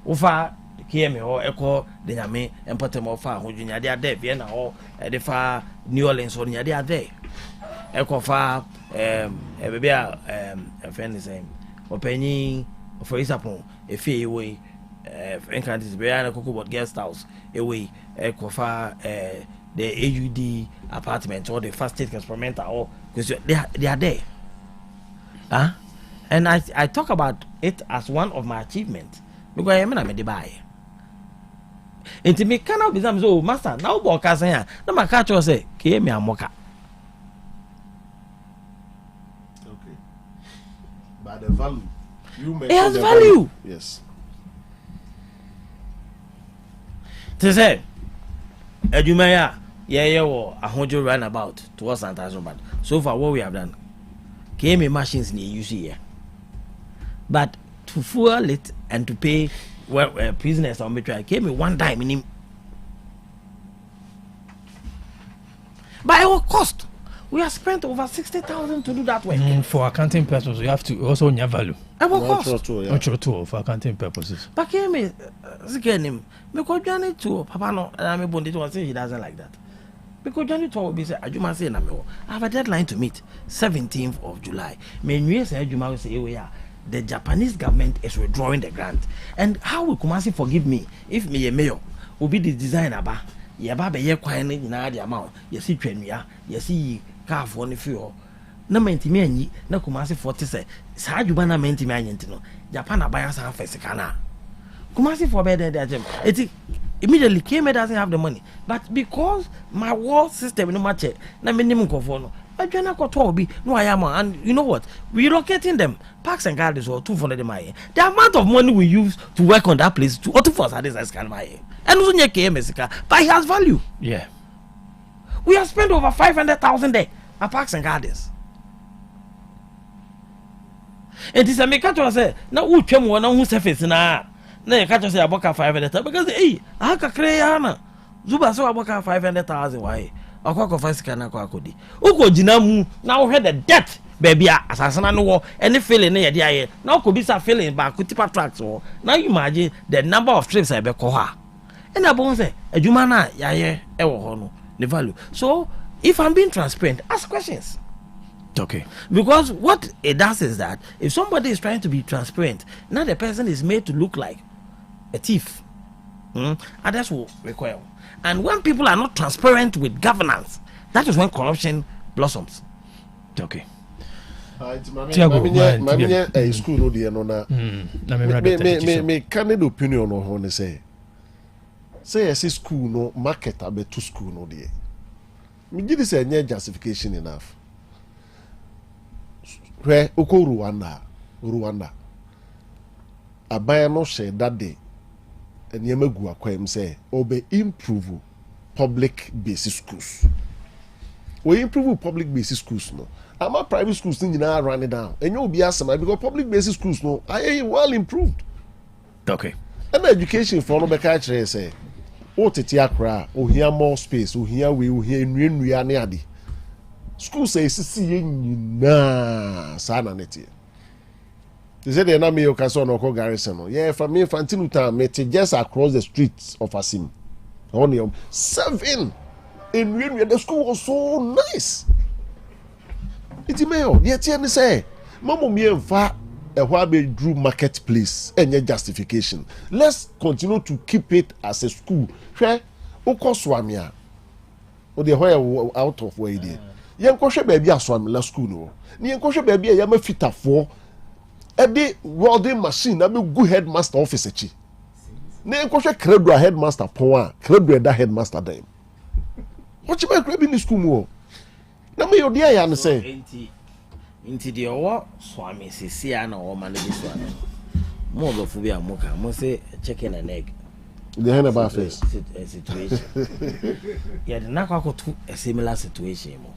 Ufa, KM or Echo, the Yame, and Potemofa, Hujunia, they are there. Vienna or the far New Orleans, or they are there. Echo far, a friend is saying, opening, for example, a fee away. Encantis Brianna Cocoa guest house away Kofa the AUD apartment or the first state experimental or because they are there. And I talk about it as one of my achievements because I am in the buy. And to me cannot be some so master now bokas here. No my catch or say came me a mocha. Okay. But the value it has value. Yes. To say, Edumaya, a hundred runabout towards Santazo, but so far what we have done, came in machines near you see here. But to fuel it and to pay prisoners on betrayal came in one time in him. But it will cost We have spent over 60,000 to do that work. For accounting purposes, you have to also have value. Of course. For accounting purposes. But came me, because Johnny too, Papa no, and I'm able to say he doesn't like that. Because Johnny told me, I have a deadline to meet, 17th of July. The Japanese government is withdrawing the grant. And how will Kumasi forgive me if me a mayor will be the designer? Yaba be ye kwine nyina de amount. Yesi twanua, yesi car for ne fuel. Na mentimi anyi na Kumasi 40 say. Sa adwuma na mentimi anyenti no. Japan abaya san fesika na. Kumasi for be there dem. It immediately came doesn't have the money. But because my war system no match na minimum nkofo no. Adwana koto obi no ayama, and you know what? We relocating them. Parks and gardens or 200 my. The amount of money we use to work on that place to auto force this kind of my. And also near KMSK, but it has value. Yeah. We have spent over 500,000 there at Parks and Gardens. It is a mekato say, now who came one who surface na you catch say about 500,000 because hey, I can create Zuba so about 500,000 why? Akwako fasika na kwakodi. Uko jinamu now head the debt baby asasana no wo any feeling na yede aye. Now could be some feeling back with tipa tracks or now you imagine the number of trips I be ko ha. And I won't say, a Jumana, yaye, ewo the value. So, if I'm being transparent, ask questions. Okay. Because what it does is that if somebody is trying to be transparent, now the person is made to look like a thief. Others will require. And when people are not transparent with governance, that is when corruption blossoms. Okay. School no dey no na. Me candid opinion on how say. Say yes, school no market abeto school no dey. Me give this any justification enough. Where oko Rwanda. Abaya no share that day. And yemagu akwem say obe improve public basic schools. We improve public basic schools no. Ama private schools thing now run it down. And you be asking because public basic schools no are well improved. Okay. And education for no be catch say Otec akra o here more space o here we o here nua ne ade. School say sisi nyina sa na neti. They say they na me o kaso no ko garrison no. Yeah, from me Fantinu town me just across the streets of Asim. On 7 in nua the school was so nice. It's mayor, yet you say, Mama me enfa a Huabe Drew marketplace and justification. Let's continue to keep it as a school. Where Okoswamia or the whole out of way there. Young Kosha baby as one la school no. Nian Kosha baby a yama fitter for a day welding machine. I be good headmaster officer chi. Nian Kosha credua headmaster poa, credua that headmaster dame. What you make in the school more? Na me your dear yan say. Inti the owa swami sisi na o man dey swami. Mo go fu bi amoka, mo say chicken and egg. The hen about face situation. Yeah, the na kwako to a similar situation mo.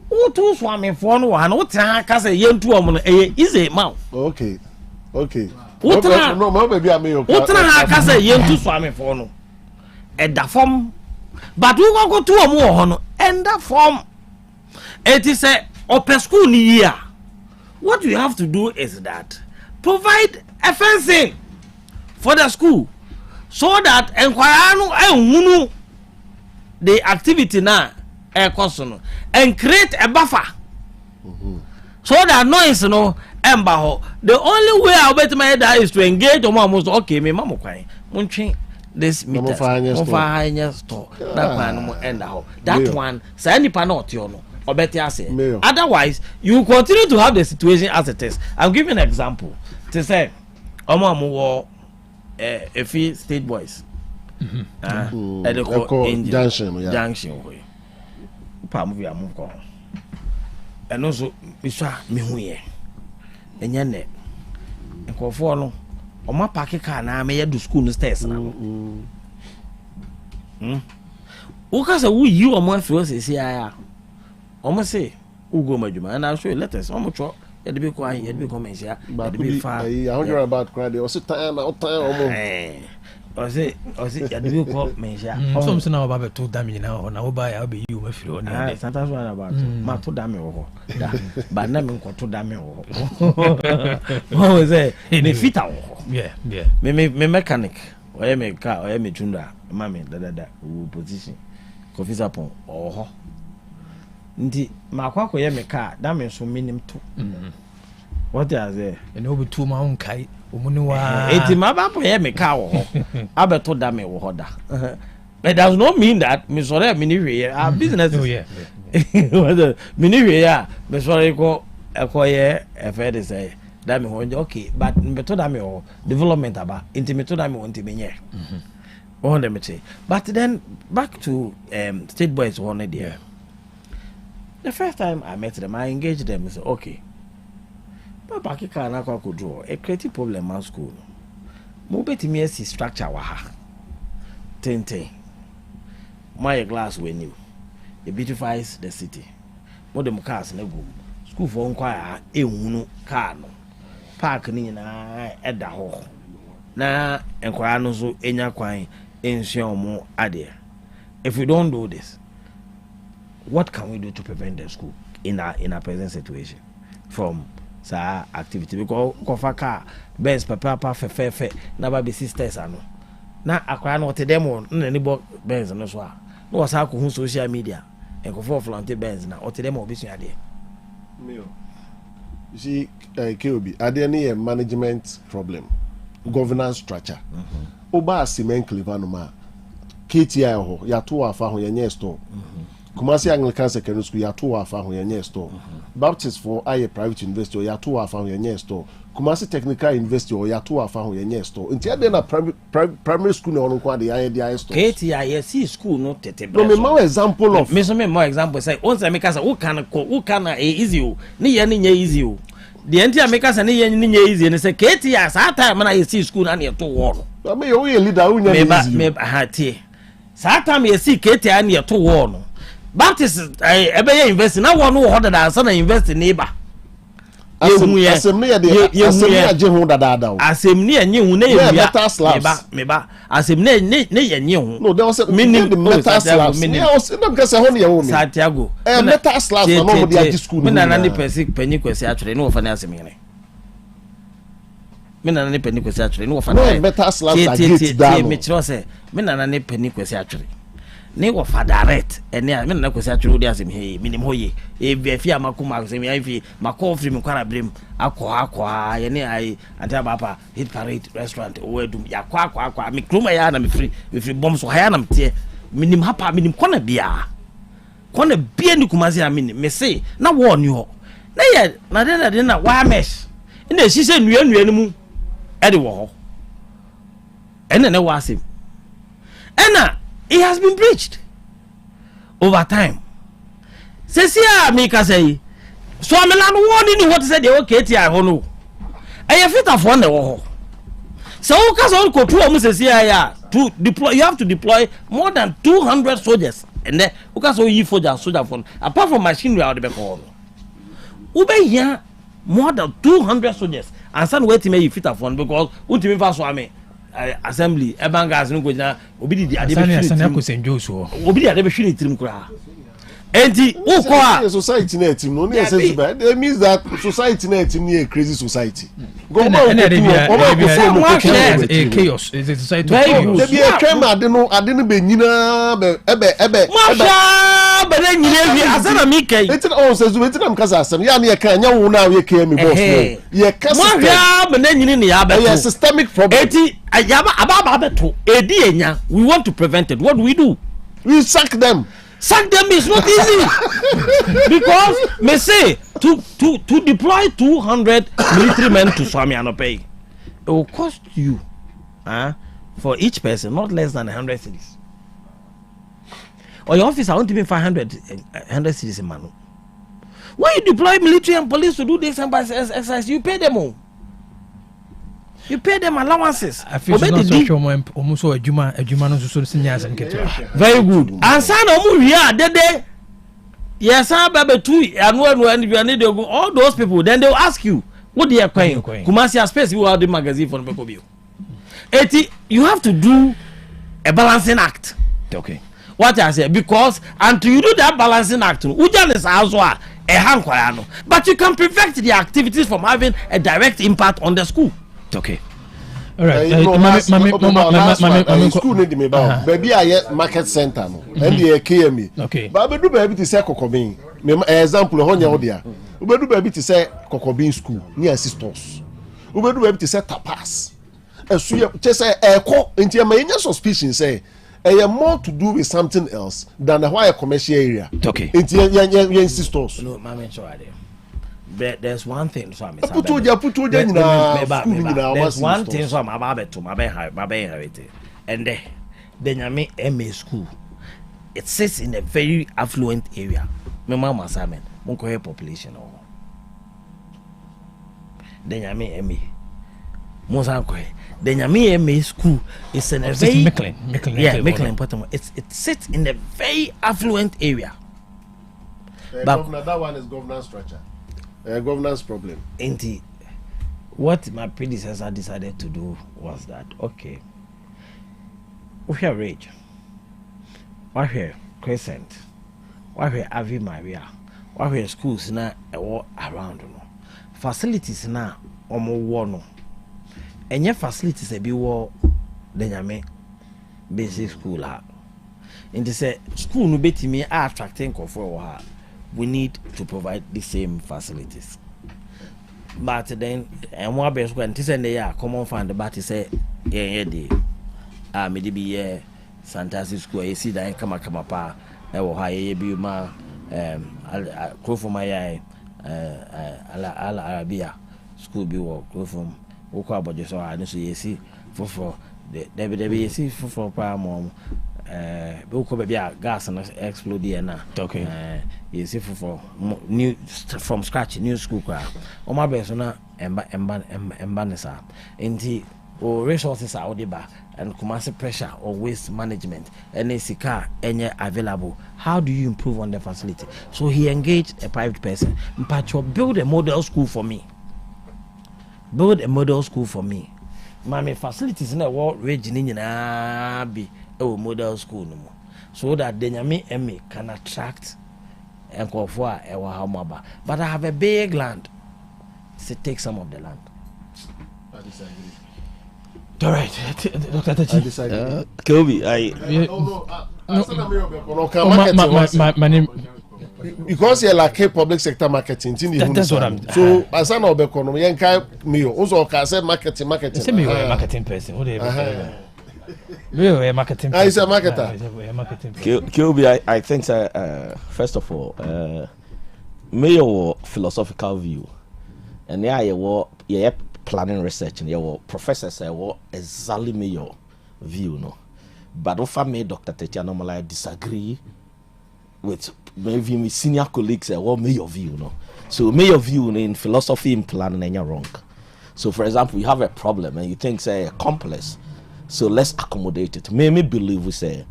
O to swami for no one o tran ka say yentu o mo is a mouth. Okay. No, my baby am you. O tran ka say yentu swami for no. E da form. But we go to o mo ho no. And that form it is a upper school year. What you have to do is that provide a fencing for the school so that enquire the activity now and create a buffer so that noise no embaho. The only way I'll bet my head is to engage on almost okay me mama kwai munchi this meter store that one say any panel no. Otherwise, you continue to have the situation as it is. I'm giving an example. To say, a few state boys. Junction. And also, Mr. Mihuye. And Yane. And Kofono. On my packet car now, may do school in stairs. Because you are more first, say, almost say, Ugo Majuma, and I'll show you letters. Almost you'd be quiet, you'd be comments here, but be far. I wonder about credit or sit time out time. ɔse yɛde bi kɔ menhyia ɔsom sɛ na wɔba bɛto dame nyina hɔ na woba yɛ wobɛyi wo mafiri hɔ ne sometimes what about mato dame wɔ hɔ da ba na menkɔto dame wɔ hɔ ɔwɔ sɛ ne fita wɔ hɔ me mechanic ɔyɛ me car ɔyɛ me tunda ma me dadada wo position kofi sapon ɔwɔ hɔ nti makɔ akɔyɛ me car dame so minim to what is there ɛne wobɛtu ma wonkae omuni wa eti ma ba po ye me ka wo ho abeto da me wo ho da but does not mean that me sorry me ni hwe our business me ni hwe ya me sorry ko ekoye e fe de say da me ho okay but me to da me ho development aba enti me to da me ho enti me nye oh let me say but then back to State Boys one there. The first time I met them I engaged them and said okay Papa kika na kwa kudro a creative problem at school mo betimi asi structure wa ha tente my glass when you it beautifies the city mo dem cars na go school for nkwa ehunu car no park ni na eda ho na enkwara no so enya kwan ensure mo ade. If we don't do this, what can we do to prevent the school in our present situation from sa activity? Because kofa car Benz papa fe na ba be sisters ano na akwara no te dem na ni bo Benz no so a no wasa ko hu social media e ko for flante Benz na o te dem obi sua de me you see KOB ade na a management problem, governance structure. Oba cement cleaver no ma KTI ho ya to afa ho yenye store. Kumasi Anglican Secondary School ya to afa ho yenye store. Baptist for aye private university ya to afa ho yenye store. Kumasi Technical University ya to afa ho yenye store. Nti ade na primary school na onko ade ya de store. KTI yes school no tete. No me more example of. Me so me more example say once make us who can easy o. Ni ye ni nye easy o. The entire make us ni ye ni nye easy ni say KTI sa time na ye see school na ye to wall. I mean you leader who nya easy. Me ha tie. Sa time ye see KTI na ye to wall no. Baptist ebe ye invest na one wo hoda da sa na invest neighbor. Asem ne ye de asem ne age hu dada o. Asem ne ye hu na ye meba asem ne ye nye hu. No there was a metal slabs. Me was no because ho ne ye hu me. Santiago. Metal slabs na no mo de age school. Me na na ni penny kwesi atwere ne wo fa na asem ngene. Me na na ni penny kwesi atwere ne wo fa na. No metal slabs are gate down. Me kiro se me na na ni penny kwesi atwere. Ne wo fa direct ene me na kwesi atwere odi asem he minim hoye e fi amakuma asem ya fi makọ free me kwara brem akọ ye ne ai anta baba hit parade restaurant o edum ya akọ me kroma ya na me free bom so haya na mte minim hapa minim kona bia ni kumasi amini me say na wo ni ho na ye na de na wa mesh ina hise nua ni mu e de wo ho ene ne wa asem ena it has been breached over time. Sesia me ka say so amela no woni ni what said the okay ti I ho no. E fit afo na wo ho. So you ka so ko tu o mu sesia ya to deploy you have to deploy more than 200 soldiers and then you ka so yi soldier for apart from machinery out the back ho. U be here more than 200 soldiers and some wait me you fit afo because ultimate fa so ame assembly ebangas no go na obi di ade be obi di ade be hwini tirim kura enti uko a society na team no na sense ba it means that society na team na a crazy society go ma chaos is a society chaos be a crime ade no be nyina ebe ma be na nyina wi asana mi kai etin on says wetin am kasa asem ya na ye kan nya wo na we kai me boss no ye kasa ma be na nyina ni ya be systemic problem eti ayaba ababa beto edi enya we want to prevent it. What do? We sack them is not easy because me say to deploy 200 military men to Swami Anope, it will cost you for each person not less than 100 cities. Or your office I want to be 100 cities in Manu. When you deploy military and police to do this exercise, you pay them all. You pay them allowances. I feel not so sure almost a juma no so seniors and get very good. And son omu here dede. Yes, baby too. And when you need to go, all those people, then they'll ask you, what they are paying? Kumasi space you have the magazine for Mekobio. You have to do a balancing act. Okay. What I say, because until you do that balancing act, but you can prevent the activities from having a direct impact on the school. Okay. All right. School need me about. Baby, I market center no. And the KME. Okay. But I do baby to say Kokobin. Example, Honya Odia. We do baby to say Kokobin school near sisters. We do baby to say tapas. And so you just say into my suspicion say. More to do with something else than a commercial area. Okay. Into sisters. No, Mammy, sorry. There's one thing. So there's one thing. So I'm about to my heritage. And the Nyame MA school. It sits in a very affluent area. My mama Simon, Monkohe population. The Nyame MA. Mozambique. The Nyame MA school is in a very important. It sits in a very affluent area. But that one is governance structure, governance problem. Indeed, what my predecessor decided to do was that we have Rage, we have Crescent, we have Ave Maria, we have schools now around facilities now one. And your facilities be war the Nyame basic school ha. In the say school no beti me attracting for her. We need to provide the same facilities. But then and one best when this and they are common fund but say the maybe be Fantastic School you see that come pa high be ma go for my Arabia school be work go from Oko about so I so you see for the you see for mom Oko baby gas and explode na. Okay. You see for new from scratch new school kwa. O my best na embanesa. Enti o resources are odeba and commercial pressure or waste management and sika any available. How do you improve on the facility? So he engaged a private person. Mpacho build a model school for me. Build a model school for me. My facilities in the world region in be a model school no more. So that the Nyame can attract and call for a Wahamaba. But I have a big land. So take some of the land. I disagree. All right, Dr. Tachi. I disagree. Kobe, my name. Because you're like public sector marketing, that's what I'm. So, as an obekono, yanka me also can say marketing. Say me a marketing person. What do you mean? A marketing. He's a marketer. Kobe, I think first of all, mayor philosophical view, and yeah, planning research, and your professors say exactly mayor view, no. But if I made Dr. Tetia normally disagree with maybe my senior colleagues what may your view no. So may your view in philosophy in planning and you're wrong. So for example you have a problem and you think say complex, so let's accommodate it. Me believe we say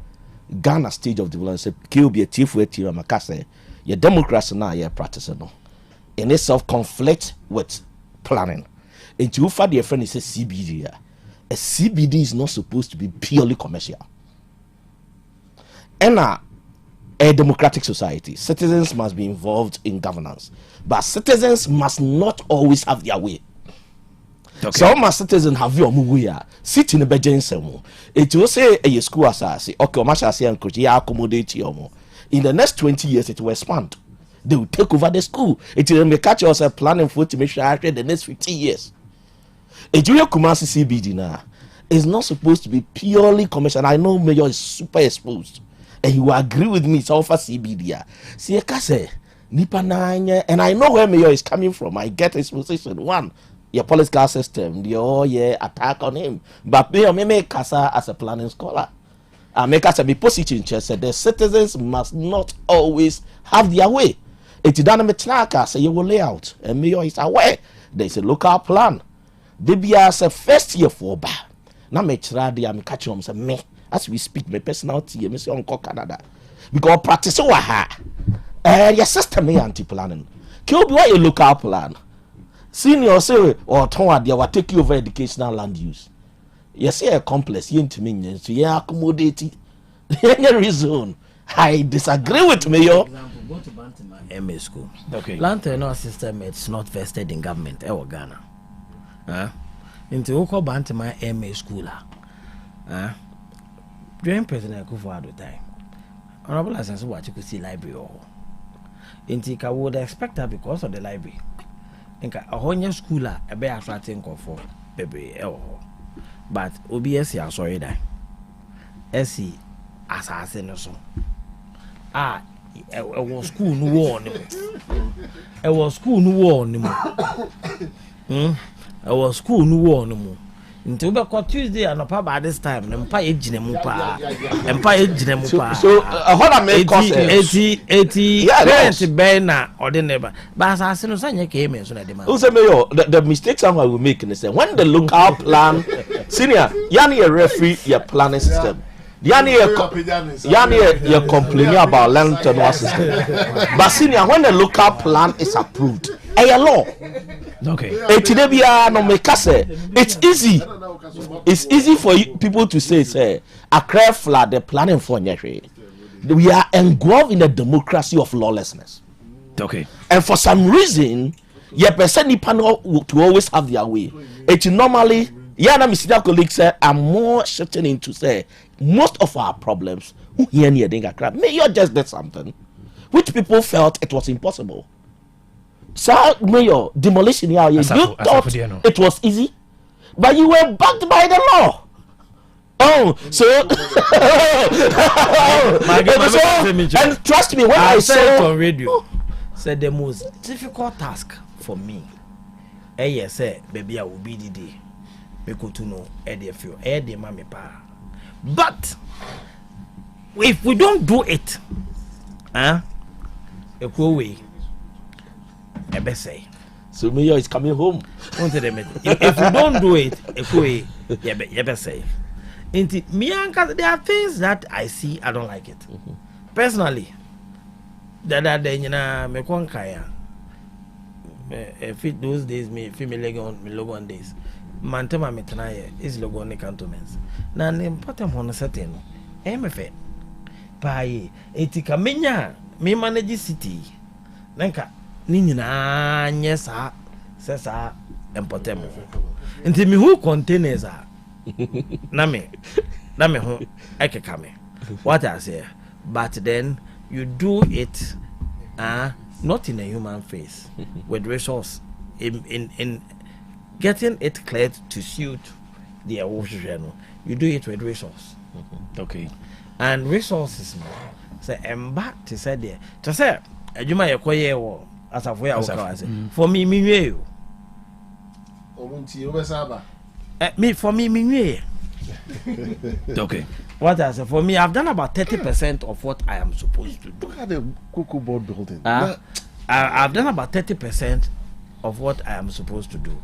Ghana stage of development say kill be a chief way to makase your democracy now you're practicing no. In itself conflict with planning. And you find your friend is a CBD. A CBD is not supposed to be purely commercial. And a democratic society, citizens must be involved in governance, but citizens must not always have their way. Okay. Some citizens have your way. Sit in a bedroom. It will say a school assassin. Okay, Masha and could accommodate you. In the next 20 years, it will expand. They will take over the school. It will make catch yourself planning for to make sure after the next 50 years. A junior Kumasi CBD now is not supposed to be purely commercial. I know Mayor is super exposed. And you will agree with me, it's all for CBD. See, I can say, and I know where Mayor is coming from. I get his position. One, your political system, the attack on him. But Mayor may Kasa as a planning scholar. I make us be positive. Said the citizens must not always have their way. It's done a tracker, say you will lay out. And Mayor is aware there is a local plan. They be as a first year for ba. Now me try the am catch them say me. As we speak, my personality, me say Uncle Canada. Because practice over her. Your system is anti-planning. Kill be a local plan. Senior say or turn they will take you over educational land use. Yes, yeah, complex. You into me, so yeah, accommodate. Any reason? I disagree with Mayor. Go to Bantima MA school. Okay. Lantern system, it's not vested in government. Ghana. Into Oko Bantima MA school. During President Kufuor time, Honorable License what you could see library or Intika would expect her because of the library. Inka a whole school a bear attracting for baby. But OBS ya sorry that SC assassin or so. It was school no war. It was school no war no more. It was school no war no more. Until about Tuesday and by this time, Empire Jinemupa. So, what I make 80 parents Bena or the neighbor. But as soon as I came in, so that the mistake someone will make is that when the local plan, senior, Yani a referee, your planning system. Yani you're complaining about land tenure system. But senior, when the local plan is approved, a law. Okay. It's easy. It's easy for people to say, Accra flood the planning for Nyeri. We are engulfed in a democracy of lawlessness. Okay. And for some reason, your person panel to always have their way. It's normally, my colleagues say, I'm more shifting into say most of our problems. Mayor just did something which people felt it was impossible. Sir Mayor, demolition here, you thought it was easy, but you were backed by the law. And trust me, when I said on radio, said the most difficult task for me, say, baby, I will be the day. To know but if we don't do it, a cool way. So Mayor is coming home. If we don't do it, say. There are things that I see, I don't like it. Personally, that day, me kaya. If it those days, me female logon days. Mantema metanaye is logo ne cantonments. Na ne important one certain. MFA. Pai etika menya me manage city. Nanka ni nyina nyesa sesa important. Nti me who containers are. na me ho ekeka me. What I say, but then you do it not in a human face with resource in getting it cleared to suit the emotion. You do it with resource. Okay. And resources say back to say there. To say adwuma ye koye wo asafo ya wo for me nwe yo. Omunti obesaba. For me nwe. Okay. What I say, for me, I've done about 30% of what I am supposed to do. Look at the Kwaku board building. I've done about 30% of what I am supposed to do.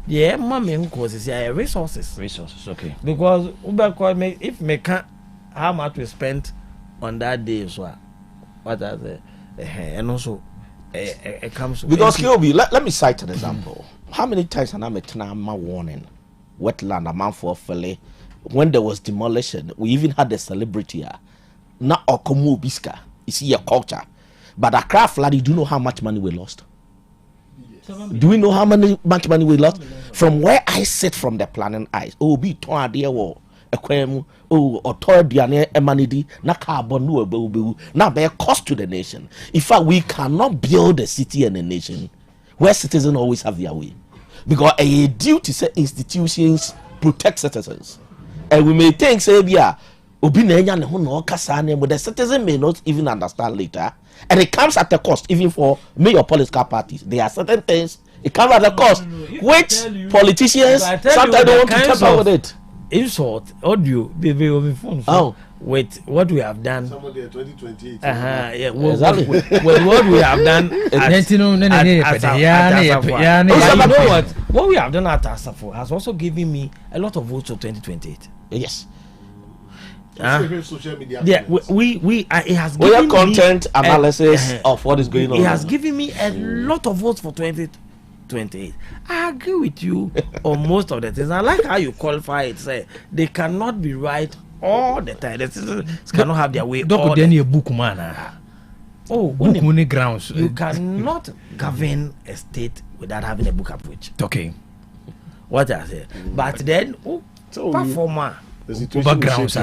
Yeah, my main cause is resources. Resources, okay. Because if me can't, how much we spent on that day as well. What I say, and also it comes because Kyobi, let me cite an example. How many times have I met my warning? Wetland, a man for Fele. When there was demolition, we even had a celebrity here. Not Okomo Biska. You see your culture. But Accra flood, do you know how much money we lost? Do we know how much money we lost? From where I sit from the planning eyes. Oh, be torn idea war. Or Tordiane Emanidi, Nakabonu, now bear cost to the nation. In fact, we cannot build a city and a nation where citizens always have their way. Because a duty set institutions protect citizens. And we may think, say, yeah, but the citizen may not even understand later. And it comes at a cost, even for major political parties. There are certain things, it comes at a cost, which politicians sometimes don't want to tamper with it. Insult, audio, baby, on phone. Oh. With what we have done. Somebody at 2028. Yeah, exactly. With what we have done. You know what? What we have done at Asafo has also given me a lot of votes for 2028. Yes. Social media. Yeah, it has given me content analysis of what is going on. It has given me a lot of votes for 2028. 28. I agree with you on most of the things. I like how you qualify it. Say they cannot be right all the time. The citizens cannot have their way. Dr. Daniel Bookman. Oh, book money grounds. You cannot govern a state without having a book approach. Okay. What I say. But then, performer. Backgrounds.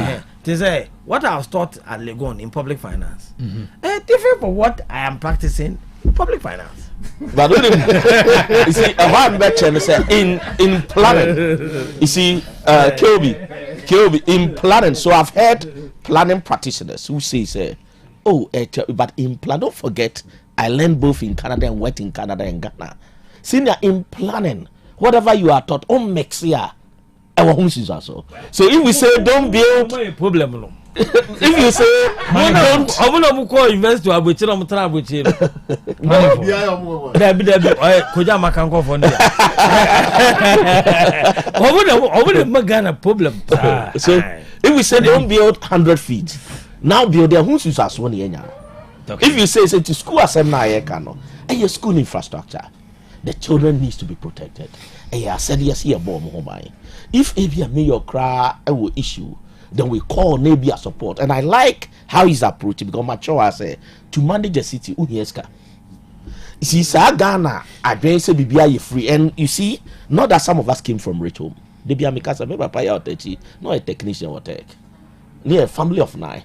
They say what I was taught at Legon in public finance. Different from what I am practicing in public finance. But you see, a one better say in planning. You see, Kilby in planning. So I've heard planning practitioners who say, but in plan, don't forget, I learned both in Canada and worked in Canada and Ghana. Senior in planning, whatever you are taught, mix here. Our homes is also. So if we say don't build, problem. If you say don't, I will call invest to Abuchi. I'm trying Abuchi. Koja makanko for there. I will Ghana problem. So if we say don't build 100 feet, now build their homes is as one year. If you say to school assembly, and your school infrastructure, the children needs to be protected. And I said yes here bomb home. If Abia mayor cry a will issue, then we call Nabia support. And I like how he's approaching because mature I say to manage the city Unyeska. See Ghana, I don't say BBI free. And you see, not that some of us came from rich home. They be a Mikasa, maybe Paya Otechi, not a technician or tech. Near a family of 9.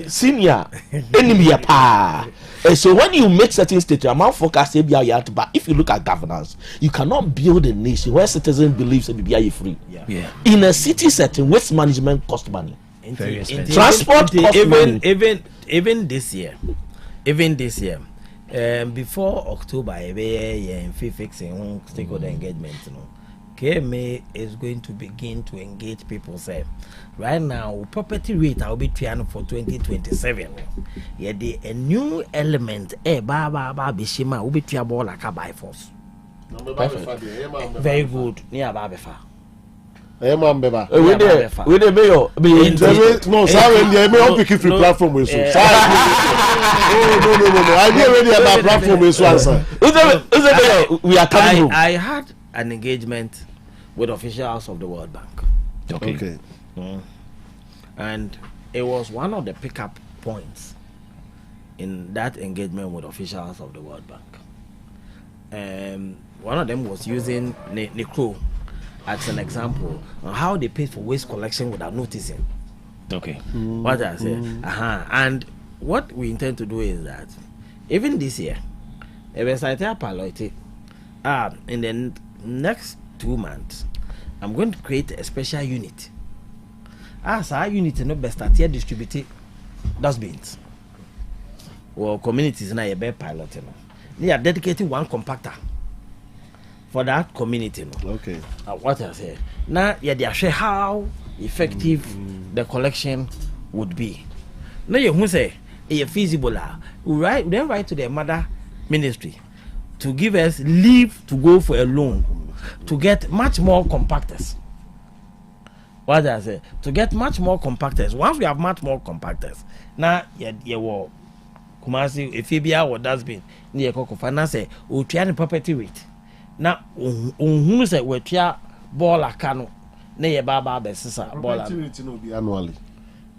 Senior enemy pa. So when you make certain statements, I'm not focused but if you look at governance, you cannot build a nation where citizens believe BBI free. Yeah. In a city setting, waste management cost money. Very expensive. Transport cost money. Even this year, before October, fixing stakeholder engagement, KMA is going to begin to engage people. Say, right now, property rate I will be trying for 2027. Yeah, a new element. Bishima will be triable like a by force. Very good. Near Babefa. We the mayor. No, sorry, the mayor pick free platform with so. No. I get ready about platform with so. We are coming. I had an engagement with officials of the World Bank. Okay. And it was one of the pickup points in that engagement with officials of the World Bank. One of them was using Nikro as an example on how they paid for waste collection without noticing. Okay. What I say. And what we intend to do is that even this year, in the next 2 months, I'm going to create a special unit. As our unit no best start here distributing dustbins. Well, communities now a bad pilot. They are dedicating one compactor for that community. Okay. What I say. Now, they are share how effective the collection would be. Now you say it's feasible. We then write to the mother ministry to give us leave to go for a loan to get much more compactors. What I say? To get much more compactors. Once we have much more compactors, now you will Kumasi if Fibia or dustbin near Coco Finance will try the property rate. Now who say we try ball a cano near Baba Bessisa ball annually.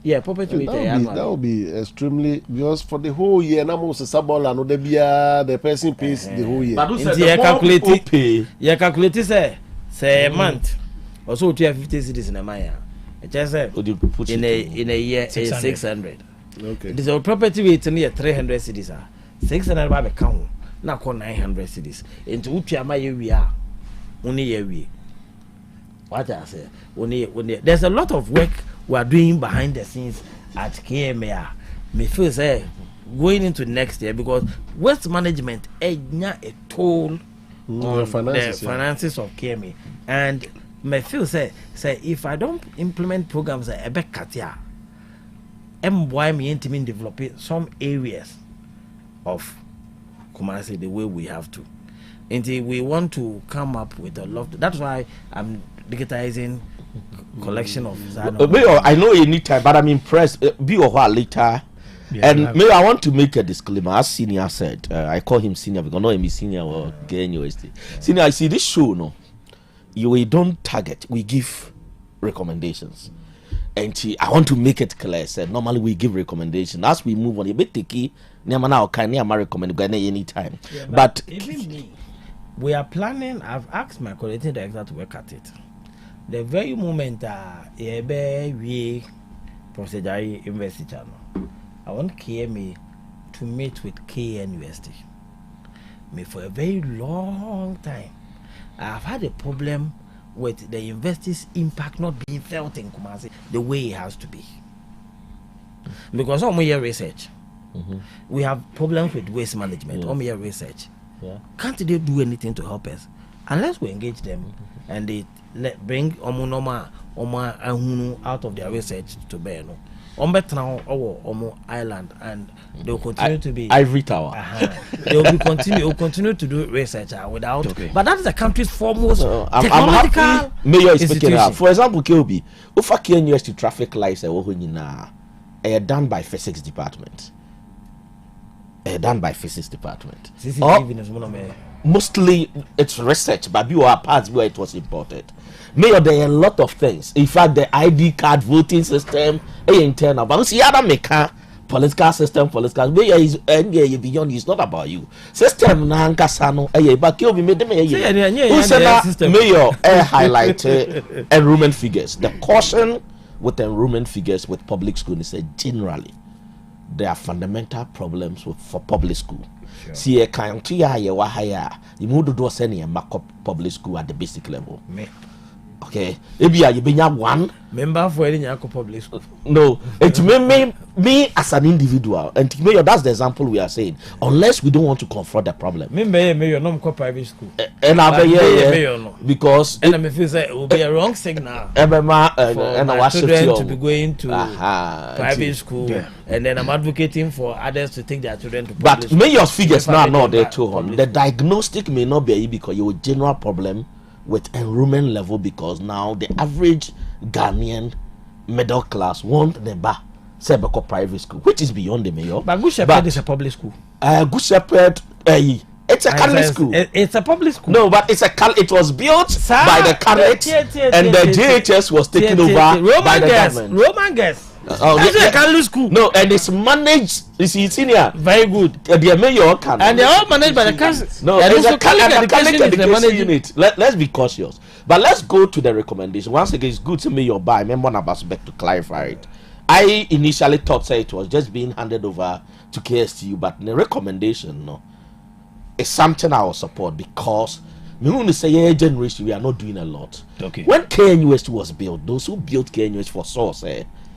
Yeah, property rate that will be extremely because for the whole year, now most of the person pays the whole year. But you calculate say a month or so 50 cities in a maya. It just in a year 600. Okay. This is property rate near 300 cities. 600 by count. Now call 900 cities. Into Uchama we are only year we. What I say? Only there's a lot of work we are doing behind the scenes at KMA. Me feel say going into next year because waste management a toll on the finances of KMA, and me feel say if I don't implement programs a bit katia, why me intimate developing some areas of Kumasi the way we have to. Until we want to come up with a lot. That's why I'm digitizing collection of I know you need time, but I'm impressed. Be a while later, And maybe I want to make a disclaimer. As Senior said, I call him Senior because not him Senior or KNUST. Senior, I see this show, no, we don't target, we give recommendations. And I want to make it clear. Said normally we give recommendations as we move on. A bit tricky. Now can I recommend any time? Yeah, but even me, we are planning. I've asked my coordinating director to work at it. The very moment we procedure university channel, I want KMA to meet with KNUST. Me for a very long time, I've had a problem with the university's impact not being felt in Kumasi the way it has to be. Because on my research, we have problems with waste management. On my research, can't they do anything to help us? Unless we engage them and they bring Omunoma out of their research to bear. Omo Island, and they will continue to be Ivory Tower. They will continue to do research without. But that is the country's foremost technological I'm happy Mayor is speaking out. For example, KOB, Ufa KNUST traffic lights are done by physics department. Done by physics department. Mostly it's research, but you are parts where it was imported. Mayor, there are a lot of things. In fact, the ID card voting system, internal, but see other maker political system, mayor is beyond. It's not about you. System na nkasano. But you made them. Mayor highlight enrollment figures. The caution with enrollment figures with public school is generally there are fundamental problems for public school. See a country you move to send a markup public school at the basic level. Okay, maybe you been one member for any public school. No, it may me as an individual, and that's the example we are saying. Unless we don't want to confront the problem. Mayor, no private school. And I because and I feel it will be a wrong signal. And our children to be going to private school, and then I'm advocating for others to take their children to public school. But mayor's figures now not there too. The diagnostic may not be because you have a general problem with enrollment level, because now the average Ghanaian middle class want the private school, which is beyond the mayor. But Good Shepherd is a public school. Good Shepherd, it's a Catholic school. It's a public school. No, but it was built by the Catholics, and the JHS was taken over by the government. Roman guests. It's a Catholic school. No, and it's managed. You see, senior, very good. The mayor can, and they're all managed by the council. No, there's a Catholic education unit. Let's be cautious. But let's go to the recommendation. Once again, it's good to mayor by member Nabasbek to clarify it. I initially thought it was just being handed over to KSTU, but the recommendation, is something I will support, because me want to say generation we are not doing a lot. Okay. When KNUST was built, those who built KNUST for source,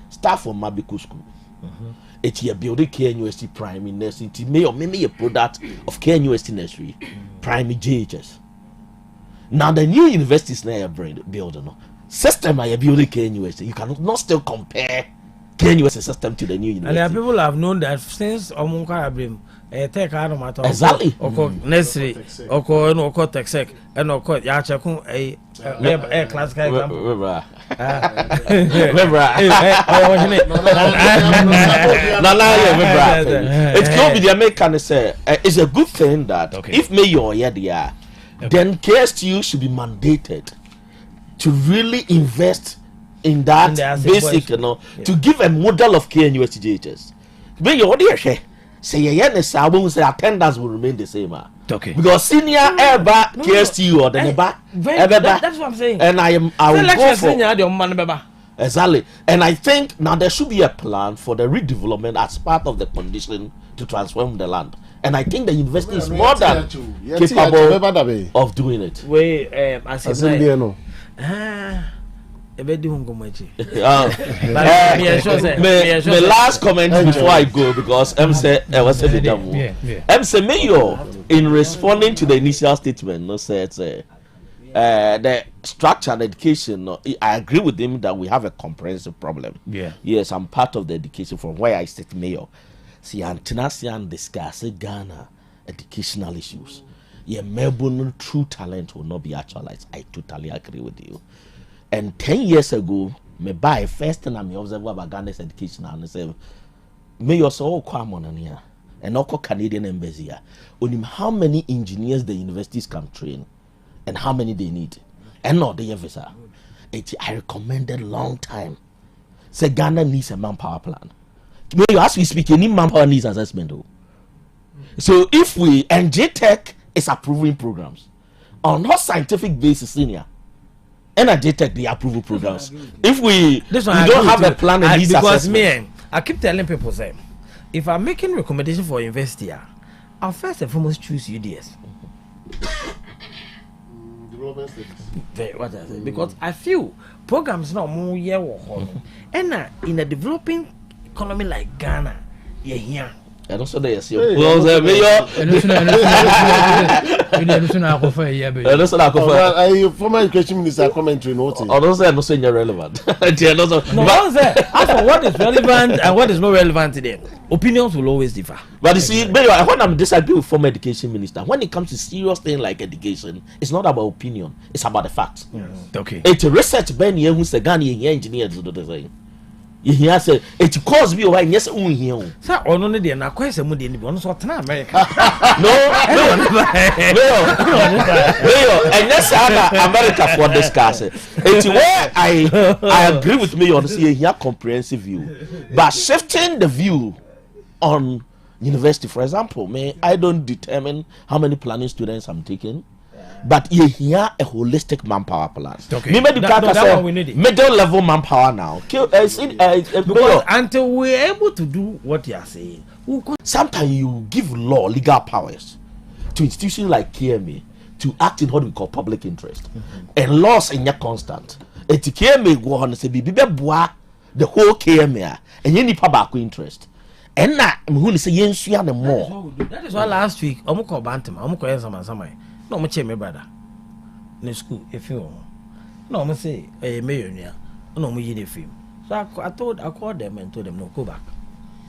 start from Mabiku School. It's here building KNUST primary nursery. It may or maybe a product of KNUST nursery, primary JHS. Now the new universities now are building system are building KNUST. You cannot still compare KNUST system to the new university. And there are people have known that since Omunka Abrim. Take out matter exactly. Necessary, Oko Texec, and Oko Yachakun, a classical example. It could be the American say it's a good thing that if mayor then KSTU should be mandated to really invest in that basic, to give a model of KNUST JHS. Mayor, what do you say? Say I won't say attendance will remain the same. Okay. Because senior ever KSTU or the neighbor. That's what I'm saying. And I will go for senior, exactly. And I think now there should be a plan for the redevelopment as part of the condition to transform the land. And I think the university is more than capable of doing it. My last comment before I go, because M said Mayor, in responding to the initial statement, said the structure and education. I agree with him that we have a comprehensive problem. Yes, I'm part of the education from where I sit, Mayor. See, Antinasian discuss Ghana educational issues. Melbourne true talent will not be actualized. I totally agree with you. And 10 years ago, me buy first thing I observe about Ghana's education and say mayor so Kwamonania and Oko Canadian embassy. On how many engineers the universities can train and how many they need. And not the visa. I recommended long time. Say Ghana needs a manpower plan. Mayor, as we speak, any manpower needs assessment. So if we and JTech is approving programs on not scientific basis, senior. And at JTech they approve programs. If we don't have a plan and needs because assessment. I keep telling people say, if I'm making recommendation for university, I'll first and foremost choose UDS. What I say? Because I feel programs now more year and in a developing economy like Ghana, you're here. And also they see former education minister commentary noting. Also I'm not saying you're relevant. What is relevant and what is not relevant to them? Opinions will always differ. But you see, when I'm disagreeing with former education minister, when it comes to serious thing like education, it's not about opinion, it's about the facts. Okay. It's research Ben here who's a Ghanaian engineer to do the same. He has said it cause me why yes un here. Sir, on only the na kwese mu de ni bono so tena America. No, and yes America for discuss it. It's where I agree with me on see here comprehensive view. But shifting the view on university, for example, I don't determine how many planning students I'm taking. But you hear a holistic manpower plan. Okay. Middle level manpower now. Because until we're able to do what you are saying, sometimes you give legal powers to institutions like KMA to act in what we call public interest. And laws in your constant. It's KMA go on say be the whole KMA and you need public interest. And now who say yes you are the more. That is why last week Omuko Bantam, Omuko Samai. No, my brother. In school, if you no, I say a millionaire. No, me in the film. So I called them and told them no, go back.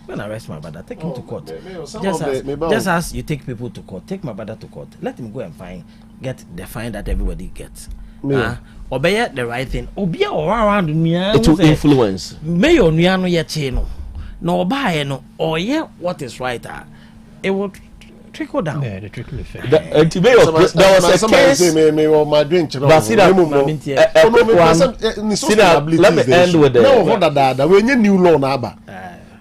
When I arrest my brother, take him to court. Just as you take people to court, take my brother to court. Let him go and get the fine that everybody gets. Obey the right thing. Obey around me. It will influence. Mayor Niano Yachino. No buy no or what is right. It will trickle down. Yeah, the trickle effect. There was a case. Let me end with the new law now.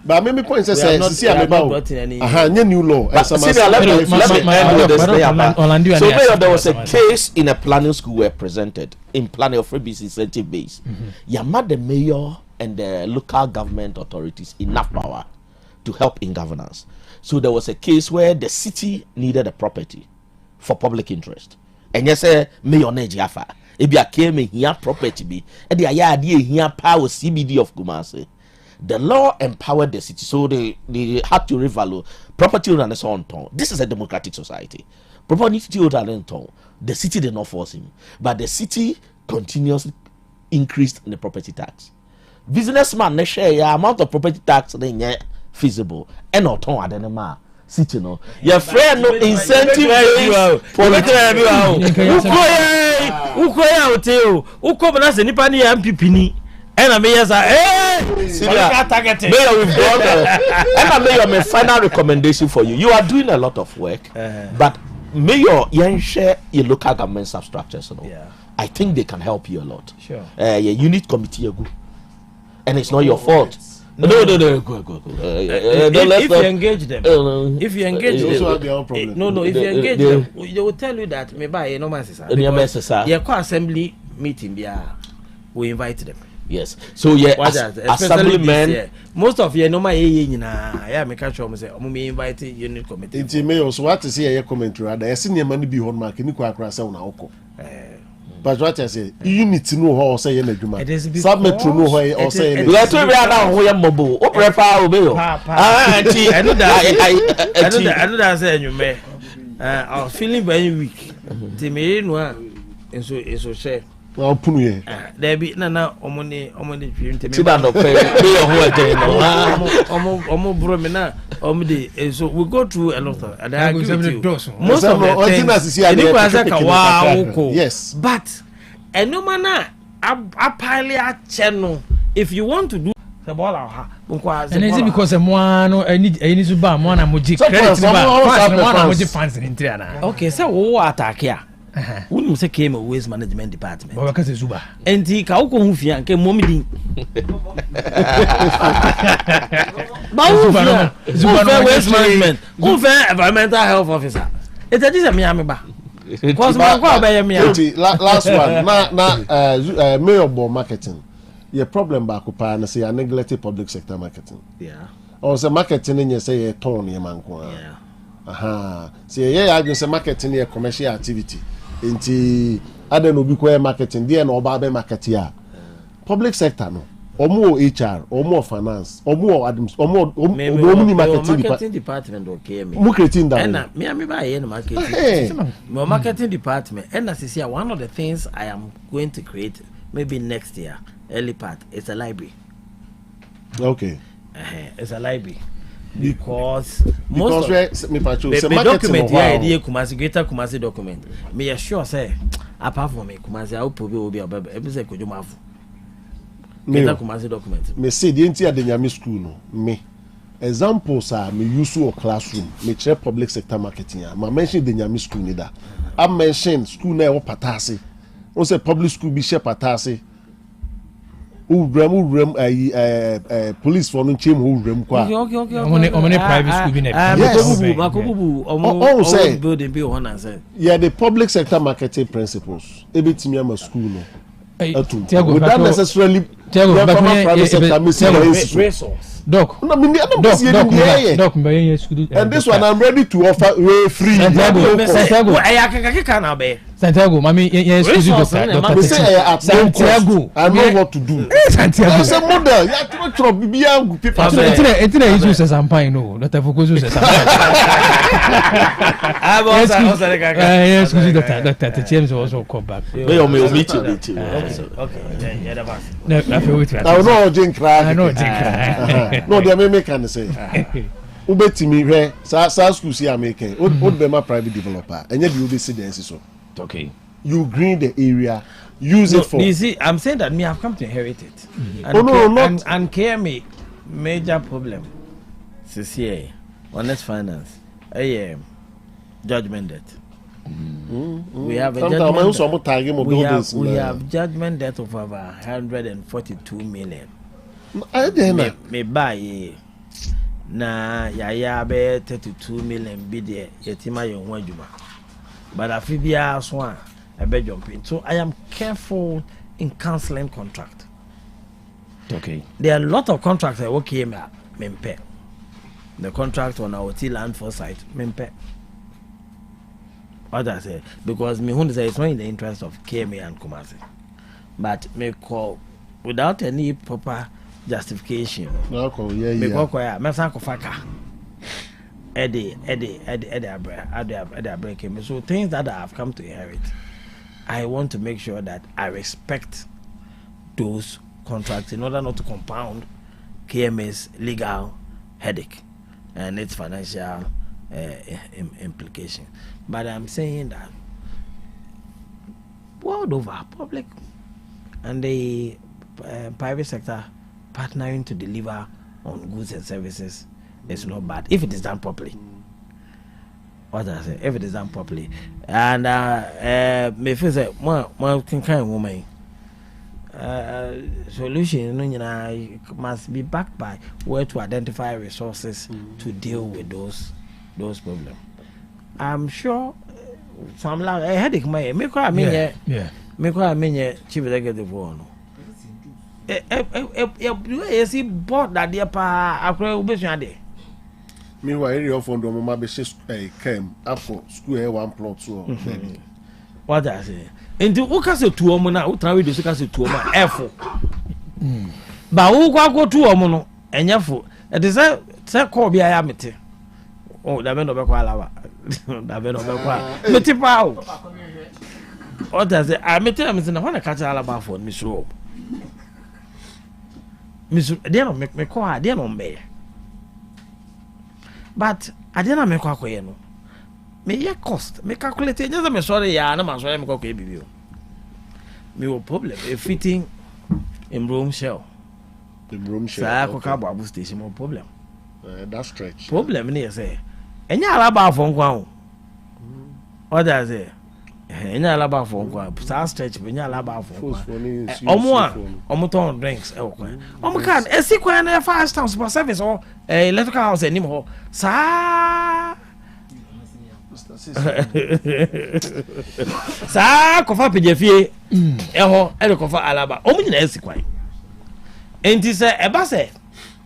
But maybe point says see about new law. Let me end with this. So there was a case in a planning school were presented in planning of freebies incentive base. Yamad the mayor and the local government authorities enough power to help in governance. So there was a case where the city needed a property for public interest. And yes, mayor Nejiafa. If you came here property be, and the idea here power CBD of Kumasi. The law empowered the city, so they had to revalue property on its own tongue. This is a democratic society. Property on its tongue. The city did not force him, but the city continuously increased the property tax. Businessman ne share ya amount of property tax then feasible and not on adenema city no your friend no incentive ukoya hotel uko na se nipa ni MPP ni and I may say mayor we've gone and I may final recommendation for you. You are doing a lot of work, but mayor you share your local government substructures, I think they can help you a lot. Sure. Unit committee and it's not your fault. No. Go. If you engage them, if you engage them, if you engage them, they will tell you that maybe no man assembly meeting, we invite them. Yes. So assemblymen. Most of you know my me catch you say me invite unit committee. It's mayor so what to say a commentary that senior money be on mark ni kwa kra say una oko. But what I say, unit no ho say ye na dwuma. Submetro no ho or say let we now ho ye mobo. O prefer obey. I know that say you me. I was feeling very weak. Ti me no so share. Well, punu ye. There be na omoni twinte me. Ti da no pay ho again no. Omo bro me na omde so we go through a lot of and I agree with you. Most of the things yes, but no man a pile a channel if you want to do The ball ha. And is it because no I need to buy more na moji credit fans in Intriana. Okay, so what attack here? Wouldn't say came a waste management department. But because Zuba. And the Kauko Hufia and came mommy. Zuba waste management. Environmental health officer. It's a Miami bar. Because my last one. Na mayor board marketing. Your problem back up and say a neglected public sector marketing. Yeah. Or say marketing in you say a tone your man. Yeah. Aha. Say yeah, I say marketing a commercial activity. Inti other no be marketing there no ba market here. Public sector no. Or more HR, or more finance, or more admin, or more marketing department okay me. Mo creating that. And me buy in marketing. My marketing department. And as you see, one of the things I am going to create maybe next year, early part, it's a library. Okay. It's a library. Because the document here, Kumasi greater Kumasi document. Me assure say apart from me, Kumasi I will be a baby. Every say could you have greater Kumasi document. Me say the entire the Nyami school no me. Examples are me use or classroom. Me chair public sector marketing. I mention the Nyami school neither. I mention school na patasi. On say public school be share patasi. Police for no chim who rem kwa. Okay. On private school be say building be one and say. Yeah, the public sector marketing principles. Ebitimi am school no. Without necessarily private sector resource. Doc. No, Doc, and this one I'm ready to offer way free. Santiago, mommy, yes, Santiago, I know what to do. Santiago, I say model. You have to be young people. It's not easy to say something. No, not a focus. Yes, Doctor James also come back. We'll meet you. Okay, I know drink crack. No, they may can say. Ubetimi here, South school see American. Would be my private developer, and yet you be residence so. Okay. You green the area, use it for. You see, I'm saying that me have come to inherit it. And care me major problem. CCA, honest finance, judgment debt. We have a judgment debt. We have judgment debt of over 142 million. Me buy na ya be 32 million be there yetima yon wadjuma. But afibia so I be jumping. So I am careful in cancelling contract. Okay. There are a lot of contracts I work here mempe. The contract on our land for site mempe. What I say because me who say it's not in the interest of KMA and Kumasi. But me call without any proper justification. Me call me san ko faka. Eddie break me. So things that I have come to inherit, I want to make sure that I respect those contracts in order not to compound KMA's legal headache and its financial implication. But I'm saying that world over, public and the private sector partnering to deliver on goods and services is not bad if it is done properly. What I say, if it is done properly, and me feel say one kind woman solution must be backed by where to identify resources to deal with those problems. I'm sure some like a headache may make I mean chief executive one. You see bought that dear pa akra ubesua de. Meanwhile, area of Fondo Mama be came after school here one plot so. What I say? Into who can say two omo na who travel do say two omo efo. Ba who go two omo no enyefo. E dey say call bia ya mete. Oh, da be no be kwa lawa. Da be no be kwa. Mete pa o. What I say? I mete am say na when I catch alaba for me so. Miss they no make me call they no me. But I didn't make a no. Me ye cost. Me calculate just me sorry ya na sorry me ko bibi. Me will problem a fitting in room shell. Sa ko ka Abu station no problem. That stretch. Problem ni say. Enya alaba afọ nkwa o. What does it? Enya alaba afọ nkwa. Sa stretch enya alaba afọ nkwa. Omo ton drinks e okwa. Omo kan esi kwa na fast town super service or electrical house enim ho. Sa Sa kofa pejefie ho e kofa alaba. Omo nyina esi kwa. Enti se eba se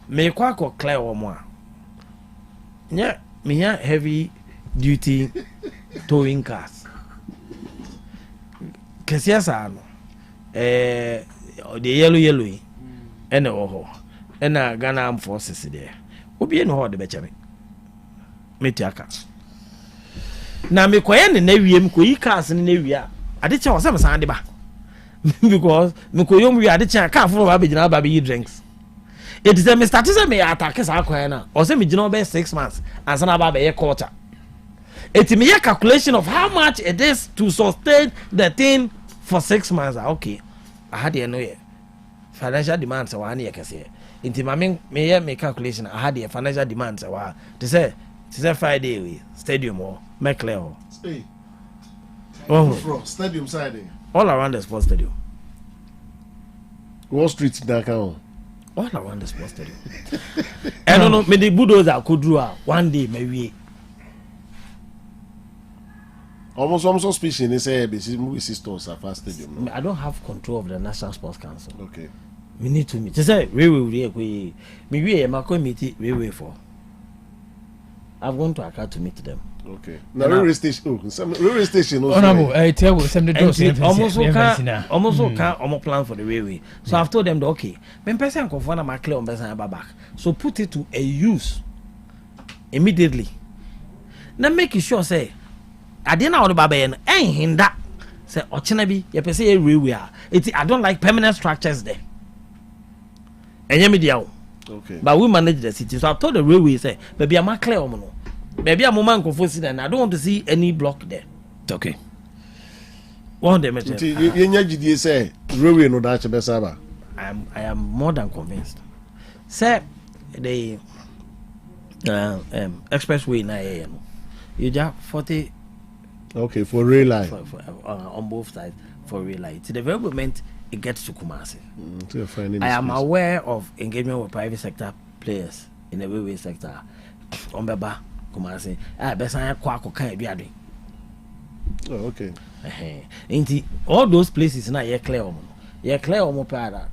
me kwa ko clear omo a. Nya me heavy duty towing cars. Kesia sa no the yellow ene ho ena Ghana Armed Forces there. Obi no ho de be chebe. Metiaka. Na me koye ne na wiem koyi cars ne na wia. Ade che osem san de ba. Because me koyom wia ade che car for ba be gina ba be drinks. It is a Mr. Tisa me attack sa koye na. O se me gina be 6 months and sana ba be quarter. It me a calculation of how much it is to sustain the thing for 6 months. Okay. I had the no financial demands so one year can say. Inti me calculation I had the financial demands so to say Friday we stadium or make clear. Stay. Oh, stadium side. All around the sports stadium. Wall Street Dakar. All around the sports stadium. I don't know, me the bulldozer could do one day maybe. Almost speaking, they say movie stores are fast stadium. No? I don't have control of the National Sports Council. Okay. We need to meet. Just say we meet we for. I've gone to Accra to meet them. Okay. Now railway station. Railway station. Honorable, I tell you, some the doors. Almost can't plan for the railway. So I've told them that okay, when person confirm my clear on person back. So put it to a use immediately. Now make sure say. I didn't know about Ben. Hinder. Say, Ochinabi, you can say railway. I don't like permanent structures there. Okay. But we manage the city. So I told the railway, say, maybe I'm clear on no. Maybe I'm a man confused and I don't want to see any block there. Okay. One day, you say railway no dash besaba. I am more than convinced. Say the expressway na you just 40. Okay, for rail line. On both sides for rail line. To the very moment it gets to Kumasi. I am aware of engagement with private sector players in the railway sector. On Beba Kumasi. Kwaku can be doing. Oh, okay. All those places now you're clear on. You're clear on Mopada.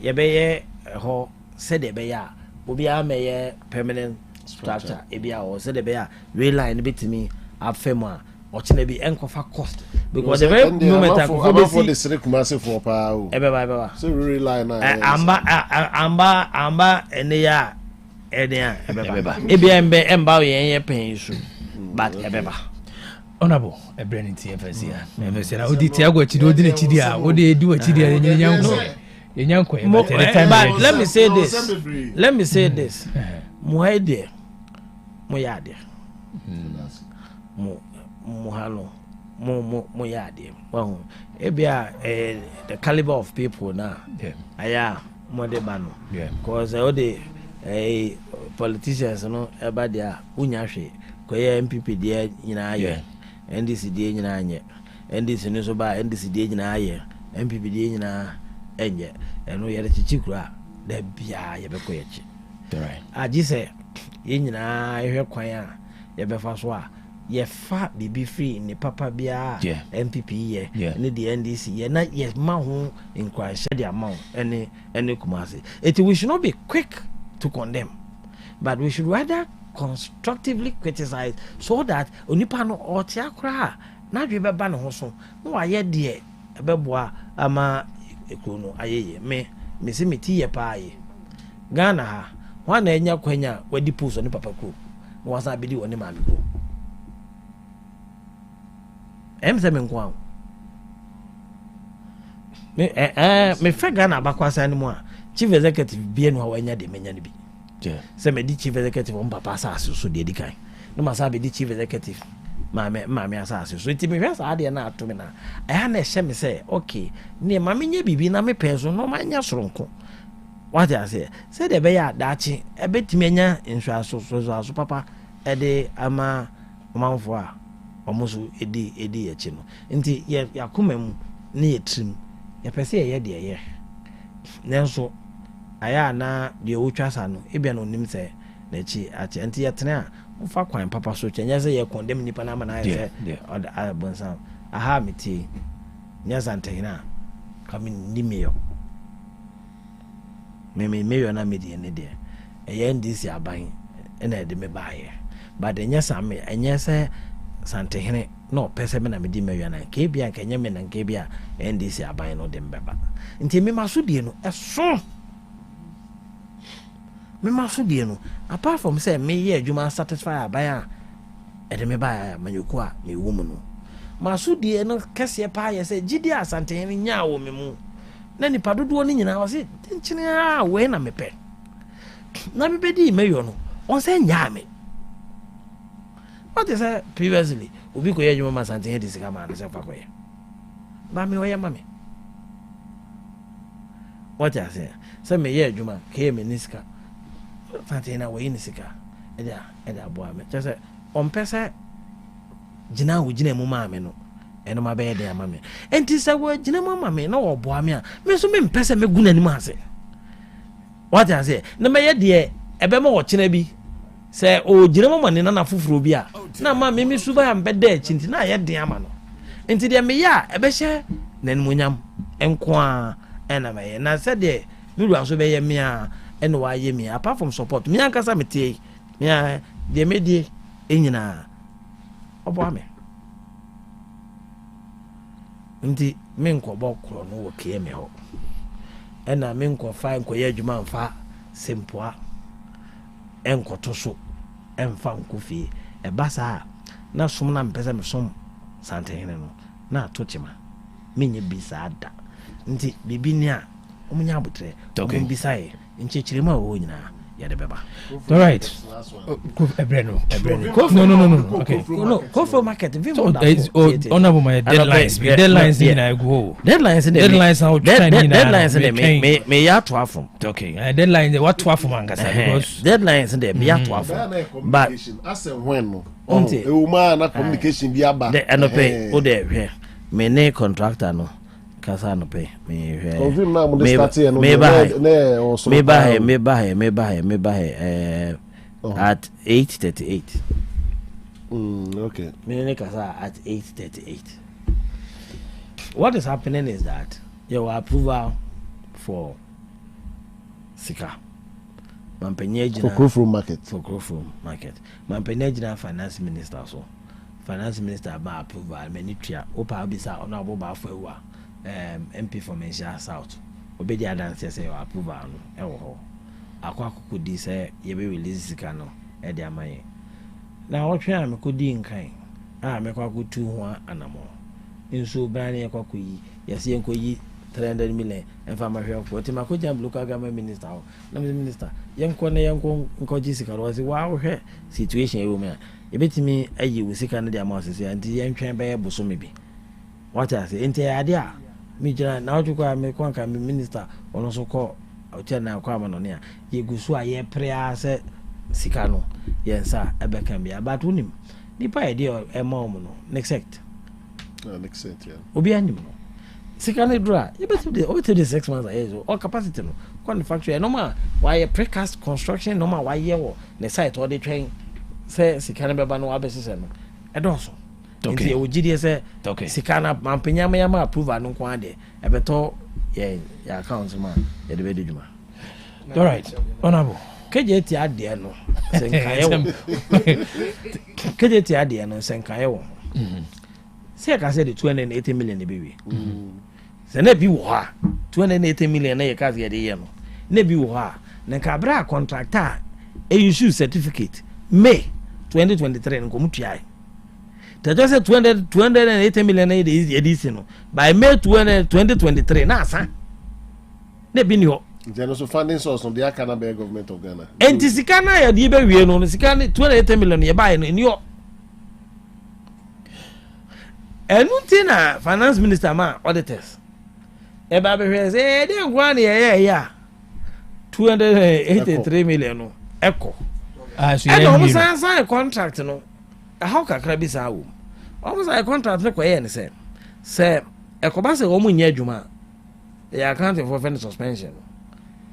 You be ho said the beya. Ubia may permanent structure. Ebia or said the beya rail line bit to me up fema. Watching be encofa cost because the very moment I go for the Sri Kumasi for power. So rail line amba enya ebia emba ye pay issue but ebeba honorable e branding TFS ya me say na odi ti agwa chidi odi na chidi a odi edu chidi a yenyanko but let me say this mo ide mo yade mo muhalo mo yade well ebia the caliber of people now aya mo de bano because all the politicians no eba dia unya hwe koye MPP dia nyina aye NDC dia nyina anye NDC no so ba NDC dia nyina aye MPP dia nyina enye eno yere chichikura da bia ye bekoye chi right aji se ye nyina ehwe kwan a ye befa so a ye fa bibi free ni papa bia MPP ye ni the NDC ye na ye ma ho inquire the amount any Kumasi. We should not be quick to condemn, but we should rather constructively criticize so that onipa no otia kra na dwe beba no ho so no aye de ebeboa ama ekono ayeye me se meti ye pa aye Ghana ha wana enya kwanya wadi puso ni papa ko no wasa bidi woni ma ko emse me nko me fe Ghana bakwasa ni mo a chief executive bi enu awanya de menya ni bi se me di chief executive on papa sa so de di kan no masa be di chief executive maame asase so nti me hwɛ saa de na ato me na ɛha na ɛhyɛ me sɛ okay ne maame nya bibi na me pɛ so no manya soronko what I say the bear dachi a bit menya in so papa ede ama manfo a almost edi echino nti ya kumem ne yetrim ya pese ye de ye nenso aya na de wotwasa no ebia no nim se na chi ache nti yetena ufa kwan papa so chenya se ye condemn nipa na na ye oda bonsa aha meti nyazantena kami nimeyo meyo na medi ne de eye ndisi aban na ede me baaye but enya same enya se santehene no pese me na medi meyo na ke bia kenya me na ke bia ndisi aban no de mbeba nti me masudie no eso me masudie no apart from say me ye adwuma satisfy aban a ede me baaye manyoku a me womu no masudie no kese pa ye se gidi asantehene nya wo me mu na nipa dodo ni nyina wase tinchine a we na mepe na bibedi meyo no on say nya me what is that previously obi ko ye juma masante he disika ma na se fa ko ye ba me oya ma me what I say me ye juma ke me niska sante na we ni sika eda bo ame just on pese jina wo jina mu ma me no eno ma be de ama me enti se wo jina mu ma me na wo bo ame a me so me mpese me guna ni mu ase what I say na me ye de ebe ma wo kina bi se o jina mu ma ni na fufuro bi a na ma me suba ya mbeda achi nti na ye de ama no enti de me ya ebe hye na nmunyam enko a ena me ye na se de mi ru aso be ye me a eno wa ye me apart from support me ankasa me tie me a de me die enyina obo ame nti me nkobo kro no wo kie me ho ena me nkofa nkoye adwuma mfa sempoa enkoto so emfa nkofi ebasa na som na mpese me som santehene no na tochima menye bisa da nti bibi ni a omunya abotre bisa e nchechirima wo nyina ya de beba all right ebreno no okay no go for market vi mo da honorable my deadlines in I go deadlines how deadlines me ya to afom okay deadlines what to afom angasa because deadlines me ya to afom but as when no e o ma na communication bi aba no pay o de hwe me ne contractor no kasa no pay me confirm na mo start here no me buy at 8:38 okay me ne kasa at 8:38 what is happening is that your approval for sika mampenye jina for Krofrom market mampenye jina finance minister so finance minister ba approval many tria opa bisa honorable ba for MP for Mensia South obedi adanse say your approval no ewo ho akwa di say ye be release sika no e de amaye na wotwe am kodi nkan a me kwa kutu ho anamo nso brane ye kwa koyi yesi enkoyi 300 million enfa mahwe ko ti makoja local government minister ho na minister yenko na yenko nkoji sika ro say wa hwe situation e wo me e betimi ayi wo sika no de amase anti yentwen be ye boso me bi what I say enti ade a mi jira na ojuko me kon ka minister ono so ko otia na kwa ma no ne a ye gusu a ye prea se sika no yensa ebe kan bia but unim nipa e de e ma omo no next yeah obi anim no sika no dura ye betu de over 6 months ayezo or capacity no kon factory no ma why precast construction no ma why ye wo ne site or de twen se sika no beba no abesese no e don so okay o gidi say okay sikana mampenya ma approve anu kwa de ebeto ye account ma ye de bedujuma all right honorable kejeti ade no senkaye wo kejeti ade no senkaye wo se ka say the 280 million e biwi se na bi wo ha 280 million na ye ka say de ye no na bi wo ha na ka bra contractor e issue certificate May 2023 nko mutua they just said 280 million edition by May 2023 na asa na bi ni ho there so funding source on the Akana Bay government of Ghana enti sika na ya di be wie no sika 280 million ye buy no ni ho enunti na finance minister ma auditors e ba be hwe say dey nkwa na ye ya 283 million no echo and almost sign a contract no how kakra bi sa wo almost a contract no koye ne say ekoba say omo nya adwuma ya accounting for fend suspension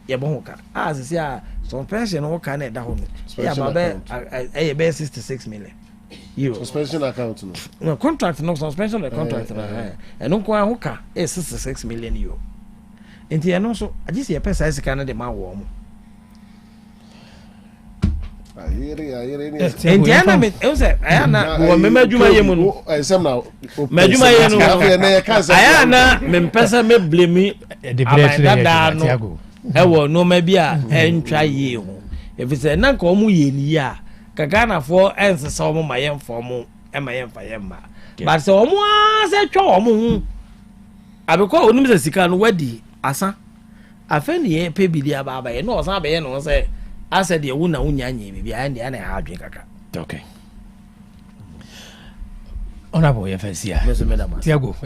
ya bon ka say suspension no ka na da ho ya ba be 66 million euro suspension account no contract no suspension the contract and no kwa ho ka 66 million euro enti eno so agisi ya pesa isi kana de ma wo mo enti ana me eu say ayana wo me madwuma ye mu no ensem na madwuma ye no ayana me pesa me blame de brete no ewo no ma bia entwa ye ho if say na ko mu ye ni ya kagana for ensesa o mo mayen for mo e mayen fa ye ma but say o mo ase twa o mo hu abekọ onim se sika no wadi asa afeni ye pe bi dia baba ye no osan be ye no say asa de wu na wunya nya bi bia ndi ana ha adwe kaka okay honorable ye fancy Mr. Medama Tiago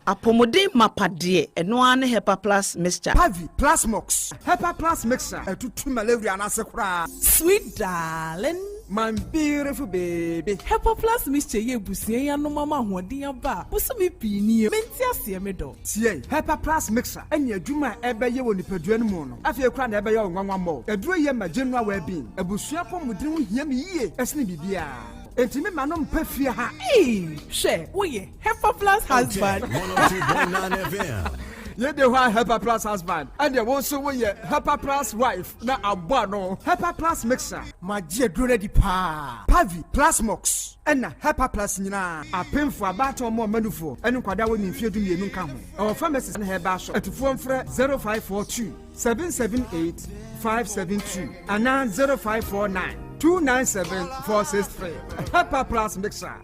apomode mapade eno ane hepa plus mixture Pavi plus mox hepa plus mixture etutu malaria na sekura Sweet darling, my beautiful baby. Hepa plus mixture ye busie ya no mama hoden aba. Buso me pini menti ase me do. Tie hepa plus mixture enya adwuma ebeye wo nipadua no mu no. Afie kura na ebeye wo nwanwa mo. Eduro ye ma general well being. Ebusua pomudin wo hia me yie esne bibia. Entimi manom pafia ha. She, oye, Hepa plus husband. 102.9 FM. Ye de wa Hepa plus husband. And there also we Hepa plus wife. Na abwa no. Hepa plus mixer. Ma je drone di pa. Pavi plus mox. Ena Hepa plus nyina. Apemfo abato mo manufo. Enu kwada wo ni mfie du mienu nka ho. Our pharmacist na Hepa shop. Etufo mfre 0542 778 572 ana 0549 297-463. Hepa plus mixer.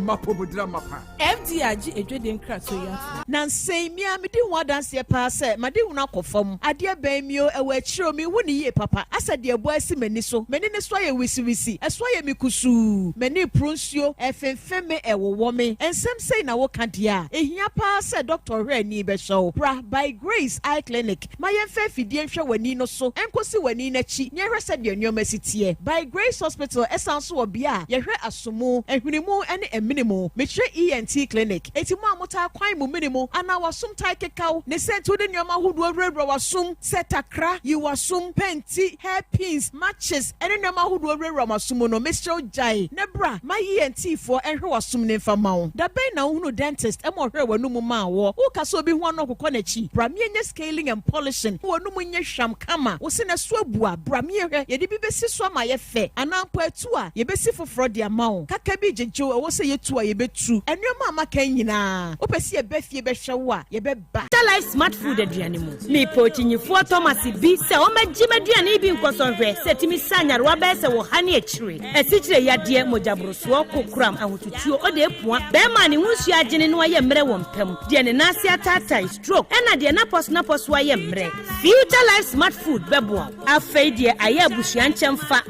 Mapobudra mapa. FDRG ejwede nkrato ya. Na nsei mi amedi ho dance ye pa se made hu na kofam. Ade ban mi o ewa chiro mi hu ni ye papa. Asa de ebo asi mani so. Mani ne so ye wisi. Eso ye mikusu. Mani prunsuo efemfeme ewowo me. Ensem sei na wo kade a. Ehia pa se Dr. Reni be show. Bra by Grace Eye Clinic. Ma ye mfa fidie nhwe wani no so. Enkosi wani na chi. Nye hwese de nyoma sitie. By Grace Hospital esanso obia ye hwe asomo ehwinimu ene eminimu metre ENT clinic etimu amota kwan mu minimu ana wasum tai kekau ne sentu de nyoma hodo awrewra wasum setakra yi wasum penti hairpins matches ene nyoma hodo awrewra wasum no Mr. Jai nebra ma ENT for ehwe wasum ne famawo da ben na hunu dentist emo hwe wanum ma wo wo kaso obi ho no kokọ na chi bra me nye scaling and polishing wanum nye hwam kama wo se na so abua bra me hwe ye de bi besi so ma ye fe anampo etu a yebesi foforo de amawo kaka bi jejo wo se yetu a yebetu enwema amaka nyina opesi yebefie behwe a yebeba life smart food aduane mu me pochinyifo Thomas bi se o magima aduane bi nkosonhwe setimi sanyare wa be se wo hane akire asikyire yade mojabroso kokram ahotutuo o de epua be ma ne hunsu agene no aye mre wo mpam de ne nase atata stroke ena de na pos aye mre future life smart food bebo afei de aye abusuan nchemfa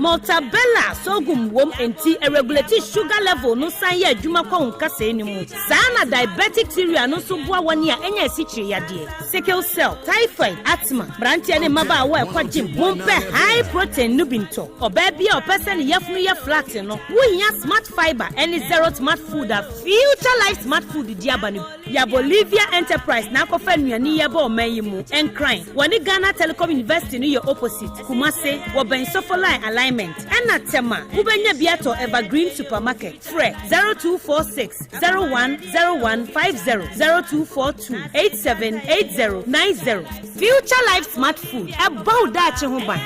Bella sogum wom enti regulate sugar level no san ye adwuma kwa nkasa enimu sana diabetic theory no so boa woni a enya esikyire yade sickle cell typhoid asthma branche ne maba wa kwa gym mompe high protein no binto oba bia opese ne yefunu ye flat no wohia smart fiber any zero smart food a future life smart food di abane ya Bolivia enterprise na kofa nuani ye ba omayimu encrine woni Ghana Telecom University no ye opposite Kumase wo ben sofoline alignment ena tema ubenya biato Evergreen Supermarket fre 0246 010150 0242 878090 Future Life Smart Food about that chehuban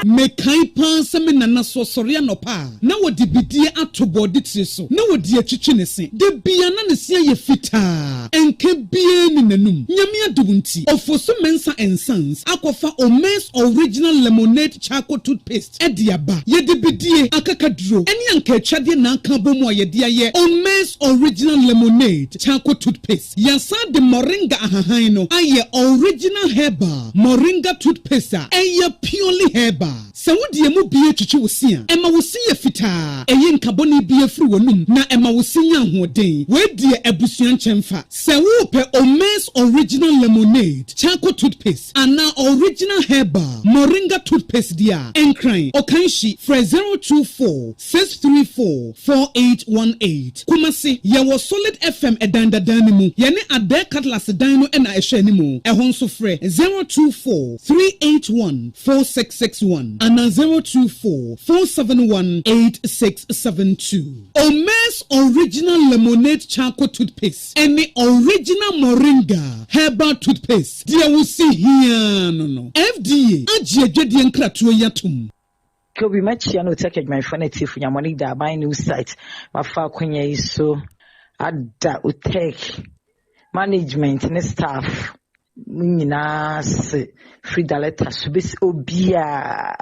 mekai panse me nana so sori anopa na wodi bidie atobodi tire so na wodi atwitwe ne se de bia na ne se ye fita enke bie ni nanum nyame adubunti ofoso mensa ensans akofa Omen's original lemonade charcoal toothpaste ediaba ye de bidie akakaduro eni anka atwade na aka bomu ayede aye Omen's original lemonade charcoal toothpaste yasa de moringa ahahan no aye original herbal moringa toothpaste aye purely herbal se wodi emu bie twitwe wosia ema wosi ye fita eye nkaboni bie firi wonum na ema wosi nya hoden wedi die ebusuan chemfa. Se wo pe Omes original lemonade, charcoal toothpaste, and now original herbal moringa toothpaste dia. Enkran Okanshi fre 024-634-4818. Kumasi ye was solid FM edanda danimu. Yene ade katlas dino ena eshenimu. Ehonso fre 024-381-4661 and 024-471-8672. Omes original lemonade charcoal toothpaste and the original moringa herbal toothpaste. Dear we see here no. FDA ajie dwedi enkratuo yatum. Kobi machi ano take my phone tif nyamoni da buy new site. Wafa kwenya iso ada Otec management and staff. Munyina se free daleta subis obia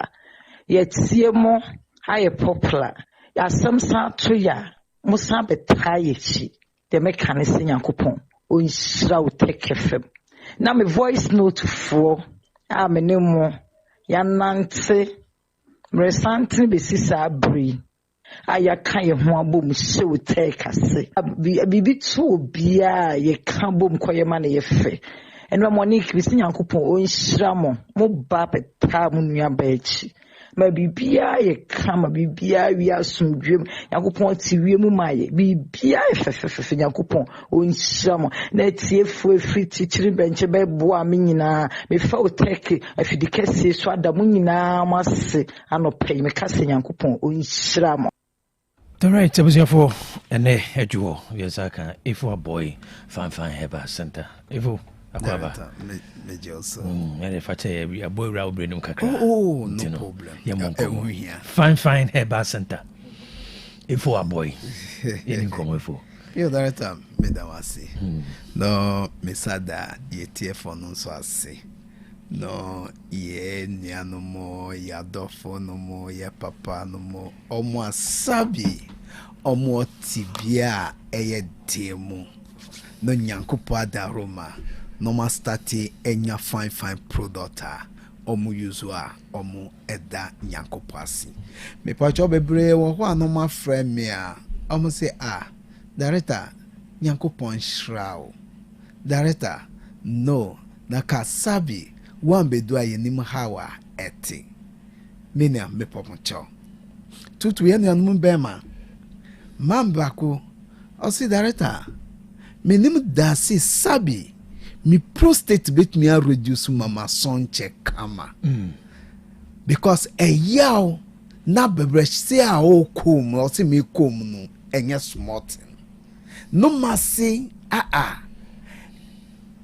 yet siemo high popular ya samsa toya musa betayechi the mechanism yakupon o nshira Otec FM na me voice note for amenemo ya nante resante besisa abri aya kan ye ho abom hye Otec ase bibi to obia ye kan bom koye ma na ye fe enwa Monique bisi Nyankopon o nhyira mo ba peta mo nua ba echi ma bibia ye kama bibia wi asomdwem Nyankopon ti wie mu maye bibia efefefe Nyankopon o nhyira mo na tiefo efri tichiri benche be boa me nyina me fa Otec afidikese so adamu nyina mase anopai me kase Nyankopon o nhyira mo. All right, Tabuzia ene ejuo yesaka ifo a boy fan heba center ifo akwaba mejoso ene fate a boy raw brenum kakra no problem fine heba center ifo a boy yeni komo ifo yo director medawasi no mesada yetf no so ase no ye niano mo ya dofo no mo ya papa no mo omo asabi omo tibia eye demu no Nyankopo adaroma no ma start enya fine product omo usua omo eda Nyankopo asi me pacho bebre wo ho no ma frame me a omo say director Nyankopo nhrao director no na kasabi one bedu ayenim hawa eti mena me poponcho tutu ye no bema mambako o si director menim dasi sabi mi prostate bet me reduce mama son check kama because a yaw na bebre se a o kom o si me kom no enye smart no masi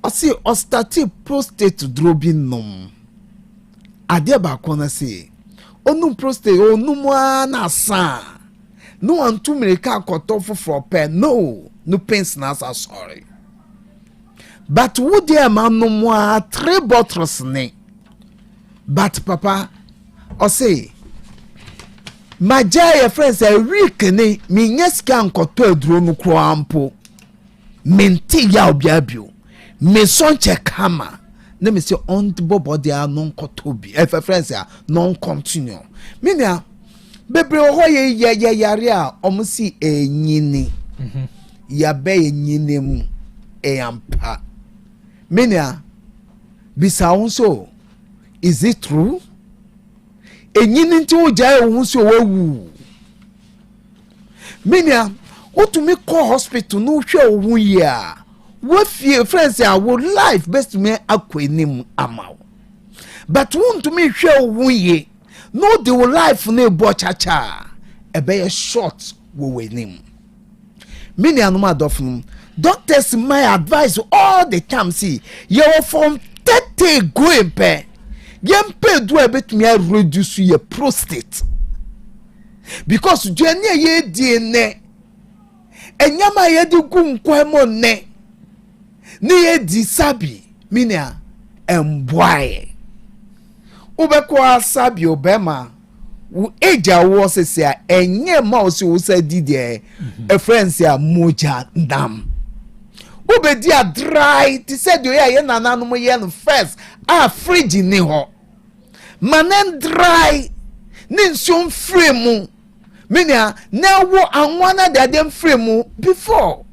Osi ostati prostate drobin nom. Ade ba kona se. Onu prostate onum na sa. No antu mereka akotofo for pen. No pains na sorry. But wo dia manum 3 bottles ne. But papa osi Maja friends a week ne mi nyeska ankoto aduro no kro ampo. Menti ya obiabio. Me son check hammer. Let me say on the body are non kotobi. If a friends are non continue. Minia bebe ho ye yaria omusi enyini. Ya be enyini mu ampa. Minia bisa unso. Is it true? Enyini nti o jai unso wewu. Minia what to me call hospital no hwe owu ya. What fear friends are would life best me akwenim amaw. But won to me share wuye. No the life ne bo chacha. E be short we nim. Many anoma dofnum. Doctors my advice all the time see. You from 30 go impe. Yem pe do a bit me reduce your prostate. Because jenya ye di ne. Enyama ye di gu nkwemo ne. Ni di sabi minia embwae ubekwa sabi obema wo eja wo sese a enye ma o se wo sa di de a friends ya moja ndam ubedi a dry ti said yo ye nananom mo ye no first fridge ni ho manen dry ni nso free mu minia na wo anwana de dem free mu before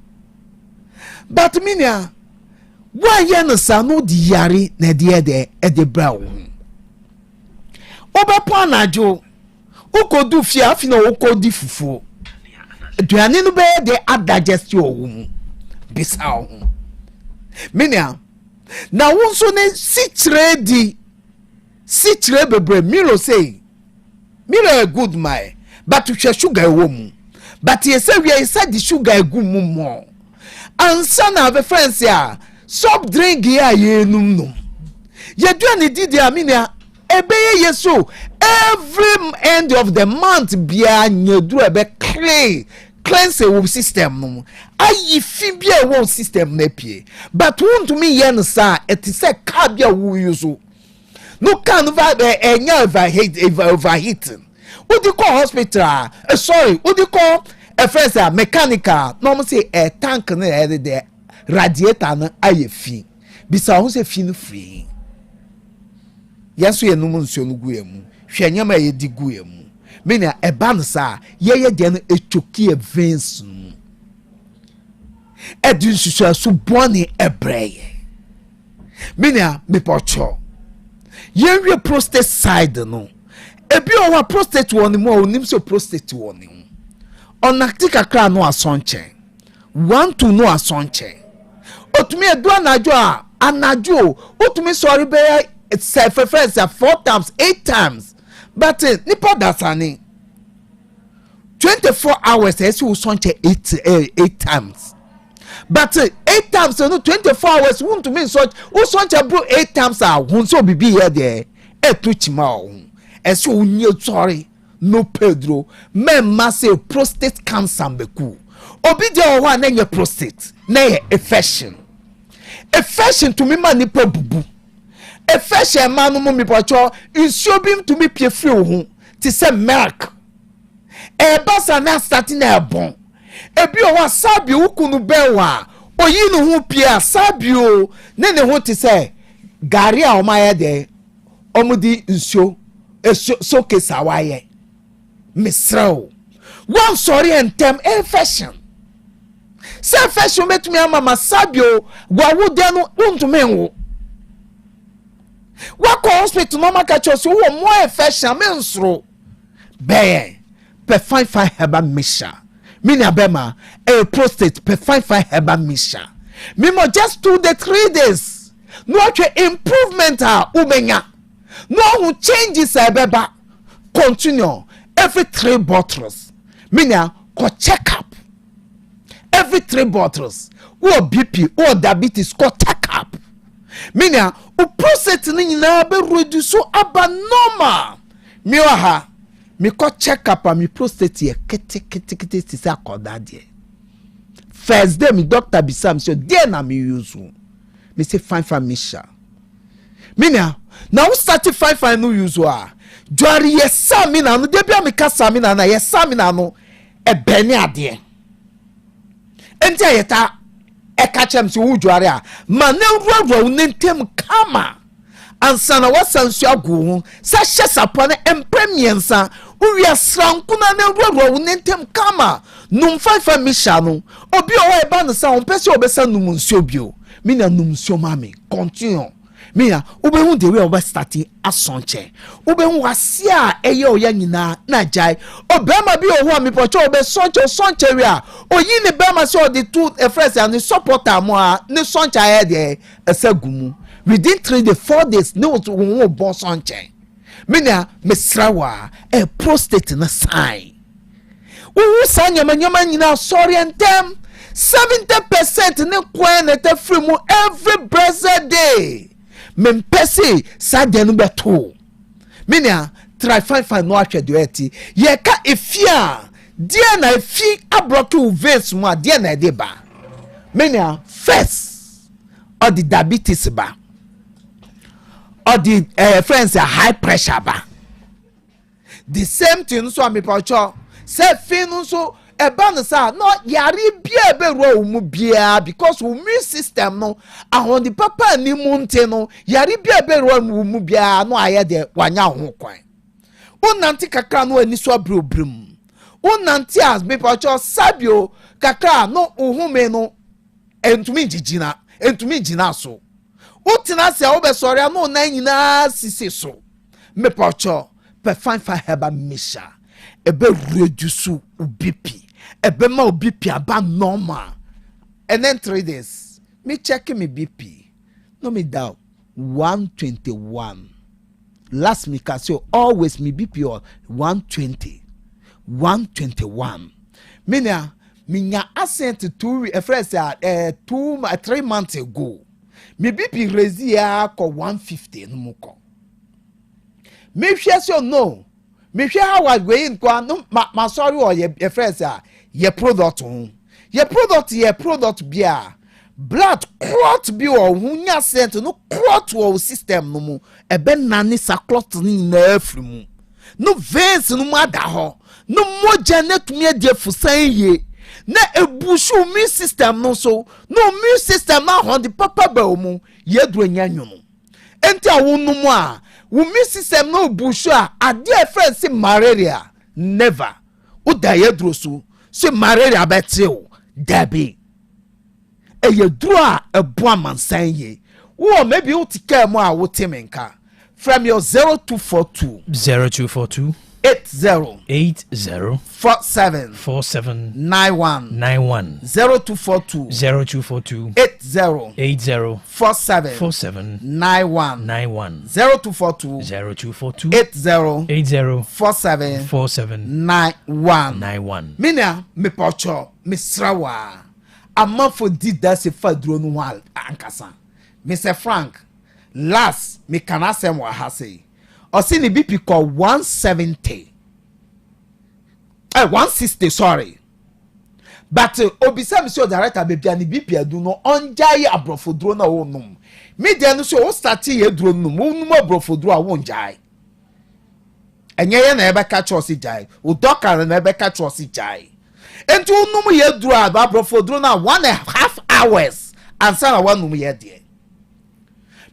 but minia why yen sa no di yare na de bra wo obepo anajo ukodu fia afi na ukodi fufuo aduane no be de adigest wo mu bisa wo minia na wonso ne sitre bebre miro say miro a good my but to sugar wo mu but ye say we said the sugar egu mu mo ansa na be friends ya stop drink ya ye num ye do ani didi aminia ebeye yeso every end of the month bia nyedu ebe cleanse wo system no ayi fi bia wo system na pie but won't me yen sa it is a car bia wo use no can enya overheating udi call hospital sorry udi call a friend mechanical no say a tank na the radiator na aye fi bisa ho se fi no free yaso ye no nsuo no gu emu hwenya ma ye di gu emu mena eba no sa ye de no echoki veins no edun susu so boni ebreye mena me pocho ye wi prostate side no ebi o wa prostate won mo onim so prostate won ni onaktika kra no asonche want to know asonche otumi edu anajo otumi sorry be self reference 4 times 8 times but nipa dasani 24 hours esi usonche 8 times but 8 times no 24 hours won to me so usonche bro 8 times a won so bibi here there etuchima o esi onye sorry no pedro men massive prostate cancer beku obi de o wa na nye prostate na ye infection to me ma nipa bubu infection ma no me pocho nsuo bim to me pie free ho ti say milk e basa na start na ebon ebi o wa sabi ukunu bewa oyi no ho pie sabi o ne ho ti say gari a o ma ye de omudi nsuo so kesa waye misrao one sorry entem infection se fashion metumi ama sabio gwa wude no untume wo wako hospital no maka choso wo mo infection me nsoro be pe fine heba misha mini abema prostate pe fine heba misha mimo just 3 days no atwe improvement a umenya no hu changes ebeba continue every 3 bottles minya ko check up every 3 bottles or BP or diabetes ko check up minya o prostate ni na be reduce aba normal mi wa ha mi ko check up mi prostate ye kete ti say akoda de first day mi doctor bisam so there na mi use mi say fine misha minya na we start fine no use wa Jwari yesamina no debia meka samina na yesamina no ebeni ade enti ayeta ekachem si wujwari a ma ne wura unentem kama ansa na wasansu agu sa hyesapo na empremiensa uwia sranku na ne wura unentem kama num five misha no obi o wa eba no sa on pese obesa num nsuo bio mina num nsuo mami continue Mia, ube hu de we oba starting asonche. Ube hu wasia eye oya nyina na jai. Obema bi ohu a mipocho obe sonche we a. Oyi ne bema so the two friends and the supporter mo a ne sonche aye de esagumu. Within 3 to 4 days ne wo bon sonche. Mia mesrawa prostate na sign. Uhu sanya manyama nyina sorry entem 70% ne kwa na te free mu every blessed day. Mempesi sade no beto minia try fine no atwe de eti ye ka efia dia na efi abrotu veins mu dia na de ba minia first or the diabetes ba or the friends high pressure ba the same thing so me pocho say fin so eba no sa no yari bia be ro mu bia because wo immune system no ahon the papa ni mu nte no yari bia be ro mu bia no aye de wanya ho kwan unanti kakra no ani so abrobrim unanti as me pacho sabio kakra no uhume no entumi jina so utina se obesori ano na nyina sisi so mepocho pe fine heba misha ebe reduce ubipi ebe ma ubipi aba normal and then 3 days me check me BP no me down 121 last me kasi always me BP or 121 minya ascent to a phrase 3 months ago me BP raise ya ko 150 no muko me hwe so no me hwe how was going kwa no ma sorry or ye phrase ye product ye product bia blood clot bi o hunya sent no clot o system no mu ebe nani sa clot ni na afrimu no veins no mada ho no moja netumi adefusan ye na ebushu mi system no so no mi system na ho the papa ba mu ye duro nyanyo no enti awonu mu a wo mi system no bushu a ade friend malaria never o da ye duro so malaria betio dabi eye duro a ebo amansan ye wo maybe wo tika mu a wo temenka from your 0242 80 47 91 0242 80 47 91 0242 80 47 91 mina me pocho misrawa amafo did that se fadro no wal ankasa Mr. Frank last me kana sem wa ha say o si ni BP call 170 160 sorry but obisa me so director be ani BP adu no onjai abrofodro na wo num media no so o start ye duro num wo num abrofodro a wo njai enye ye na ebe catch us jai o doka na ebe catch us jai enti wo num ye duro abrofodro na 1.5 hours answer na one num ye there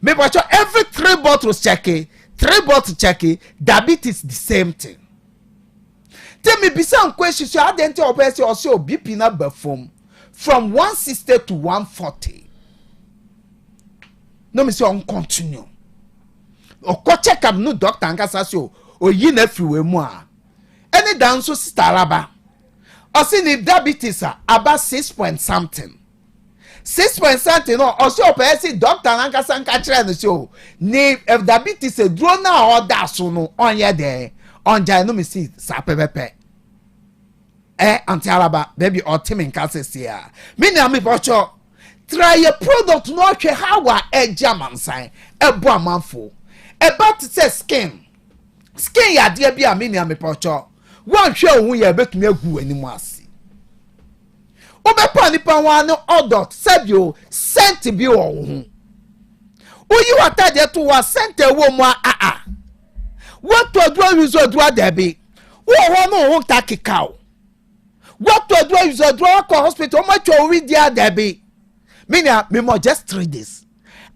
me watch every 3 bottles check it 3 bottles check it diabetes the same thing. Tell me some questions so identity obese also BP na perform from 160 to 140. No me say on continue. O ko check up no doctor nkasa so o yi na friwe mu a. Any down so sister alaba. O see ni diabetes about 6 point something. 6 point something no o so obese doctor nkasa nka kire no so ni if diabetes e duro na order so no onye there. Onjai no me see sa pepepe anti alaba baby or team in kasesia me na me bocho try a product no hwe hawa german sign ebo amanfo about say skin ya de bia me na me bocho won hwe ohun ya betumi agu animu ase obepa nipa wan no odot sabio sent bi ohun oyi wata de to wa sent ewo mu what to do use do debi wo no won takikao what to do use do ko hospital ma cho wi dia debi me mo just 3 days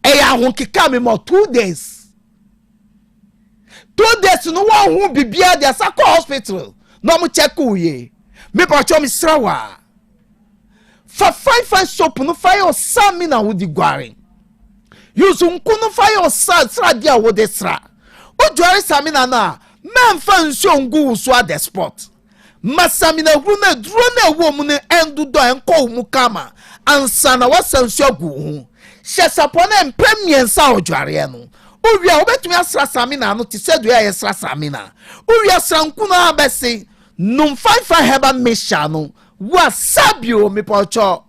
ya won kika me mo 2 days no won hu bibia dia sa ko hospital no mo check uye me pa cho me srawa fa fine soap no fire sami na wo di gware use nku no fire sra dia wo de sra Ojori samina na memfa nso ngu so at the spot masamina huru na duro na ewo mu ne endudo enko mu kama ansa na wasanso gu hu hyesapo na mpemiensa ojware no owia obetumi asra samina no tisedu ya yesra samina owia sanku na abese num fanfa heba mesha no wasabio mipocho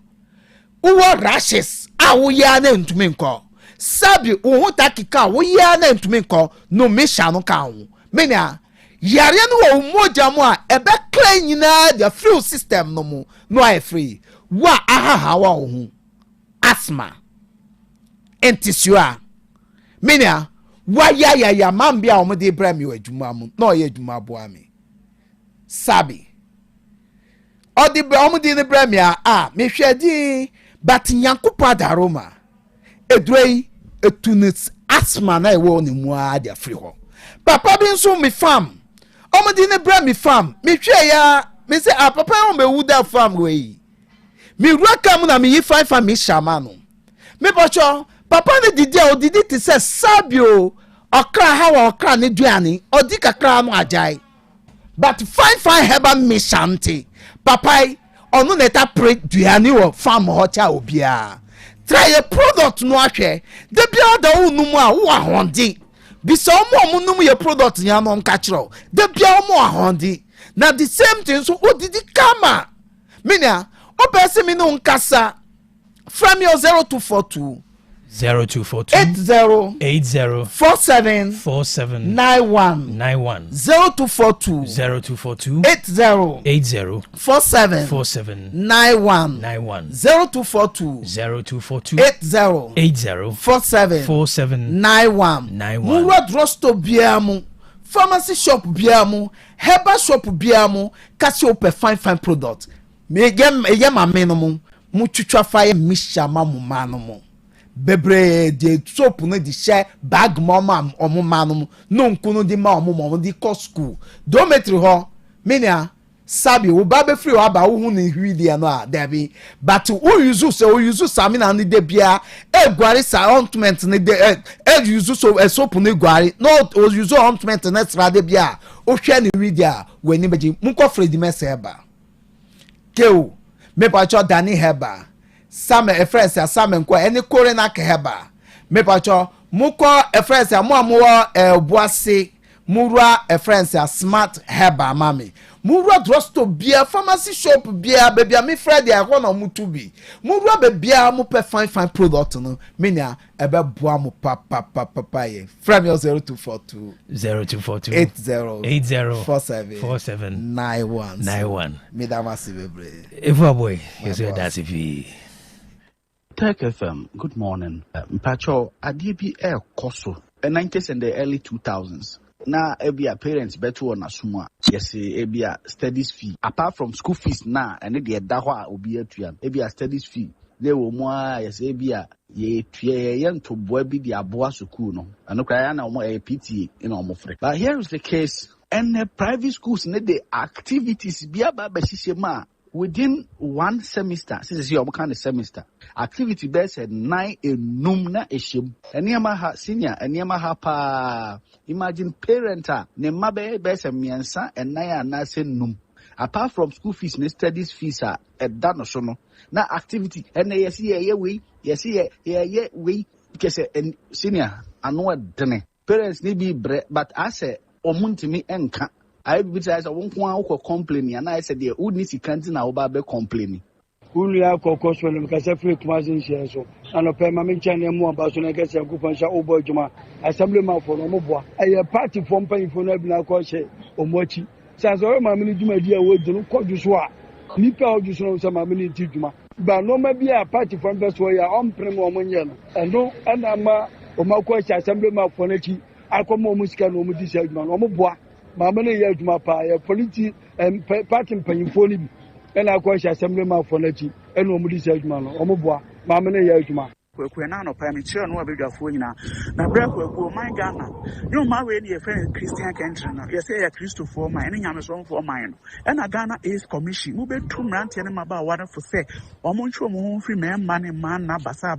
uwo rashes awuya na ntumi nko sabi wo takika wo ya na ntumi nko no mesha no ka wo menia yare no wo moja mu a ebe clean nyina the fuel system no mu no ai free wa aha wa wo asthma entisua menia wa ya mambia o mo de brami o adwuma mu no ye adwuma boa me sabi o de o mo de ne brami a me hwedi but nyankopo adaroma edrei etunis asthma na ewo ni mu a dia free ho papa bi nso me farm omodi ne bra me farm me hwe ya me say papa o me wuda farm we mi wura mu na mi yi 5 mi shama no me pocho papa ne didi a odidi ti se sabio okra ha wa okra ne duane odi kakra no ajai but 5 heba mi shanti papa onu neta pre duane wo farm ho cha obia try a product no ahwe de bia da unum a wo ahonde bi so mo num ye product nya no nka kiro de bia mo ahonde na the same thing so odidi kama minia obese mi no nkasa from your 0242 0242 80 47 91 0242 80 47 91 0242 80 47 91 Mura drosto biamu pharmacy shop biamu herbal shop biamu kasi ope fine product me yem amenomu mu twitwa fire misha mamumanomu bebre de soap no di share bag mama omumanomu no nkunu di ma omumo di co school dormitory ho menia sabi wo ba be free aba wo hu ni hwidi no a dabi but wo use sami na ni de bia egwari sa ointment ni de use soap ni gwari no o use ointment na tra de bia o hwe ni hwidi a wani beji munko fredi meseba keu me pacho dani heba same efrese asame nko eni kore na ke heba me pacho muko efrese amu buase murua efrese smart heba mami murua drosto bia pharmacy shop bia bebia me friday akọ na mutubi murua bebia mu pe fine product no menia ebe boa mu papa ye from your 0242 80 47 91 midama sibebre Evo boy yes that's if he Tech FM, good morning. Mpacho, adibi koso. 90s and the early 2000s. Na ebia parents better on asuma. Yes, ebia studies fee. Apart from school fees na, and the dahwa obi etuan. Ebia studies fee. They were more yes ebia ye tuye to boy be the aboa suku no. Ano kaya na omo PTA in omo free. But here is the case. And the private schools need the activities biya ba beshisema. Within one semester, since you kind of semester, activity based at 9 numna eshim. Anyama ha senior, anyama ha pa. Imagine parenta ne mabe based at miansa and naya na se num. Apart from school fees, ne studies fees are at danosono. Na activity and yes ye we because senior anwa dene. Parents need be bre, but I say omuntimi enka. I be as a won't complain, and I said, the would need to canteen our baby complaining. Only I call Coswell because I feel to shares. And a permanent channel more about when I get a group and show over Juma. Assemblyman for Nomoboa. I a party from paying for Nebula Coche or Mochi. Says all my many dear words don't call you swap. Nipa just know some many Tijuma. But no maybe a party from best way on Premo Monyan. And no, and I'm a Coach Assemblyman for Nechi. I come on Muscan or Mudisman or Moboa. Mamma ya juma pa ya politi party mpanyimfo ni bi na akwashi assemblyman for nachi eno omudi se juma no omoboa mamma ya juma kwekwe na no pa mi chiro no abedwafo nyina na bra kwekwe man Ghana you ma we ni friend Christian country no you say ya Christopher man ene nyame so for man no na Ghana is commission mu betu mrante ne maba ware fo se omo ntwo mo ho free man man na basa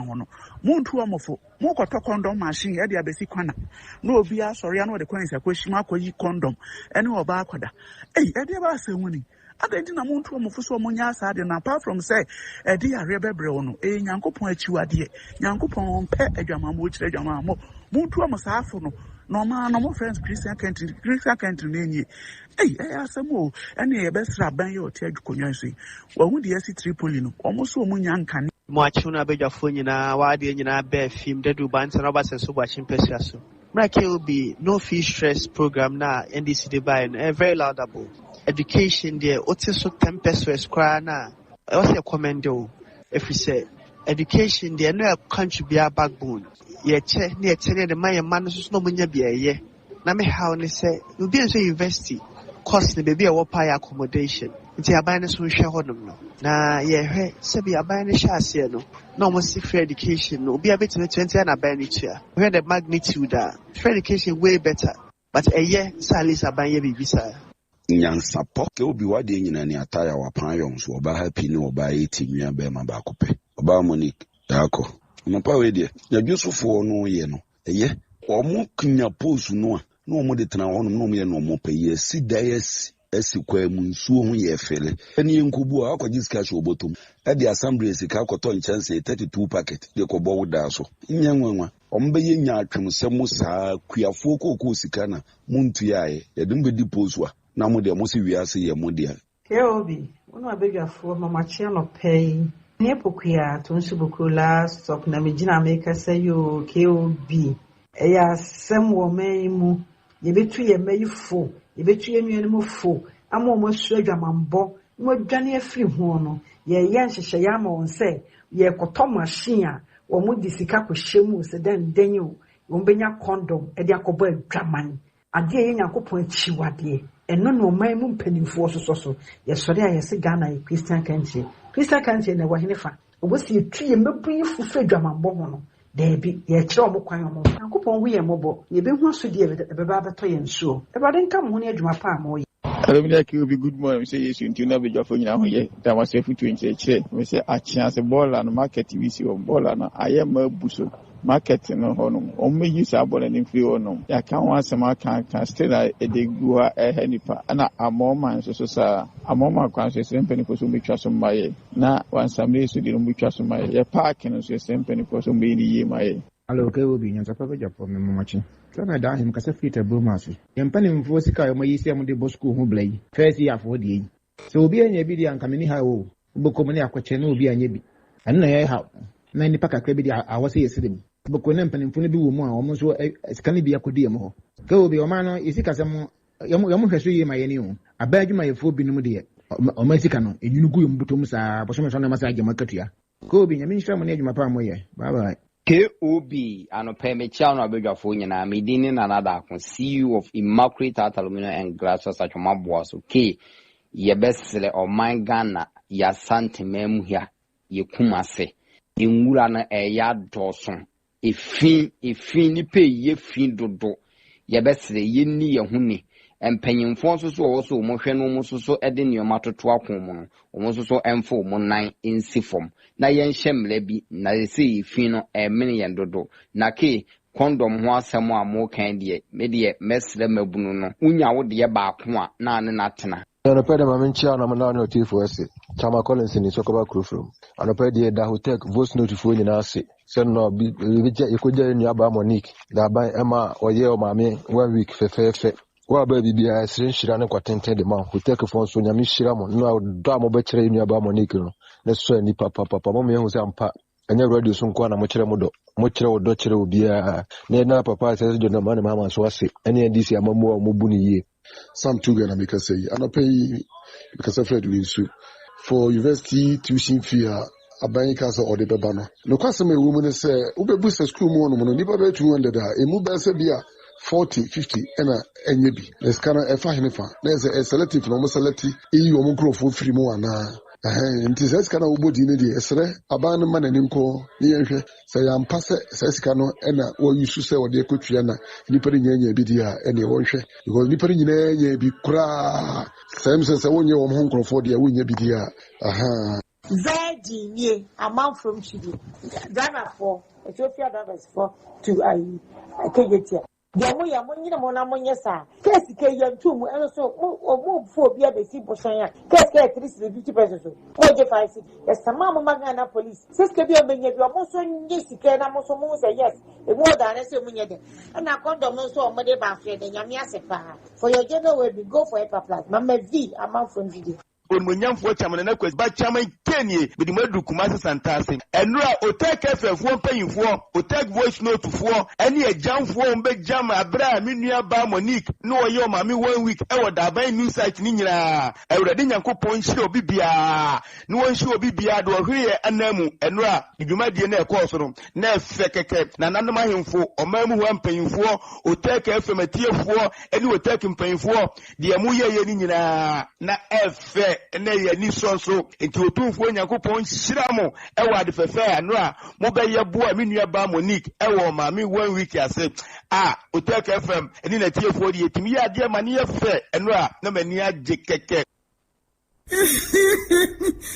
ho no mu ntu omofo mu koto condom machine e de abesi kwana na obi asori ya no de kwanisa kwashima akoyi condom ene oba akoda e de ba asewuni adenti na muntu omufuso omunya asade na apart from say edi yare bebre ono nyankopon achiwade nyankopon pe adwamamo chire adwamamo muntu omusafo no no ma no mo friends Christian country nenye asemo ene ye besra ban ye oti adwukonwa so wa hu de esi Tripoli no omuso omunya nkane mo achiuna abedwafo nyina waade nyina be film dedu banse no ba senso ba chimpesa so Mrake will be no fee stress program na NDC de buy a very laudable education there. Ote so 10 pesos cry na. I also commend if we say education there no country be a backbone. Ye che near 10 the man so no munya be a ye. Na me how ne say you be so university cost ne be a wapa accommodation. Nti aban so hwe hodom no. Na ye hwe se be aban ne hwe ase no. No more free education no. Be a bit 20 and aban ne tua. Where the magnitude free education way better. But a year salis aban ye be bisa. Nyansapo ke obi wade nyina ne ataya wapan yon so oba happy ne oba 80 nua be ma ba kope oba Monique dako no pa we de ya dwusufo no ye no eye omo knya posu no a no omo de tena hono no omo ye no omo pa ye si dias kwa mu nsuo ho ye fele eni nkubu a akwaji sika hwe obotom e de assembly sika akoto nchanse 32 packet de ko bo da so nyanwanwa omo be ye nya atwem semu saa kuafo kokko sika na muntu yae ye de mbedi posu a na mo de mo si wiase ye mo de Keobi ono abegafo mama chia no pay ne pokuya to nsu bukula stop na megina make say yo Keobi eya sem wo mu ye betu ye mayifo ye betu ye nnuane mu fo ama mo so adwamambɔ mo dwane afiri ho no ye nhyehyɛ ya ma won se ye kɔtɔ machine a wo mo di sika ko hyemu se dan danyo wo benya condom e di akɔbɔ adwaman ade ye Nyankopɔn akyiwade eno no man mu mpanimfo so ye sɔre a ye se Ghana ye Christian country na wahene fa obosi etu ye mebuyi fufu adwamambɔ ho no Debi, ye chiro mo kwan mo. Nyankopɔn hu ye mobo. Ye be hu asodi e be ba beto ye nsuo. E ba de nka mo ne adwuma pa mo ye. Alumni Keobi, good morning. Say yes, you na be jafo nyina ho ye. That was a futu nche che. We say a chance ball and market we see on ball and I am a buso. Market no hono. O me use a ball and in free ono. Ya kan wan sama kan still a de gua e henipa. Ana amoma so sa amoma kwan so sempeni ko so me twa so maye. Na wan samle so di no me twa so maye. Ya park no so sempeni ko so me ni ye maye. Hello, Keobi, Nyansapo be japo me momachi. Sana da him kasa fita bromasi. Yempani mfo sika yo mayisi amude bosku ho blai. First year for the. So obi anya bi di ankameni ha o. Boko ne akwache na obi anya bi. Anu na ye ha. Na ni paka kra bi di awose yesedem. Boko ne mpani mfo ne bi wo mu a omo so sika ne bi akodi em ho. Keobi o ma no isika sam yamo hweso ye ma ye ni o. Aba adwuma ye fo bi no de. O ma sika no enyunugu yum butom sa boso me so na masa agema katua. Keobi nyame nhira mo ne adwuma pa mo ye. Bye bye. KOB anope mecha no abedwafo nyina medini na nada ko CEO of Immaculate Art Aluminum and Glass Atwoma Boaso K yebesle o man Ghana ya santemem hia ye kumase enwura na eya doson efin ni pe ye fin dodo yebesle ye ni ye huni empanyimfo so wo so mo hwe no mo so ede nioma toto akon mo no mo so emfo mo nan insifom na yen hyemle bi na se fi no emene yen dodo na ke condom ho asem a mo kan de me de mesle mabunu no unya wo de ba ko a na ne natena Anopede mamenchia na mna no tifo ese chama Collins ni sokoba crew anopede da Otec voice note fo nyina ase se no bi ekoja ni aba Monique da ban ema oye o mame 1 week fefefe wa ba bibia esre shira ne kwatente de ma Otec fo so nyame shira mo no do amo be kire ni aba Monique no ne so ni papa mo me hu se ampa anya radio so nko na mo kire mo kire wo do kire obi a ne na papa se do na ma ne mama so ase ene ndisi amamu mo bu ni ye Sam Tuga na make say I not pay because of Fred Winsu for university tuition fee aban kasa or the bebano no kwase me woman say ubebusa school mo no nipa be 200 a emu be say bia 40 50 ena enye bi let's kana e fa hinifa na say selective no mo selective e wo mo growth free mo ana nti sɛ sika na wobɔdi ne deɛ ɛsrɛ aban no ma n'anim kɔ ne yɛnhwɛ sɛ yɛampa sɛ sika no ɛna wɔyusu sɛ wɔde akɔtua na nnipa no nyanya bi di a ɛneɛ wɔnhwɛ because nnipa no nyinaa nya bi koraa sɛ m sɛ wonyɛ wɔm ho nkurɔfoɔ deɛ wonya bi di a Vedi nie amanfo mchidi driver for Ethiopia drivers for to KGT Yamu nyina mo na monye sa case ke yantu mu eno so mo fo bia be si boshan ya case ke 350 pesos so mo je 5 yes sama mo magana police sister bia menye bia mo so nye sike na mo so mo say yes e mo da na say mo nye de na condom so mo de ba fe de nyame asepa for your general will be go for a plus mama v amount from video Onmunyamfo chamana na kwes ba chaman kenie bidi madu kumase santase enura Otec FF mpanyimfo Otec voice note fo ene ejamfo mbe jam abra menua ba Monique no oye o mame 1 week e woda ban new site ni nyina awurade Nyankopɔn hye obi bia no won hye obi bia do hweye anamu enura idwumadie na ekɔ no na efe keke na nanom ahemfo omamu ho mpanyimfo Otec FM atiefo ene Otec mpanyimfo de amu ye ni nyina na efe na ye ni so enti otumfo Nyankopɔn hyira mo e wa de fefe ano a mo be ye boa me nua ba Monique e wo ma me 1 week ase Otec FM eni na tiefo de yetimi ya de ma ne ye fe ano a na mani agye keke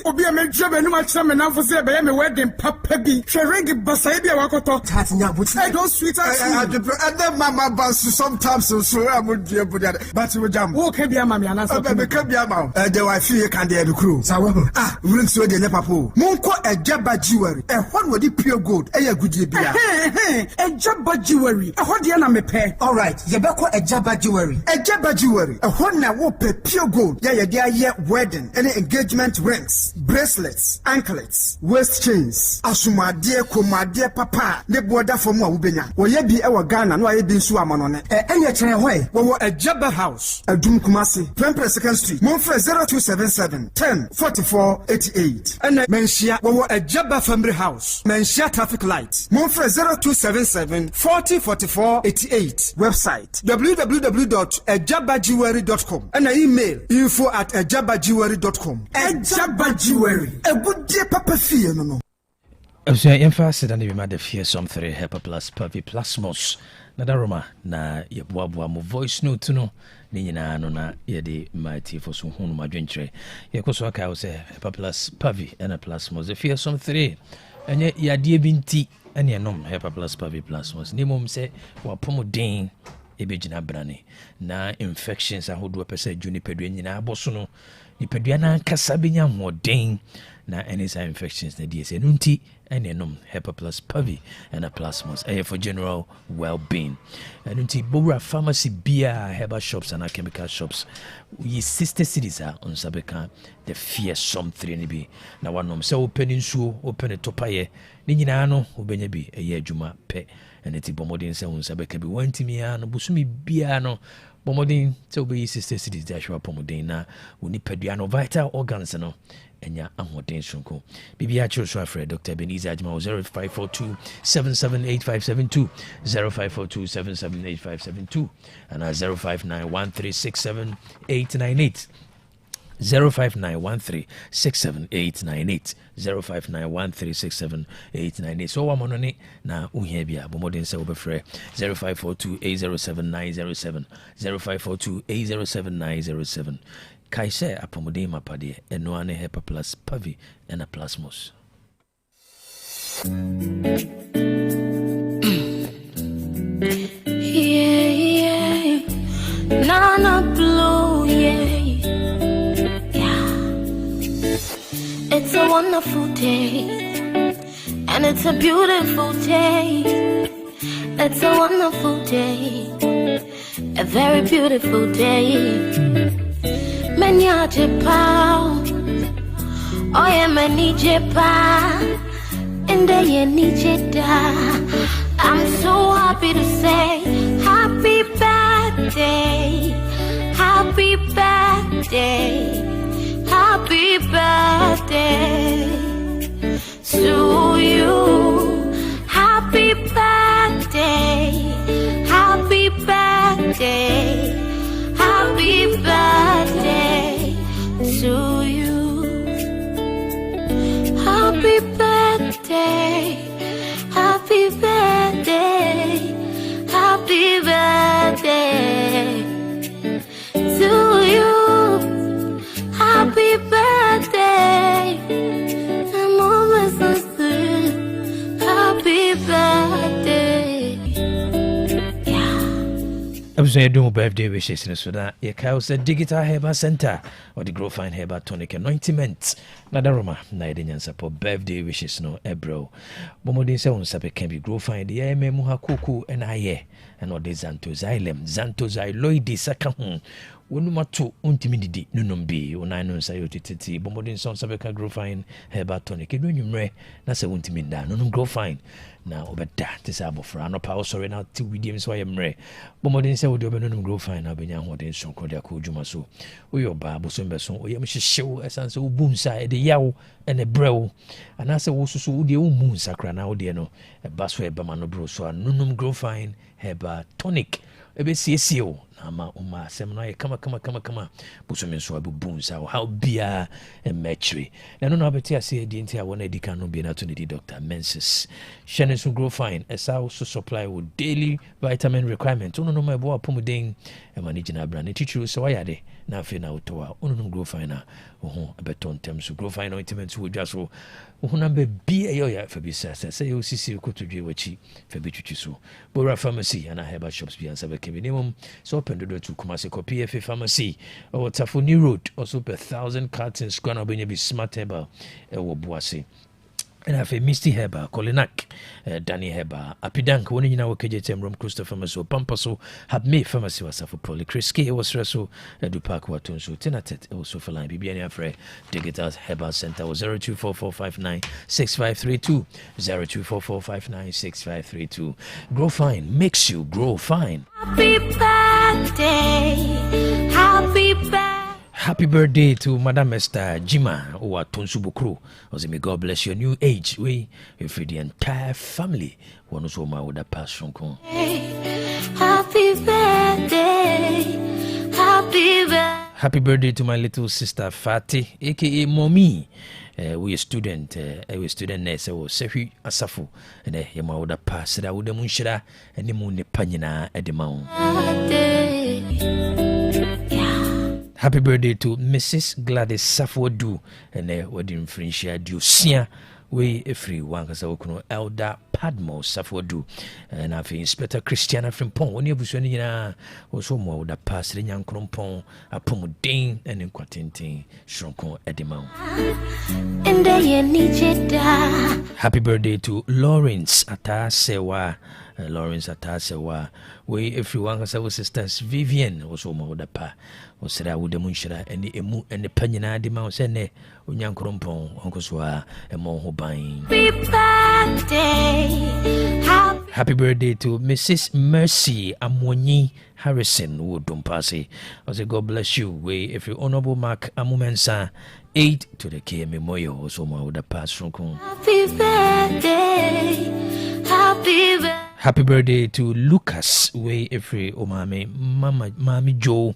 Obi a me job enu ma chama na for say be me wedding papa bi hwering basa bi a wakoto tatnya but I don't sweet as and then mama boss sometimes so am dey but we jam wo ka bia ma me anasa be ka bia ma the wife here can dey crew sawo wurin so dey ne papa monko ejaba jewelry e hon wodi pure gold e ya gudie bia ejaba jewelry e ho dey na me pe all right ye be ko ejaba jewelry e hon na wo pe pure gold ya ye dey wedding any engagement rings, bracelets, anklets, waist chains, asumade, komade, papa, ne border for more ubenya. Woye bi ewa Ghana, no aye bin su amanone. Enye chene hoye, wowo a Jabba House, a Dum Kumasi, Prempre 2nd Street, Monfre 0277 10 44 88. Ene menshia, wowo a Jabba Family House, menshia traffic lights, Monfre 0277 40 44 88. Website, www.ejabajewelry.com. And email, info@ejabajewelry.com. Ejaba Jewelry. A good dear papa fear no. So I emphasize that we might fear something Hyper Plus Puffy Plasmos. Nadaroma na yeboaboa mo voice note no ne nyina no na ye de mighty for so hunu madwentre. Ye koso aka wo say Hyper Plus Puffy and a Plasmos. The fear something enye yade binti ene enom Hyper Plus Puffy Plasmos. Ne mom say wa pomodin ebegina brane na infections ahodo pese juni pedwe nyina aboso no nipadua na kasa benya hoden na any side infections na DSA nunti and enom Hyper Plus Puffy and a Plasmos for general well-being and nunti bora pharmacy beer herbal shops and chemical shops we sister cities are on sabeka the fear something ni bi na wanom se open nsuo open topaye ni nyina no obenya bi eye adwuma pe and eti bomodin se on sabeka bi wantimi ya no busumi bia no bomodin se obeyi sister cities da hwa pomodin na oni padua no vital organs no enya ahoden shunko bibia chiro so afre Dr. Beniza Ajma 0542 778572 0542 778572 and 0591367898 0591367898 0591367898 so wa monone na uhia bia bomodin se obefre 0542807907 0542807907 Kaise apomode mapade eno ane Hyper Plus Puffy and a Plasmos. Yeah, Nana Blue, yeah. It's a wonderful day, and it's a beautiful day. It's a wonderful day, a very beautiful day. Menya jepa, oh yeah, many jepa, and they need jeda. I'm so happy to say, happy birthday, happy birthday, happy birthday to you. Happy birthday, happy birthday, happy birthday to you. Happy birthday, happy birthday, happy birthday to you. Happy birthday, I'm almost so sweet. Happy birthday. I'm saying do birthday wishes in so that your cows a digital herbal center or the grow fine herbal tonic anointment. Nadaroma, Naida Nyansapo birthday wishes no ebro. Bomodin se on sabe can be grow fine the muha kuku and aye and all the Xanthozylum, Xanthozyloides sakahun. Wonumatu untimididi nunumbi unano sayotiti bomodin son sabeka grow fine herbal tonic enumre na se untiminda nunum grow fine na obeda tisabo fra no power sorry na ti widim so yemre bomodin se wodi obenunum grow fine na obenya hoden sonko de akojuma so uyo ba bosombe so oyem hyehyew esanse ubunsa e de yawo ene brew anase wo susu wodi umunsa kra na wodi no e baso e bama no bro so nunum grow fine herbal tonic ebesiesie o ama uma asɛm no ayɛ kama bosome nso abubu nsa wo how bia mmatchre na no na wobɛte ase adi nti a wɔn adi kan no bia na to ne di Dr. Menses hyɛ ne nso grow fine ɛsa wo so supply wo daily vitamin requirement ono no ma ɛboa apɔmuden ɛma ne gyina abra ne titiri sɛ wayɛ ade na afei na wotɔ a ono no grow fine a wo ho ɛbɛtɔ ntɛm so grow fine ointment so wodwa so wo ho namba bia ɛyɛ ɔyɛ fa bi sɛ yɛ osisi kotodwe wakyi fa bi twitwi so Bora Pharmacy and Herbal Shops bi ansa bɛkɛ minimum so open the door to Kumasi PFA Pharmacy or Tafoni Road also per 1,000 cartons gonna be smart herbal Boise. And have a Misty Herbal, Colinac, Danny Herbal, Apidank, one in our KJTM Rom Christopher Pharmacy, Pampaso, have made pharmacy was for Poly Chris K. was Resso, Dupac Watunso, Tenatet, also for line BBN Afre, Digital Herbal Center was 0244596532, 0244596532. Grow fine, makes you grow fine. Happy birthday, happy birthday. Happy birthday to Madam Esther Jima or Tonsubukru. May God bless your new age. We, if the entire family, one also my would have passed from Kong. Happy birthday, happy birthday. Happy birthday to my little sister Fati, aka Mommy. We a student nurse or Sefi Asafu, and Yama would have passed that would have munshira and the moon panina at the mount. Happy birthday to Mrs. Gladys Safodu and wedding friendship Dusia. We a free one because I Elder Padmo Safodu and I feel Inspector Christiana from Pong. When you busy also more with a pass the young crumpon, a pomodane and in quatinting shronkon at the mount. Happy birthday to Lawrence Atasewa. Lawrence Atasewa. We everyone has our sisters Vivian also more with a pa. O sera wo de munhyira ene emu ene panyina de ma wo se ne onyankrompon onkoswa emo ho ban. Happy birthday to Mrs. Mercy Amwonyi Harrison Wodompase. I say God bless you. We if you honorable Mark Amumensa 8 to the KM Memorial also ma would pass from Kon. Happy birthday, happy birthday. Happy birthday to Lucas. Way every Mami Joe.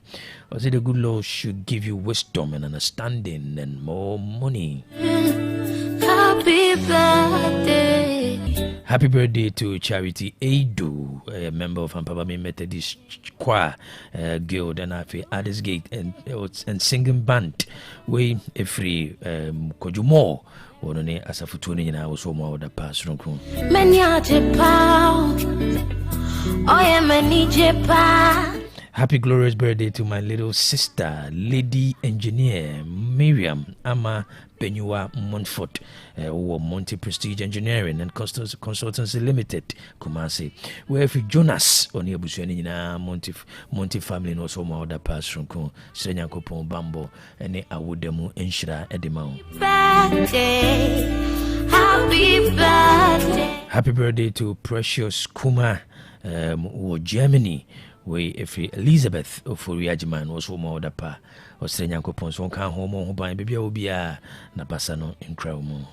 Was it the good Lord should give you wisdom and understanding and more money. Happy birthday. Happy birthday to Charity Edu, a member of Ampabami Methodist Choir Guild and Addis Gate and singing band. Way every Kojumo. Onone asafutuni nyina wo so mo da pass ronkun. Many ajepa. Oye many jepa. Happy glorious birthday to my little sister, Lady Engineer Miriam Ama Benyua Montfort, Monty Prestige Engineering and Consultancy Limited, Kumasi. Where if Jonas on your Bushani Monty family no so more that pass from Kun, Senyankopon Bambo, and a Awudemu Enshira Edimau. Happy birthday. Happy birthday to Precious Kuma, Germany. We if Elizabeth Ofuriajiman was home or the pa or Senyankopon so can home or by baby obia na pasano in Cromo.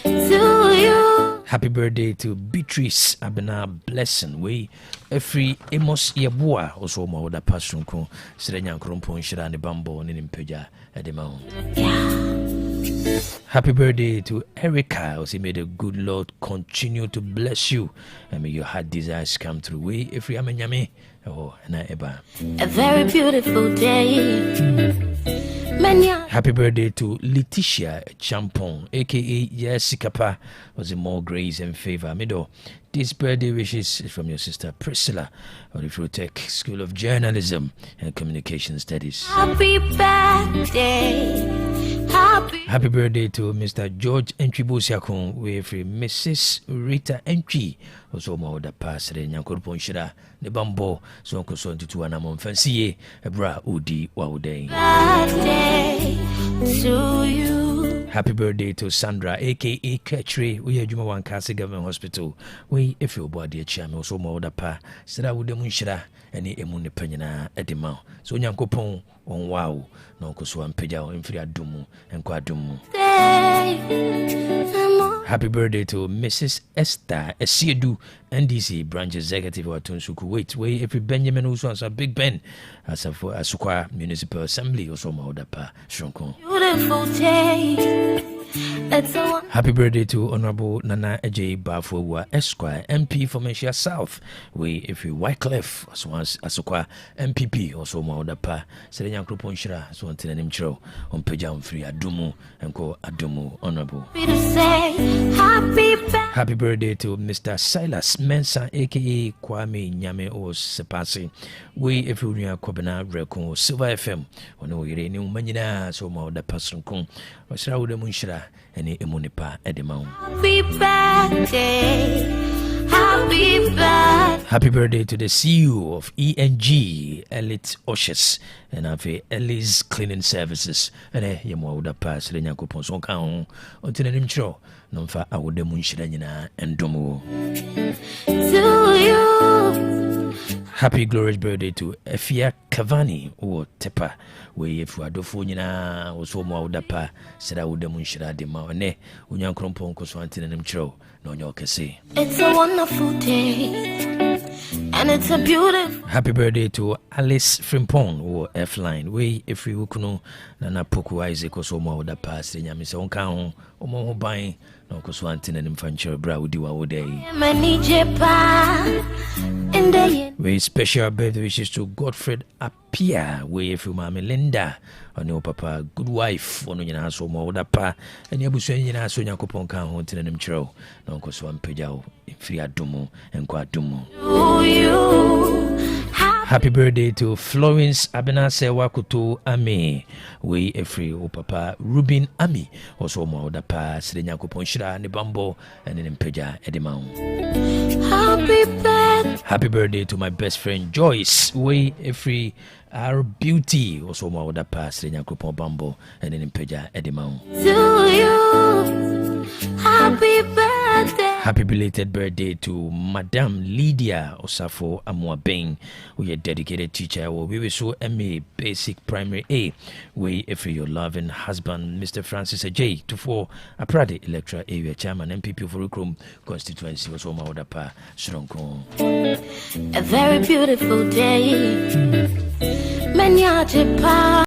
To you. Happy birthday to Beatrice Abena Blessing. We every Amos Yabua also more the passion con Senyankopon Shirani Bambo and in Peja at the mount. Happy birthday to Erica. May the good Lord continue to bless you and may your heart desires come true. We if we are yummy. Oh, na eba. A very beautiful day. Happy birthday to Letitia Champon, aka Yesikapa, was in more grace and favor. Mido. This birthday wishes is from your sister Priscilla of the Otec School of Journalism and Communication Studies. Happy birthday. Happy birthday to Mr. George Entry-Busiakon with Mrs. Rita Entry. Also, more the pastor in Yankorpon Shira, the Bambo, so Uncle Son to Anamon Fancy, a bra Udi Wauday. To you. Happy birthday to Sandra, aka Ketri. We are Jumawan Kasi Government Hospital. We, if your body a chairman, also more the pa, said I would demonstrate any emune penina at the mouth. So Yankopon. on wow no koso ampeja o mfiri adumu enko adumu. Happy birthday to Mrs. Esther Esiedu, NDC branch executive of Tunsuku. Wait, every Benjamin also has a Big Ben as a Asukwa Municipal Assembly also Maudapa Shronkon. Beautiful day. Happy birthday to Honorable Nana Ej Bafowa Esquire, MP for Menchia South. If you Wycliffe as well as Asukwa MPP also Maudapa Serena Kruponshira so until an intro on Pejam Free Adumu and go Adumu Honorable. Happy birthday to Mr. Silas Mensa aka Kwame Nyame o Sepasi. If you near Kobana Rekon Silver FM on Oyere New Manina so Maudapa Sunkon or Srawude Munshira and Emunipa Edemau. Happy birthday. Happy birthday to the CEO of ENG, Elite Oshes, and Ave Ellie's Cleaning Services. And Yamwa would pass the Yankopon Sonkan until an intro, non fa I would demonstrate and domo. To you. Happy glorious birthday to Efia Cavani or Tepa. If you are Dofonina or so more dapa, said I would demonstrate the Maone, Unyankrompon Coswantin and intro. It's a wonderful day, and it's a beautiful. Happy birthday to Alice Frimpong or F-Line. If we know Nana Poku Isaac or so more that past in Yamis on count or more buying no Coswantin and Infantil Browdy our day. Very special birthday wishes to Godfred Apia, if you Mammy Linda. On your papa, good wife, on your house or more dapa, and your bush in our Sonia Copon can haunt in them troll, no Coswan Pejao, free adumo and quadumo. Happy birthday to Florence Abenase Wakuto Ame. A free o papa Rubin Ami, also more dapa, Srenya Copon Shira and the Bambo and in Peja Edemau. Happy birthday to my best friend Joyce. A free our beauty also more that pass in Yakupo Bambo and in Peja Edemau. To you, happy birthday. Happy belated birthday to Madame Lydia Osafo Amuabeng, we a dedicated teacher. We will show MA Basic Primary A. If your loving husband, Mr. Francis Ajay, to for a Prade Electoral Area Chairman, MPP for Rukrum constituency was Oma Odapa Shronko. A very beautiful day.